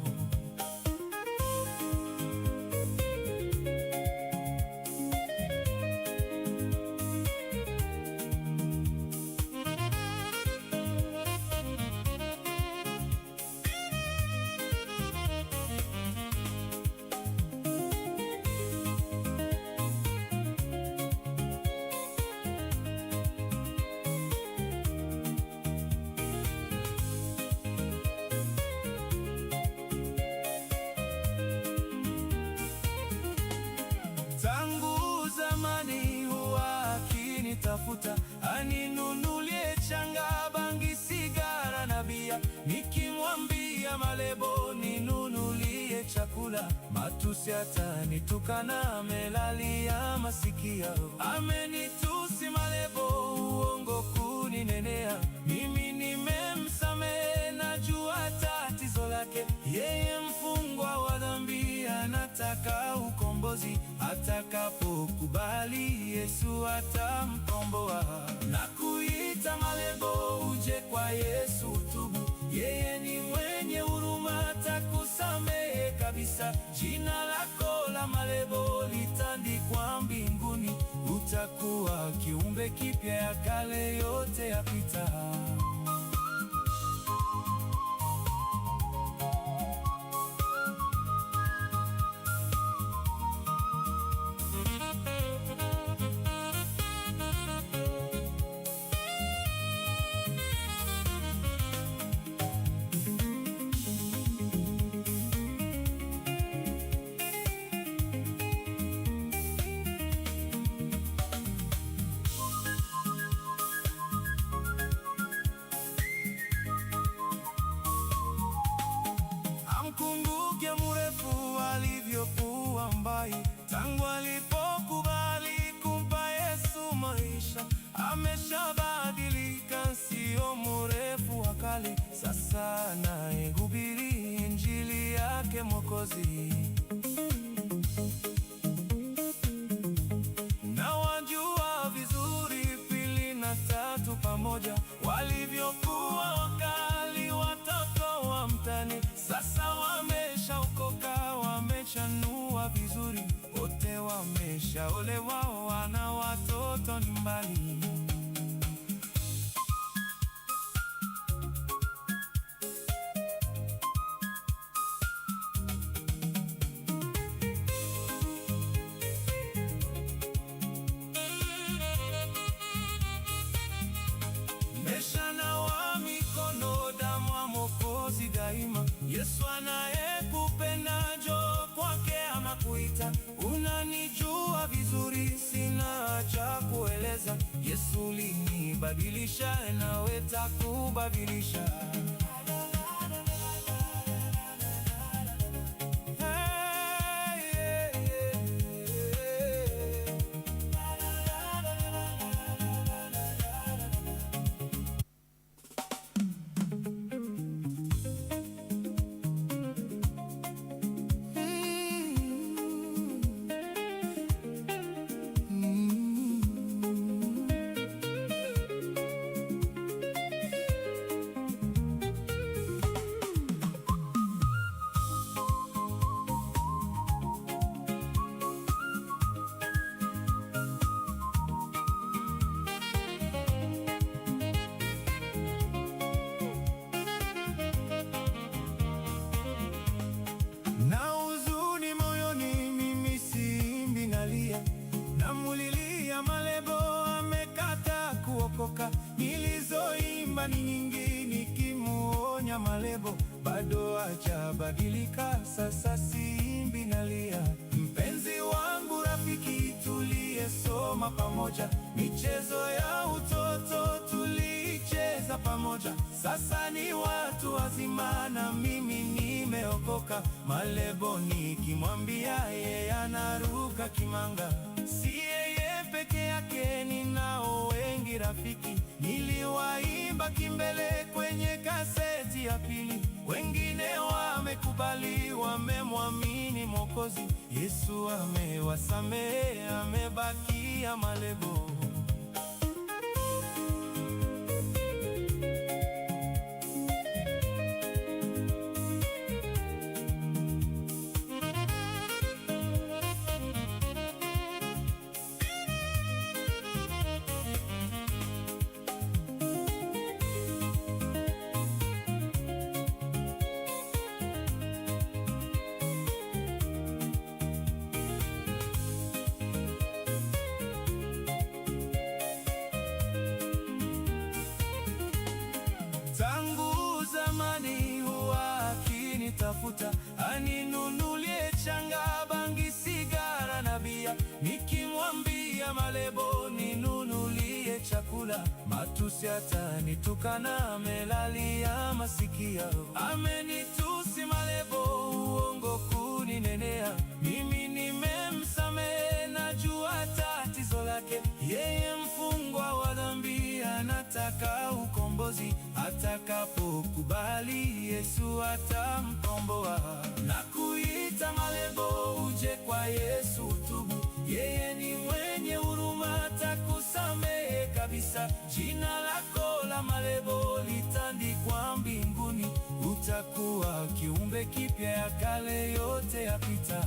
Tafuta aninunulie changa, bangi, sigara na bia. Nikimwambia Malebo ninunulie chakula, matusi atanitukana, amelalia masikio. Amenitusi Malebo, uongo kuninenea, mimi nimemsamehe, najua tatizo lake. Yeye mfungwa wa dhambi, anataka ukombozi. Atakapokubali, Yesu atamkomboa. Na kuita Malebo, uje kwa Yesu utubu, yeye ni mwenye huruma, atakusamehe kabisa. Jina lako la Malebo litandikwa mbinguni, utakuwa kiumbe kipya, ya kale yote yapita. Amkumbuke mrefu alivyokuwa mbai, tangu alipokubali kumpa Yesu maisha. Ameshabadilika, sio mrefu wa kale, sasa anahubiri injili yake Mwokozi. Na wajua vizuri pili na tatu pamoja, walivyokuwa wakali watoto wa mtani. Sasa wameshaokoka, wamechanua vizuri, wote wameshaolewa, wana watoto nyumbani. Meshanawa mikono, damu ya Mwokozi daima. Yesu anayekupenda, njoo kwake anakuita. Unanijua vizuri, sina cha kueleza. Yesu linibadilisha, nawe takubadilisha. kuokoka. Nilizoimba ni nyingi nikimuonya Malebo, bado hajabadilika, sasa siimbi nalia. Mpenzi wa kusoma pamoja, michezo ya utoto tulicheza pamoja. Sasa ni watu wazima na mimi nimeokoka. Malebo nikimwambia yeye anaruka kimanga. Si yeye peke yake, ninao wengi rafiki. Niliwaimba kimbele kwenye kaseti ya pili. Wengine wamekubali, wamemwamini Mwokozi. Yesu amewasamehe, amebakia Malebo. Tafuta aninunulie changa, bangi, sigara na bia. Nikimwambia Malebo ninunulie chakula, matusi atanitukana, amelalia masikio. Amenitusi Malebo, uongo kuninenea. Mimi nimemsamehe, najua tatizo lake. Yeye mfungwa wa dhambi, anataka ukombozi. Atakapokubali Yesu atamkomboa. Na kuita Malebo, uje kwa Yesu tubu. Yeye ni mwenye huruma, atakusamehe kabisa. Jina lako la Malebo litandikwa mbinguni. Utakuwa kiumbe kipya, ya kale yote yapita.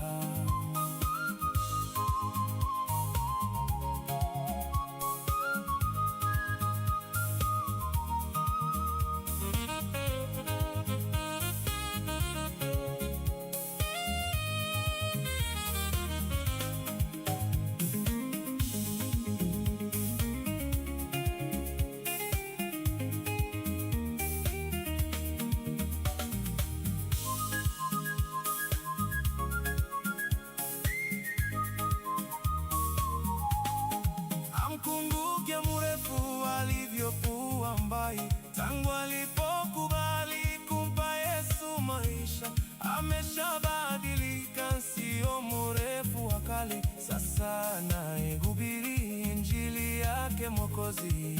Amkumbuke mrefu alivyokuwa mbai, tangu alipokubali kumpa Yesu maisha. Ameshabadilika, sio mrefu wa kale. Sasa anayehubiri injili yake Mwokozi.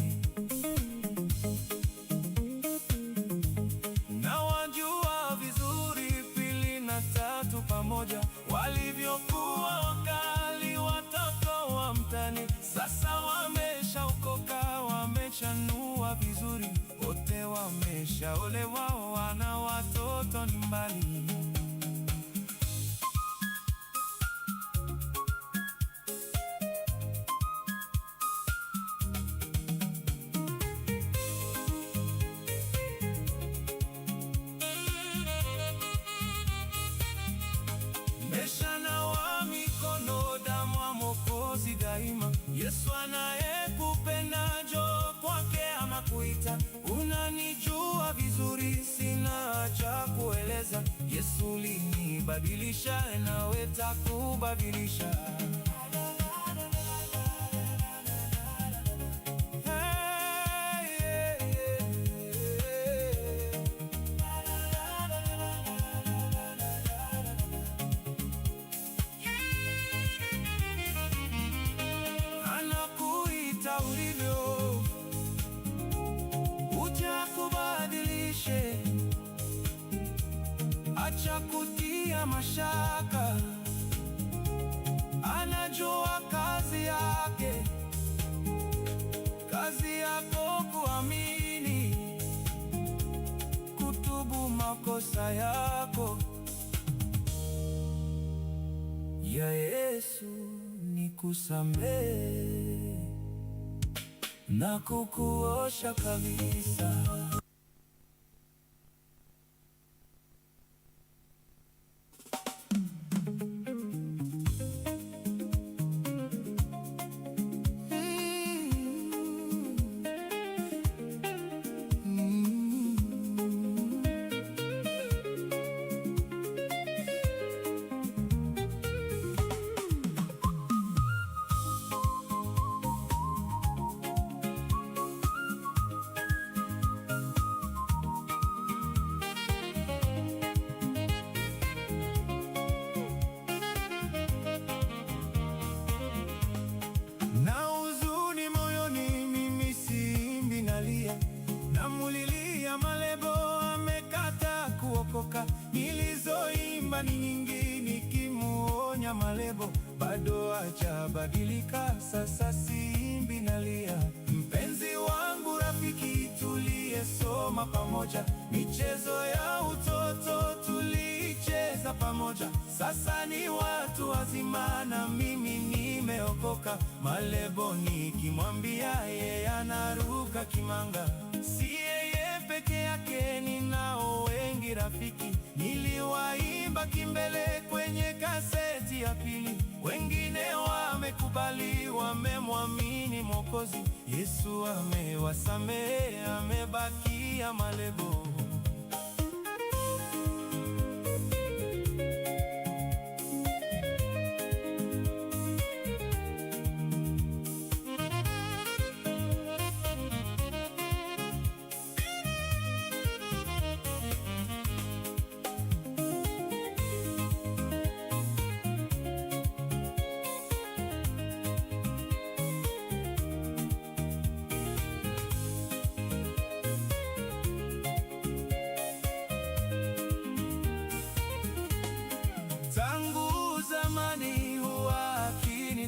Na wajua vizuri pili na tatu pamoja, walivyokuwa wakali watoto wa mtani. Sasa wameshaokoka, wamechanua vizuri. Wote wameshaolewa, wana watoto nyumbani. Meshanawa mikono, damu ya Mwokozi daima. Yesu anayekupenda, njoo kwake anakuita. Unanijua vizuri, sina cha kueleza. Yesu linibadilisha, nawe takubadilisha. Anakuita ulivyo, uja kubadilishe. Acha kutia mashaka, anajua kazi yake. Kazi yako kuamini, kutubu makosa yako. Ya Yesu nikusamehe na kukuosha kabisa. bado hajabadilika. Sasa simbi nalia, mpenzi wangu, rafiki tuliyesoma pamoja, michezo ya utoto tulicheza pamoja. Sasa ni watu wazima na mimi nimeokoka. Malebo nikimwambia yeye anaruka kimanga. Si yeye peke yake, ninao wengi rafiki. Niliwaimba kimbele kwenye kaseti ya pili. Wengine wamekubali, wamemwamini Mwokozi. Yesu amewasamehe, amebakia malebo.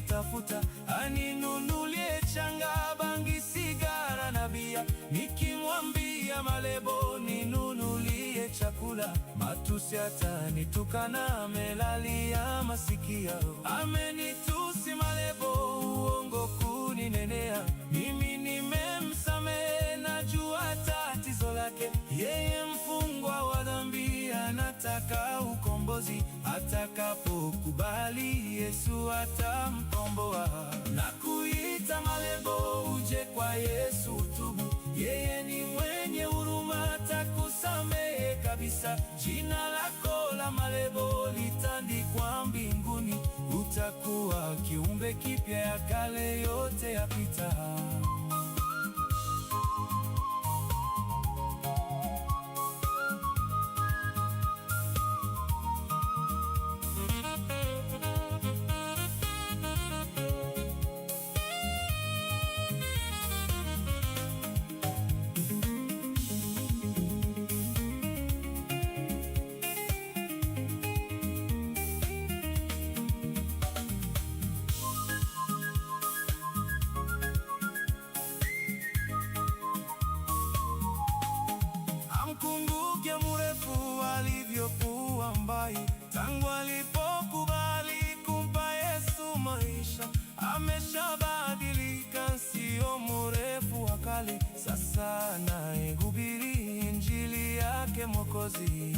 Tafuta aninunulie changa, bangi, sigara na bia. Nikimwambia malebo ninunulie chakula, matusi atanitukana, amelalia masikio. Amenitusi malebo, uongo kuninenea. Mimi nimemsamehe, najua tatizo lake. Yeye mfungwa wa dhambi, anataka ukombozi. Atakapokubali Yesu atamkomboa. Na kuita malebo, uje kwa Yesu tubu. Yeye ni mwenye huruma, atakusamehe kabisa. Jina lako la malebo litandikwa mbinguni. Utakuwa kiumbe kipya, ya kale yote yapita. Amkumbuke mrefu alivyokuwa mbai, tangu alipokubali kumpa Yesu maisha. Ameshabadilika, sio mrefu wa kale. Sasa anahubiri injili yake Mwokozi.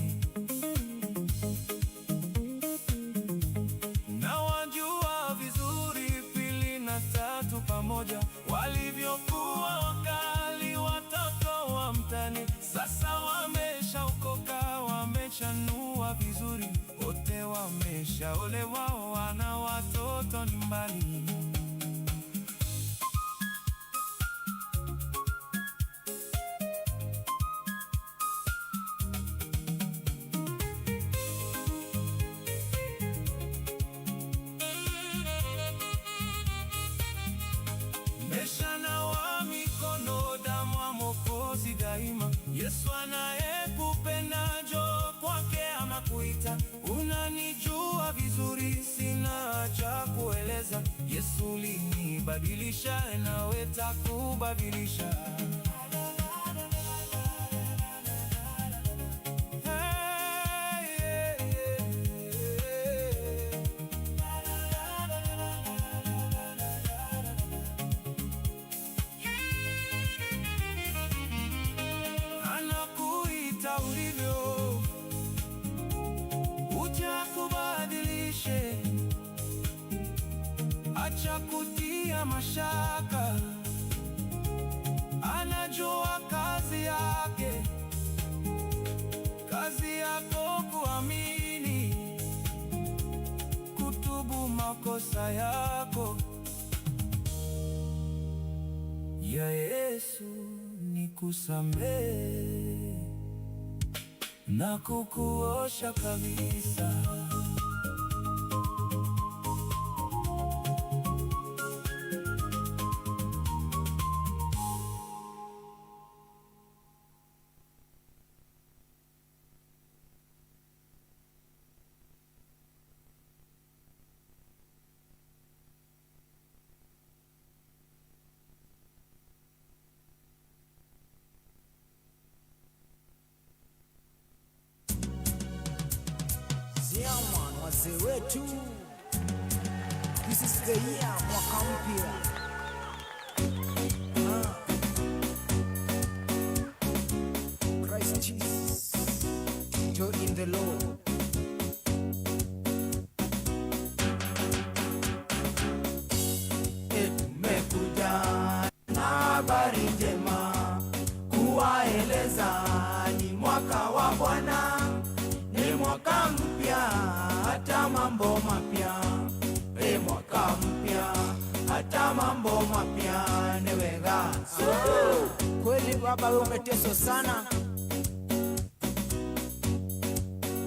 Na wajua vizuri pili na tatu pamoja, walivyokuwa wakali watoto wa mtani. Sasa wameshaokoka, wamechanua vizuri. Wote wameshaolewa, wana watoto nyumbani. Meshanawa mikono, damu ya Mwokozi daima. Yesu anayekupenda, njoo kwake anakuita. Unanijua vizuri, sina cha kueleza. Yesu ulinibadilisha, nawe takubadilisha. Anakuita ulivyo, uja kubadilishe. Acha kutia mashaka, anajua kazi yake. Kazi yako kuamini, kutubu makosa yako. Ya Yesu ni kusamehe na kukuosha kabisa. wazee wetu. This is the year, mwaka mpya. Christ Jesus, joy in the Lord. Tumekuja na habari njema kuwaeleza, ni mwaka wa Bwana, ni mwaka mpya, hata mambo mapya. Mwaka mpya, hata mambo mapya ni wega. Kweli baba, wewe umeteswa sana,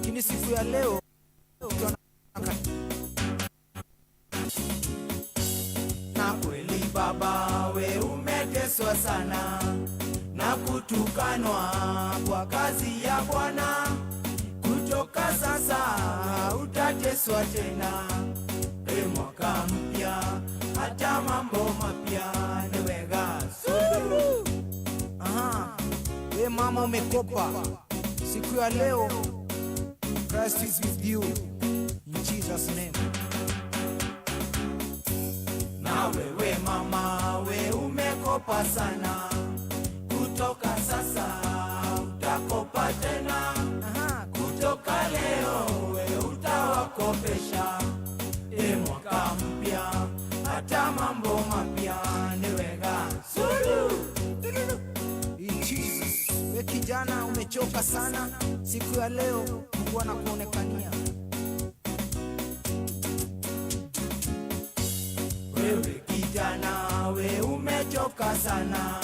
kini siku ya leo na kweli baba, we umeteswa sana na kutukanwa kwa kazi ya Bwana. Kutoka sasa utateswa tena. Mwaka mpya, hata mambo mapya ni wega. We mama umekopa, siku ya leo Christ is with you in Jesus name. Na wewe mama, we umekopa sana, kutoka sasa utakopa tena. Kutoka leo we utawakopesha. Mwaka mpya, hata mambo mapya ni wega. Jesus, we kijana umechoka sana, siku ya leo Mungu anakuonekania. Wewe kijana, we umechoka sana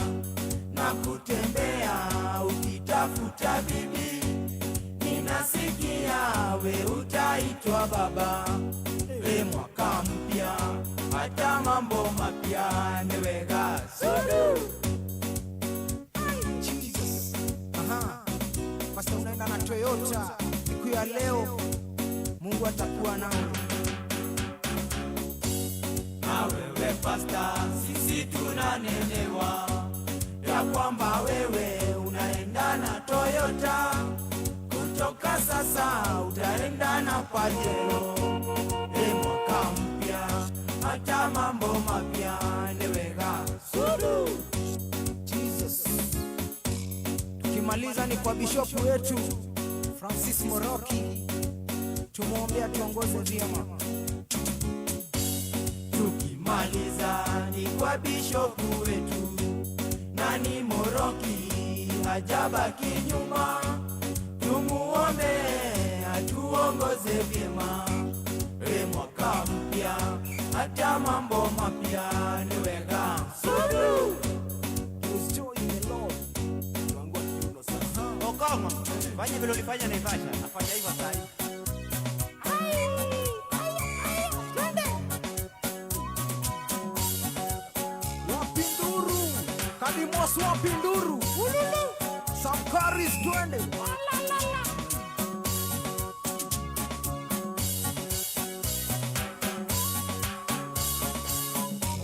na kutembea ukitafuta bibi. Ninasikia we utaitwa baba. Mwaka mpya, hata mambo mapya ni wega. Jesus. Pastor unaenda na Toyota, siku ya leo Mungu atakuwa nao. Na wewe pastor, sisi tunanenewa ya kwamba wewe unaenda na Toyota. Kutoka sasa utaenda na Pajero. Mwaka mpya, hata mambo mapya ni wega. Jesus. Tukimaliza ni kwa bishop wetu Francis Moroki, tumuombea tuongoze vyema. Tukimaliza ni kwa bishop wetu nani Moroki, hajabaki nyuma. Tumuombe atuongoze vyema. Mwaka mpya, hata mambo mapya ni wega. Okoma, fanya vile ulifanya Naivasha, afanya hivyo sasa. Wapinduru, Kadimos wapinduru. Samkaris twende.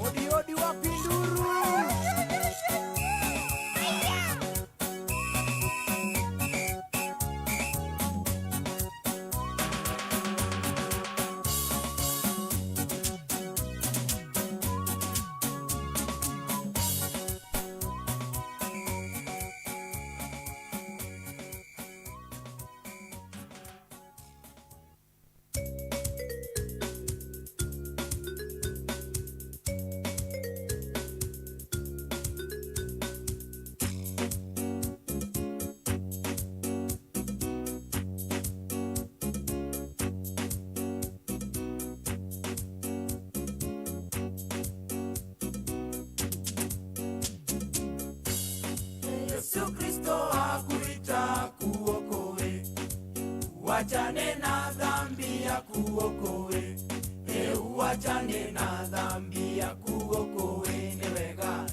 Odi wapinduru. Yesu Kristo hakuita kuokoe, uachane na dhambi ya kuokoe. Uachane na dhambi ya kuokoe ni wega.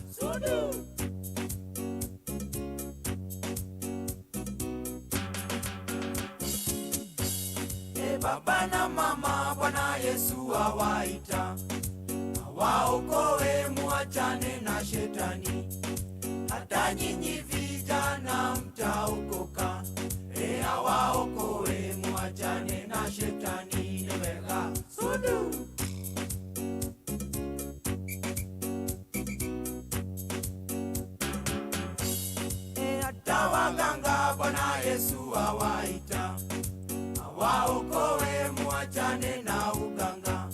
Baba na mama, Bwana Yesu awaita, awaokoe, muachane na shetani. Hata nyinyi vijana mtaokoka. Awaokoe, muachane na shetani. waganga Bwana Yesu awaita, awaokoe muachane na uganga.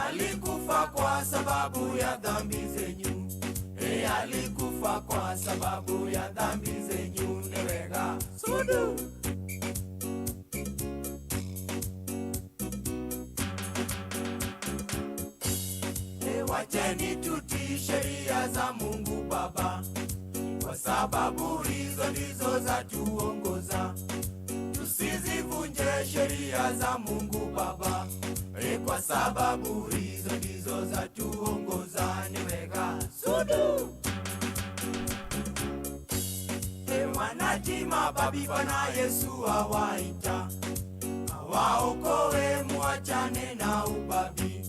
Alikufa kwa sababu ya dhambi zenyu, alikufa kwa sababu ya dhambi zenyu. Newega sudu. Wacheni tutii sheria za Mungu Baba, kwa sababu hizo ndizo za tuongoza. Tusizivunje sheria za Mungu Baba, kwa sababu hizo ndizo za tuongoza. Niweka sudu. Wanatima babi Bwana Yesu awaita, awaokoe muachane na ubabi.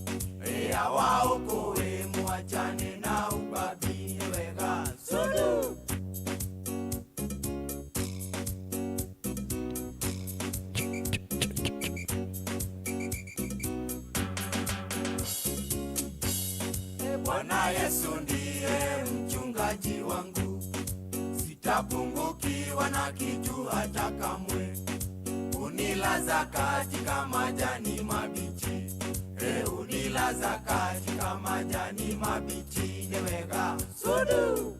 Awaokoe muachane na ubabi. Niweka sudu. Bwana Yesu ndiye mchungaji wangu, sitapungukiwa na kitu hata kamwe. Unilaza katika majani mabichi, unilaza katika majani mabichi. Neweka sudu.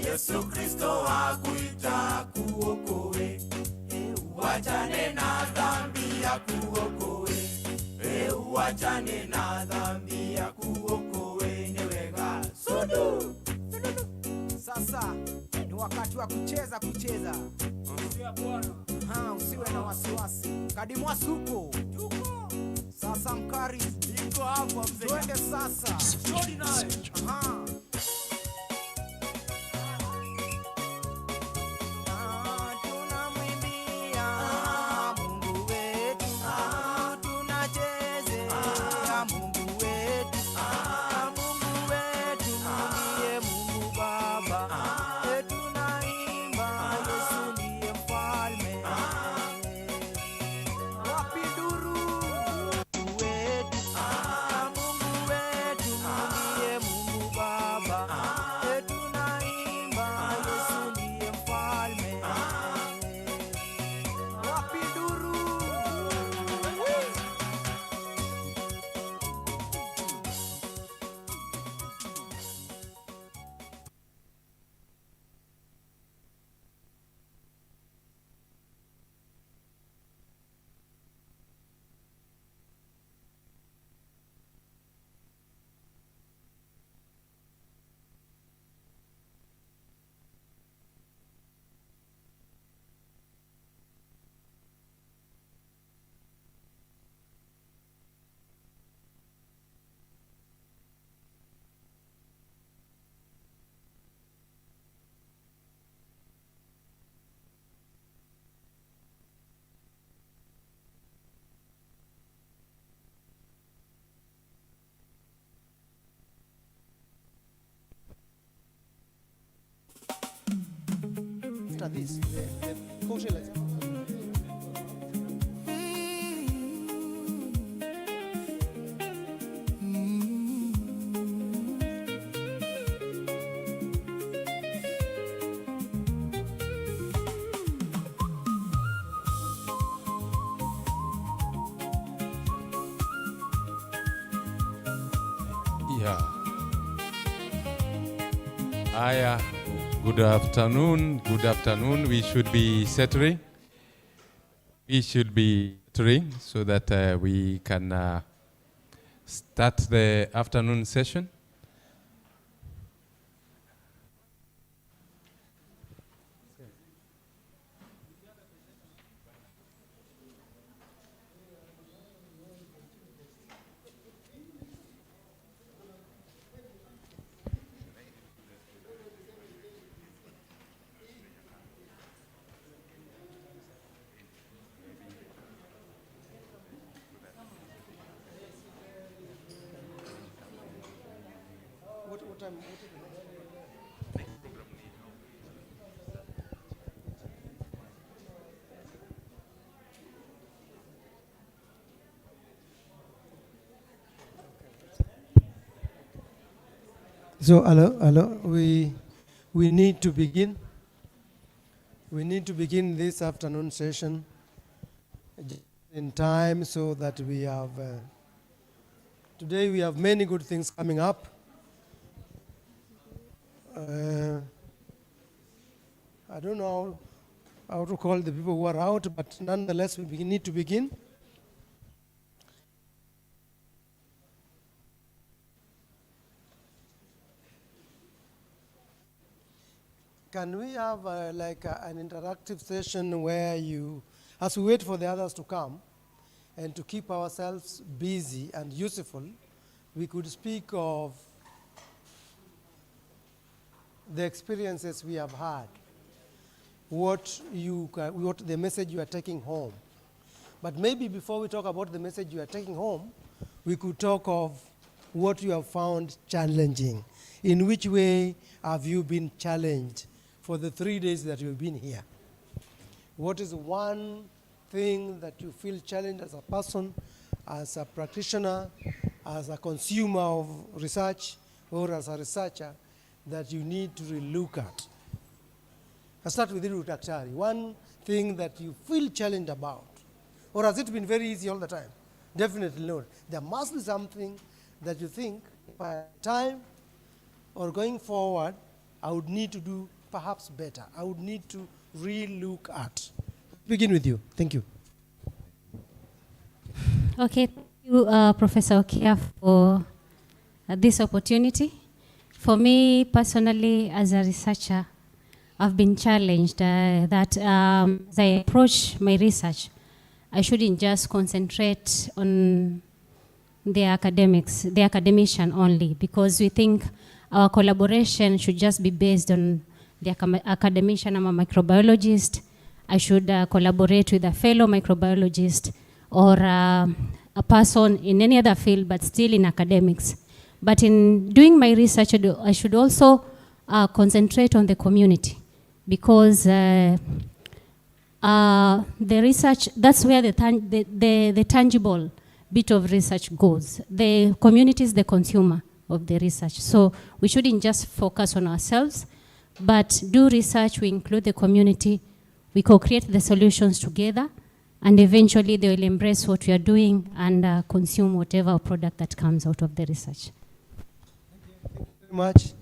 Yesu Kristo akuita kuokoe, uachane na dhambi ya kuokoe, uachane na dhambi ya kuokoe. Neweka sudu. Sasa ni wakati wa kucheza. Usiwe na wasiwasi. Kadimwa suko. Sasa mkari. Iko hapa mzee. Twende sasa. Jodi naye. After this, congélate. Yeah. Aya. Good afternoon. Good afternoon. We should be settling. So that we can start the afternoon session. What time? So, hello, we need to begin. We need to begin this afternoon session in time so that we have, today we have many good things coming up. I don't know how to call the people who are out, but nonetheless we need to begin. Can we have an interactive session where as we wait for the others to come, and to keep ourselves busy and useful, we could speak of the experiences we have had, what the message you are taking home. But maybe before we talk about the message you are taking home, we could talk of what you have found challenging. In which way have you been challenged for the 3 days that you've been here? What is one thing that you feel challenged as a person, as a practitioner, as a consumer of research, or as a researcher, that you need to relook at? I'll start with you, Daktari. One thing that you feel challenged about, or has it been very easy all the time? Definitely not. There must be something that you think, by time or going forward, I would need to do perhaps better. I would need to re-look at. Begin with you. Thank you. Okay, thank you, Professor Okia, for this opportunity. For me personally, as a researcher, I've been challenged that as I approach my research, I shouldn't just concentrate on the academician only, because we think our collaboration should just be based on the academician. I'm a microbiologist. I should collaborate with a fellow microbiologist or a person in any other field, but still in academics. But in doing my research, I should also concentrate on the community, because the research, that's where the tangible bit of research goes. The community is the consumer of the research. So we shouldn't just focus on ourselves, but do research, we include the community, we co-create the solutions together, and eventually they will embrace what we are doing and consume whatever product that comes out of the research. Thank you very much.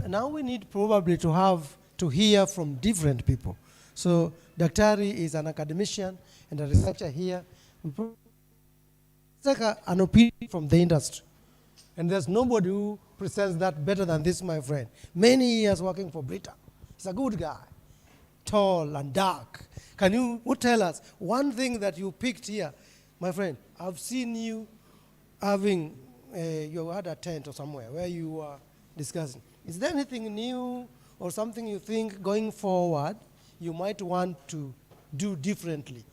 Now we need probably to hear from different people. So Daktari is an academician and a researcher here. It's like an opinion from the industry. And there's nobody who presents that better than this, my friend. Many years working for Brita. He's a good guy, tall and dark. Can you tell us one thing that you picked here? My friend, I've seen you having, you had a tent or somewhere where you were discussing. Is there anything new or something you think going forward you might want to do differently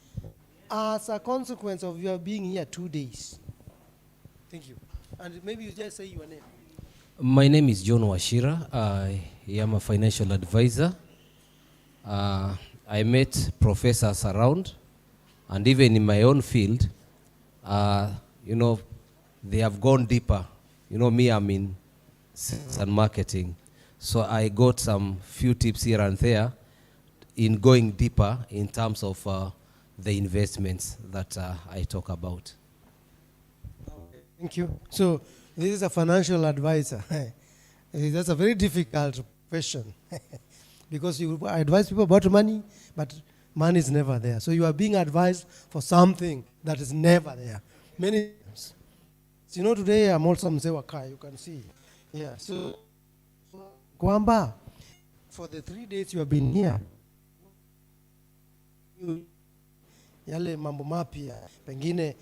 as a consequence of your being here 2 days? Thank you. And maybe you just say your name. My name is John Washira. I am a financial advisor. I met professors around, and even in my own field, they have gone deeper. Me, I'm in sales and marketing. So I got some few tips here and there in going deeper in terms of the investments that I talk about. Thank you. So this is a financial advisor. That's a very difficult profession because you advise people about money, but money is never there. So you are being advised for something that is never there. Many times. So, today I'm also Mzewakai, you can see. Yeah. So Kwamba, for the 3 days you have been here, yale mambo mapya pengine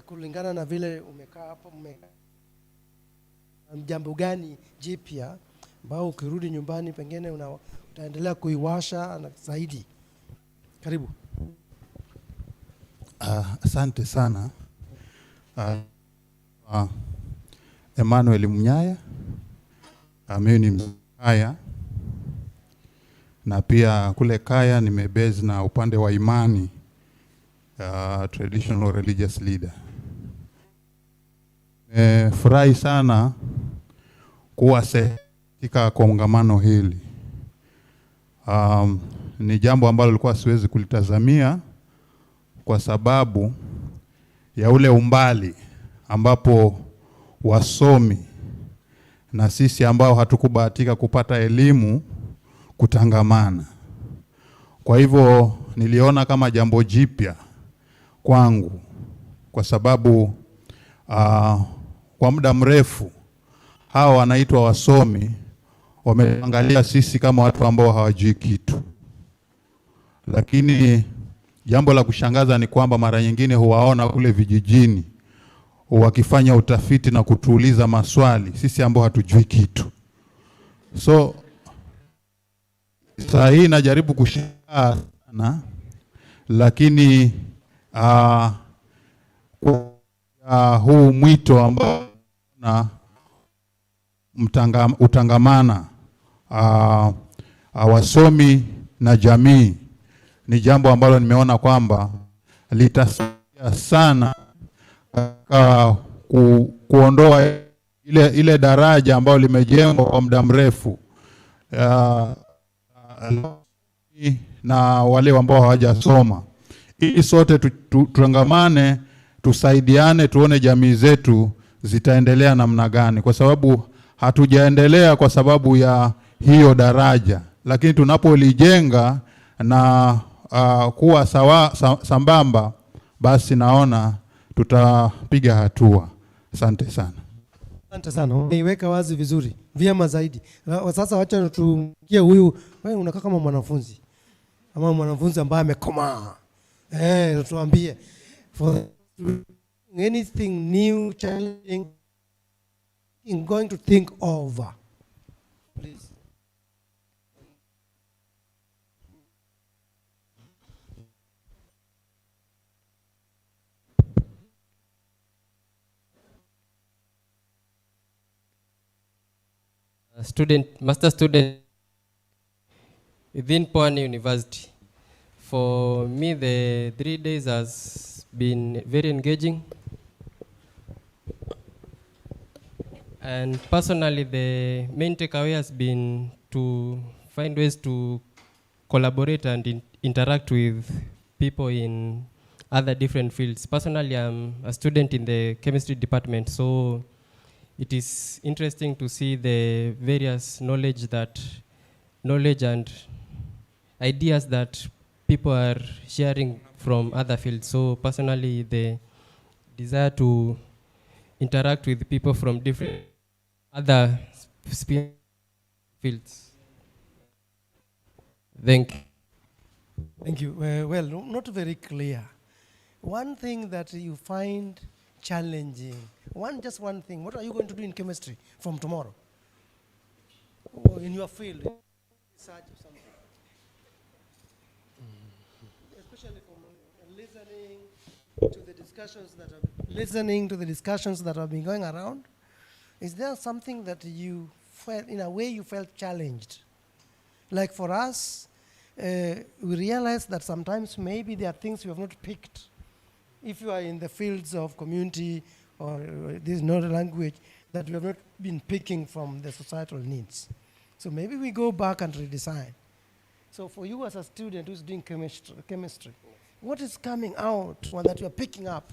kulingana na vile umekaa hapo, jambo gani jipya ambao ukirudi nyumbani pengine utaendelea kuiwasha na zaidi? Karibu. Asante sana. Emmanuel Mnyaya. Mimi ni Mkaya, na pia kule Kaya nimebase na upande wa imani, traditional religious leader. Furahi sana kuwa katika kongamano hili. Ni jambo ambalo lilikuwa siwezi kulitazamia kwa sababu ya ule umbali ambapo wasomi na sisi ambao hatukubahatika kupata elimu kutangamana. Kwa hivyo niliona kama jambo jipya kwangu kwa sababu kwa muda mrefu hawa wanaitwa wasomi wameangalia sisi kama watu ambao hawajui kitu. Lakini jambo la kushangaza ni kwamba mara nyingine huwaona kule vijijini wakifanya utafiti na kutuuliza maswali sisi ambao hatujui kitu. So saa hii najaribu kushangaa sana, lakini huu mwito ambao na utangamana wasomi na jamii ni jambo ambalo nimeona kwamba litasaidia sana kuondoa ile daraja ambayo limejengwa kwa muda mrefu na wale ambao hawajasoma, ili sote tutangamane, tusaidiane, tuone jamii zetu zitaendelea namna gani, kwa sababu hatujaendelea kwa sababu ya hiyo daraja, lakini tunapolijenga na kuwa sambamba, basi naona tutapiga hatua. Asante sana. Asante sana. Umeiweka wazi vizuri, vyema zaidi. Sasa wacha tuingie huyu, wewe unakaa kama mwanafunzi. Ama mwanafunzi ambaye amekomaa. Tuambie for anything new, challenging, in going to think over. Please. Master student within Pwani University. For me, the 3 days has been very engaging. And personally, the main takeaway has been to find ways to collaborate and interact with people in other different fields. Personally, I'm a student in the chemistry department, so it is interesting to see the various knowledge and ideas that people are sharing from other fields. So personally, the desire to interact with people from different other fields. Thank you. Thank you. Well, not very clear. One thing that you find challenging, just one thing. What are you going to do in chemistry from tomorrow? Or in your field, research or something? Especially from listening to the discussions that have been going around. Is there something that you felt, in a way you felt challenged? Like for us, we realize that sometimes maybe there are things we have not picked. If you are in the fields of community or this not a language that we have not been picking from the societal needs. So maybe we go back and redesign. So for you as a student who's doing chemistry, what is coming out that you are picking up?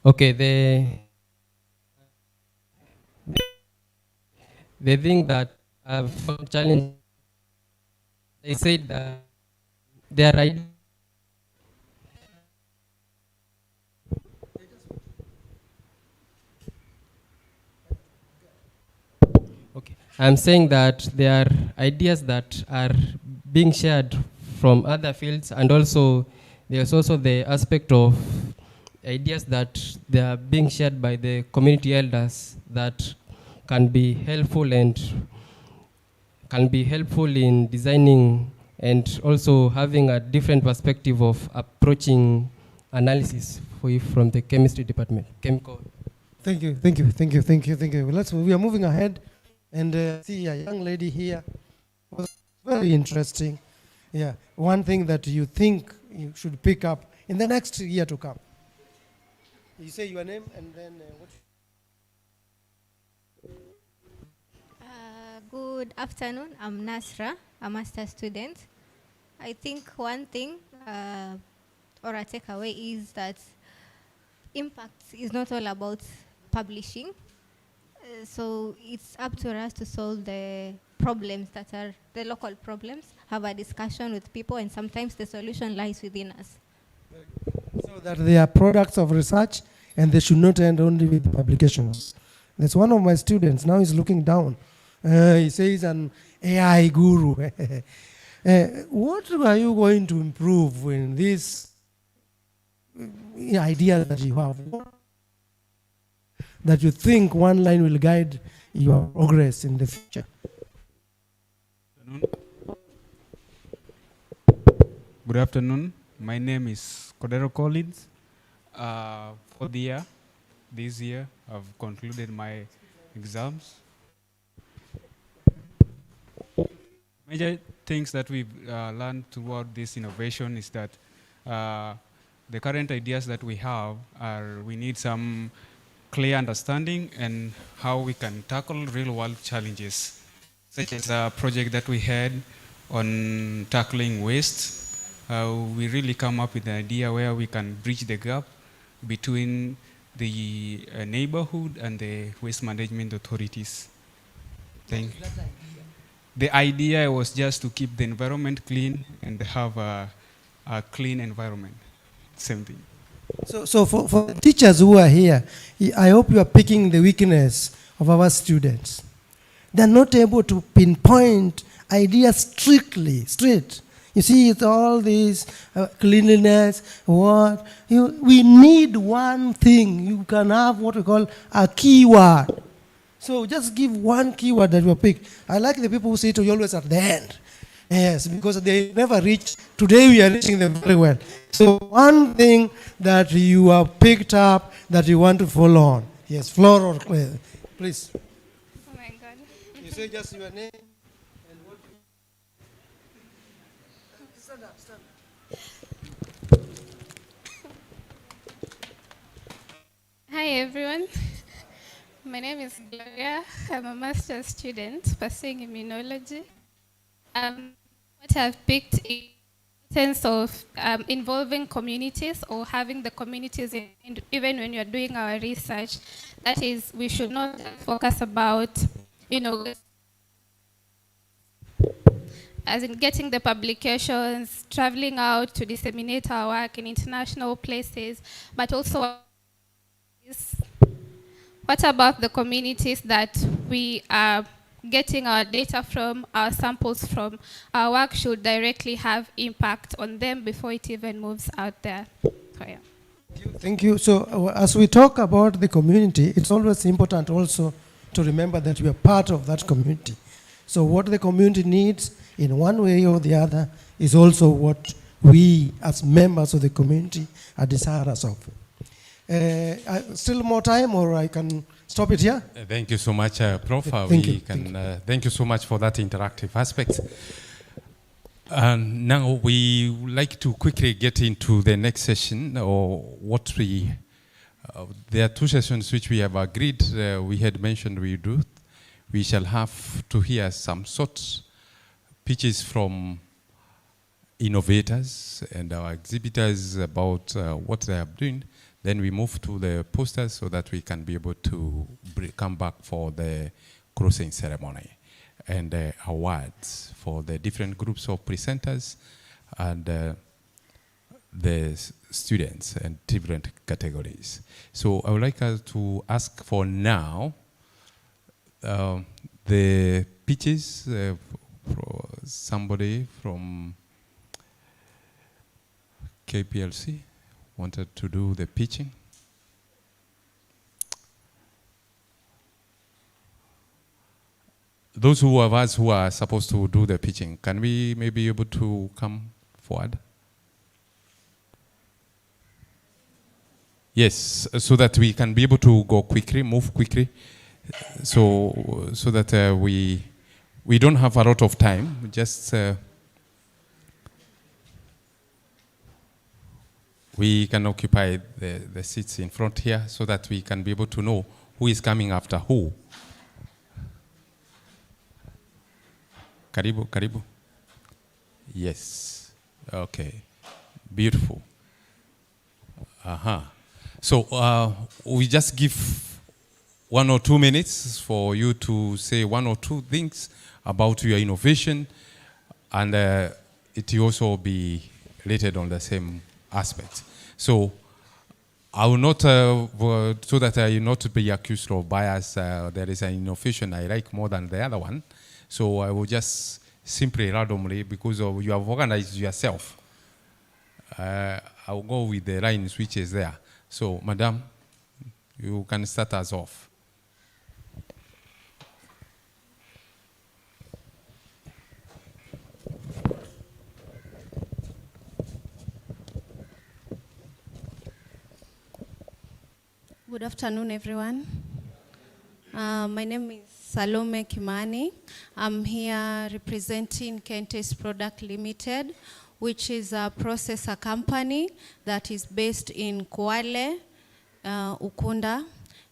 Okay, the thing that I've found challenging, they said that there are okay. I'm saying that there are ideas that are being shared from other fields, and also there's also the aspect of ideas that they are being shared by the community elders that can be helpful in designing and also having a different perspective of approaching analysis for you from the chemistry department. Chemical. Thank you. We are moving ahead and see a young lady here. It was very interesting. Yeah, one thing that you think you should pick up in the next year to come. You say your name and then what? Good afternoon. I'm Nasra, a master's student. I think one thing or a takeaway is that impact is not all about publishing. So it's up to us to solve the problems that are the local problems, have a discussion with people, and sometimes the solution lies within us. So that they are products of research and they should not end only with publications. That's one of my students. Now he's looking down. He says an AI guru. What are you going to improve in this idea that you have? That you think one line will guide your progress in the future? Good afternoon. My name is Cordero Collins. For this year, I've concluded my exams. Major things that we've learned toward this innovation is that the current ideas that we have are we need some clear understanding and how we can tackle real-world challenges, such as a project that we had on tackling waste. We really come up with an idea where we can bridge the gap between the neighborhood and the waste management authorities. Thank you. The idea was just to keep the environment clean and have a clean environment. Same thing. So for the teachers who are here, I hope you are picking the weakness of our students. They're not able to pinpoint ideas straight. You see, it's all this cleanliness, we need one thing. You can have what we call a keyword. So just give one keyword that you pick. I like the people who say it always at the end. Yes, because they never reach. Today we are reaching them very well. So one thing that you have picked up that you want to follow on. Yes, floor or please. Oh my God. You say just your name and what. Stand up. Hi everyone. My name is Gloria. I'm a master's student pursuing immunology. What I've picked in sense of involving communities or having the communities in, even when you're doing our research. That is, we should not focus about, as in getting the publications, traveling out to disseminate our work in international places, but also what about the communities that we are getting our data from, our samples from? Our work should directly have impact on them before it even moves out there. So, yeah. Thank you. So as we talk about the community, it's always important also to remember that we are part of that community. So what the community needs in one way or the other is also what we as members of the community are desirous of. Still more time, or I can stop it here? Thank you so much, Prof. Thank you so much for that interactive aspect. Now we would like to quickly get into the next session, or what we, there are two sessions which we have agreed, we had mentioned we do. We shall have to hear some sorts pitches from innovators and our exhibitors about what they are doing. Then we move to the posters so that we can be able to come back for the closing ceremony and awards for the different groups of presenters and the students and different categories. So I would like us to ask for now the pitches for somebody from KPLC wanted to do the pitching. Those of us who are supposed to do the pitching, can we maybe be able to come forward? Yes, so that we can be able to go quickly, move quickly, so that we don't have a lot of time. Just we can occupy the seats in front here so that we can be able to know who is coming after who. Karibu, karibu. Yes. Okay. Beautiful. So we just give 1 or 2 minutes for you to say 1 or 2 things about your innovation, and it will also be related on the same aspect. So I will not, so that I will not be accused of bias, there is an innovation I like more than the other one. So I will just simply randomly, because you have organized yourself, I will go with the lines which is there. So, Madam, you can start us off. Good afternoon, everyone. My name is Salome Kimani. I'm here representing Kentes Product Limited, which is a processor company that is based in Kwale, Ukunda.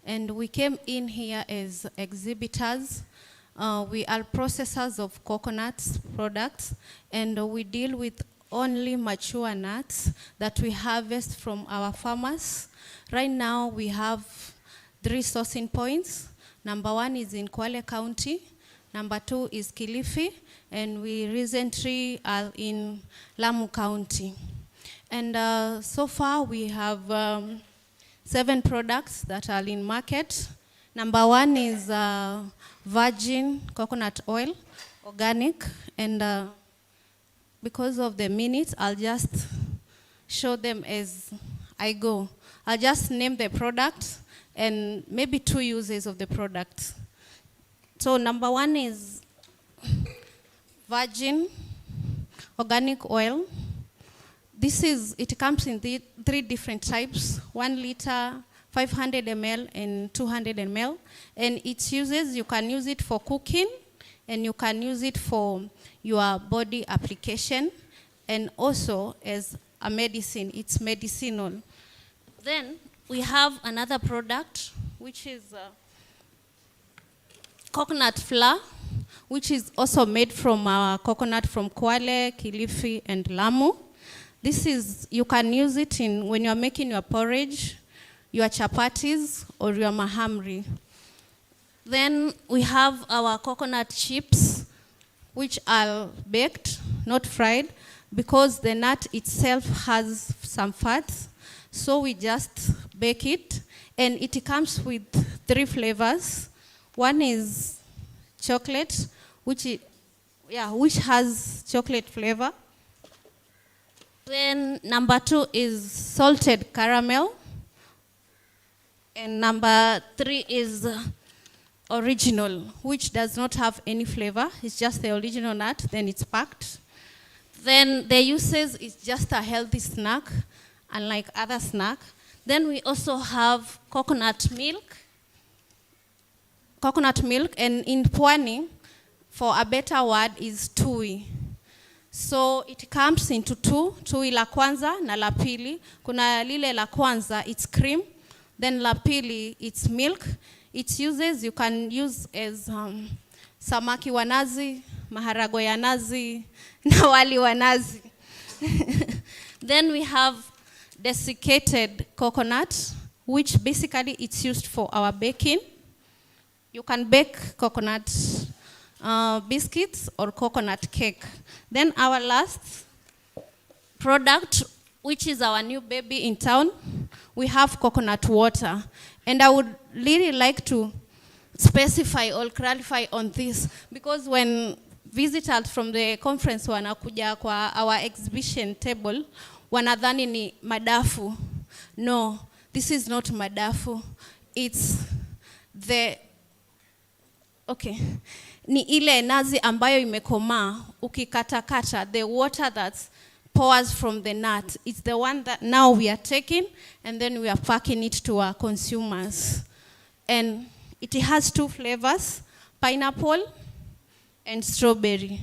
And we came in here as exhibitors. We are processors of coconut products, and we deal with only mature nuts that we harvest from our farmers. Right now, we have 3 sourcing points. Number 1 is in Kwale County. Number 2 is Kilifi. And we recently are in Lamu County. And so far, we have 7 products that are in market. Number 1 is virgin coconut oil, organic. And because of the minutes, I'll just show them as I go. I'll just name the product and maybe 2 uses of the product. So number 1 is virgin organic oil. It comes in 3 different types, 1 liter, 500 ml, and 200 ml. And its uses, you can use it for cooking, and you can use it for your body application, and also as a medicine. It's medicinal. Then we have another product, which is coconut flour, which is also made from coconut from Kwale, Kilifi, and Lamu. You can use it when you're making your porridge, your chapatis, or your mahamri. Then we have our coconut chips, which are baked, not fried, because the nut itself has some fats. So we just bake it, and it comes with 3 flavors. 1 is chocolate, which has chocolate flavor. Then number 2 is salted caramel. And number 3 is original, which does not have any flavor. It's just the original nut, then it's packed. Then the uses is just a healthy snack, unlike other snack. Then we also have coconut milk. And in Pwani, for a better word, is tui. So it comes into 2, tui la kwanza na la pili. Kuna lile la kwanza, it's cream. Then la pili, it's milk. Its uses, you can use as samaki wa nazi, maharagwe ya nazi, na wali wa nazi. Then we have desiccated coconut, which basically it's used for our baking. You can bake coconut biscuits or coconut cake. Then our last product, which is our new baby in town, we have coconut water. And I would really like to specify or clarify on this, because when visitors from the conference wanakuja kwa our exhibition table, wanadhani ni madafu. No, this is not madafu. It's ni ile nazi ambayo imekomaa, ukikatakata, the water that pours from the nut. It's the one that now we are taking, and then we are packing it to our consumers. And it has 2 flavors, pineapple and strawberry.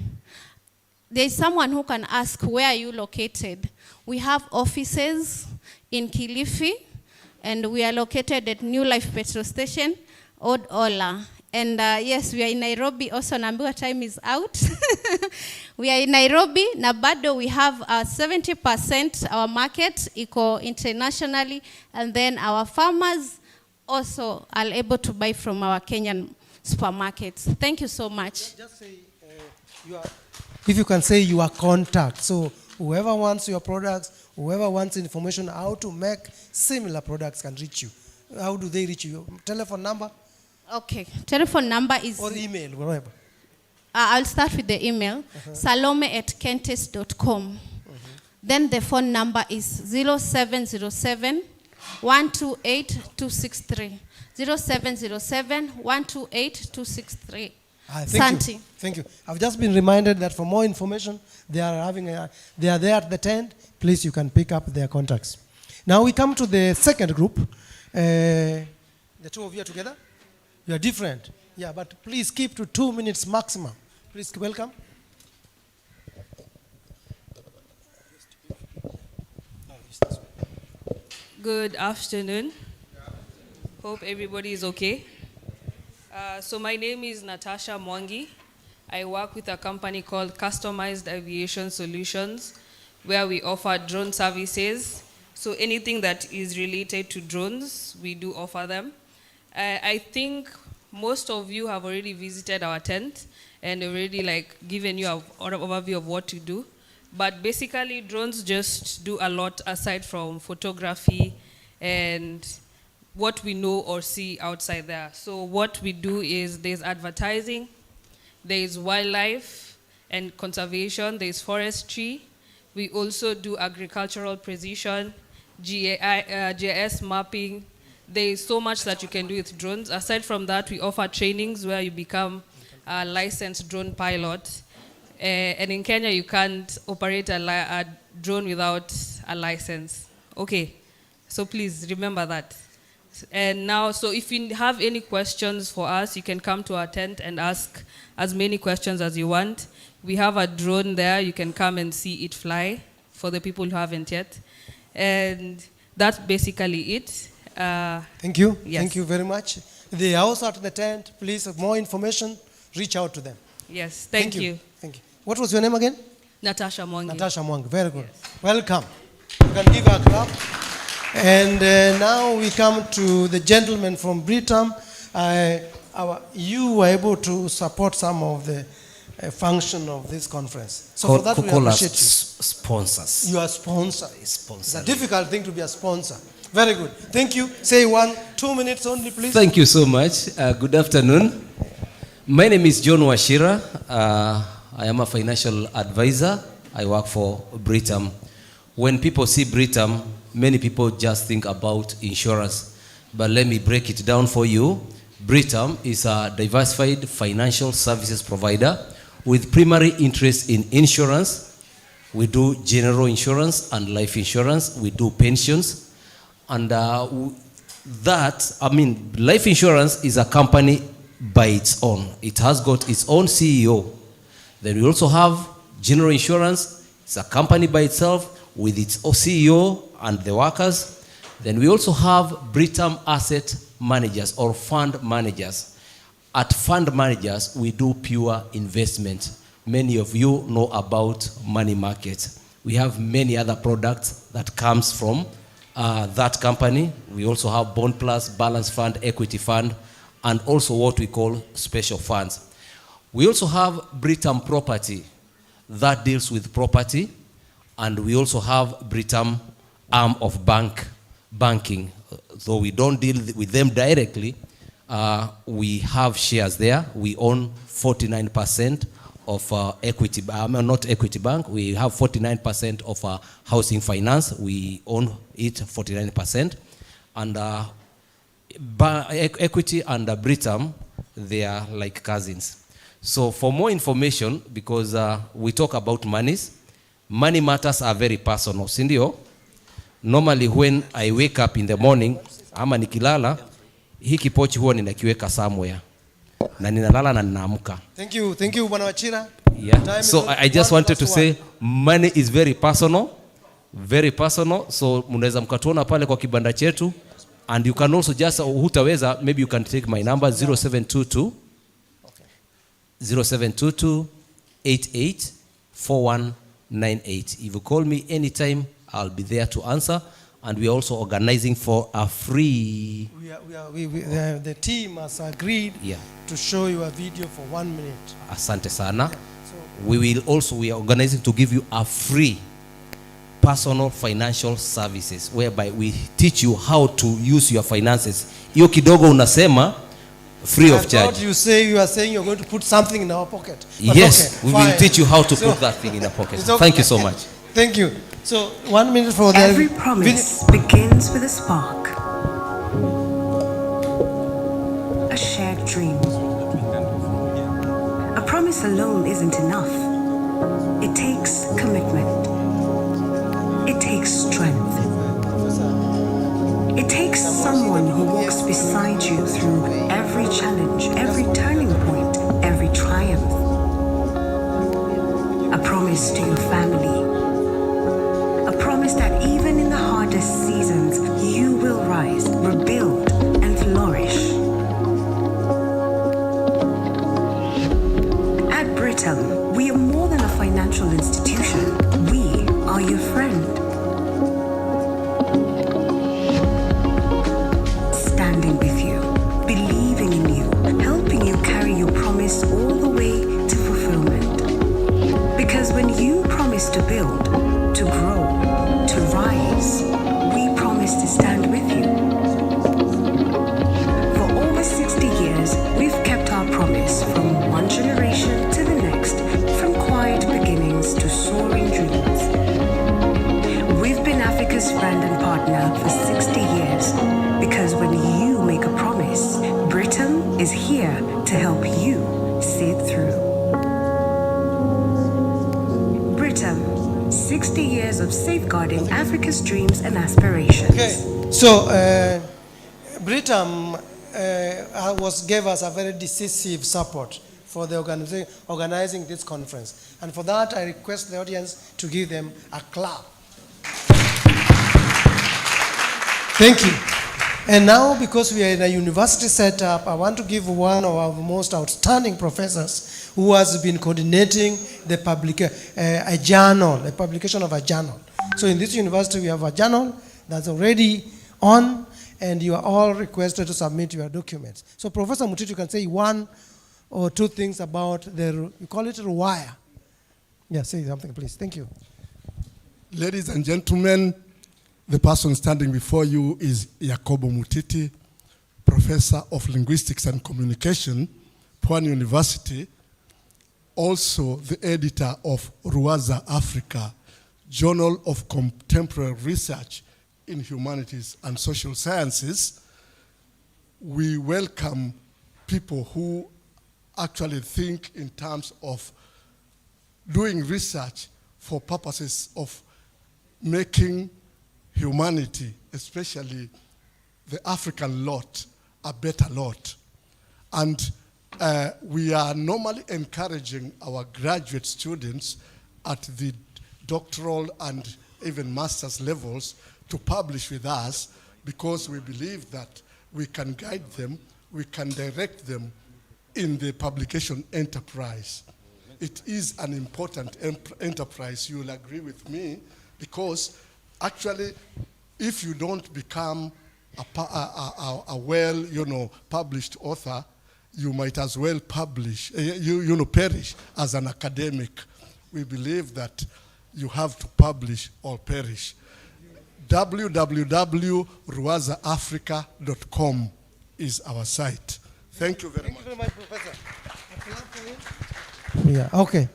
There is someone who can ask, where are you located? We have offices in Kilifi, and we are located at New Life Petrol Station, Old Ola. And yes, we are in Nairobi also. Naambiwa time is out. We are in Nairobi. Na bado we have 70% our market iko internationally, and then our farmers also are able to buy from our Kenyan supermarkets. Thank you so much. Just say, if you can say your contact. So whoever wants your products, whoever wants information how to make similar products can reach you. How do they reach you? Telephone number? Okay. Telephone number is... Or email, whatever. I'll start with the email. salome@kentes.com. Then the phone number is 0707 128 263. 0707 128 263. Thank you. Thank you. I've just been reminded that for more information, they are there at the tent. Please, you can pick up their contacts. Now we come to the second group. The two of you are together. You are different. Yeah, but please keep to 2 minutes maximum. Please welcome. Good afternoon. Hope everybody is okay. So my name is Natasha Mwangi. I work with a company called Customized Aviation Solutions, where we offer drone services. So anything that is related to drones, we do offer them. I think most of you have already visited our tent and already given you an overview of what to do. But basically, drones just do a lot aside from photography and what we know or see outside there. So what we do is there's advertising, there's wildlife and conservation, there's forestry. We also do agricultural precision, GIS mapping. There's so much that you can do with drones. Aside from that, we offer trainings where you become a licensed drone pilot. And in Kenya, you can't operate a drone without a license. Okay, so please remember that. And now, so if you have any questions for us, you can come to our tent and ask as many questions as you want. We have a drone there. You can come and see it fly for the people who haven't yet. And that's basically it. Thank you. Yes. Thank you very much. They are also at the tent. Please, for more information, reach out to them. Yes, thank you. Thank you. What was your name again? Natasha Mwangi. Natasha Mwangi, very good. Yes. Welcome. You can give her a clap. And now we come to the gentleman from Britam. You were able to support some of the function of this conference. So for that, we appreciate you. Sponsors. You are sponsor. It's a difficult thing to be a sponsor. Very good. Thank you. Say 2 minutes only, please. Thank you so much. Good afternoon. My name is John Washira. I am a financial advisor. I work for Britam. When people see Britam, many people just think about insurance. But let me break it down for you. Britam is a diversified financial services provider with primary interest in insurance. We do general insurance and life insurance. We do pensions. And life insurance is a company by its own. It has got its own CEO. Then we also have general insurance. It's a company by itself with its CEO and the workers. Then we also have Britam asset managers or fund managers. At fund managers, we do pure investment. Many of you know about money market. We have many other products that comes from that company. We also have Bond Plus, Balance Fund, Equity Fund, and also what we call special funds. We also have Britam Property that deals with property, and we also have Britam arm of banking. Though we don't deal with them directly, we have shares there. We own 49% of Equity, not Equity Bank. We have 49% of housing finance. We own it 49%. And Equity and Britam, they are like cousins. So for more information, because we talk about monies, money matters are very personal. Sindio, normally when I wake up in the morning, ama nikilala, hiki pochi huwa ninakiweka somewhere. Na ninalala na ninaamka. Thank you, Bwana Wachira. Yeah. So I just wanted to say, money is very personal. very personal, so mnaweza mkatuona pale kwa kibanda chetu, and you can also just, hutaweza, maybe you can take my number 0722 884198. If you call me anytime, I'll be there to answer. And we are also organizing for a free... The team has agreed to show you a video for 1 minute. Asante sana. We are organizing to give you a free personal financial services, whereby we teach you how to use your finances. Hiyo kidogo unasema free of charge. You are saying you're going to put something in our pocket. Yes, we will teach you how to put that thing in our pocket. Thank you so much. Thank you. So 1 minute for every promise begins with a spark, a shared dream. A promise alone isn't enough. It takes commitment. It takes strength. It takes someone who walks beside you through every challenge, every turning point, every triumph. A promise to your family. A promise that even in the hardest seasons, you will rise, rebuild, and flourish. At Britam, we are more than a financial institution. We are your friend. Standing with you, believing in you, helping you carry your promise all the way to fulfillment. Because when you promise to build, to grow, to rise, we promise to stand with you. For over 60 years, we've kept our promise from one generation to the next, from quiet beginnings to soaring dreams. We've been Africa's friend and partner for 60 years, because when you make a promise, Britam is here to help you see it through. Britam, 60 years of safeguarding Africa's dreams and aspirations. Okay, so Britam gave us a very decisive support for the organizing this conference. And for that, I request the audience to give them a clap. Thank you. And now, because we are in a university setup, I want to give one of our most outstanding professors who has been coordinating the a journal, the publication of a journal. So in this university, we have a journal that's already on, and you are all requested to submit your documents. So Professor Mutiti, you can say one or two things about you call it Ruwaya. Yeah, say something, please. Thank you. Ladies and gentlemen, the person standing before you is Yakobo Mutiti, Professor of Linguistics and Communication, Pwani University, also the editor of Ruwaza Africa, Journal of Contemporary Research in Humanities and Social Sciences. We welcome people who actually think in terms of doing research for purposes of making humanity, especially the African lot, a better lot. And we are normally encouraging our graduate students at the doctoral and even master's levels to publish with us, because we believe that we can guide them, we can direct them in the publication enterprise. It is an important enterprise, you will agree with me, because actually, if you don't become a well, published author, you might as well publish, perish as an academic. We believe that you have to publish or perish. www.ruwazaafrica.com is our site. Thank you very much. Thank you very much, Professor. Yeah, okay.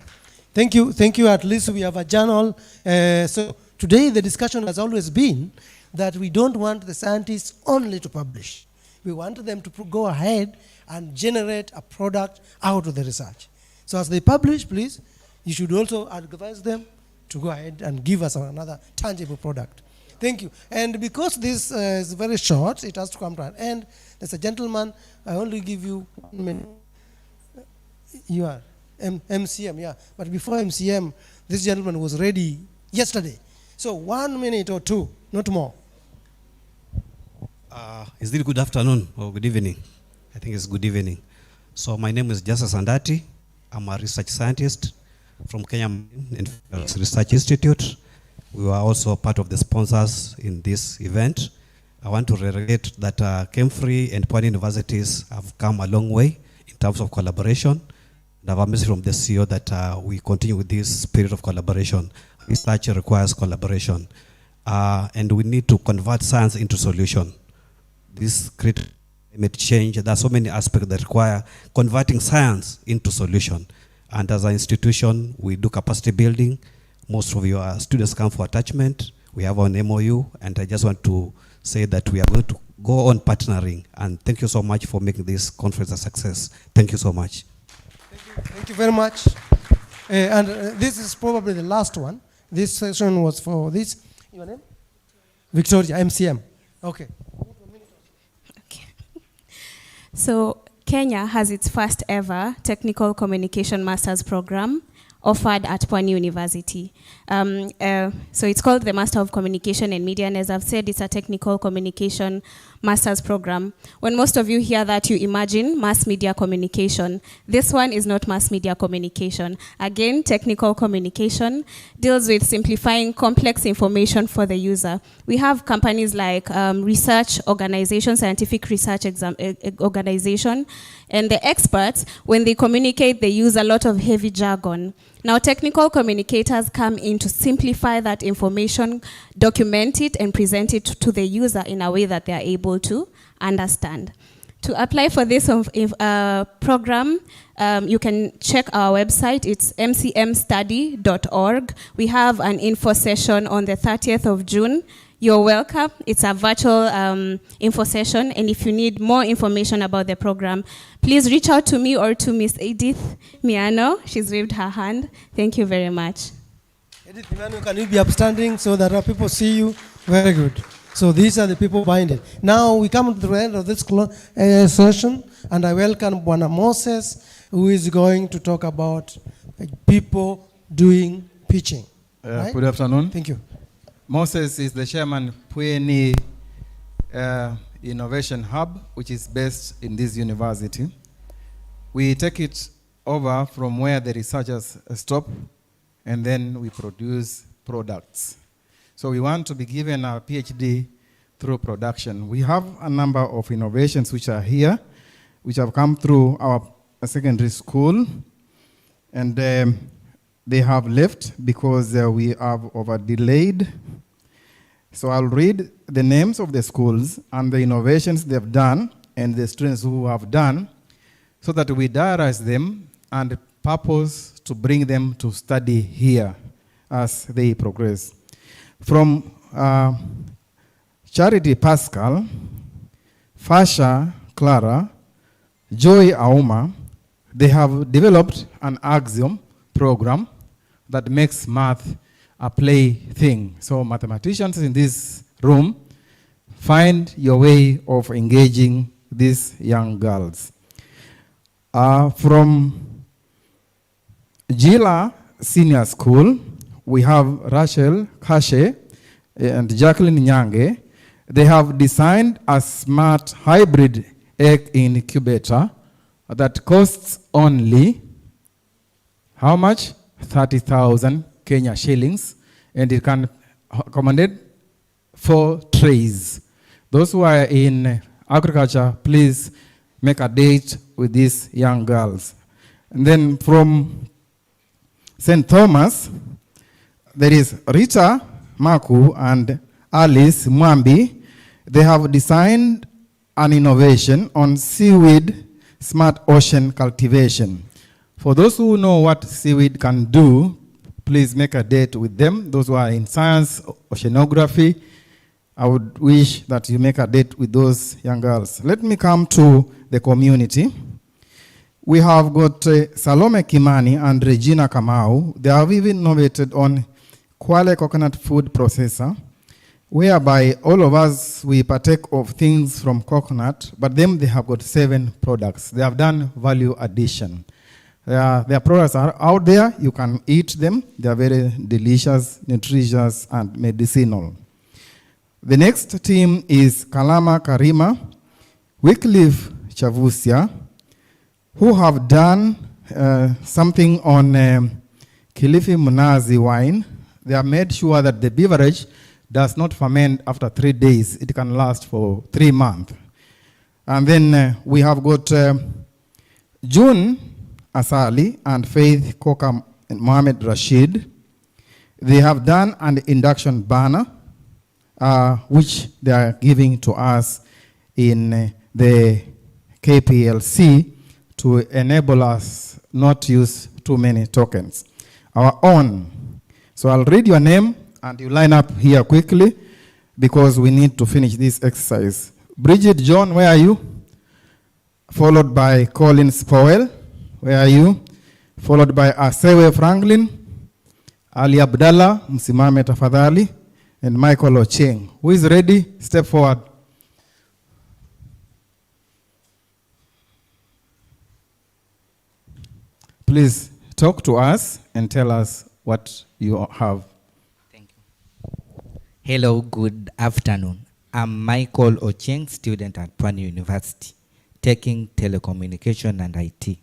Thank you. Thank you. At least we have a journal. So today the discussion has always been that we don't want the scientists only to publish. We want them to go ahead and generate a product out of the research. So as they publish, please, you should also advise them to go ahead and give us another tangible product. Thank you. And because this is very short, it has to come to an end. There's a gentleman, I only give you 1 minute. You are MCM, yeah. But before MCM, this gentleman was ready yesterday. So 1 minute or 2, not more. Is it good afternoon or good evening? I think it's good evening. So my name is Justice Andati. I'm a research scientist from Kenya Research Institute. We were also part of the sponsors in this event. I want to reiterate that Kemfree and Pwani universities have come a long way in terms of collaboration. And I have a message from the CEO that we continue with this spirit of collaboration. Research requires collaboration. And we need to convert science into solution. This climate change, there are so many aspects that require converting science into solution. And as an institution, we do capacity building. Most of your students come for attachment. We have an MOU, and I just want to say that we are going to go on partnering. And thank you so much for making this conference a success. Thank you so much. Thank you very much. This is probably the last one. This session was for this. Your name? Victoria, MCM. Okay. So Kenya has its first ever Technical Communication Masters program offered at Pwani University. So it's called the Master of Communication and Media, and as I've said, it's a technical communication master's program. When most of you hear that, you imagine mass media communication. This one is not mass media communication. Again, technical communication deals with simplifying complex information for the user. We have companies like research organization, scientific research organization, and the experts, when they communicate, they use a lot of heavy jargon. Now, technical communicators come in to simplify that information, document it, and present it to the user in a way that they are able to understand. To apply for this program, you can check our website. It's mcmstudy.org. We have an info session on the 30th of June. You're welcome. It's a virtual info session, and if you need more information about the program, please reach out to me or to Miss Edith Miano. She's waved her hand. Thank you very much. Edith Miano, can you be upstanding so that our people see you? Very good. So these are the people behind it. Now we come to the end of this session, and I welcome Bwana Moses, who is going to talk about people doing pitching. Right? Good afternoon. Thank you. Moses is the chairman Pwani Innovation Hub, which is based in this university. We take it over from where the researchers stop, and then we produce products. So we want to be given our PhD through production. We have a number of innovations which are here, which have come through our secondary school, and they have left because we have over-delayed. So I'll read the names of the schools and the innovations they've done and the students who have done, so that we diarize them and purpose to bring them to study here as they progress. From Charity Pascal, Fasha Clara, Joy Auma, they have developed an axiom program that makes math a play thing. So mathematicians in this room, find your way of engaging these young girls. From Gila Senior School, we have Rachel Kashe and Jacqueline Nyange. They have designed a smart hybrid egg incubator that costs only, how much? 30,000 Kenya shillings, and it can accommodate 4 trays. Those who are in agriculture, please make a date with these young girls. And then from St. Thomas, there is Rita Maku and Alice Mwambi. They have designed an innovation on seaweed smart ocean cultivation. For those who know what seaweed can do, please make a date with them. Those who are in science, oceanography, I would wish that you make a date with those young girls. Let me come to the community. We have got Salome Kimani and Regina Kamau. They have even innovated on Kwale coconut food processor, whereby all of us, we partake of things from coconut, but then they have got 7 products. They have done value addition. Their products are out there. You can eat them. They are very delicious, nutritious, and medicinal. The next team is Kalama Karima, Wycliffe Chavusia, who have done something on Kilifi Mnazi wine. They have made sure that the beverage does not ferment after 3 days. It can last for 3 months. And then we have got June Asali and Faith Koka and Mohammed Rashid. They have done an induction burner, which they are giving to us in the KPLC to enable us not to use too many tokens. Our own. So I'll read your name and you line up here quickly because we need to finish this exercise. Bridget John, where are you? Followed by Collins Powell, where are you? Followed by Asewe Franklin, Ali Abdallah, Msimame Tafadhali, and Michael Ocheng. Who is ready? Step forward. Please talk to us and tell us what you have. Hello, good afternoon. I'm Michael Ocheng, student at Pwani University, taking telecommunication and IT.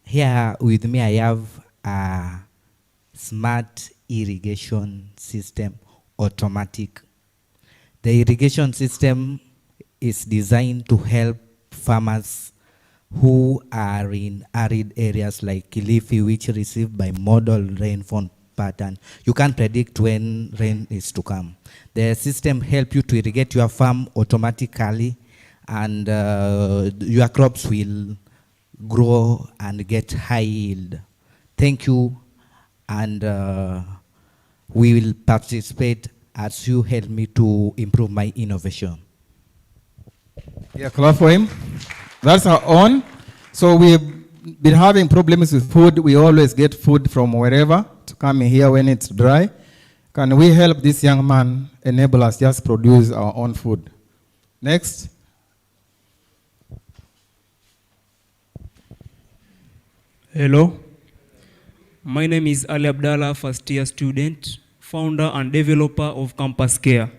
Here with me I have a smart irrigation system, automatic. The irrigation system is designed to help farmers who are in arid areas like Kilifi, which receive by model rainfall pattern. You can't predict when rain is to come. The system helps you to irrigate your farm automatically, and your crops will grow and get high yield. Thank you, and we will participate as you help me to improve my innovation. Yeah, clap for him. That's our own. So we've been having problems with food. We always get food from wherever to come in here when it's dry. Can we help this young man enable us just produce our own food? Next. Hello. My name is Ali Abdallah, first year student, founder and developer of Campus Care.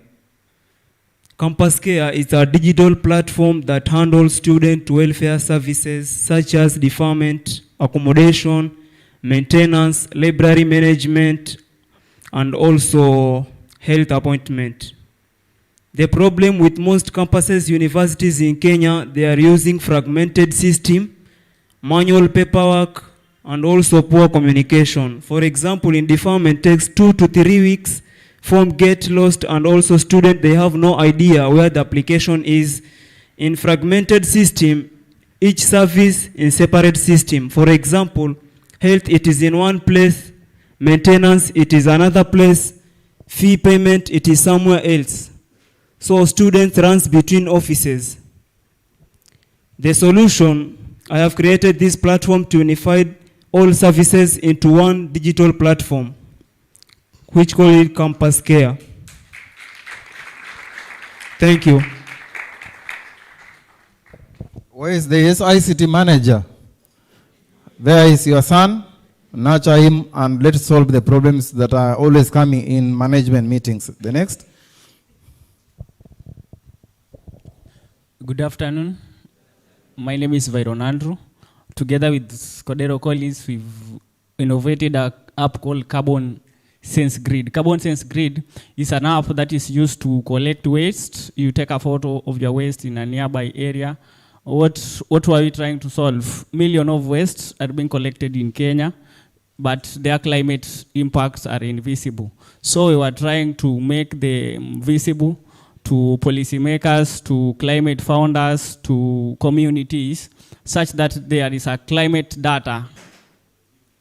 Campus Care is a digital platform that handles student welfare services such as deferment, accommodation, maintenance, library management, and also health appointment. The problem with most campuses, universities in Kenya, they are using fragmented system, manual paperwork, and also poor communication. For example, in deferment takes 2 to 3 weeks, form get lost, and also students, they have no idea where the application is. In fragmented system, each service in separate system. For example, health, it is in one place, maintenance, it is another place, fee payment, it is somewhere else. So students runs between offices. The solution, I have created this platform to unify all services into one digital platform, which call it Campus Care. Thank you. Where is the ICT manager? There is your son. Nurture him and let's solve the problems that are always coming in management meetings. The next. Good afternoon. My name is Viron Andrew. Together with Scodero colleagues, we've innovated an app called Carbon Sense Grid. Carbon Sense Grid is an app that is used to collect waste. You take a photo of your waste in a nearby area. What were we trying to solve? Millions of wastes are being collected in Kenya, but their climate impacts are invisible. So we were trying to make them visible to policymakers, to climate founders, to communities, such that there is a climate data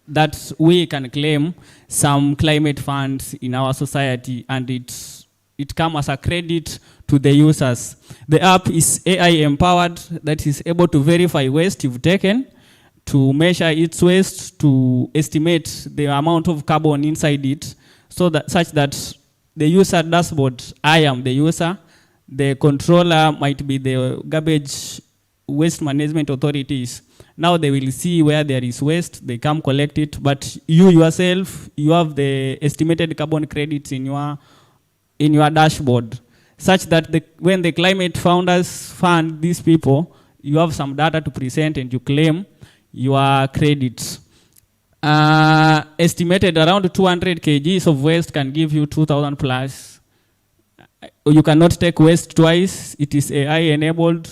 that we can claim some climate funds in our society, and it comes as a credit to the users. The app is AI empowered, that is able to verify waste you've taken, to measure its waste, to estimate the amount of carbon inside it, so that such that the user dashboard, I am the user, the controller might be the garbage waste management authorities. Now they will see where there is waste, they come collect it, but you yourself, you have the estimated carbon credits in your dashboard, such that when the climate founders fund these people, you have some data to present and you claim your credits. Estimated around 200 kgs of waste can give you 2,000 plus. You cannot take waste twice. It is AI enabled.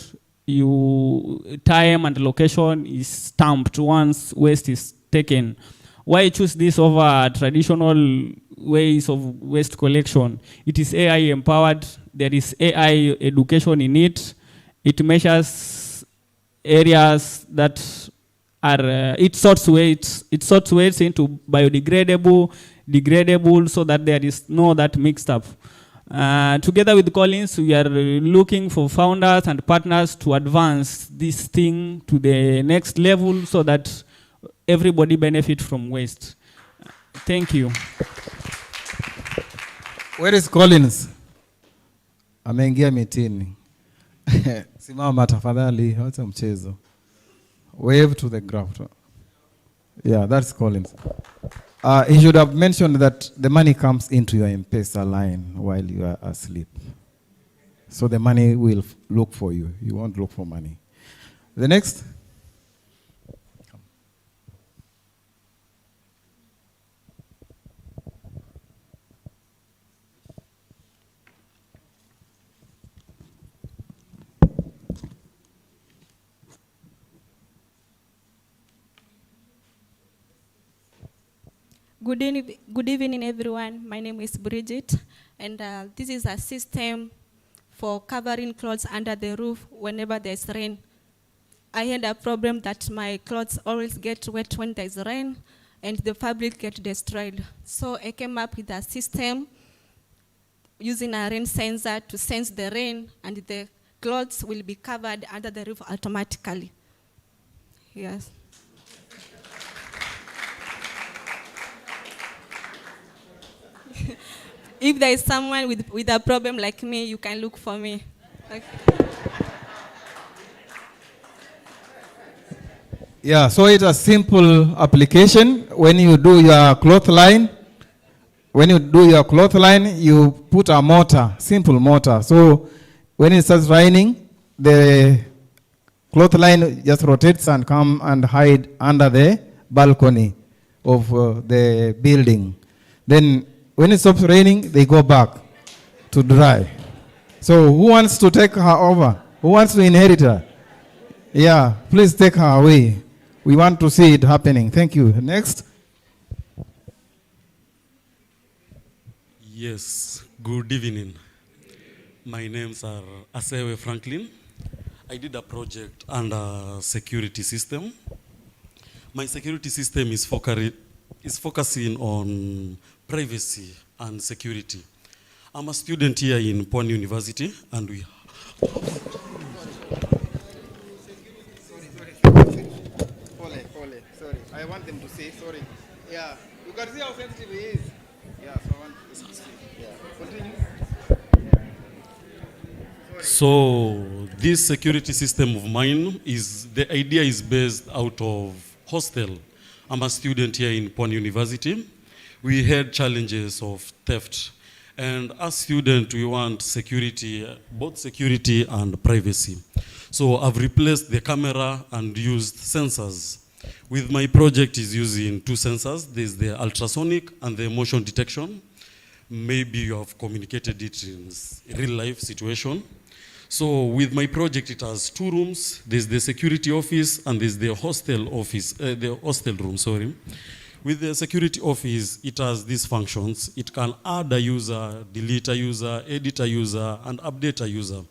Time and location is stamped once waste is taken. Why choose this over traditional ways of waste collection? It is AI empowered. There is AI education in it. It measures areas that are, it sorts weights into biodegradable, degradable, so that there is no that mixed up. Together with Collins, we are looking for founders and partners to advance this thing to the next level so that everybody benefit from waste. Thank you. Where is Collins? Ameingia mitini. Simama tafadhali, hata mchezo. Wave to the graph. Yeah, that's Collins. He should have mentioned that the money comes into your M-Pesa line while you are asleep. So the money will look for you. You won't look for money. The next. Good evening, everyone. My name is Bridget, and this is a system for covering clothes under the roof whenever there's rain. I had a problem that my clothes always get wet when there's rain, and the fabric get destroyed. So I came up with a system using a rain sensor to sense the rain, and the clothes will be covered under the roof automatically. Yes. If there is someone with a problem like me, you can look for me. Okay. Yeah, so it's a simple application. When you do your cloth line, you put a motor, simple motor. So when it starts raining, the cloth line just rotates and come and hide under the balcony of the building. Then when it stops raining, they go back to dry. So who wants to take her over? Who wants to inherit her? Yeah, please take her away. We want to see it happening. Thank you. Next. Yes, good evening. My name's Asewe Franklin. I did a project under security system. My security system is focusing on privacy and security. I'm a student here in Pwani University, and we... Sorry. I want them to say, sorry. Yeah, you can see how sensitive he is. Yeah, so I want to see. Yeah, continue. So this security system of mine the idea is based out of hostel. I'm a student here in Pwani University. We had challenges of theft. And as students, we want security, both security and privacy. So I've replaced the camera and used sensors. With my project is using two sensors. There's the ultrasonic and the motion detection. Maybe you have communicated it in real life situation. So with my project, it has two rooms. There's the security office and there's the hostel office, the hostel room, sorry. With the security office, it has these functions. It can add a user, delete a user, edit a user, and update a user.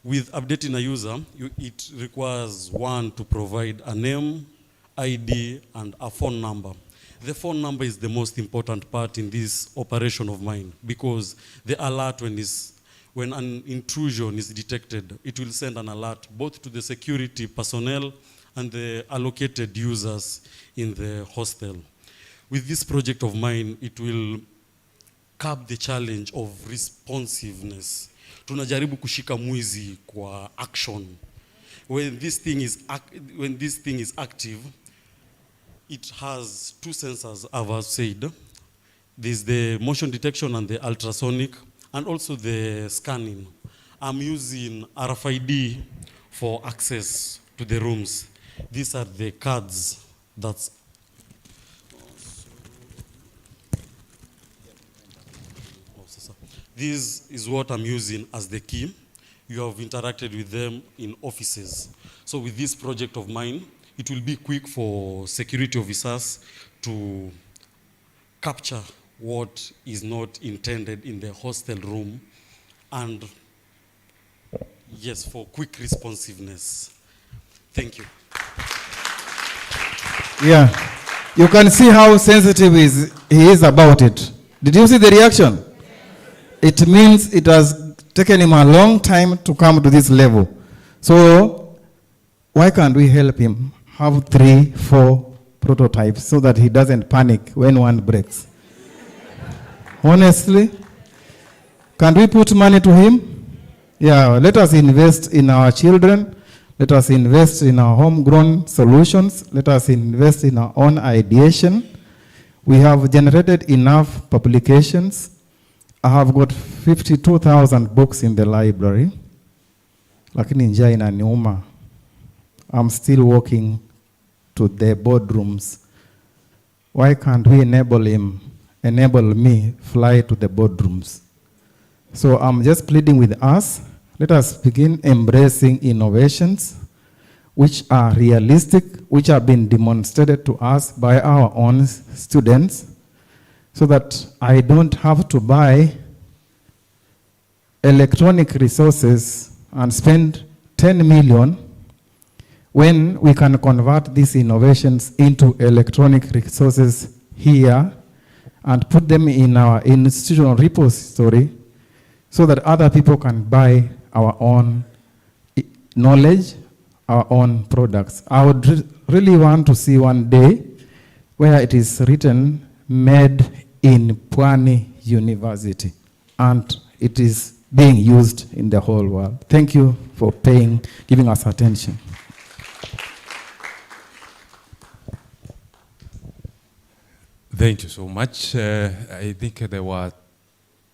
With updating a user, it requires one to provide a name, ID, and a phone number. The phone number is the most important part in this operation of mine, because the alert when an intrusion is detected, it will send an alert both to the security personnel and the allocated users in the hostel. With this project of mine, it will curb the challenge of responsiveness. Tunajaribu kushika mwizi kwa action. When this thing is active, it has two sensors, I've said. There's the motion detection and the ultrasonic, and also the scanning. I'm using RFID for access to the rooms. These are the cards that's this is what I'm using as the key. You have interacted with them in offices. So with this project of mine, it will be quick for security officers to capture what is not intended in the hostel room, and yes, for quick responsiveness. Thank you. Yeah, you can see how sensitive he is about it. Did you see the reaction? It means it has taken him a long time to come to this level. So why can't we help him have 3, 4 prototypes so that he doesn't panic when one breaks? Honestly, can we put money to him? Yeah, let us invest in our children. Let us invest in our homegrown solutions. Let us invest in our own ideation. We have generated enough publications. I have got 52,000 books in the library. Lakini njaa inaniuma. I'm still walking to the boardrooms. Why can't we enable me fly to the boardrooms? So I'm just pleading with us. Let us begin embracing innovations which are realistic, which have been demonstrated to us by our own students, so that I don't have to buy electronic resources and spend 10 million when we can convert these innovations into electronic resources here and put them in our institutional repository so that other people can buy our own knowledge, our own products. I would really want to see one day where it is written, made in Pwani University, and it is being used in the whole world. Thank you for giving us attention. Thank you so much. I think there were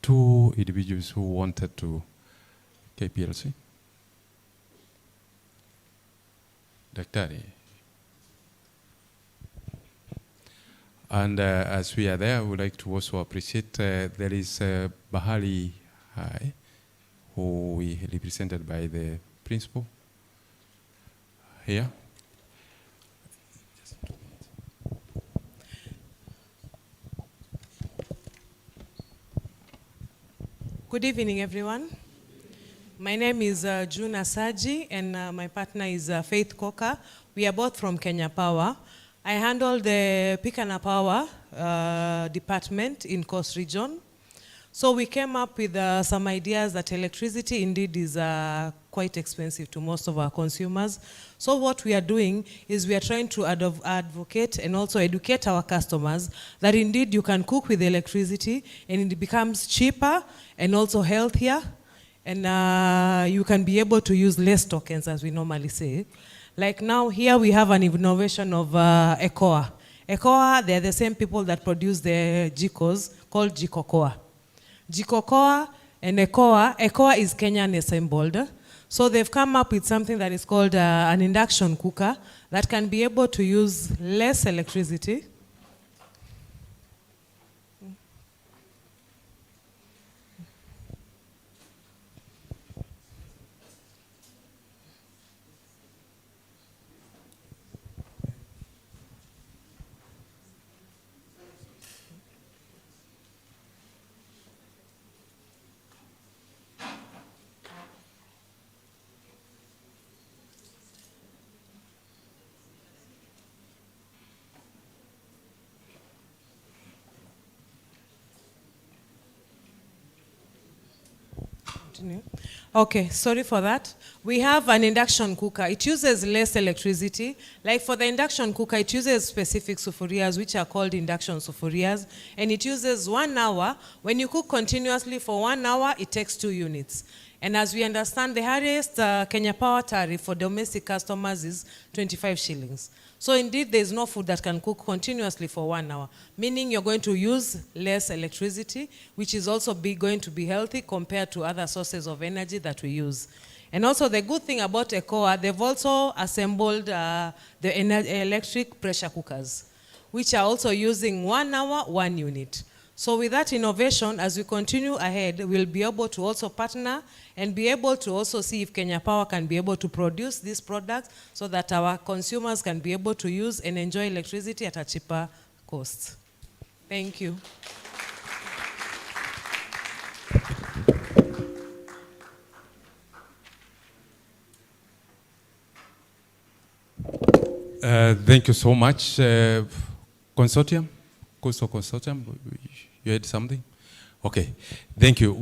2 individuals who wanted to KPLC. Daktari. And as we are there, I would like to also appreciate there is Bahari High, who is represented by the principal here. Good evening, everyone. My name is June Asaji, and my partner is Faith Koka. We are both from Kenya Power. I handle the Pikana Power department in Coast Region. So we came up with some ideas that electricity indeed is quite expensive to most of our consumers. So what we are doing is we are trying to advocate and also educate our customers that indeed you can cook with electricity and it becomes cheaper and also healthier, and you can be able to use less tokens, as we normally say. Like now here we have an innovation of ECOA. ECOA, they're the same people that produce the jikos called Jikokoa. Jikokoa and ECOA is Kenyan assembled. So they've come up with something that is called an induction cooker that can be able to use less electricity. Okay, sorry for that. We have an induction cooker. It uses less electricity. Like for the induction cooker, it uses specific sufurias, which are called induction sufurias, and it uses 1 hour. When you cook continuously for 1 hour, it takes 2 units. And as we understand, the highest Kenya Power tariff for domestic customers is 25 shillings. So indeed, there's no food that can cook continuously for 1 hour, meaning you're going to use less electricity, which is also going to be healthy compared to other sources of energy that we use. And also the good thing about ECOA, they've also assembled the electric pressure cookers, which are also using 1 hour, 1 unit. So with that innovation, as we continue ahead, we'll be able to also partner and be able to also see if Kenya Power can be able to produce these products so that our consumers can be able to use and enjoy electricity at a cheaper cost. Thank you. Thank you so much. Consortium? Coastal Consortium? You had something? Okay, thank you.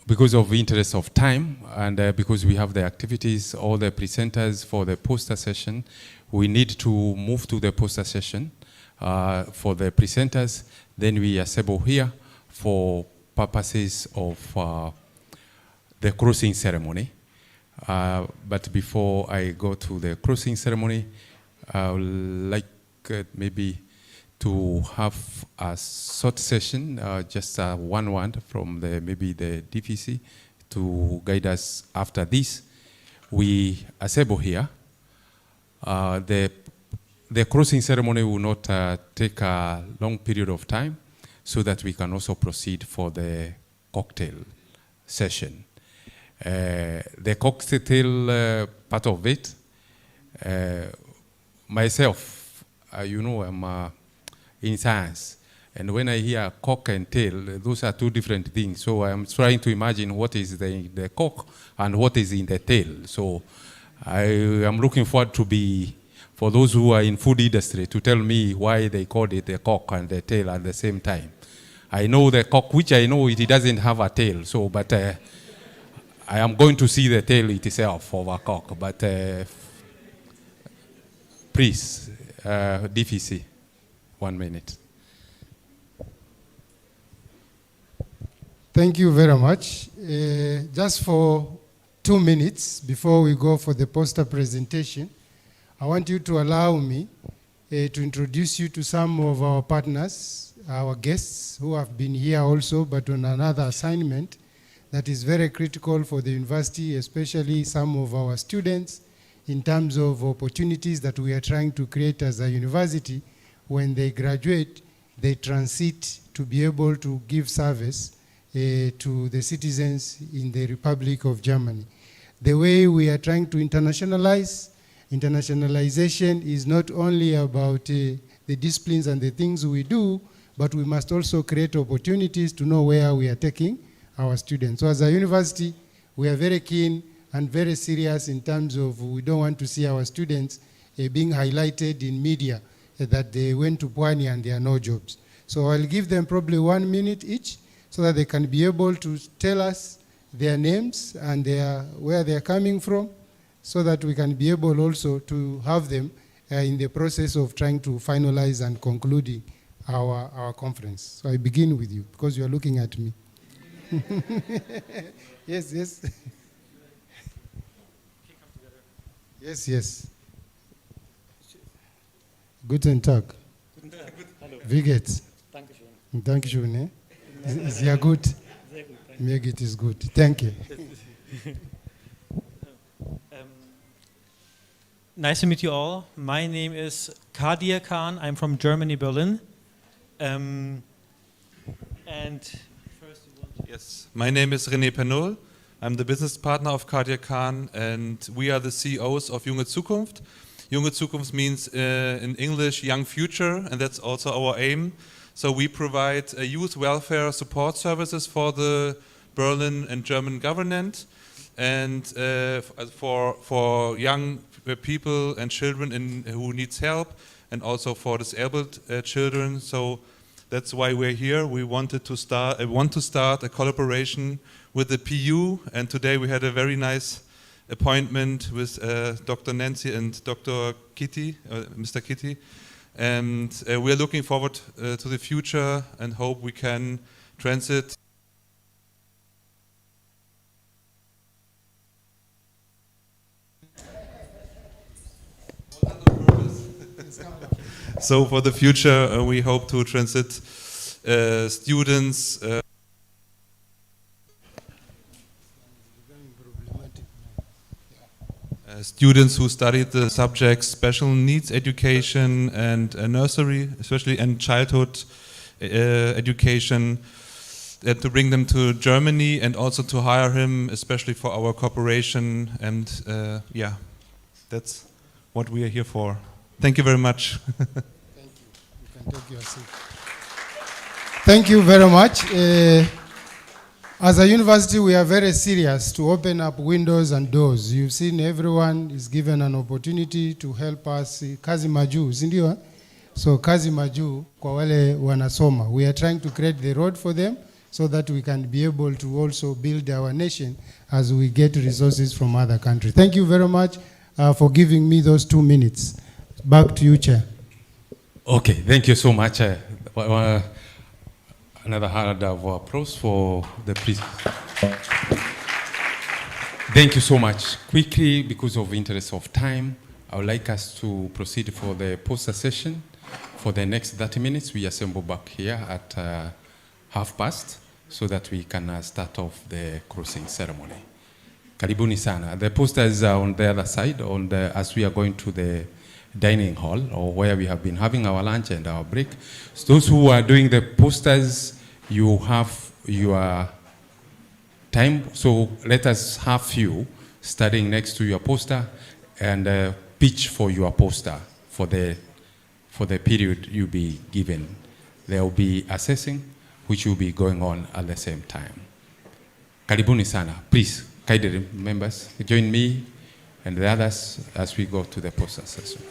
Because of the interest of time and because we have the activities, all the presenters for the poster session, we need to move to the poster session for the presenters. Then we assemble here for purposes of the crossing ceremony. But before I go to the crossing ceremony, I would like maybe to have a short session, just one word from maybe the DVC to guide us after this. We assemble here. The crossing ceremony will not take a long period of time so that we can also proceed for the cocktail session. The cocktail part of it, myself, you know, I'm in science. And when I hear cock and tail, those are two different things. So I'm trying to imagine what is in the cock and what is in the tail. So I am looking forward to be, for those who are in food industry, to tell me why they called it the cock and the tail at the same time. I know the cock, which I know it doesn't have a tail. So, but I am going to see the tail itself of a cock. But please, DVC. 1 minute. Thank you very much. Just for 2 minutes before we go for the poster presentation, I want you to allow me to introduce you to some of our partners, our guests who have been here also, but on another assignment that is very critical for the university, especially some of our students, in terms of opportunities that we are trying to create as a university. When they graduate, they transit to be able to give service to the citizens in the Republic of Germany. The way we are trying to internationalize, internationalization is not only about the disciplines and the things we do, but we must also create opportunities to know where we are taking our students. So as a university, we are very keen and very serious in terms of we don't want to see our students being highlighted in media that they went to Pwani and there are no jobs. So I'll give them probably 1 minute each so that they can be able to tell us their names and where they're coming from, so that we can be able also to have them in the process of trying to finalize and concluding our conference. So I begin with you because you are looking at me. Yes, yes. Yes, yes. Guten Tag. Wie geht's? Dankeschön. Dankeschön. Sehr gut. Sehr gut. Mir geht es gut. Thank you. Nice to meet you all. My name is Kadir Khan. I'm from Germany, Berlin. And first you want to... Yes, my name is René Pernol. I'm the business partner of Kadir Khan, and we are the CEOs of Junge Zukunft. Junge Zukunft means in English, young future, and that's also our aim. So we provide youth welfare support services for the Berlin and German government, and for young people and children who needs help, and also for disabled children. So that's why we're here. We wanted to start a collaboration with the PU, and today we had a very nice appointment with Dr. Nancy and Dr. Kitty, Mr. Kitty, and we're looking forward to the future and hope we can transit So for the future, we hope to transit students. Students who studied the subjects special needs education and nursery, especially and childhood education, to bring them to Germany and also to hire him, especially for our cooperation. And yeah, that's what we are here for. Thank you very much. Thank you. You can take your seat. Thank you very much. As a university, we are very serious to open up windows and doors. You've seen everyone is given an opportunity to help us. Kazi maju, sindio? So kazi maju kwa wale wanasoma. We are trying to create the road for them so that we can be able to also build our nation as we get resources from other countries. Thank you very much for giving me those 2 minutes. Back to you, Chair. Okay, thank you so much. Another round of applause for the priest. Thank you so much. Quickly, because of interest of time, I would like us to proceed for the poster session. For the next 30 minutes, we assemble back here at past so that we can start off the crossing ceremony. Karibuni sana. The posters are on the other side, as we are going to the dining hall, or where we have been having our lunch and our break. So those who are doing the posters, you have your time. So let us have you standing next to your poster and pitch for your poster for the period you'll be given. There will be assessing, which will be going on at the same time. Karibuni sana. Please, kindly members, join me and the others as we go to the poster session.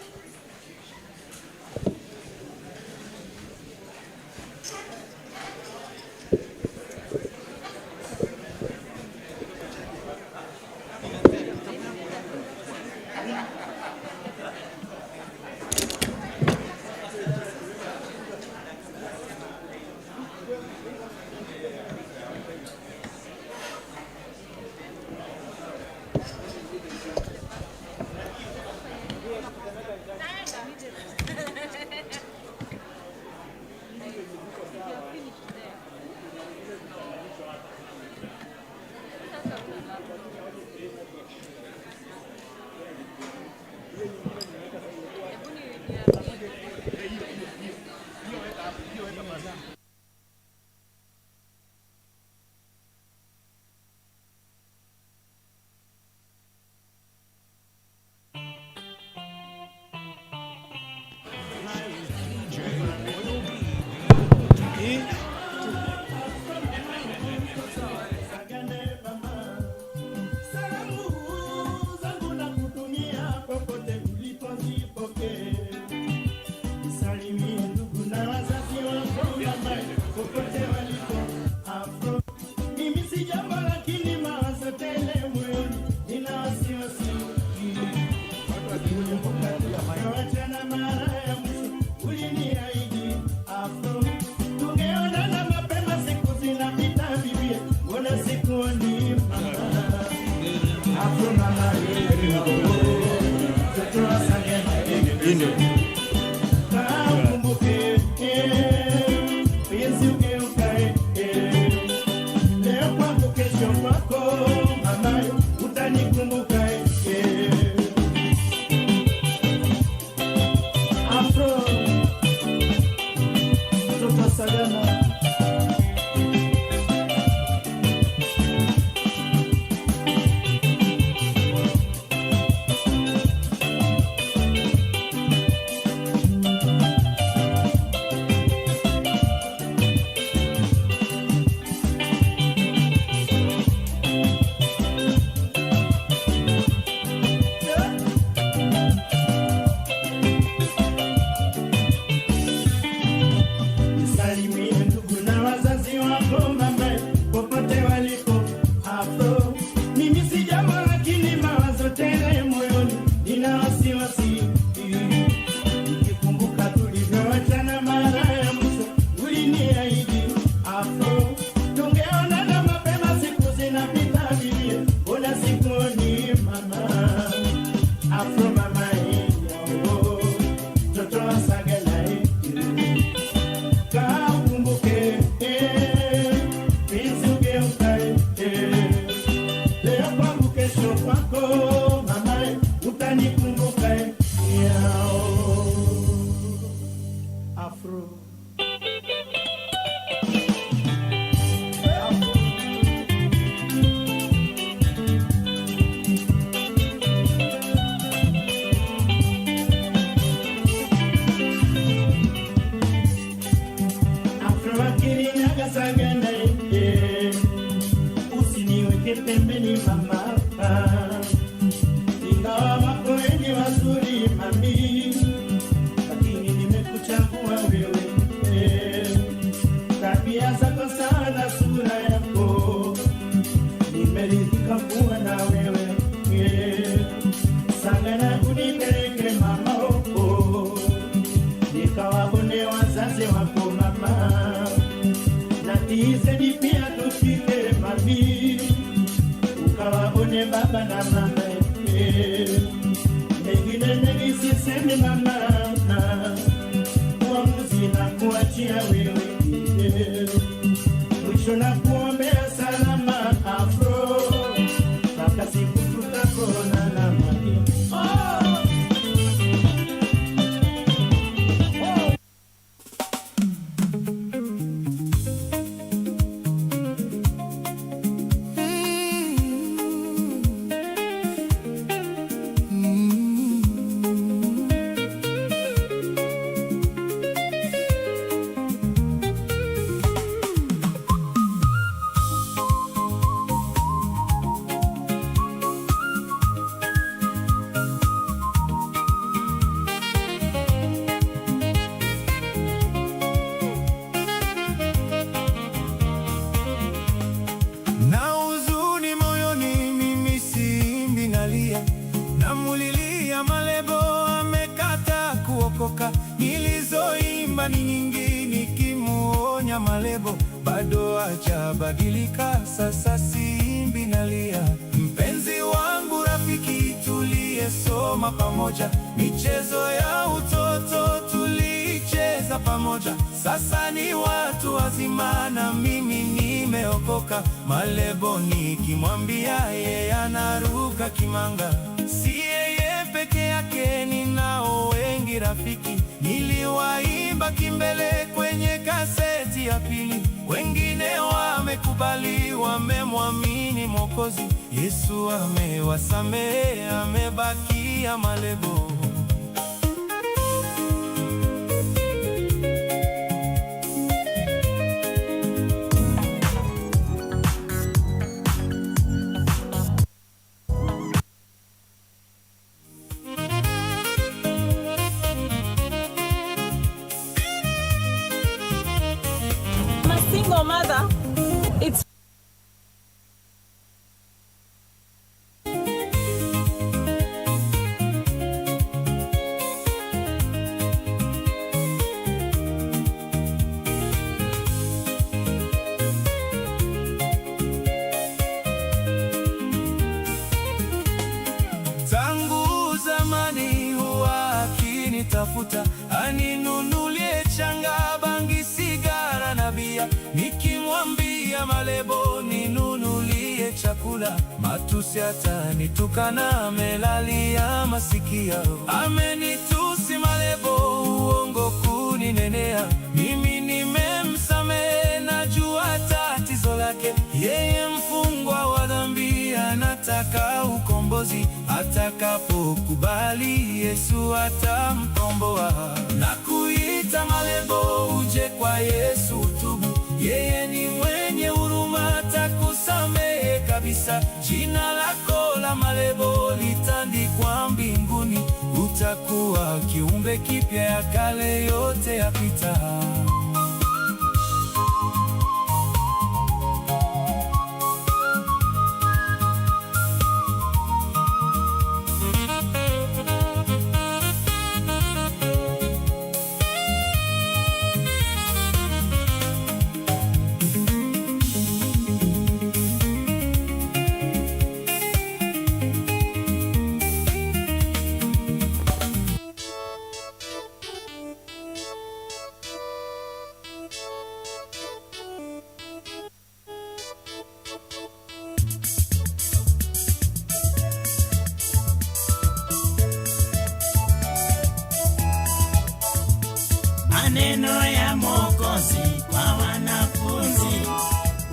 maneno ya Mwokozi kwa wanafunzi,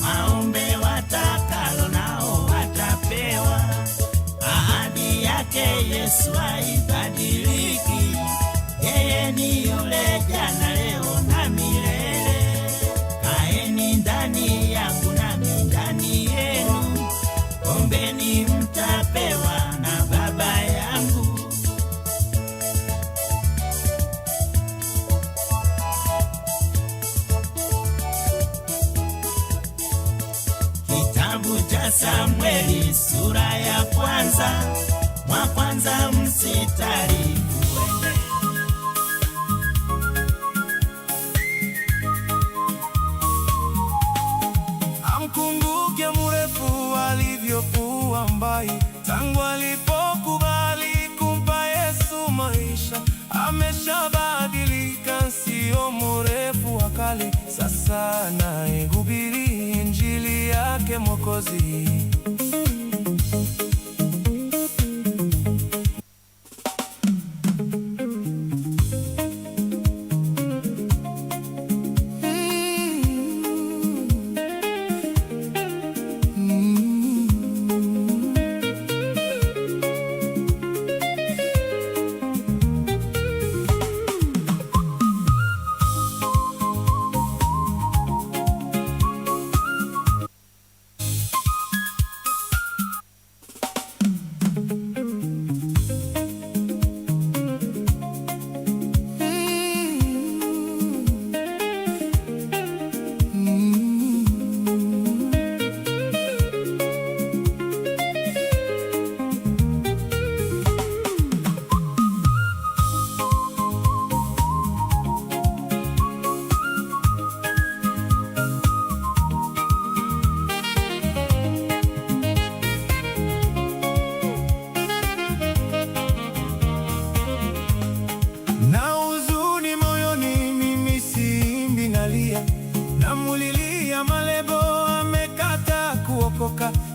waombe watakalo nao watapewa. Ahadi yake Yesu haibadiliki, yeye ni yule jana, leo na milele. Kaeni ndani yangu nami ndani yenu, ombeni mtapewa na Baba yangu. Kitabu cha Samueli sura ya kwanza mstari uende. Amkumbuke mrefu alivyokuwa mbai, tangu alipokubali kumpa Yesu maisha. Ameshabadilika, sio mrefu wa kale, sasa naihubiri injili yake Mwokozi.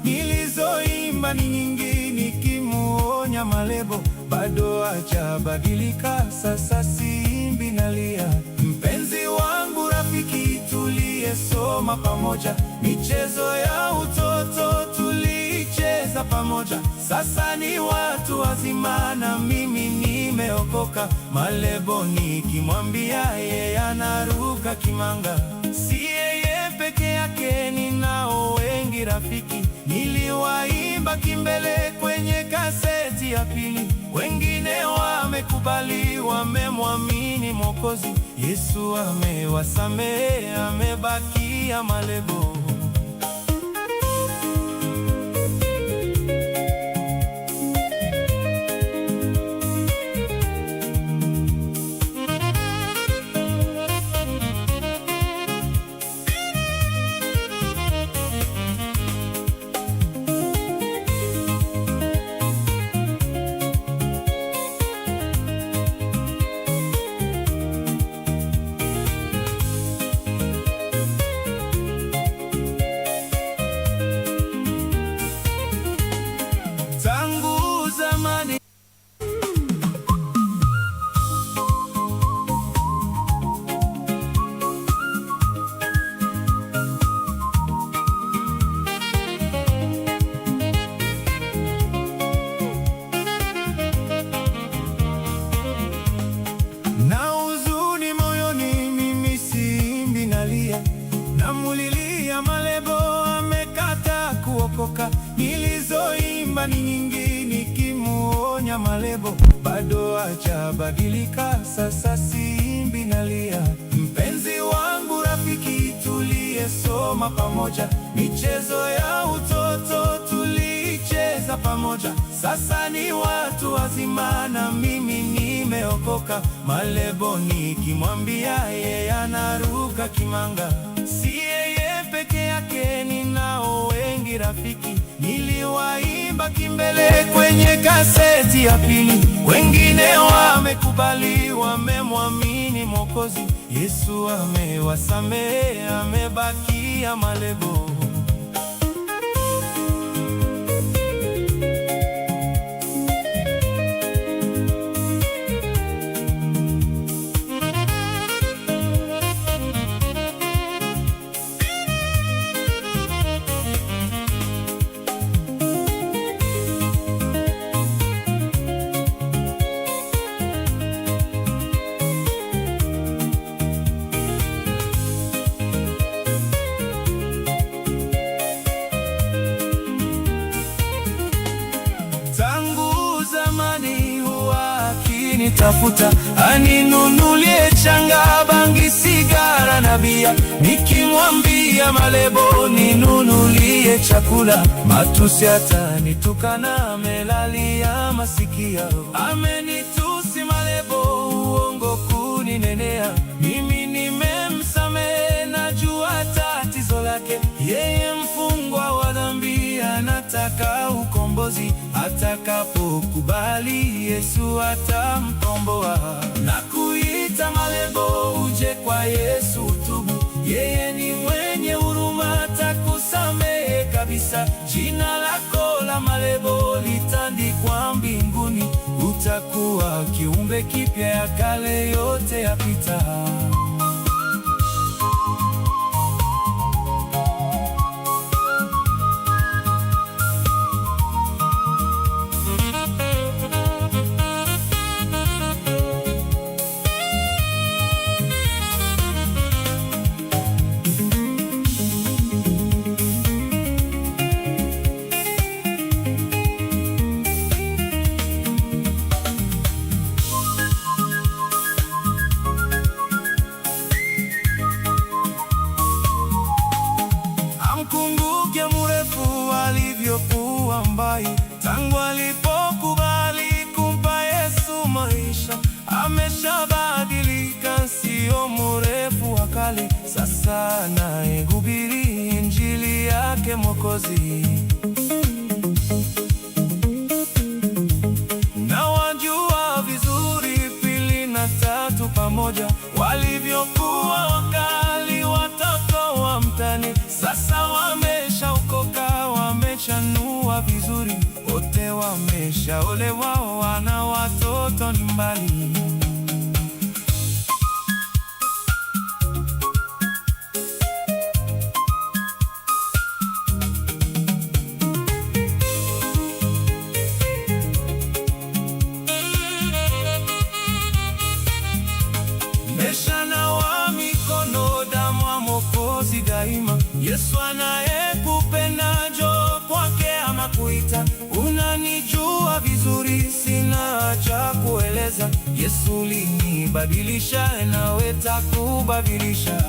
Nilizoimba ni nyingi nikimuonya Malebo, bado hajabadilika, sasa siimbi nalia. Mpenzi wangu, rafiki, tuliyesoma pamoja, michezo ya utoto tulicheza pamoja. Sasa ni watu wazima na mimi nimeokoka. Malebo nikimwambia yeye anaruka kimanga. Si yeye peke yake, ninao wengi rafiki. Niliwaimba kimbele kwenye kaseti ya pili. Wengine wamekubali, wamemwamini Mwokozi. Yesu amewasamehe, amebakia Malebo. Tangu zamani na huzuni moyoni, mimi siimbi nalia. Namulilia Malebo, amekata kuokoka. Nilizoimba ni nyingi nikimuonya Malebo, bado hajabadilika, sasa siimbi nalia. Mpenzi wangu, rafiki, tuliyesoma pamoja, michezo ya utoto tulicheza pamoja. Sasa ni watu wazima na mimi nimeokoka. Malebo nikimwambia yeye anaruka kimanga. Si yeye peke yake, ninao wengi rafiki. Niliwaimba kimbele kwenye kaseti ya pili. Wengine wamekubali, wamemwamini Mwokozi. Yesu amewasamehe, amebakia Malebo. kunitafuta, aninunulie changa, bangi, sigara na bia. Nikimwambia malebo ninunulie chakula, matusi atanitukana, amelalia masikio. Amenitusi malebo, uongo kuninenea, mimi nimemsamehe, najua tatizo lake. Yeye mfungwa wa dhambi, anataka ukombozi, atakapokubali Yesu atamkomboa. Na kuita malebo, uje kwa Yesu tubu, yeye ni mwenye huruma, atakusamehe kabisa. Jina lako la malebo litandikwa mbinguni, utakuwa kiumbe kipya, ya kale yote yapita. Amkumbuke mrefu alivyokuwa mbai, tangu alipokubali kumpa Yesu maisha. Ameshabadilika, sio mrefu wa kale, sasa anayehubiri injili yake Mwokozi. Na wajua vizuri 2 na 3 pamoja, walivyokuwa wakali watoto wa mtani. Sasa wameshaokoka, wamechanua vizuri, wote wameshaolewa, wana watoto nyumbani. Meshanawa mikono, damu ya Mwokozi daima. Yesu anayekupenda, njoo kwake anakuita. Unanijua vizuri, sina cha kueleza. Yesu linibadilisha, nawe takubadilisha.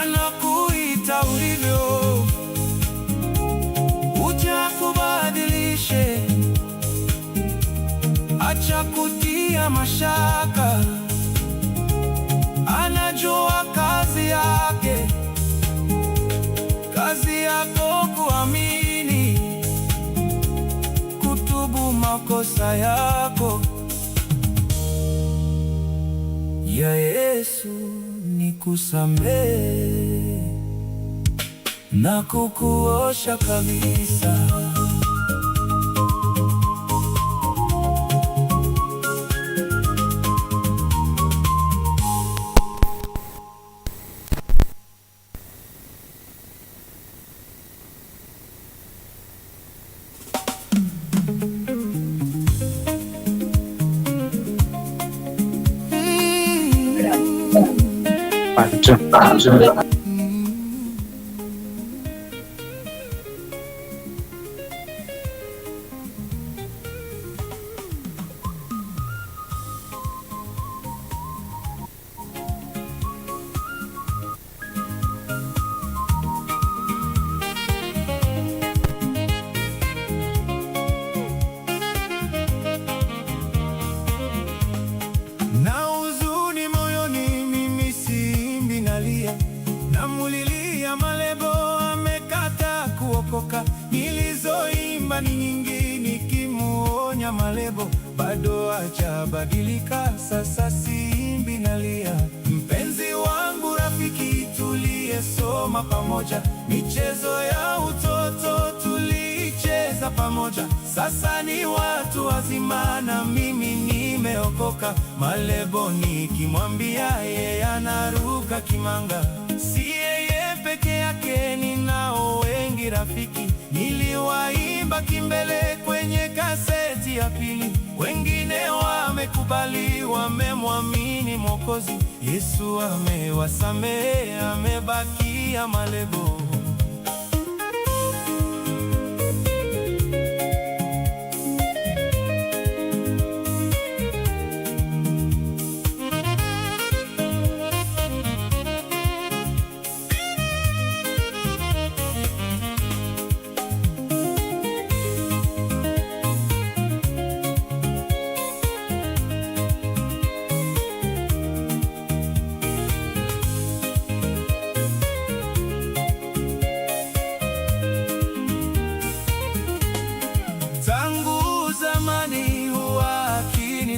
Anakuita ulivyo, uja kubadilishe. Acha kutia mashaka, anajua kazi yake. Kazi yako kuamini, kutubu makosa yako. Ya Yesu nikusamehe na kukuosha kabisa. Na huzuni moyoni, mimi siimbi, nalia, namulilia malebo, amekata kuokoka. Nilizoimba ni nyingi, nikimuonya malebo, bado hajabadilika. Sasa siimbi, nalia. Mpenzi wangu, rafiki, tuliyesoma pamoja, michezo ya utoto tulicheza pamoja. Sasa ni watu wazima na mimi nimeokoka. Malebo nikimwambia, yeye anaruka kimanga. Si yeye peke yake, ninao wengi rafiki. Niliwaimba kimbele kwenye kaseti ya pili. Wengine wamekubali, wamemwamini Mwokozi. Yesu amewasamehe, amebakia malebo.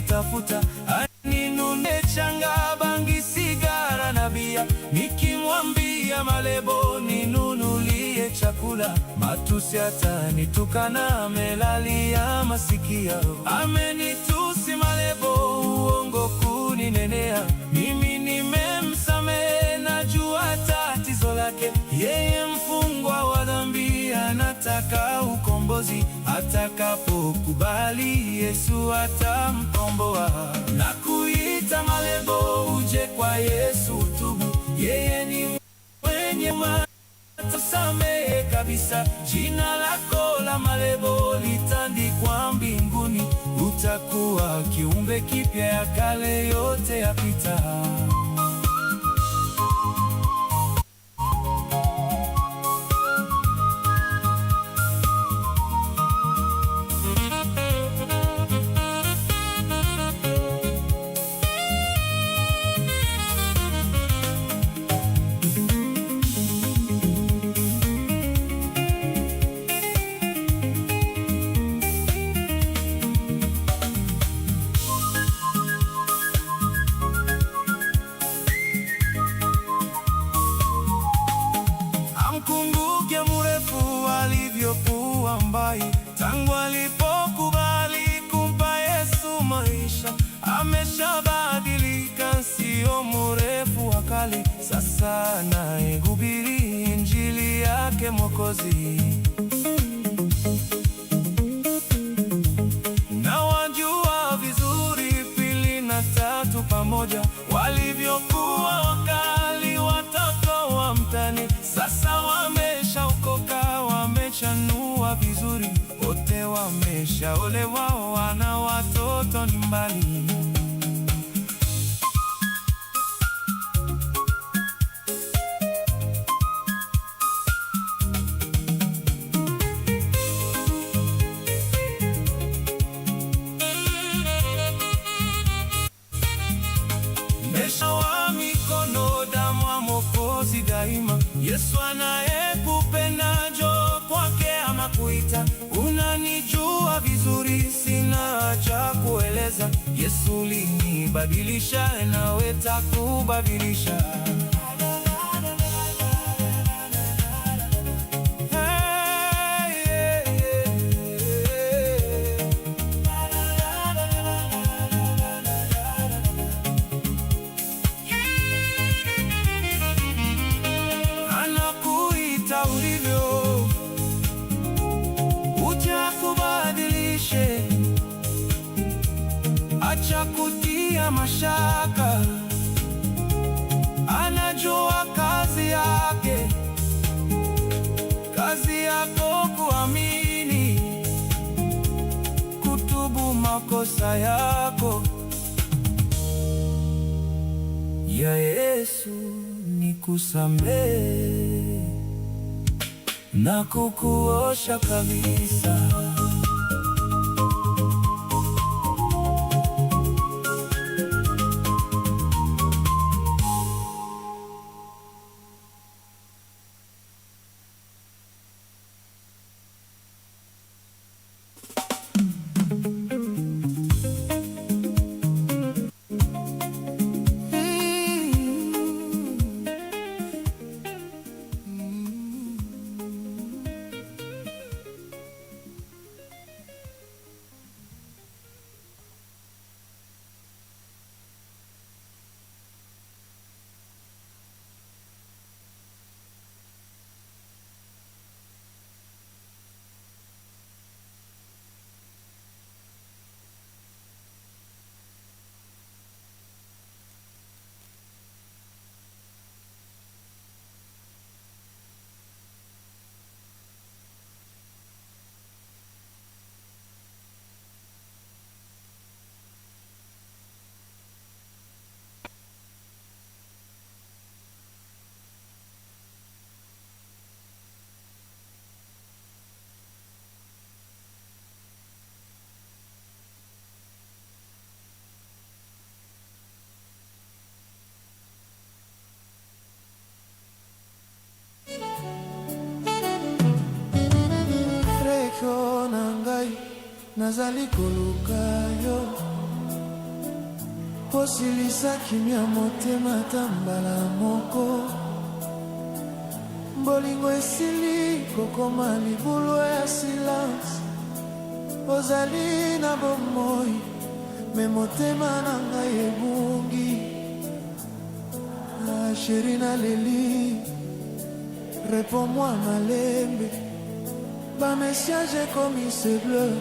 Tafuta aninune changa, bangi, sigara na bia. Nikimwambia malebo ninunulie chakula, matusi atanitukana, amelalia masikia. Amenitusi malebo, uongo kuninenea. Mimi nimemsamehe, najua tatizo lake. Yeye mfungwa wa dhambi, anataka ukombozi. Atakapokubali, Yesu atamkomboa. Na kuita malebo, uje kwa Yesu tubu. Yeye ni mwenye atasamehe kabisa. Jina lako la malebo litandikwa mbinguni. Utakuwa kiumbe kipya, ya kale yote yapita. Amkumbuke mrefu alivyokuwa mbai, tangu alipokubali kumpa Yesu maisha. Ameshabadilika, sio mrefu wa kale. Sasa anahubiri injili yake Mwokozi. Na wajua vizuri pili na tatu pamoja, walivyokuwa wakali watoto wa mtani. Sasa wameshaokoka, wamechanua vizuri. Wote wameshaolewa, wana watoto nyumbani. Meshawa mikono, damu ya Mwokozi daima. Yesu anayekupenda, njoo kwake anakuita. Unanijua vizuri, sina cha kueleza. Yesu linibadilisha, nawe takubadilisha. Anakuita ulivyo, uja kubadilishe. Acha kutia mashaka, anajua kazi yake. Kazi yako kuamini, kutubu makosa yako. Ya Yesu nikusamehe na kukuosha kabisa. nazali koluka yo osilisa kimia motema tambala moko bolingo esili kokoma libulu ya silence ozali na bomoi me motema na ngai ebungi chéri naleli réponds-moi malembe ba message comme c'est bleu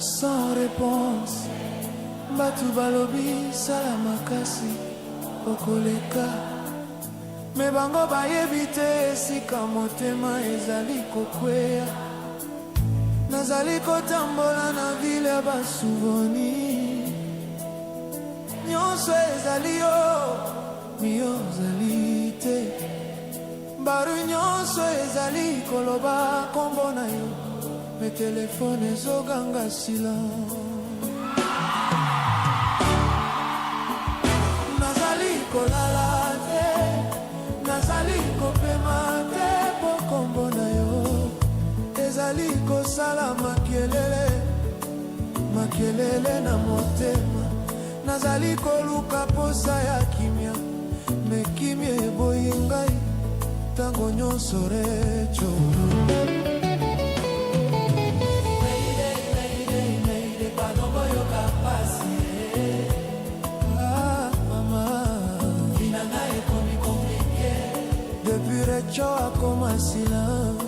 sans réponse batu balobi sala makasi okoleka me bango bayebi te esika motema ezali kokwea nazali kotambola na ville ya basouvenir nyonso ezali yo miyo ozali te baru nyonso ezali koloba kombo na yo me telefone ezoganga silence nazali kolala te nazali kopema te po kombo na yo ezali kosala makelele na motema nazali koluka posa ya kimia me kimia eboyi ngai tango nyonso recho depuis recho akoma silence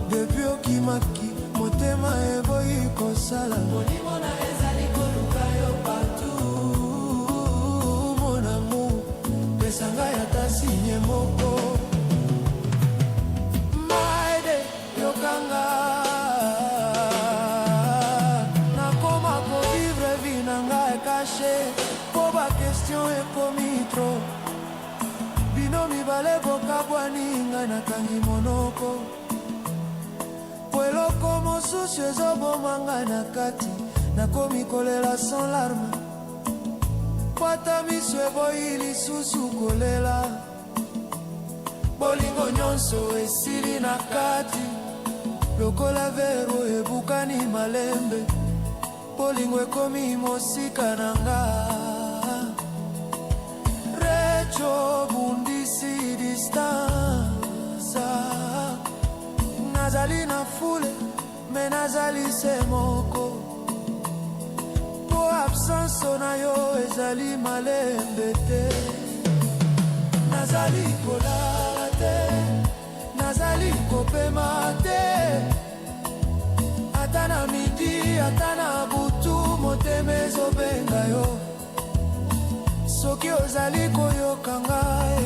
depuis okimaki motema eboyi kosala molimo na ezali koluka yo partout mon amour pesanga yata sinye moko maide yokanga nakoma kovivre vi na ngai caché po bakestion ekomi trop bino mibale bokabwani ngai nakangi monoko po eloko mosusu ezoboma ngai na kati nakomi kolela sans larme kwata miso eboyi lisusu kolela bolingo nyonso esili na kati lokola vero ebukani malembe bolingo ekomi mosika na nga recho bundisi distance nazali na fule me nazali se moko po absence na yo ezali malembe te nazali kolala te nazali kopema te ata na midi ata na butu motema ezobenga yo soki ozali koyoka ngai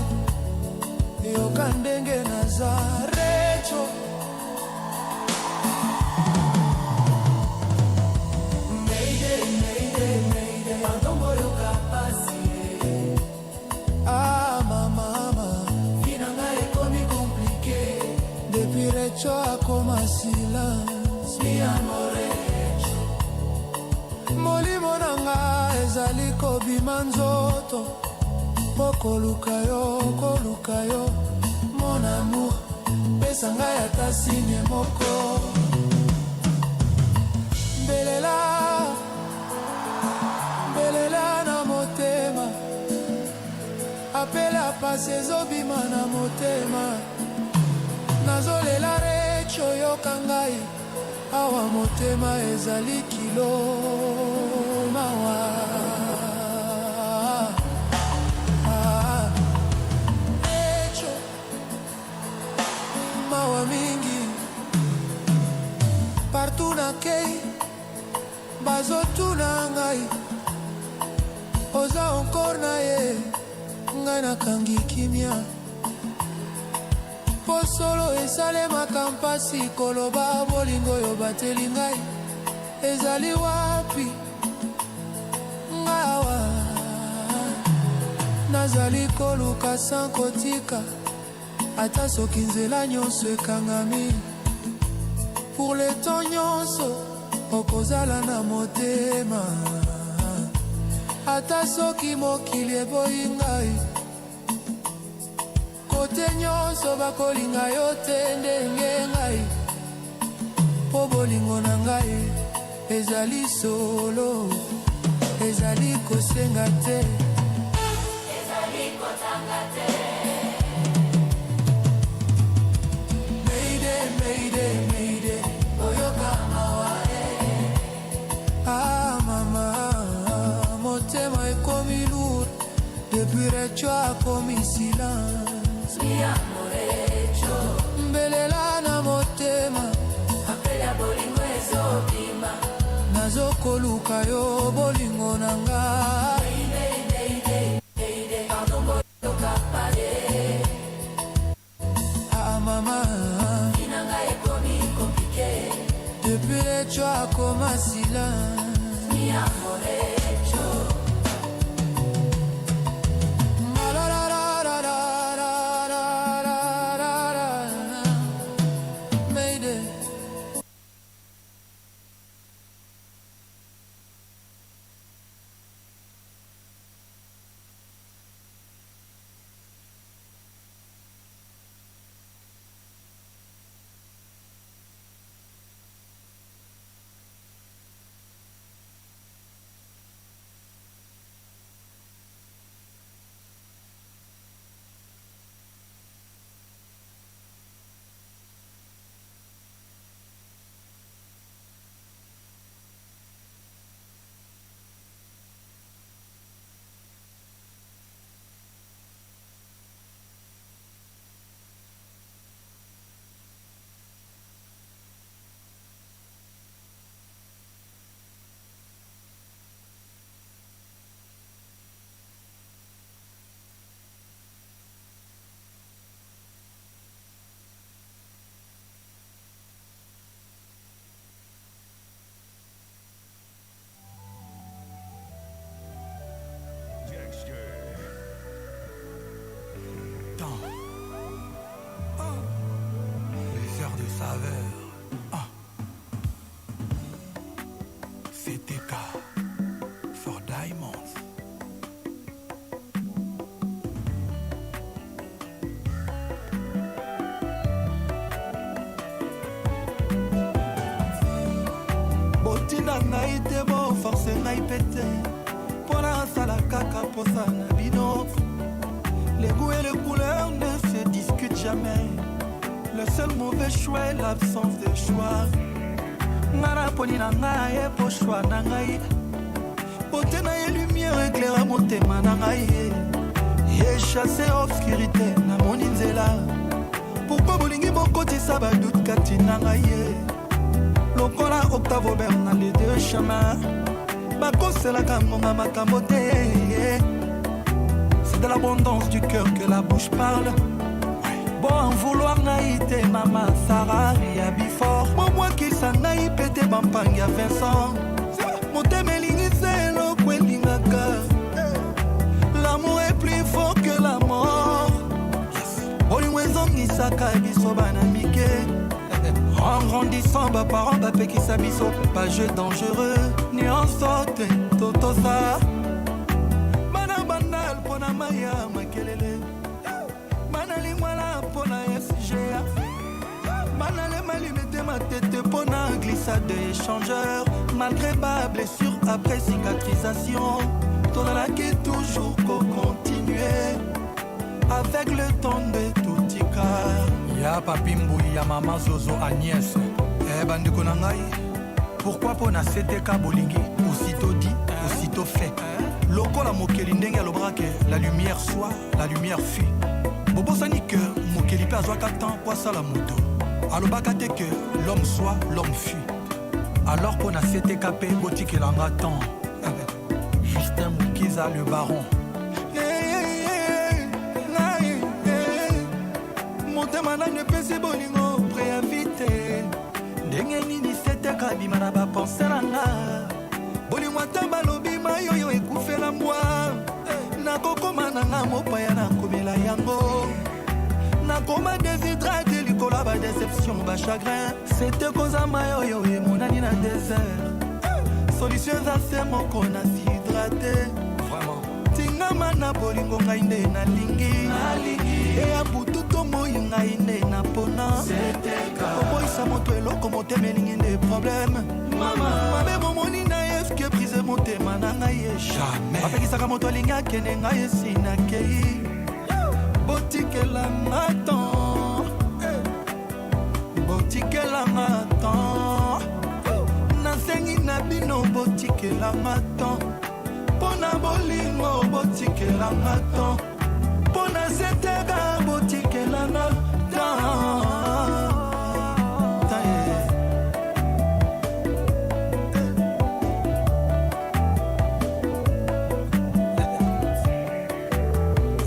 yoka ndenge naza recho recho akoma silence mi amore molimo nanga ezali kobima nzoto po koluka yo mon amour pesa ngai ata sinye moko belela na motema apela pase ezobima na motema nazolela recho yoka ngai awa motema ezali kilo mawa recho mawa mingi partout nakei bazotuna ngai oza encore na ye ngai nakangi kimia po solo esalemaka mpasi koloba bolingo oyo bateli ngai ezali wapi ngawa nazali koluka sans kotika ata soki nzela nyonso ekangami pour le temps nyonso okozala na motema ata soki mokili eboyi ngai kote nyonso bakolinga yo te ndenge ngai po bolingo na ngai ezali solo, ezali kosenga te, ezali kotanga te. Mayday, mayday, mayday, oyoka mawa ah mama, motema ekomi lourd, depuis recho akomi silence. Mi amorecho, mbelela na motema, apela bolingo ezobima, nazokoluka yo bolingo na ngai. Ah mama, inanga ekomi komplike, depuis recho akoma silence. Mi amorecho, mayday. Les heures de saveur. CTK for Diamonds. Botina ngai te bo force ngai pete, pona sala kaka posa na bino. Les goûts et les couleurs ne se discutent jamais. Le seul mauvais choix est l'absence de choix. Ngana poni na ngai po choix na ngai. Pote na ye lumière éclaira motema na ngai. Ye chassé obscurité na moni nzela. Pourquoi bolingi bokotisa badoute kati na ngai. Lokola octave Aubert na les deux chemins. Bakoselaka ngonga makambo te. De l'abondance du cœur que la bouche parle. Bon en vouloir naïté maman Sarah ya before. Bon moi qu'il s'en aille pété bampang ya Vincent. Mon temelingi c'est le kwelingaka. L'amour est plus fort que la mort. Olimwezon nisaka biso banamike. En grandissant bas parents bapé qui s'abisso. Pas jeu dangereux ni en sorte toto ça. Pona maya makelele manali mwala pona SGA manale malimete ma tête pona glissade échangeur malgré ma blessure après cicatrisation ton qui toujours continuer avec le temps de tout tika ya papimbu ya maman Zozo Agnès bandiko na ngai pourquoi pona CTK bolingi aussitôt dit aussitôt fait. Lokola mokeli ndenge alobra que la lumière soit, la lumière fuit. Bobo sani que mokeli pe azwaka temps po asala moto. Alobaka te que l'homme soit, l'homme fuit. Alors qu'on a CTKP botikelanga temps. Justin Moukiza le baron. Motema na ne pese bolingo préinvité. Ndenge nini CTK bimana ba penser na nga. Bolingo tamba lobi mayo ekufe la moi. Nakokoma na nga mopaya na komela yango. Nakoma déshydraté likola ba déception ba chagrin. C'était cause à mayo et mon ani na désert. Solution za c'est mon qu'on a s'hydraté. Vraiment. ngama na bolingo ngai nde nalingi eya butu tomoi ngai nde napona oboyisa moto eloko motema elingi nde problème mabe bomoni na ye eske brise motema na ngai ye apekisaka moto alingi akende ngai esi nakei botikelanga temps botikelanga temps nasengi na bino botikelanga temps pona bolingo botikelanga temps pona setega botikelanga temps.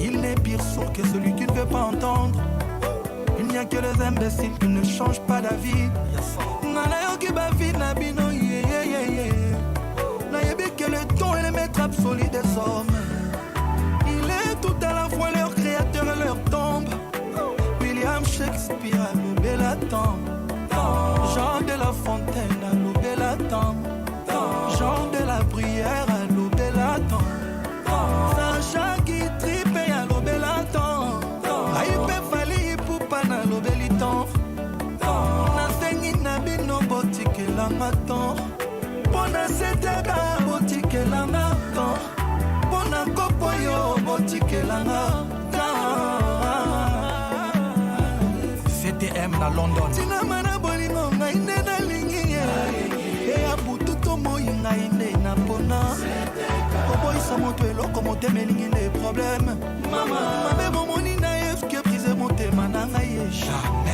Il n'est pire sourd que celui qui ne veut pas entendre. Il n'y a que les imbéciles qui ne changent pas d'avis. Nanayoki bavi na bino nayebi que le ton est le maître absolu des hommes. Il est tout à la fois leur créateur et leur tombe. William Shakespeare a loubé la tombe. Jean de la Fontaine a loubé la tombe. Jean de la Bruyère a loubé la tombe. Sacha qui tripe a loubé la tombe. Aïpe fali poupa na loubé li tombe. Nasengi na bino botike la maton. Pona setega botike la maton. Pona kopoyo botike la maton. CTM na London. Tina mana bolingo ngai nde na lingi eya butu tomoi ngai nde na pona oboyisa moto eloko motema elingi nde problème mabe bomoni na ye eske brise motema na ngai ye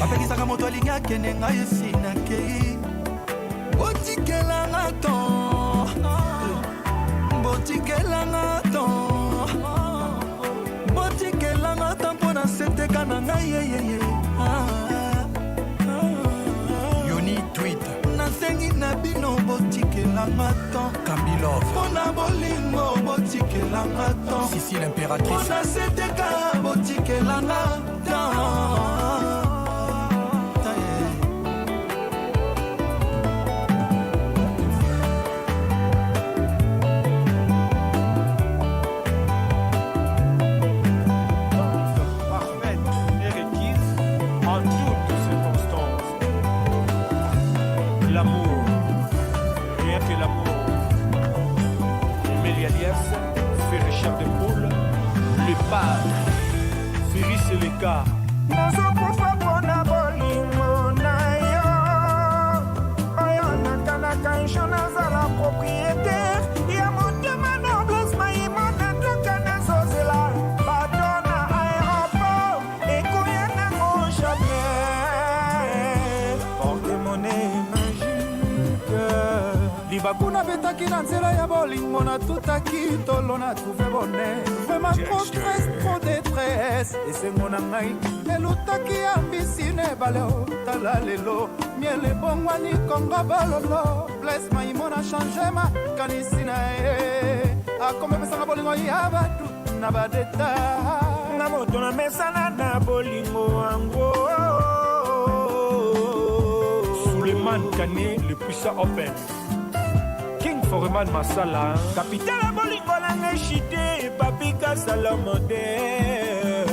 apekisaka moto alingi akende ngai esi nakei botikelanga temps botikelanga temps botikelanga temps mpona seteka na ngai yeyeye Yoni tweet nasengi na bino botikelanga temps Kambilov mpona bolingo botikelanga temps Sissi l'impératrice mpona seteka botikelanga temps. L'amour, rien que l'amour. Aimer l'alias, faire le chair de poule, le padre, Ferry c'est le cas. nazokufa mpona bolingo na yo oyo natanaka njo nazala propriétaire ya motema noblesse mayimona toka nazozela bato na aéroport ekoya nango jamais porte-monnaie magique libakuna betaki na nzela ya bolingo natutaki tolo na trouve bonheur vraiment trop stress trop détresse esengo na ngai elutaki ambisi na ebale otala lelo miele ebongwani kongo bololo bles maimona change makanisi na ye akomepesanga bolingo ya batu na badeta na moto na mesana na bolingo yango Suleiman Kane, le puissant open. King Foreman Masala, capitaine ya bolingo nanga eshite papika sala moderne.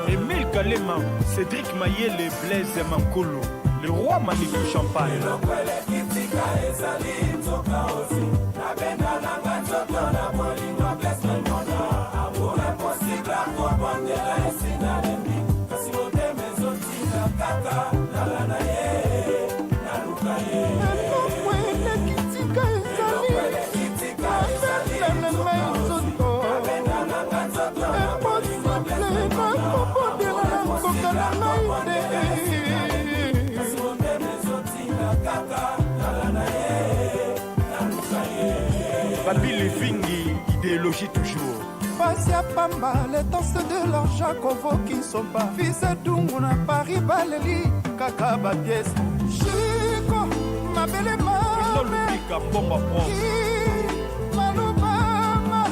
Emile Kalema, Cédric Mayele, Blaise Mankolo, le roi Manitou Champagne. Babi Levingi, idéologie toujours. Passe à Pamba, les danses de l'argent convoqués ne sont pas. Fils à Dungu na Paris, Baleli, Kakaba pièce. Chico, ma belle mère. Malobama,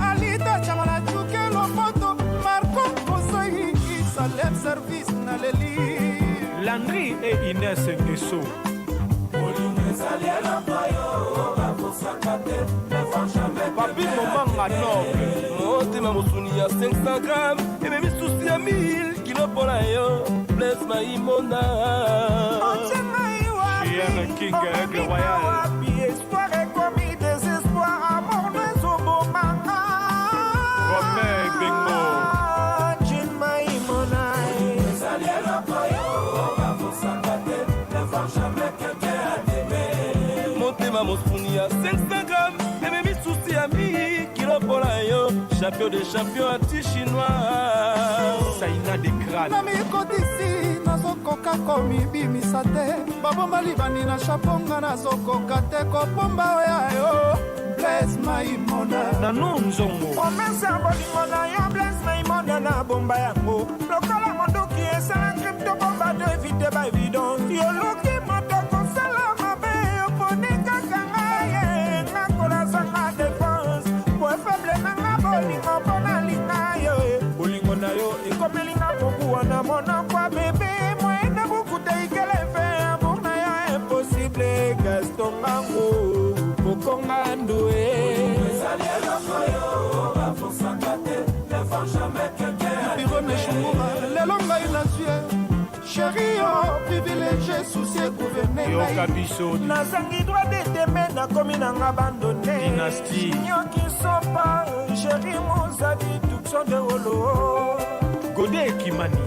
Alita Chamala Chouke, Lomoto, Marco, Kosoyi, Salem Service, Naleli. Landry et Inès Nguesso. Papi Momanga Noble. motema mosuni ya 500 grammes eme misusi ya 1000 kilo mpona yo bless maimona King Aigle Royal. Espoir est commis désespoir, amour ne s'obomanga. Romain Bengo. Jin Maimona. motema mosuni ya 500 grammes eme misusi ya 1000 kilo mpona yo champion de champion anti chinois Saina de crâne. Na mikodisi nazokoka komibimisa te babomba libani na chaponga nazokoka te kopomba oyayo bless maimona nanu nzongo promese ya bolingo na yo bless maimona na bomba yango lokola mondoki esala crypto bomba to evite baevidence yoluki moto kosala mabe oponi kaka ngaye nakolasanga defense po efeble nanga bolingo mpona linga yo bolingo na yo ekomelinga mokuwa na monoko ya bebe moyenda bukuta ikele fe amour na yo impossible gaston ngango kokonga ndoe pirone shumura lelo ngai na zwie sheri yo privilege susie gouverne nazangi droit deteme nakomi nanga bandone nyoki sopa sheri mozali tukson de olo Gode Kimani.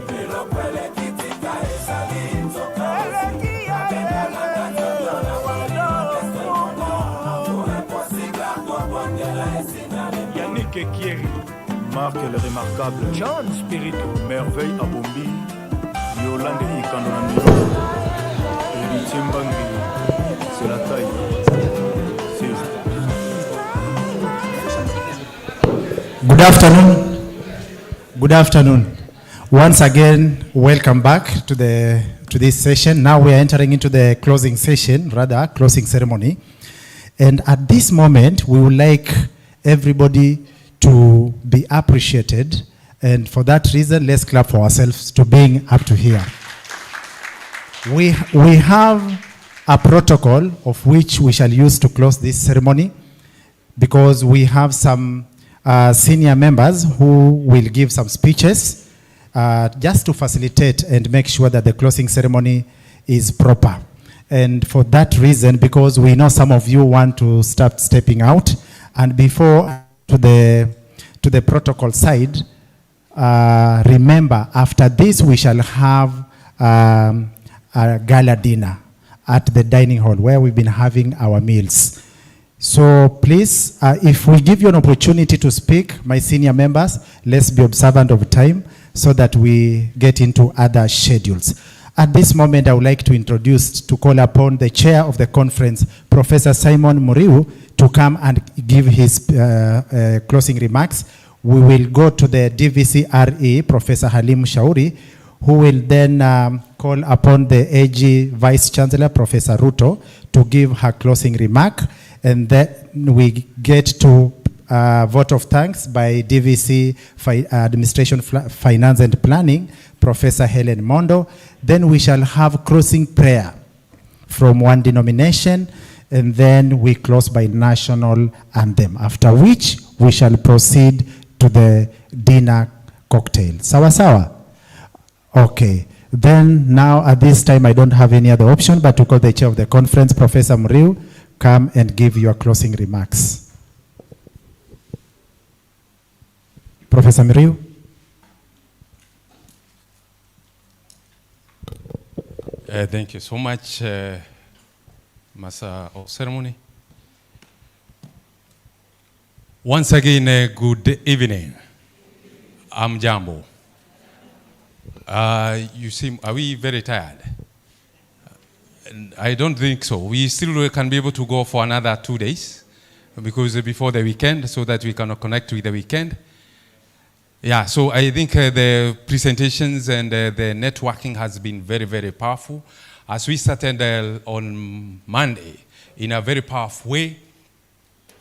Yannick Kieri. Marc le remarquable. John Spirito. Merveille à Bombi. Yolande Ikandonani. Héritier Mbangi. C'est la taille. Good afternoon. Good afternoon. Once again, welcome back to this session. Now we are entering into the closing session, rather closing ceremony. And at this moment, we would like everybody to be appreciated. And for that reason, let's clap for ourselves to being up to here. We have a protocol of which we shall use to close this ceremony because we have some senior members who will give some speeches just to facilitate and make sure that the closing ceremony is proper. And for that reason, because we know some of you want to start stepping out, and before to the protocol side, remember after this we shall have a gala dinner at the dining hall where we've been having our meals. So please, if we give you an opportunity to speak, my senior members, let's be observant of time so that we get into other schedules. At this moment, I would like to call upon the chair of the conference, Professor Simon Muriu, to come and give his closing remarks. We will go to the DVCRE, Professor Halim Shauri, who will then call upon the AG Vice Chancellor, Professor Ruto, to give her closing remark. And then we get to vote of thanks by DVC Administration, Finance and Planning, Professor Helen Mondo. Then we shall have closing prayer from one denomination, and then we close by national anthem, after which we shall proceed to the dinner cocktail. Sawa sawa? Okay. Then now at this time, I don't have any other option but to call the chair of the conference, Professor Muriu, come and give your closing remarks. Professor Muriu. Thank you so much, Master of Ceremony. Once again, good evening. I'm Jambo. You seem, are we very tired? I don't think so. We still can be able to go for another 2 days because before the weekend, so that we can connect with the weekend. Yeah, so I think the presentations and the networking has been very, very powerful. As we started on Monday in a very powerful way,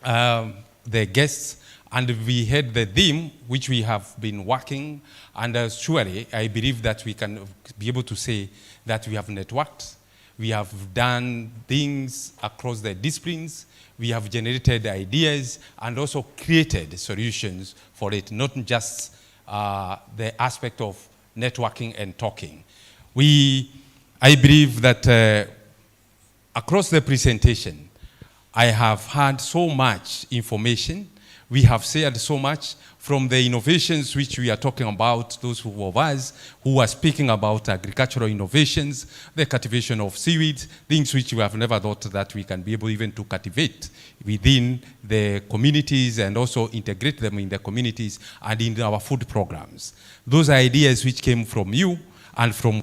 the guests, and we had the theme, which we have been working, and surely I believe that we can be able to say that we have networked. We have done things across the disciplines. We have generated ideas and also created solutions for it, not just the aspect of networking and talking. I believe that across the presentation, I have had so much information. We have shared so much from the innovations which we are talking about, those of us who are speaking about agricultural innovations, the cultivation of seaweed, things which we have never thought that we can be able even to cultivate within the communities and also integrate them in the communities and in our food programs. Those are ideas which came from you and from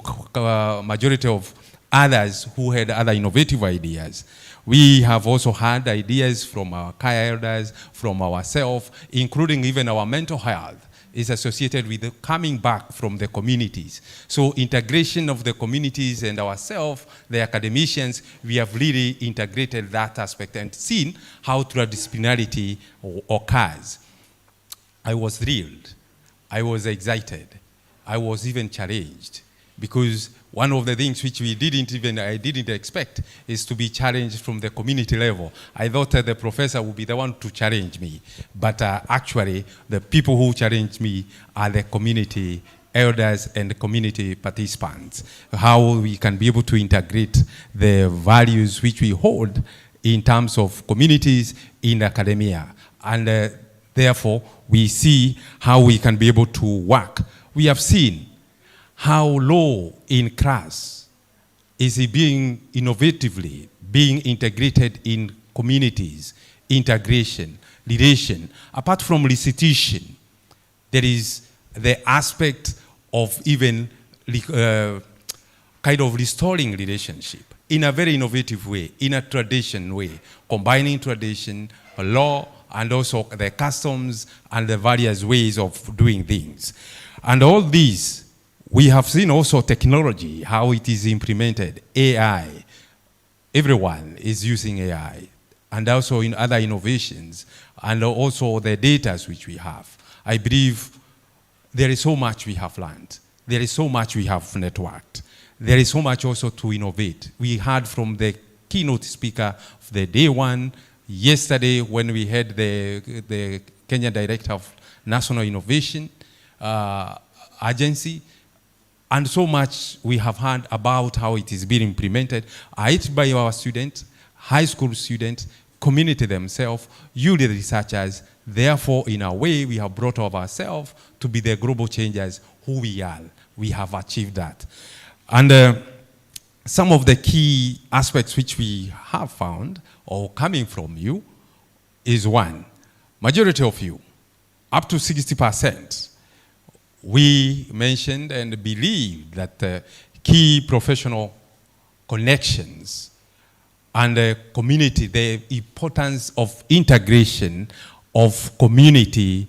majority of others who had other innovative ideas. We have also had ideas from our care elders, from ourselves, including even our mental health is associated with the coming back from the communities. So integration of the communities and ourselves, the academicians, we have really integrated that aspect and seen how transdisciplinarity occurs. I was thrilled. I was excited. I was even challenged because one of the things which I didn't expect is to be challenged from the community level. I thought the professor would be the one to challenge me, but actually the people who challenge me are the community elders and community participants. How we can be able to integrate the values which we hold in terms of communities in academia. And therefore, we see how we can be able to work. We have seen how law in class is being innovatively being integrated in communities, integration, relation. Apart from recitation, there is the aspect of even kind of restoring relationship in a very innovative way, in a tradition way, combining tradition, law, and also the customs and the various ways of doing things. And all these, we have seen also technology, how it is implemented, AI. Everyone is using AI, and also in other innovations, and also the data which we have. I believe there is so much we have learned. There is so much we have networked. There is so much also to innovate. We heard from the keynote speaker of the day one, yesterday when we had the Kenya Director of National Innovation Agency, and so much we have heard about how it is being implemented, either by our students, high school students, community themselves, you the researchers. Therefore, in a way, we have brought ourselves to be the global changers who we are. We have achieved that. And some of the key aspects which we have found, or coming from you, is one, majority of you, up to 60%, we mentioned and believe that key professional connections and community, the importance of integration of community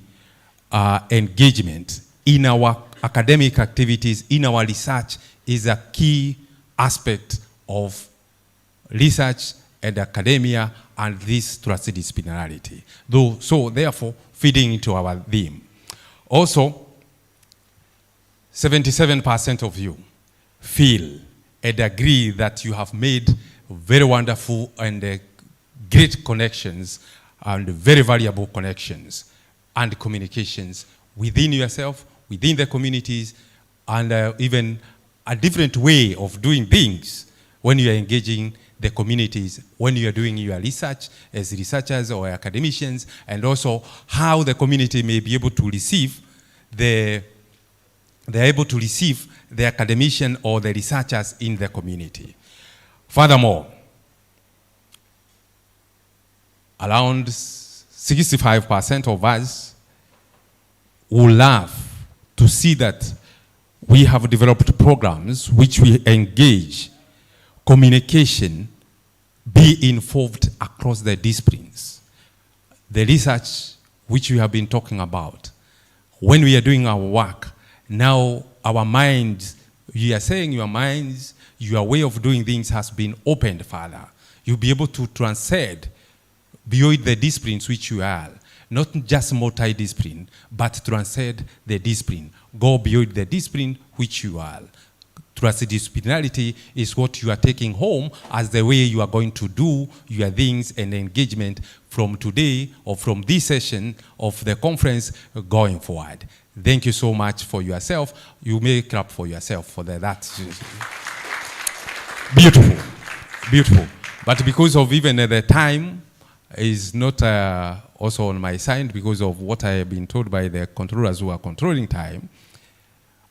engagement in our academic activities, in our research, is a key aspect of research and academia and this transdisciplinarity. So therefore, feeding into our theme. Also, 77% of you feel and agree that you have made very wonderful and great connections and very valuable connections and communications within yourself, within the communities, and even a different way of doing things when you are engaging the communities, when you are doing your research as researchers or academicians, and also how the community may be able to receive they're able to receive the academician or the researchers in the community. Furthermore, around 65% of us would love to see that we have developed programs which we engage communication be involved across the disciplines. The research which we have been talking about, when we are doing our work, now our minds, you are saying your minds, your way of doing things has been opened further. You'll be able to transcend beyond the disciplines which you are. Not just multidiscipline, but transcend the discipline. Go beyond the discipline which you are. Transdisciplinarity is what you are taking home as the way you are going to do your things and engagement from today or from this session of the conference going forward. Thank you so much for yourself. You may clap for yourself for that. That's beautiful, beautiful. But because of even the time is not also on my side because of what I have been told by the controllers who are controlling time.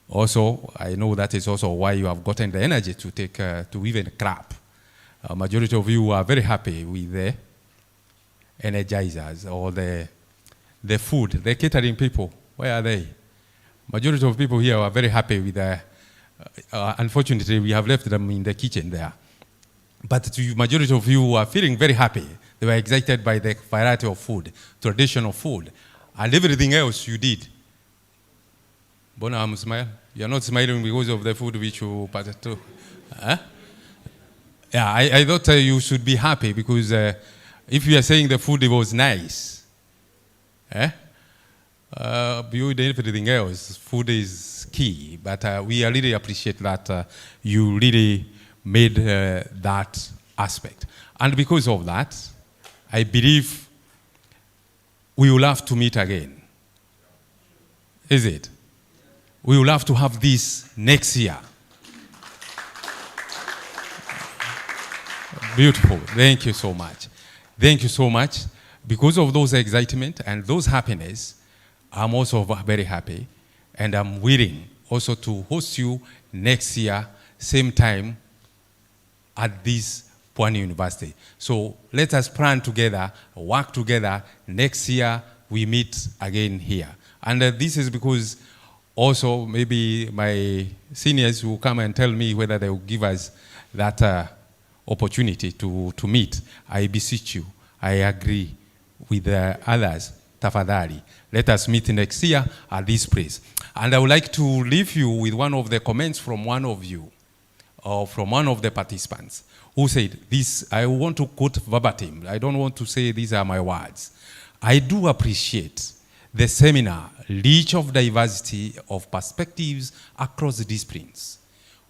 Also, I know that is also why you have gotten the energy to take to even clap. Majority of you are very happy with the energizers or the food, the catering people. Where are they? Majority of people here are very happy with the. Unfortunately, we have left them in the kitchen there. But the majority of you are feeling very happy. They were excited by the variety of food, traditional food, and everything else you did. Bona, smile. You are not smiling because of the food which you passed through. Huh? Yeah, I thought you should be happy because if you are saying the food was nice, beyond everything else, food is key. But we really appreciate that you really made that aspect. And because of that, I believe we will have to meet again. Is it? We will have to have this next year. Beautiful. Thank you so much. Thank you so much. Because of those excitement and those happiness, I'm also very happy. And I'm willing also to host you next year, same time, at this Pwani University. So let us plan together, work together. Next year, we meet again here. And this is because also maybe my seniors will come and tell me whether they will give us that opportunity to meet. I beseech you. I agree with the others. Tafadhali. Let us meet next year at this place. And I would like to leave you with one of the comments from one of you, or from one of the participants, who said, this, I want to quote verbatim. I don't want to say these are my words. I do appreciate the seminar rich of diversity of perspectives across the disciplines,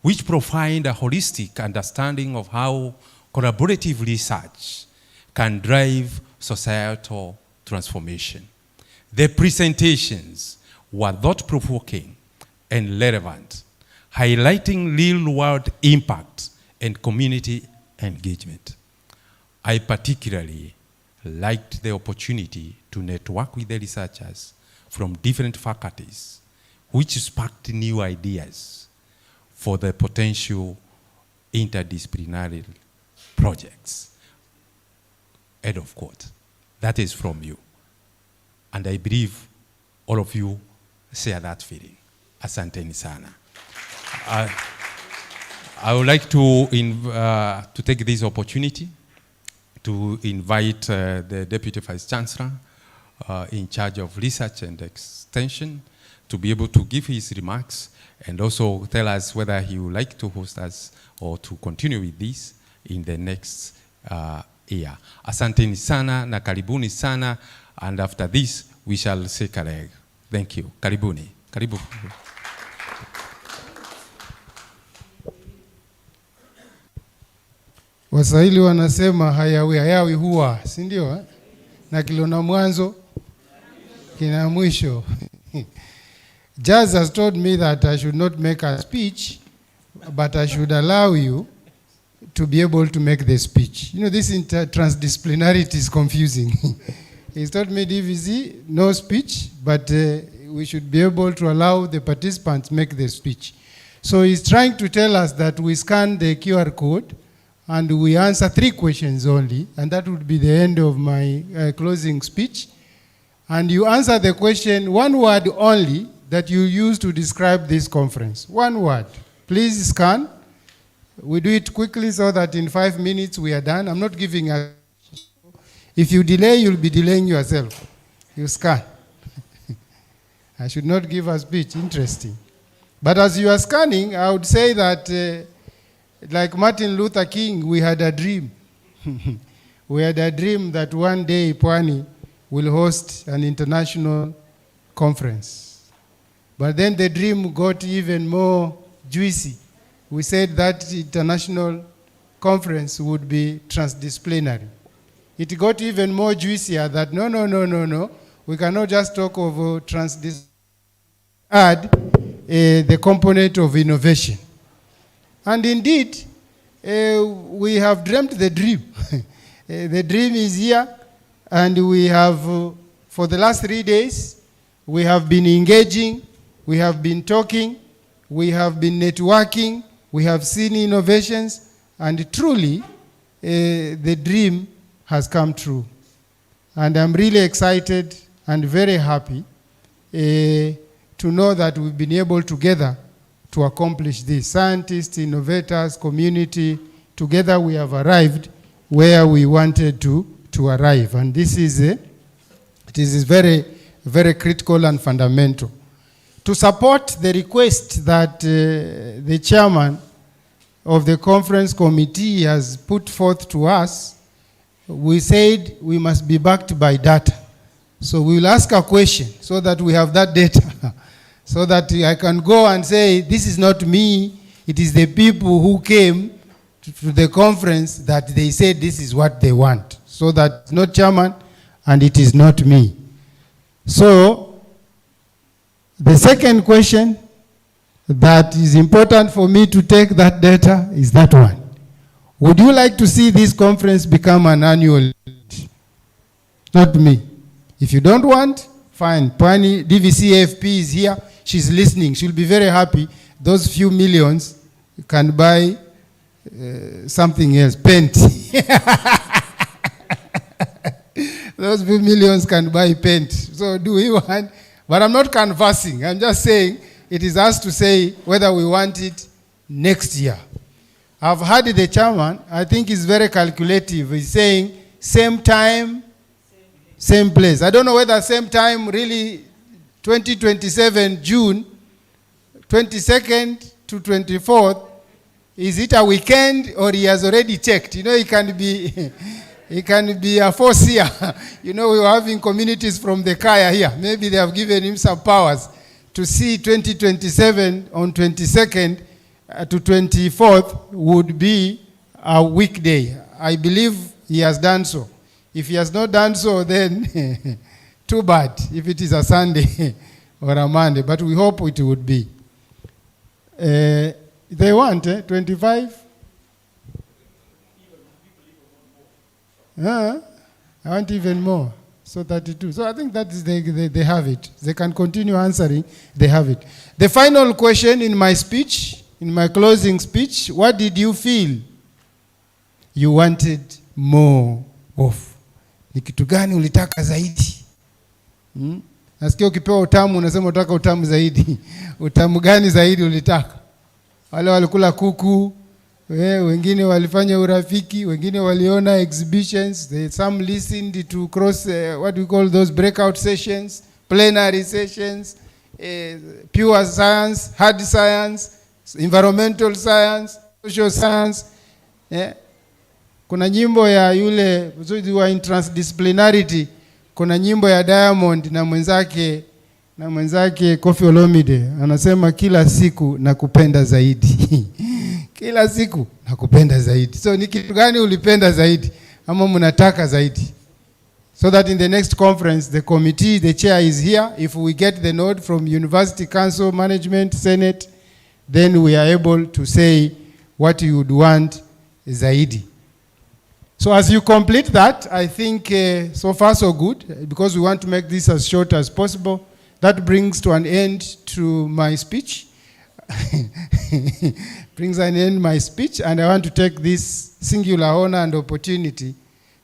which provide a holistic understanding of how collaborative research can drive societal transformation. The presentations were thought-provoking and relevant, highlighting real-world impact and community engagement. I particularly liked the opportunity to network with the researchers from different faculties, which sparked new ideas for the potential interdisciplinary projects. End of quote. That is from you. And I believe all of you share that feeling. Asanteni sana. I would like to take this opportunity to invite the Deputy Vice Chancellor in charge of research and extension to be able to give his remarks and also tell us whether he would like to host us or to continue with this in the next year. Asanteni sana na karibuni sana, and after this we shall say kareg. Thank you. Karibuni. Karibu. Waswahili wanasema hayawi hayawi huwa, si ndio? Na kilona mwanzo kina mwisho. Jazz has told me that I should not make a speech, but I should allow you to be able to make the speech. You know, this transdisciplinarity is confusing. He's told me, DVZ, no speech, but we should be able to allow the participants make the speech. So he's trying to tell us that we scan the QR code and we answer 3 questions only, and that would be the end of my closing speech. And you answer the question, 1 word only that you use to describe this conference. 1 word. Please scan. We do it quickly so that in 5 minutes we are done. I'm not giving a... If you delay, you'll be delaying yourself. You scan. I should not give a speech. Interesting. But as you are scanning, I would say that like Martin Luther King, we had a dream. We had a dream that one day Pwani will host an international conference. But then the dream got even more juicy we said that international conference would be transdisciplinary. It got even more juicier that no. We cannot just talk of transdisciplinary. Add the component of innovation. And indeed, we have dreamt the dream. The dream is here, and we have, for the last 3 days, we have been engaging, we have been talking, we have been networking, we have seen innovations, and truly, the dream has come true. And I'm really excited and very happy to know that we've been able together to accomplish this. Scientists, innovators, community, together we have arrived where we wanted to arrive. And this is it is very, very critical and fundamental. To support the request that the chairman of the conference committee has put forth to us, we said we must be backed by data. So we will ask a question so that we have that data. So that I can go and say, this is not me, it is the people who came to the conference that they said this is what they want. So that it's not chairman and it is not me. So, the second question that is important for me to take that data is that one. Would you like to see this conference become an annual? Not me. If you don't want, fine. Pwani, DVCAFP is here. She's listening. She'll be very happy. Those few millions can buy something else, paint. Those few millions can buy paint. So do we want? But I'm not canvassing. I'm just saying it is us to say whether we want it next year. I've heard the chairman. I think he's very calculative. He's saying same time, same place. I don't know whether same time really 2027 June 22nd to 24th, is it a weekend or he has already checked? You know, it can be a force here. You know, we were having communities from the Kaya here. Maybe they have given him some powers to see 2027 on 22nd to 24th would be a weekday. I believe he has done so. If he has not done so, then too bad if it is a Sunday or a Monday, but we hope it would be. They want 25? I want even more. So 32. So I think that is they have it. They can continue answering. They have it. The final question in my speech, in my closing speech, what did you feel you wanted more of? Ni kitu gani ulitaka zaidi? Nasikia ukipewa utamu unasema unataka utamu zaidi. Utamu gani zaidi ulitaka? Wale walikula kuku, wengine walifanya urafiki, wengine waliona exhibitions, some listened to cross what we call those breakout sessions, plenary sessions, pure science, hard science, environmental science, social science. Kuna nyimbo ya yule wa in transdisciplinarity, kuna nyimbo ya Diamond na mwenzake Koffi Olomide, anasema kila siku nakupenda zaidi. Kila siku nakupenda zaidi. So ni kitu gani ulipenda zaidi ama mnataka zaidi? So that in the next conference the committee, the chair is here. If we get the nod from University Council, Management, Senate, then we are able to say what you would want zaidi. So as you complete that, I think so far so good, because we want to make this as short as possible. That brings to an end to my speech. Brings an end my speech, and I want to take this singular honor and opportunity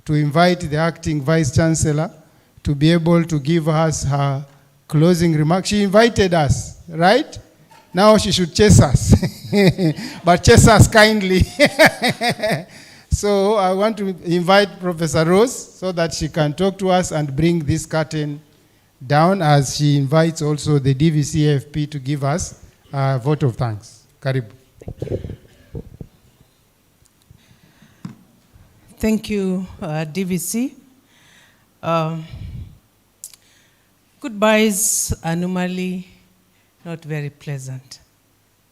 to invite the acting Vice Chancellor to be able to give us her closing remarks. She invited us, right? Now she should chase us, but chase us kindly. So I want to invite Professor Rose so that she can talk to us and bring this curtain down, as she invites also the DVCAFP to give us a vote of thanks. Karibu. Thank you, DVC. Goodbyes are normally not very pleasant.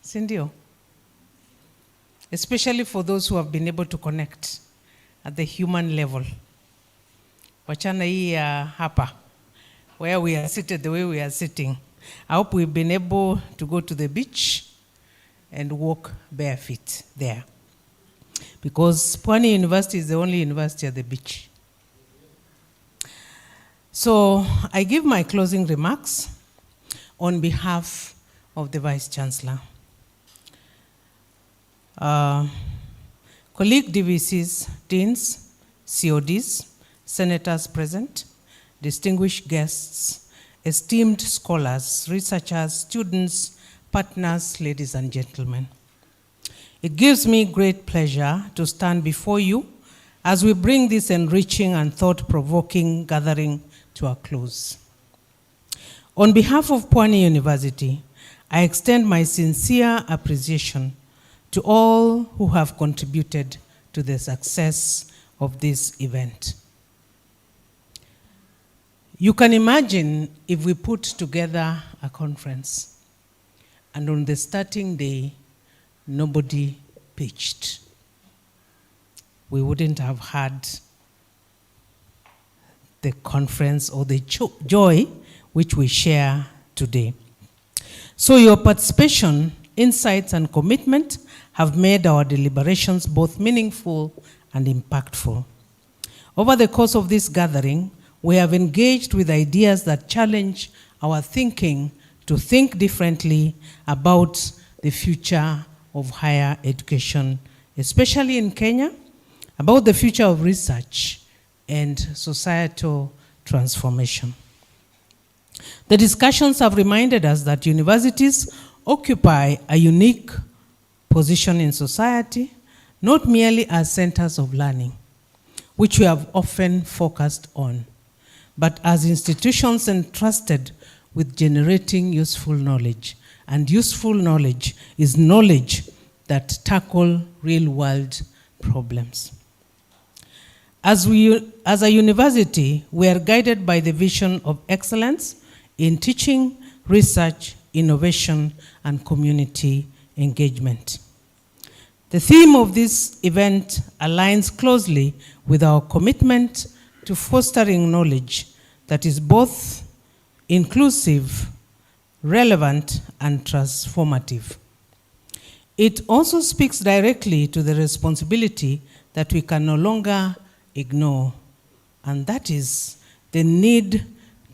Sindio? especially for those who have been able to connect at the human level. Wachana hii hapa, where we are seated the way we are sitting. I hope we've been able to go to the beach and walk bare feet there. Because Pwani University is the only university at the beach. So I give my closing remarks on behalf of the Vice Chancellor. Colleague DVCs, deans, CODs, senators present, distinguished guests, esteemed scholars, researchers, students, partners, ladies and gentlemen. It gives me great pleasure to stand before you as we bring this enriching and thought-provoking gathering to a close. On behalf of Pwani University, I extend my sincere appreciation to all who have contributed to the success of this event. You can imagine if we put together a conference and on the starting day, nobody pitched. We wouldn't have had the conference or the joy which we share today. So your participation, insights, and commitment have made our deliberations both meaningful and impactful. Over the course of this gathering, we have engaged with ideas that challenge our thinking to think differently about the future of higher education, especially in Kenya, about the future of research and societal transformation. The discussions have reminded us that universities occupy a unique position in society, not merely as centers of learning, which we have often focused on, but as institutions entrusted with generating useful knowledge. And useful knowledge is knowledge that tackle real-world problems. As a university, we are guided by the vision of excellence in teaching, research, innovation, and community engagement. The theme of this event aligns closely with our commitment to fostering knowledge that is both inclusive, relevant, and transformative. It also speaks directly to the responsibility that we can no longer ignore, and that is the need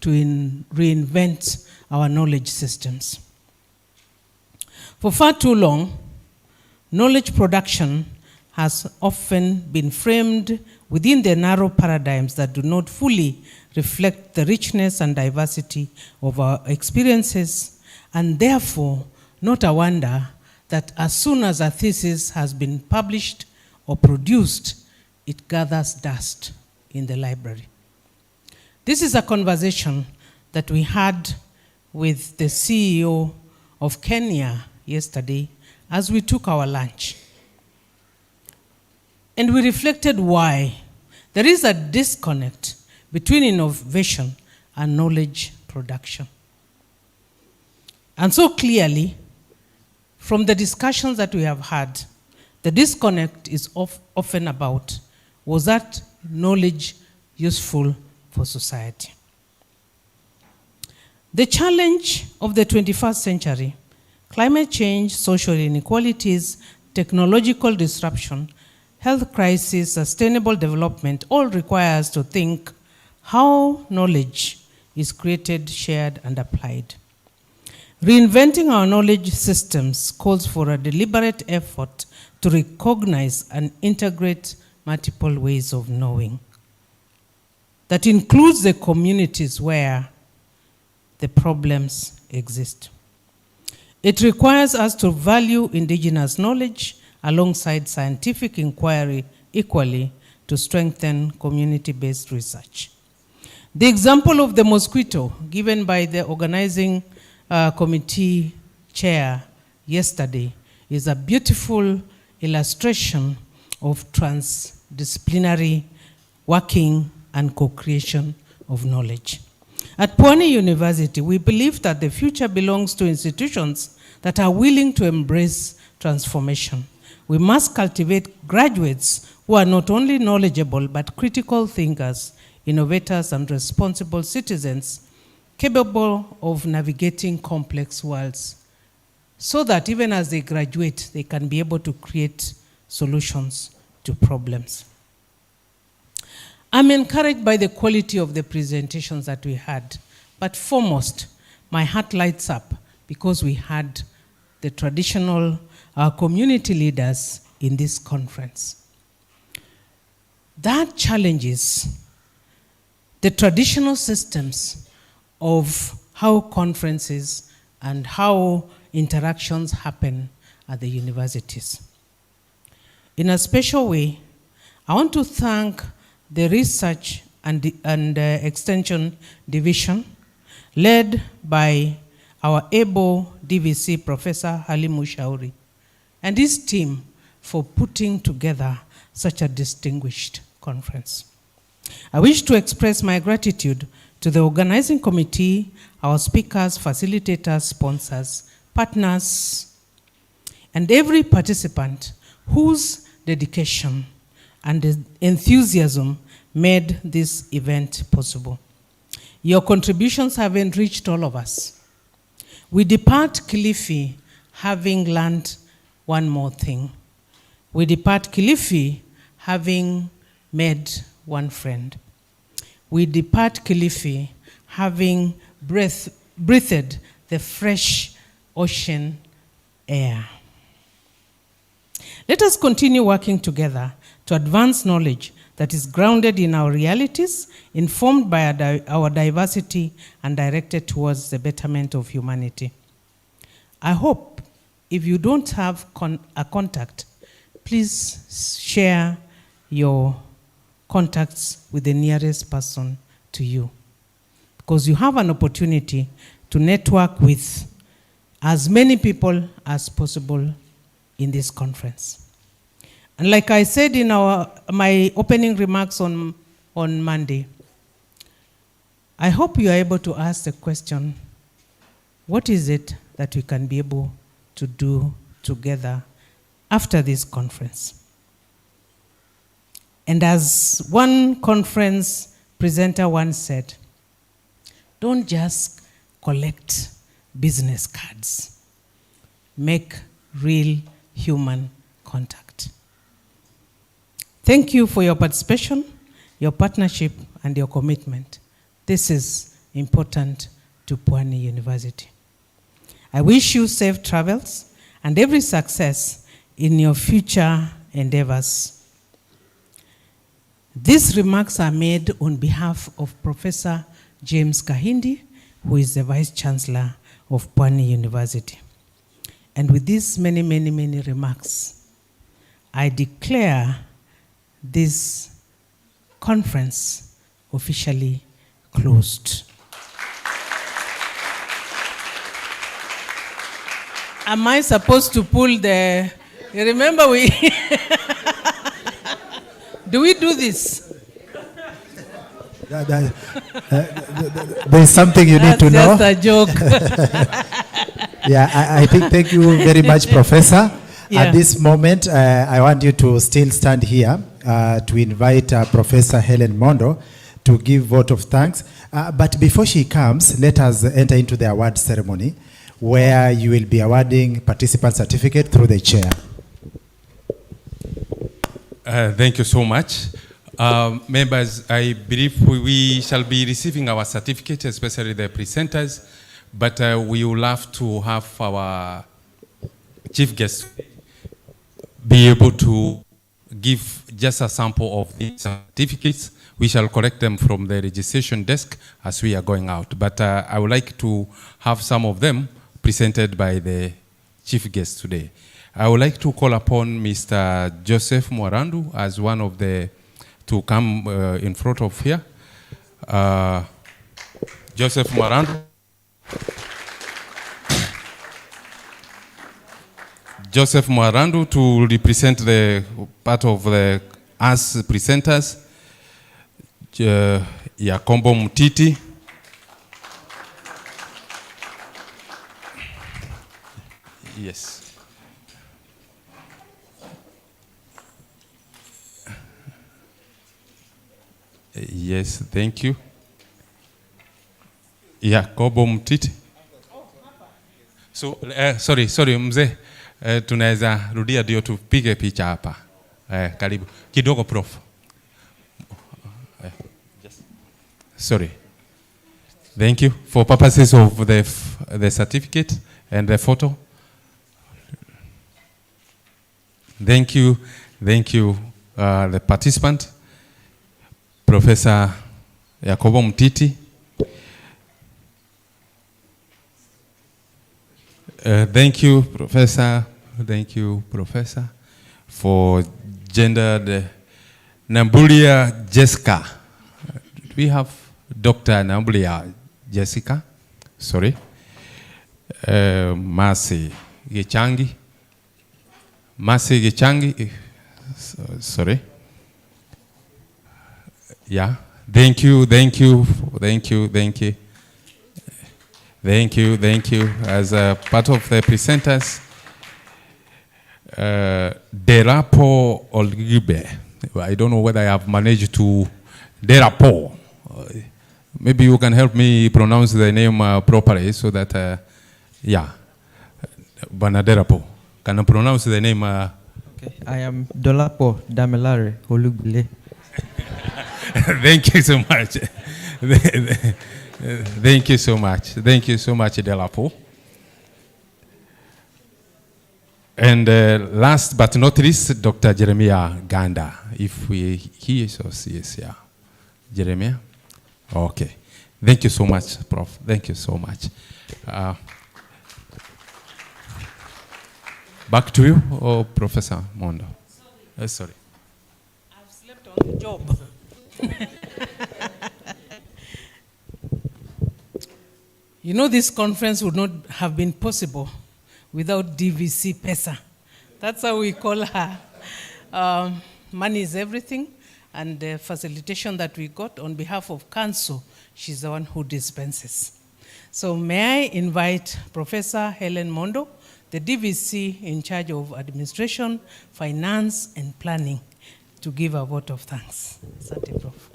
to reinvent our knowledge systems. For far too long, knowledge production has often been framed within the narrow paradigms that do not fully reflect the richness and diversity of our experiences, and therefore, not a wonder that as soon as a thesis has been published or produced, it gathers dust in the library. This is a conversation that we had with the CEO of Kenya yesterday as we took our lunch. And we reflected why there is a disconnect between innovation and knowledge production. And so clearly, from the discussions that we have had, the disconnect is often about, was that knowledge useful for society? The challenge of the 21st century, climate change, social inequalities, technological disruption, health crisis, sustainable development, all require us to think how knowledge is created, shared, and applied. Reinventing our knowledge systems calls for a deliberate effort to recognize and integrate multiple ways of knowing. That includes the communities where the problems exist. It requires us to value indigenous knowledge alongside scientific inquiry equally to strengthen community-based research. The example of the mosquito given by the organizing committee chair yesterday is a beautiful illustration of transdisciplinary working and co-creation of knowledge. At Pwani University, we believe that the future belongs to institutions that are willing to embrace transformation We must cultivate graduates who are not only knowledgeable but critical thinkers, innovators, and responsible citizens capable of navigating complex worlds, so that even as they graduate, they can be able to create solutions to problems. I'm encouraged by the quality of the presentations that we had, but foremost, my heart lights up because we had the traditional community leaders in this conference. That challenges the traditional systems of how conferences and how interactions happen at the universities. In a special way, I want to thank the Research and Extension Division, led by our able DVC Professor Halim Mushauri, and his team for putting together such a distinguished conference. I wish to express my gratitude to the organizing committee, our speakers, facilitators, sponsors, partners, and every participant whose dedication and enthusiasm made this event possible. Your contributions have enriched all of us. We depart Kilifi having learned one more thing. We depart Kilifi having made one friend. We depart Kilifi having breathed the fresh ocean air. Let us continue working together to advance knowledge that is grounded in our realities, informed by our diversity, and directed towards the betterment of humanity. I hope if you don't have a contact, please share your contacts with the nearest person to you, because you have an opportunity to network with as many people as possible in this conference. And like I said in my opening remarks on Monday, I hope you are able to ask the question, what is it that we can be able to do together after this conference? And as one conference presenter once said, don't just collect business cards. Make real human contact. Thank you for your participation, your partnership, and your commitment. This is important to Pwani University. I wish you safe travels and every success in your future endeavors. These remarks are made on behalf of Professor James Kahindi, who is the Vice Chancellor of Pwani University. And with these many, many, many remarks, I declare this conference officially closed. Am I supposed to pull the, remember we, do we do this? There's something you need to know. That's just a joke. Yeah, I think, thank you very much, Professor. Yeah. At this moment, I want you to still stand here to invite Professor Helen Mondo to give vote of thanks. But before she comes, let us enter into the award ceremony, where you will be awarding participant certificate through the chair. Thank you so much. Members, I believe we shall be receiving our certificate, especially the presenters, but we will have to have our chief guest be able to give just a sample of the certificates. We shall collect them from the registration desk as we are going out. But I would like to have some of them presented by the chief guest today. I would like to call upon Mr. Joseph Mwarandu as one of the, to come in front of here. Joseph Mwarandu. Joseph Mwarandu to represent the part of the us presenters. Yakombo Mutiti. Yes. Yes, thank you. Yeah, Kobo Mtiti. So, sorry mzee. Tunaweza rudia ndio tupige picha hapa. Karibu. Kidogo prof. Sorry. Thank you. For purposes of the certificate and the photo. Thank you, the participant, Professor Yakobo Mtiti. Thank you, Professor. Thank you, Professor, for gendered Nambulia Jessica. We have Dr. Nambulia Jessica. Sorry. Mercy Gichangi. Mercy Gichangi. Sorry. Yeah. Thank you. As a part of the presenters, Derapo Olgibe. I don't know whether I have managed to Derapo. Maybe you can help me pronounce the name properly so that, yeah. Banaderapo. Can I pronounce the name? Okay. I am Dolapo Damelare Olugbile. Thank you so much. Thank you so much, Delapo. And last but not least, Dr. Jeremiah Ganda. If he is or she is here. Jeremiah? Okay. Thank you so much, Prof. Thank you so much. Back to you, or Professor Mondo. Sorry. I've slept on the job. You know, this conference would not have been possible without DVC PESA. That's how we call her. Money is everything, and the facilitation that we got on behalf of council, she's the one who dispenses. So may I invite Professor Helen Mondo, the DVC in charge of administration, finance, and planning, to give a vote of thanks. Asante, Prof.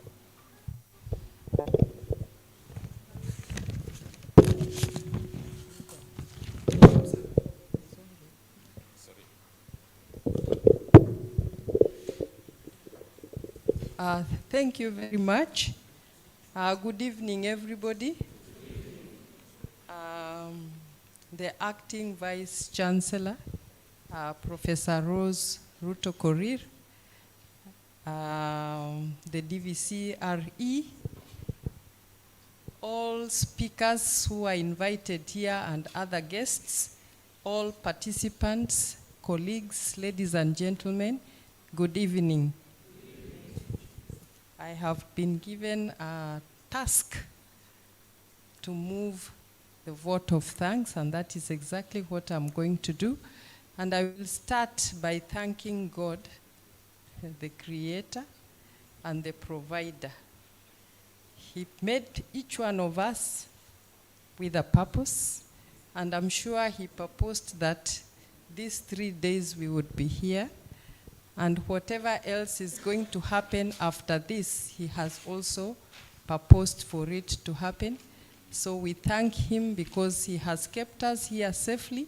Thank you very much. Good evening, everybody. The Acting Vice Chancellor, Professor Rose Ruto Korir, the DVC-RE, all speakers who are invited here and other guests, all participants, colleagues, ladies and gentlemen, good evening. I have been given a task to move the vote of thanks, and that is exactly what I'm going to do. And I will start by thanking God, the Creator and the Provider. He made each one of us with a purpose, and I'm sure He purposed that these 3 days we would be here. And whatever else is going to happen after this, He has also purposed for it to happen. So we thank Him because He has kept us here safely.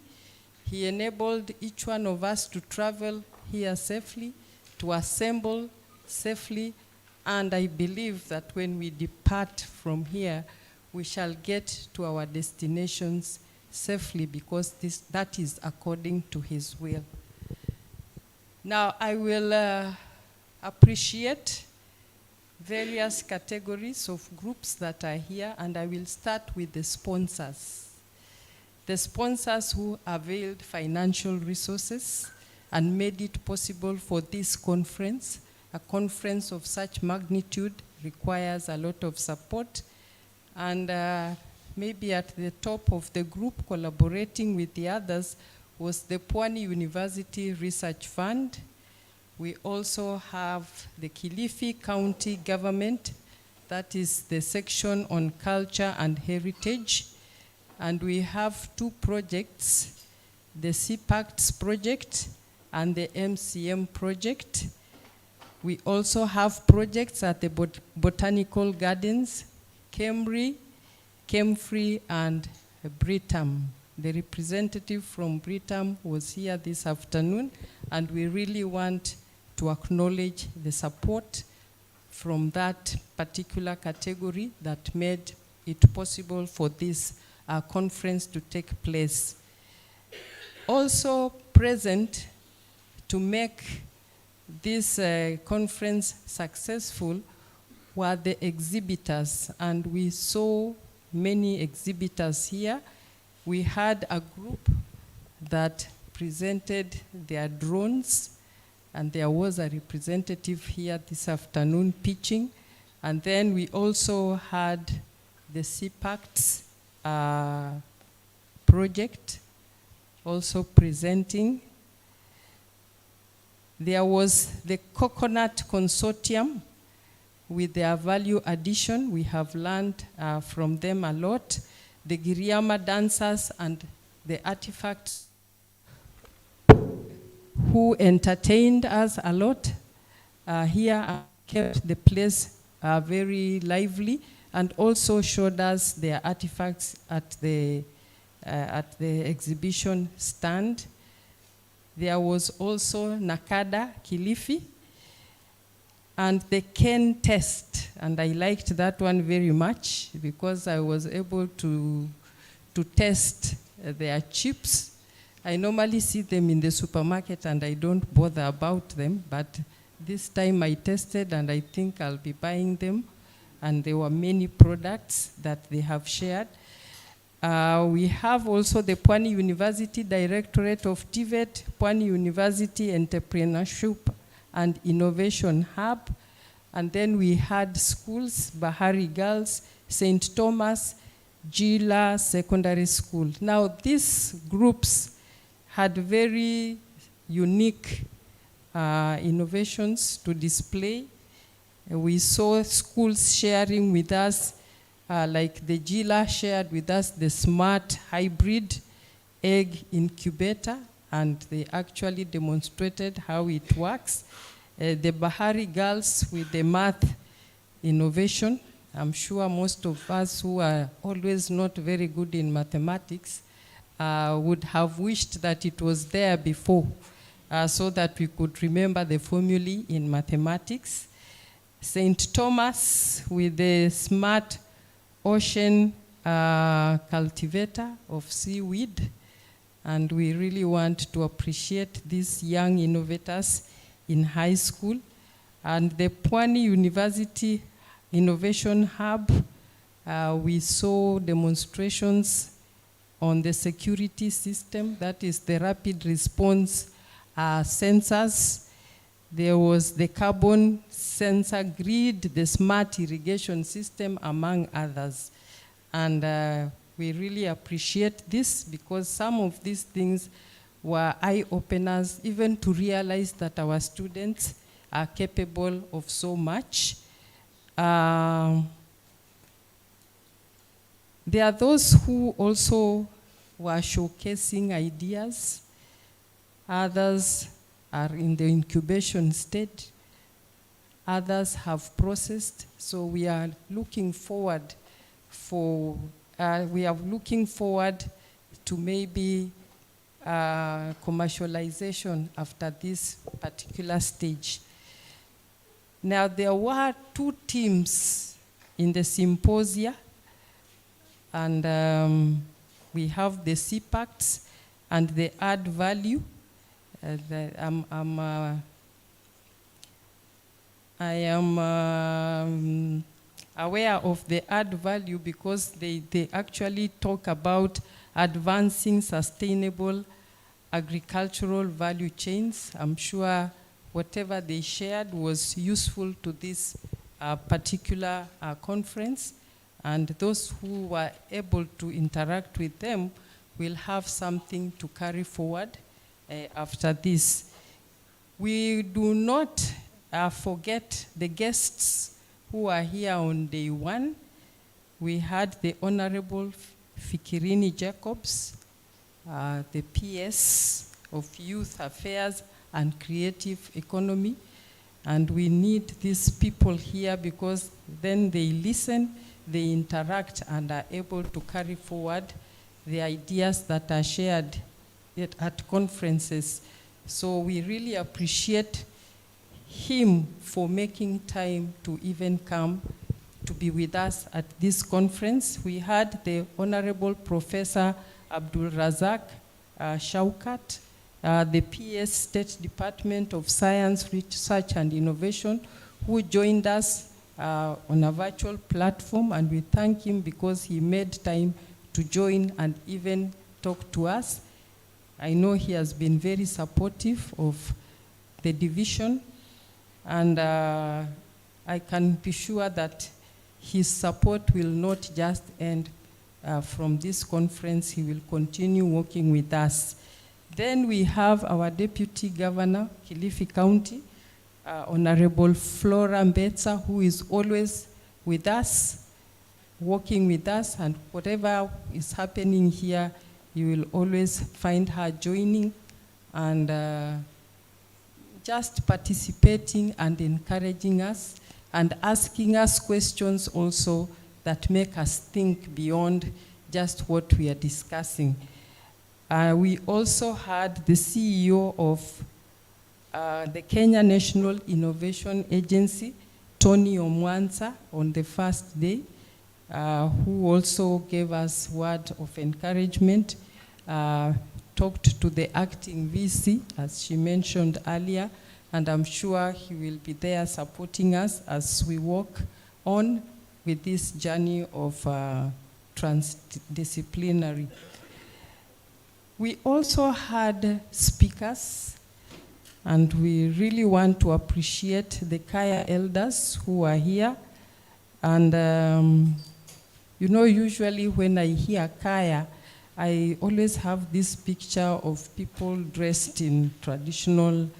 He enabled each one of us to travel here safely, to assemble safely. And I believe that when we depart from here, we shall get to our destinations safely because that is according to His will. Now, I will appreciate various categories of groups that are here, and I will start with the sponsors. The sponsors who availed financial resources and made it possible for this conference. A conference of such magnitude requires a lot of support, and maybe at the top of the group, collaborating with the others, was the Pwani University Research Fund. We also have the Kilifi County Government, that is the section on culture and heritage. And we have 2 projects, the CPACTS project and the MCM project. We also have projects at the Botanical Gardens, Kemri, Kemfree, and Britam. The representative from Britam was here this afternoon, and we really want to acknowledge the support from that particular category that made it possible for this conference to take place. Also present to make this conference successful were the exhibitors, and we saw many exhibitors here. We had a group that presented their drones, and there was a representative here this afternoon pitching. And then we also had the CPACT's project also presenting. There was the Coconut Consortium with their value addition. We have learned from them a lot. The Giriama dancers and the artifacts who entertained us a lot here kept the place very lively, and also showed us their artifacts at the exhibition stand. There was also Nakada Kilifi and the Ken test, and I liked that one very much because I was able to test their chips. I normally see them in the supermarket and I don't bother about them, but this time I tested and I think I'll be buying them, and there were many products that they have shared. We have also the Pwani University Directorate of TVET, Pwani University Entrepreneurship and Innovation Hub, and then we had schools, Bahari Girls, St. Thomas, Gila Secondary School. Now these groups had very unique innovations to display. We saw schools sharing with us, like the Gila shared with us the smart hybrid egg incubator, and they actually demonstrated how it works. The Bahari Girls with the math innovation. I'm sure most of us who are always not very good in mathematics would have wished that it was there before, so that we could remember the formulae in mathematics. St. Thomas with the smart ocean cultivator of seaweed. And we really want to appreciate these young innovators in high school. And the Pwani University Innovation Hub, we saw demonstrations on the security system, that is the rapid response sensors. There was the carbon sensor grid, the smart irrigation system, among others. And we really appreciate this because some of these things were eye-openers, even to realize that our students are capable of so much. There are those who also were showcasing ideas. Others are in the incubation stage. Others have processed. So we are looking forward to maybe commercialization after this particular stage. Now, there were 2 teams in the symposia, and we have the CPACTs and the add value. I am aware of the add value because they actually talk about advancing sustainable agricultural value chains. I'm sure whatever they shared was useful to this particular conference, and those who were able to interact with them will have something to carry forward after this. We do not forget the guests who are here on day 1. We had the Honorable Fikirini Jacobs, the PS of Youth Affairs and Creative Economy. And we need these people here because then they listen, they interact, and are able to carry forward the ideas that are shared at conferences. So we really appreciate him for making time to even come to be with us at this conference. We had the Honorable Professor Abdul Razak Shaukat, the PS State Department of Science, Research and Innovation, who joined us on a virtual platform, and we thank him because he made time to join and even talk to us. I know he has been very supportive of the division, and I can be sure that his support will not just end from this conference. He will continue working with us. Then we have our Deputy Governor, Kilifi County, Honorable Flora Mbetsa, who is always with us, working with us, and whatever is happening here, you will always find her joining and just participating and encouraging us and asking us questions also that make us think beyond just what we are discussing. We also had the CEO of the Kenya National Innovation Agency, Tony Omwanza, on the first day, who also gave us word of encouragement, talked to the acting VC, as she mentioned earlier, and I'm sure he will be there supporting us as we walk on with this journey of transdisciplinary. We also had speakers, and we really want to appreciate the Kaya elders who are here. And you know, usually when I hear Kaya, I always have this picture of people dressed in traditional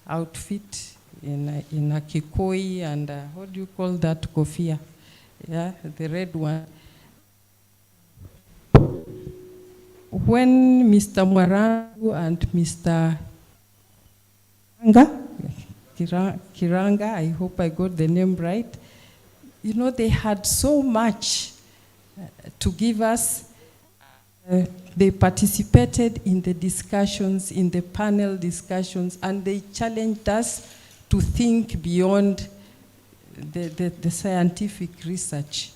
outfit, in a kikoi, and what do you call that, kofia? Yeah, the red one. When Mr. Mwarangu and Mr. Kiranga, I hope I got the name right, you know, they had so much to give us. They participated in the discussions, in the panel discussions, and they challenged us to think beyond the scientific research,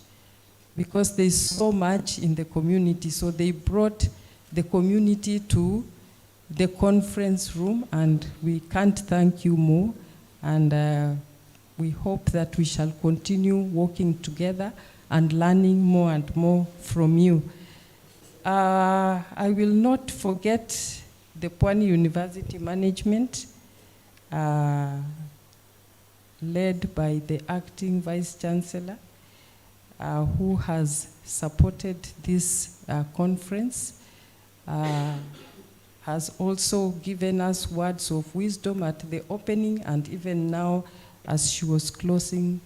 because there's so much in the community. So they brought the community to the conference room, and we can't thank you more. And we hope that we shall continue working together and learning more and more from you. I will not forget the Pwani University management, led by the acting Vice Chancellor, who has supported this conference, has also given us words of wisdom at the opening and even now as she was closing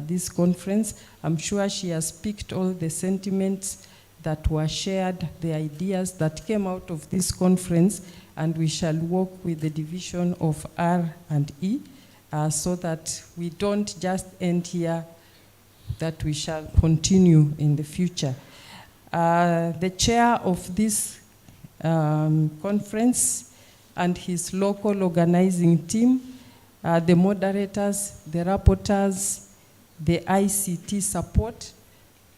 this conference. I'm sure she has picked all the sentiments that were shared, the ideas that came out of this conference, and we shall work with the division of R&E so that we don't just end here, that we shall continue in the future. The chair of this conference and his local organizing team, the moderators, the rapporteurs, the ICT support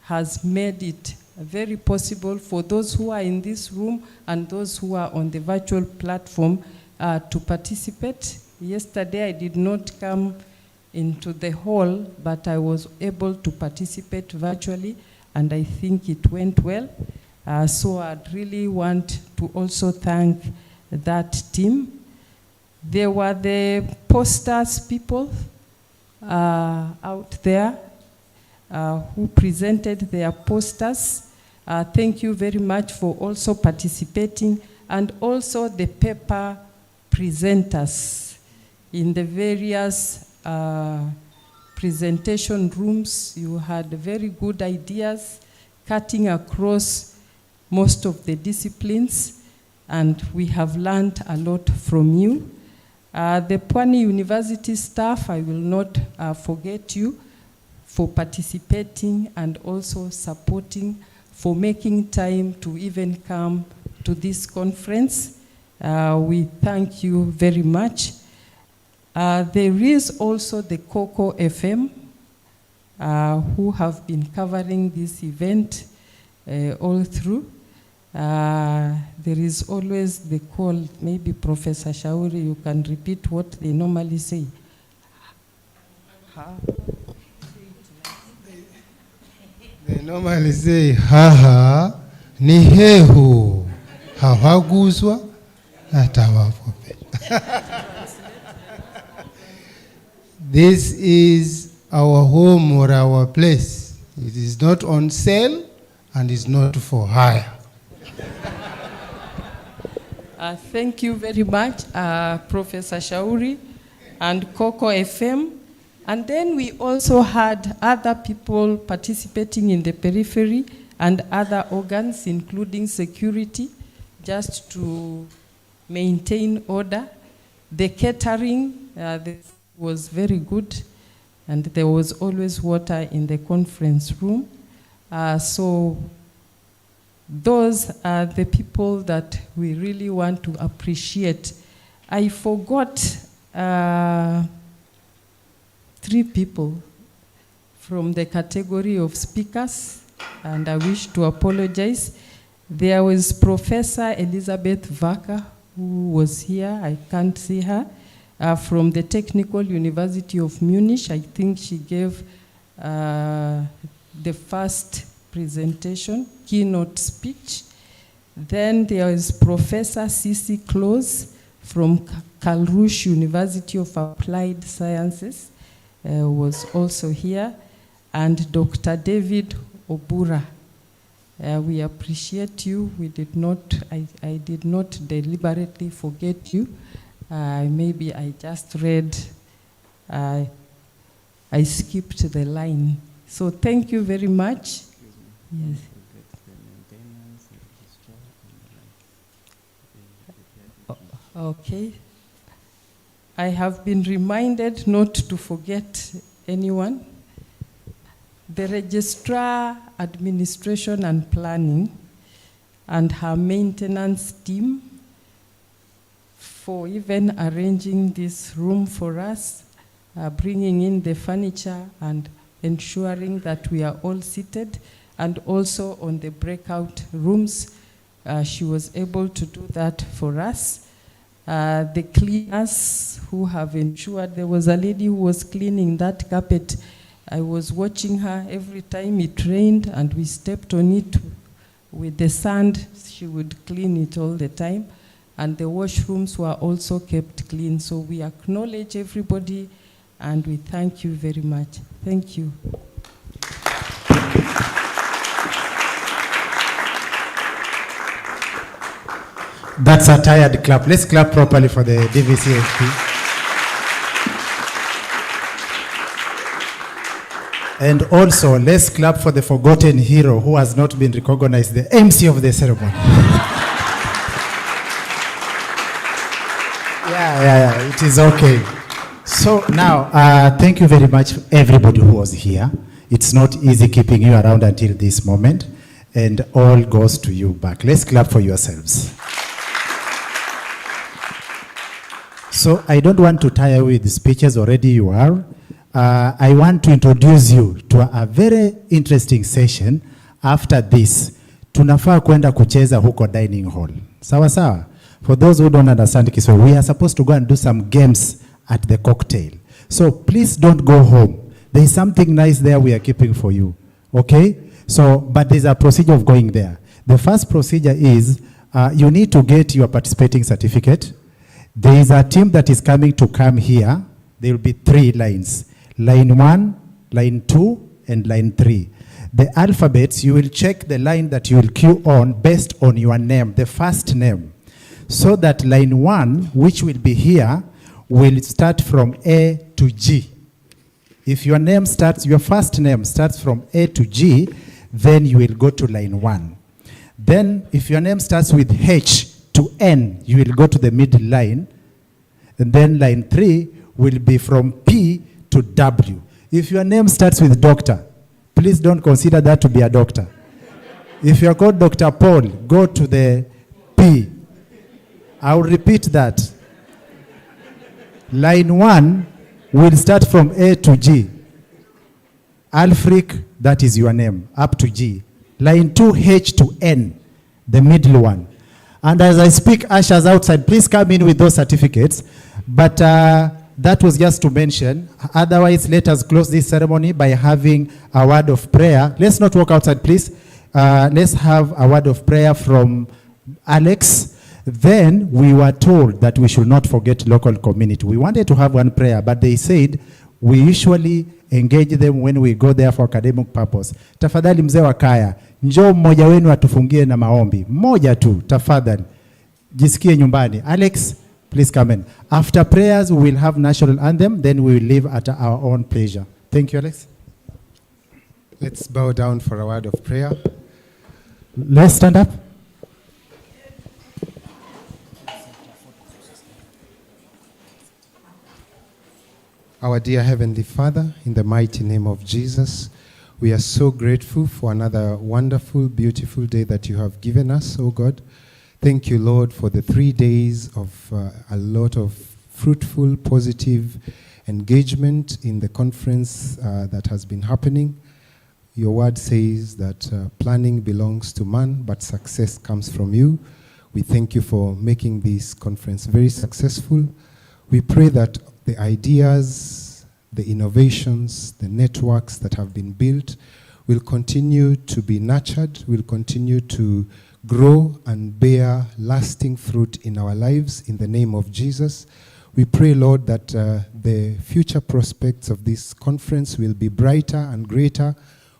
has made it very possible for those who are in this room and those who are on the virtual platform to participate. Yesterday I did not come into the hall, but I was able to participate virtually, and I think it went well. So I'd really want to also thank that team. There were the posters people out there who presented their posters. Thank you very much for also participating, and also the paper presenters in the various presentation rooms. You had very good ideas cutting across most of the disciplines, and we have learned a lot from you. The Pwani University staff, I will not forget you for participating and also supporting, for making time to even come to this conference. We thank you very much. There is also the Coco FM, who have been covering this event all through. There is always the call, maybe Professor Shauri, you can repeat what they normally say. They normally say, haha, ni hehu, hawaguzwa, atawapope. This is our home or our place. It is not on sale and is not for hire. Thank you very much, Professor Shauri and Coco FM. And then we also had other people participating in the periphery and other organs, including security, just to maintain order. The catering was very good, and there was always water in the conference room. So those are the people that we really want to appreciate. I forgot 3 people from the category of speakers, and I wish to apologize. There was Professor Elizabeth Vaca, who was here. I can't see her. From the Technical University of Munich. I think she gave the first presentation, keynote speech. Then there is Professor Cici Close from Karlsruhe University of Applied Sciences, was also here, and Dr. David Obura. We appreciate you. We did not, I did not deliberately forget you. Maybe I just read, I skipped the line. So thank you very much. Yes. Okay. I have been reminded not to forget anyone. The Registrar, Administration and Planning, and her maintenance team for even arranging this room for us, bringing in the furniture and ensuring that we are all seated, and also on the breakout rooms. She was able to do that for us. The cleaners who have ensured, there was a lady who was cleaning that carpet. I was watching her every time it rained and we stepped on it with the sand. She would clean it all the time. And the washrooms were also kept clean. So we acknowledge everybody and we thank you very much. Thank you. That's a tired clap. Let's clap properly for the DVCFP. And also, let's clap for the forgotten hero who has not been recognized, the MC of the ceremony. Yeah, it is okay. So now, thank you very much everybody who was here. It's not easy keeping you around until this moment, and all goes to you back. Let's clap for yourselves. So I don't want to tire you with the speeches, already you are. I want to introduce you to a very interesting session. After this, tunafaa kwenda kucheza huko dining hall. Sawa sawa? For those who don't understand Kiswahili, we are supposed to go and do some games at the cocktail. So please don't go home. There is something nice there we are keeping for you. Okay? So, but there's a procedure of going there. The first procedure is you need to get your participating certificate. There is a team that is coming to come here. There will be 3 lines. Line 1, line 2, and line 3. The alphabets, you will check the line that you will queue on based on your name, the first name. So that line 1, which will be here, will start from A to G. If your name starts, your first name starts from A to G, then you will go to line 1. Then if your name starts with H to N, you will go to the middle line. And then line 3 will be from P to W. If your name starts with doctor, please don't consider that to be a doctor. If you are called Dr. Paul, go to the P. I'll repeat that. Line 1 will start from A to G. Alfric, that is your name, up to G. Line 2, H to N, the middle one. And as I speak, ushers outside, please come in with those certificates. But that was just to mention. Otherwise, let us close this ceremony by having a word of prayer. Let's not walk outside, please. Let's have a word of prayer from Alex. Then we were told that we should not forget local community. We wanted to have one prayer, but they said we usually engage them when we go there for academic purpose. Tafadhali mzee wa kaya, njoo mmoja wenu atufungie na maombi. Mmoja tu, tafadhali. Jisikie nyumbani. Alex, please come in. After prayers, we will have national anthem, then we will leave at our own pleasure. Thank you, Alex. Let's bow down for a word of prayer. Let's stand up. Our dear Heavenly Father, in the mighty name of Jesus, we are so grateful for another wonderful, beautiful day that you have given us, oh God. Thank you, Lord, for the 3 days of a lot of fruitful, positive engagement in the conference that has been happening. Your word says that planning belongs to man, but success comes from you. We thank you for making this conference very successful. We pray that the ideas, the innovations, the networks that have been built will continue to be nurtured, will continue to grow and bear lasting fruit in our lives in the name of Jesus. We pray, Lord, that the future prospects of this conference will be brighter and greater.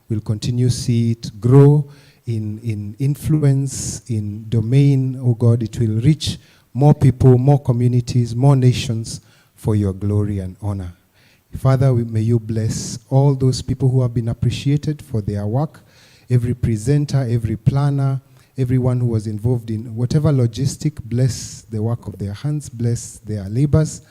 We'll continue to see it grow in influence, in domain, oh God. It will reach more people, more communities, more nations for your glory and honor. Father, may you bless all those people who have been appreciated for their work, every presenter, every planner, everyone who was involved in whatever logistic. Bless the work of their hands, bless their labors,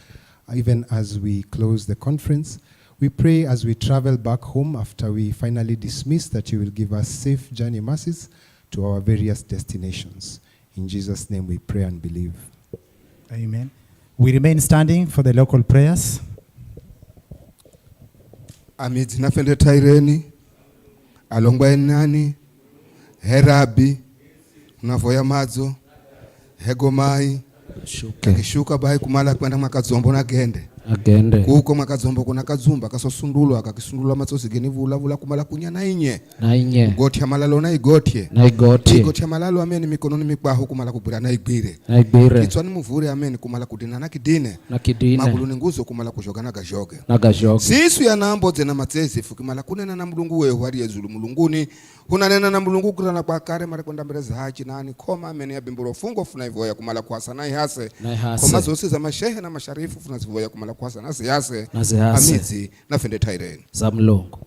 even as we close the conference. We pray as we travel back home after we finally dismiss that you will give us safe journey masses to our various destinations. In Jesus' name we pray and believe. Amen. We remain standing for the local prayers. Amidzi nafende taireni, alongwa enani, herabi, unavoya madzo, hegomai, akishuka bai kumala kwenda mwakadzombo na gende. Agende. Kuko mwakadzombo kuna kadzumba kasosundulwa akakisundulwa matsosi geni vula kumala kunya na inye. Na inye. Gotia malalo na igotye. Na igotye. Igotia malalo ameni mikononi mikwaho kumala kubura na igbire. Na igbire. Kitswani muvure ameni kumala kudina na kidine. Na kidine. Magulu ninguzo kumala kujoga na gajoge. Na gajoge. Sisu ya nambo zena matsezi fukimala kunena na mulungu wewe wali yazulu mulunguni. Hunanena na mulungu kurana kwa kare mara kwenda mbele za hachi nani koma ameni ya bimburo fungo funa ivoya kumala kwasa na ihase. Koma zose za mashehe na masharifu funa zivoya kumala kwasa na ziyase. Amidzi na fende taireni. Zamlongo.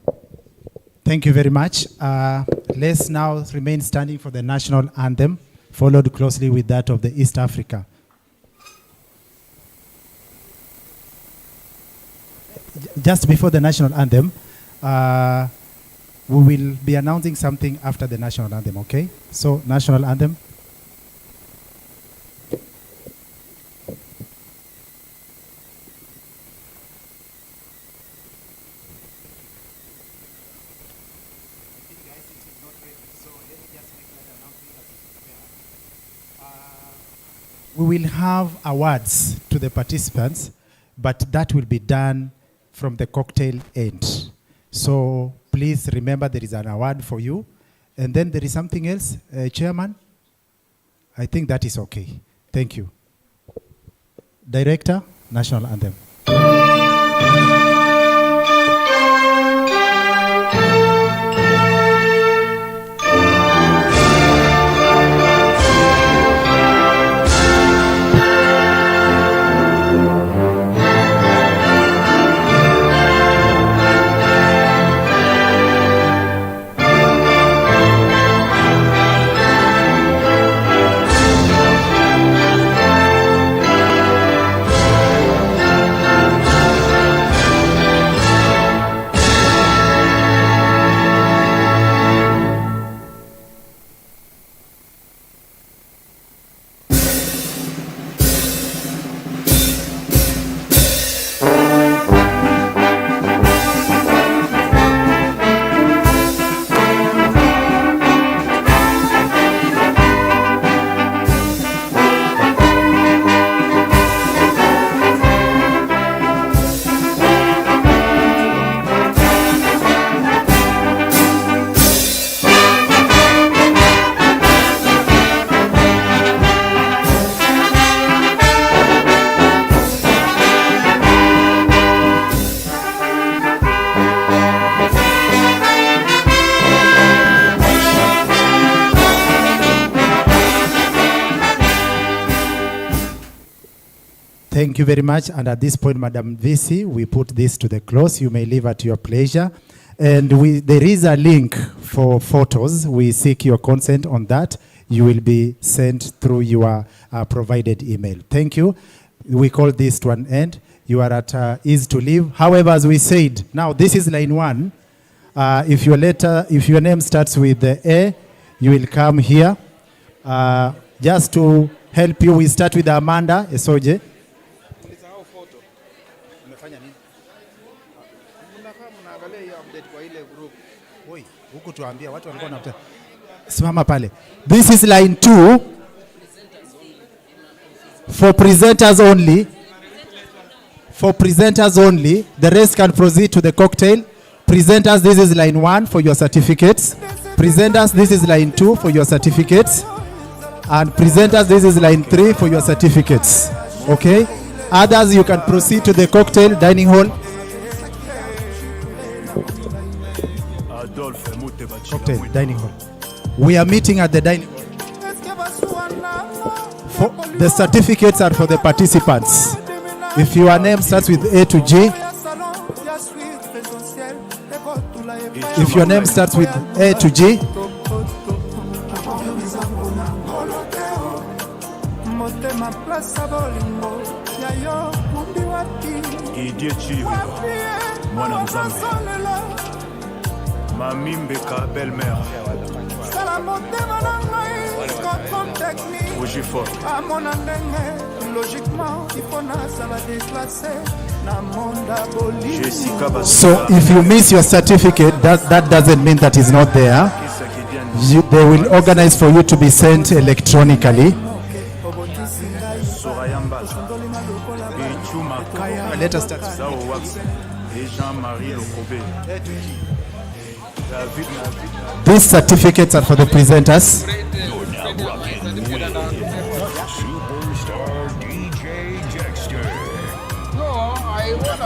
Thank you very much. Let's now remain standing for the national anthem, followed closely with that of the East Africa. Just before the national anthem, we will be announcing something after the national anthem, okay? So, national anthem. We will have awards to the participants, but that will be done from the cocktail end. So please remember there is an award for you. And then there is something else, Chairman? I think that is okay. Thank you. Director, National Anthem. Thank you very much. And at this point, Madam VC, we put this to the close. You may leave at your pleasure. And there is a link for photos. We seek your consent on that. You will be sent through your provided email. Thank you. We call this to an end. You are at ease to leave. However, as we said, now this is line 1. If your name starts with the A, you will come here. Just to help you, we start with Amanda Esoje. Simama pale. This is line 2 for presenters only. For presenters only. The rest can proceed to the cocktail. Presenters, this is line 1 for your certificates. Presenters, this is line 2 for your certificates. And presenters, this is line 3 for your certificates. Okay? Others, you can proceed to the cocktail dining hall. Cocktail dining hall. We are meeting at the dining hall. The certificates are for the participants. If your name starts with A to G, if your name starts with A to G, Mamimbeka belle-mère. Fort. So if you miss your certificate, that doesn't mean that it's not there. They will organize for you to be sent electronically. Let us start. These certificates are for the presenters. I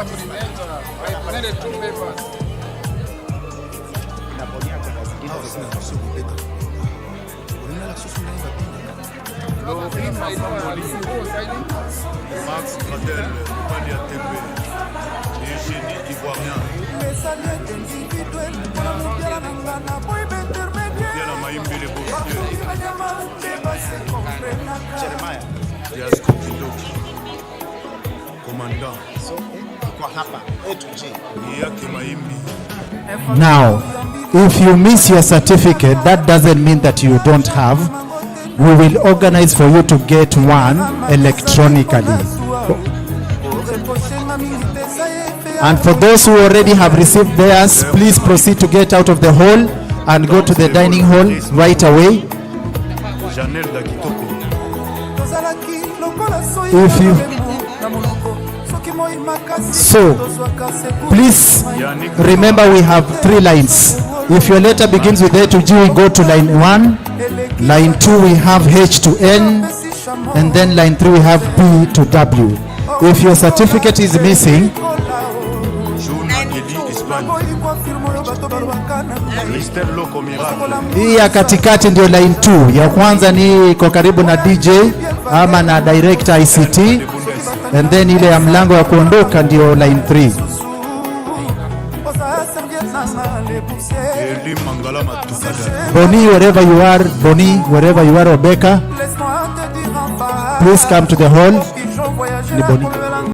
presented 2 papers. Max Gradel, Malia Tembe, Eugénie Ivoirien. Diana Maïmbele Bossier. Jeremiah. Diasco Kindoki. Commandant. Now, if you miss your certificate, that doesn't mean that you don't have. We will organize for you to get one electronically. And for those who already have received theirs, please proceed to get out of the hall and go to the dining hall right away. If you So, please remember we have 3 lines. If your letter begins with A to G, we go to line 1. Line 2, we have H to N. And then line 3, we have P to W. If your certificate is missing, hii ya katikati ndio line 2. Ya kwanza ni iko karibu na DJ ama na director ICT. And then ile ya mlango ya kuondoka ndio line 3. Boni, wherever you are, Boni, wherever you are, Rebecca, please come to the hall. Ni Boni.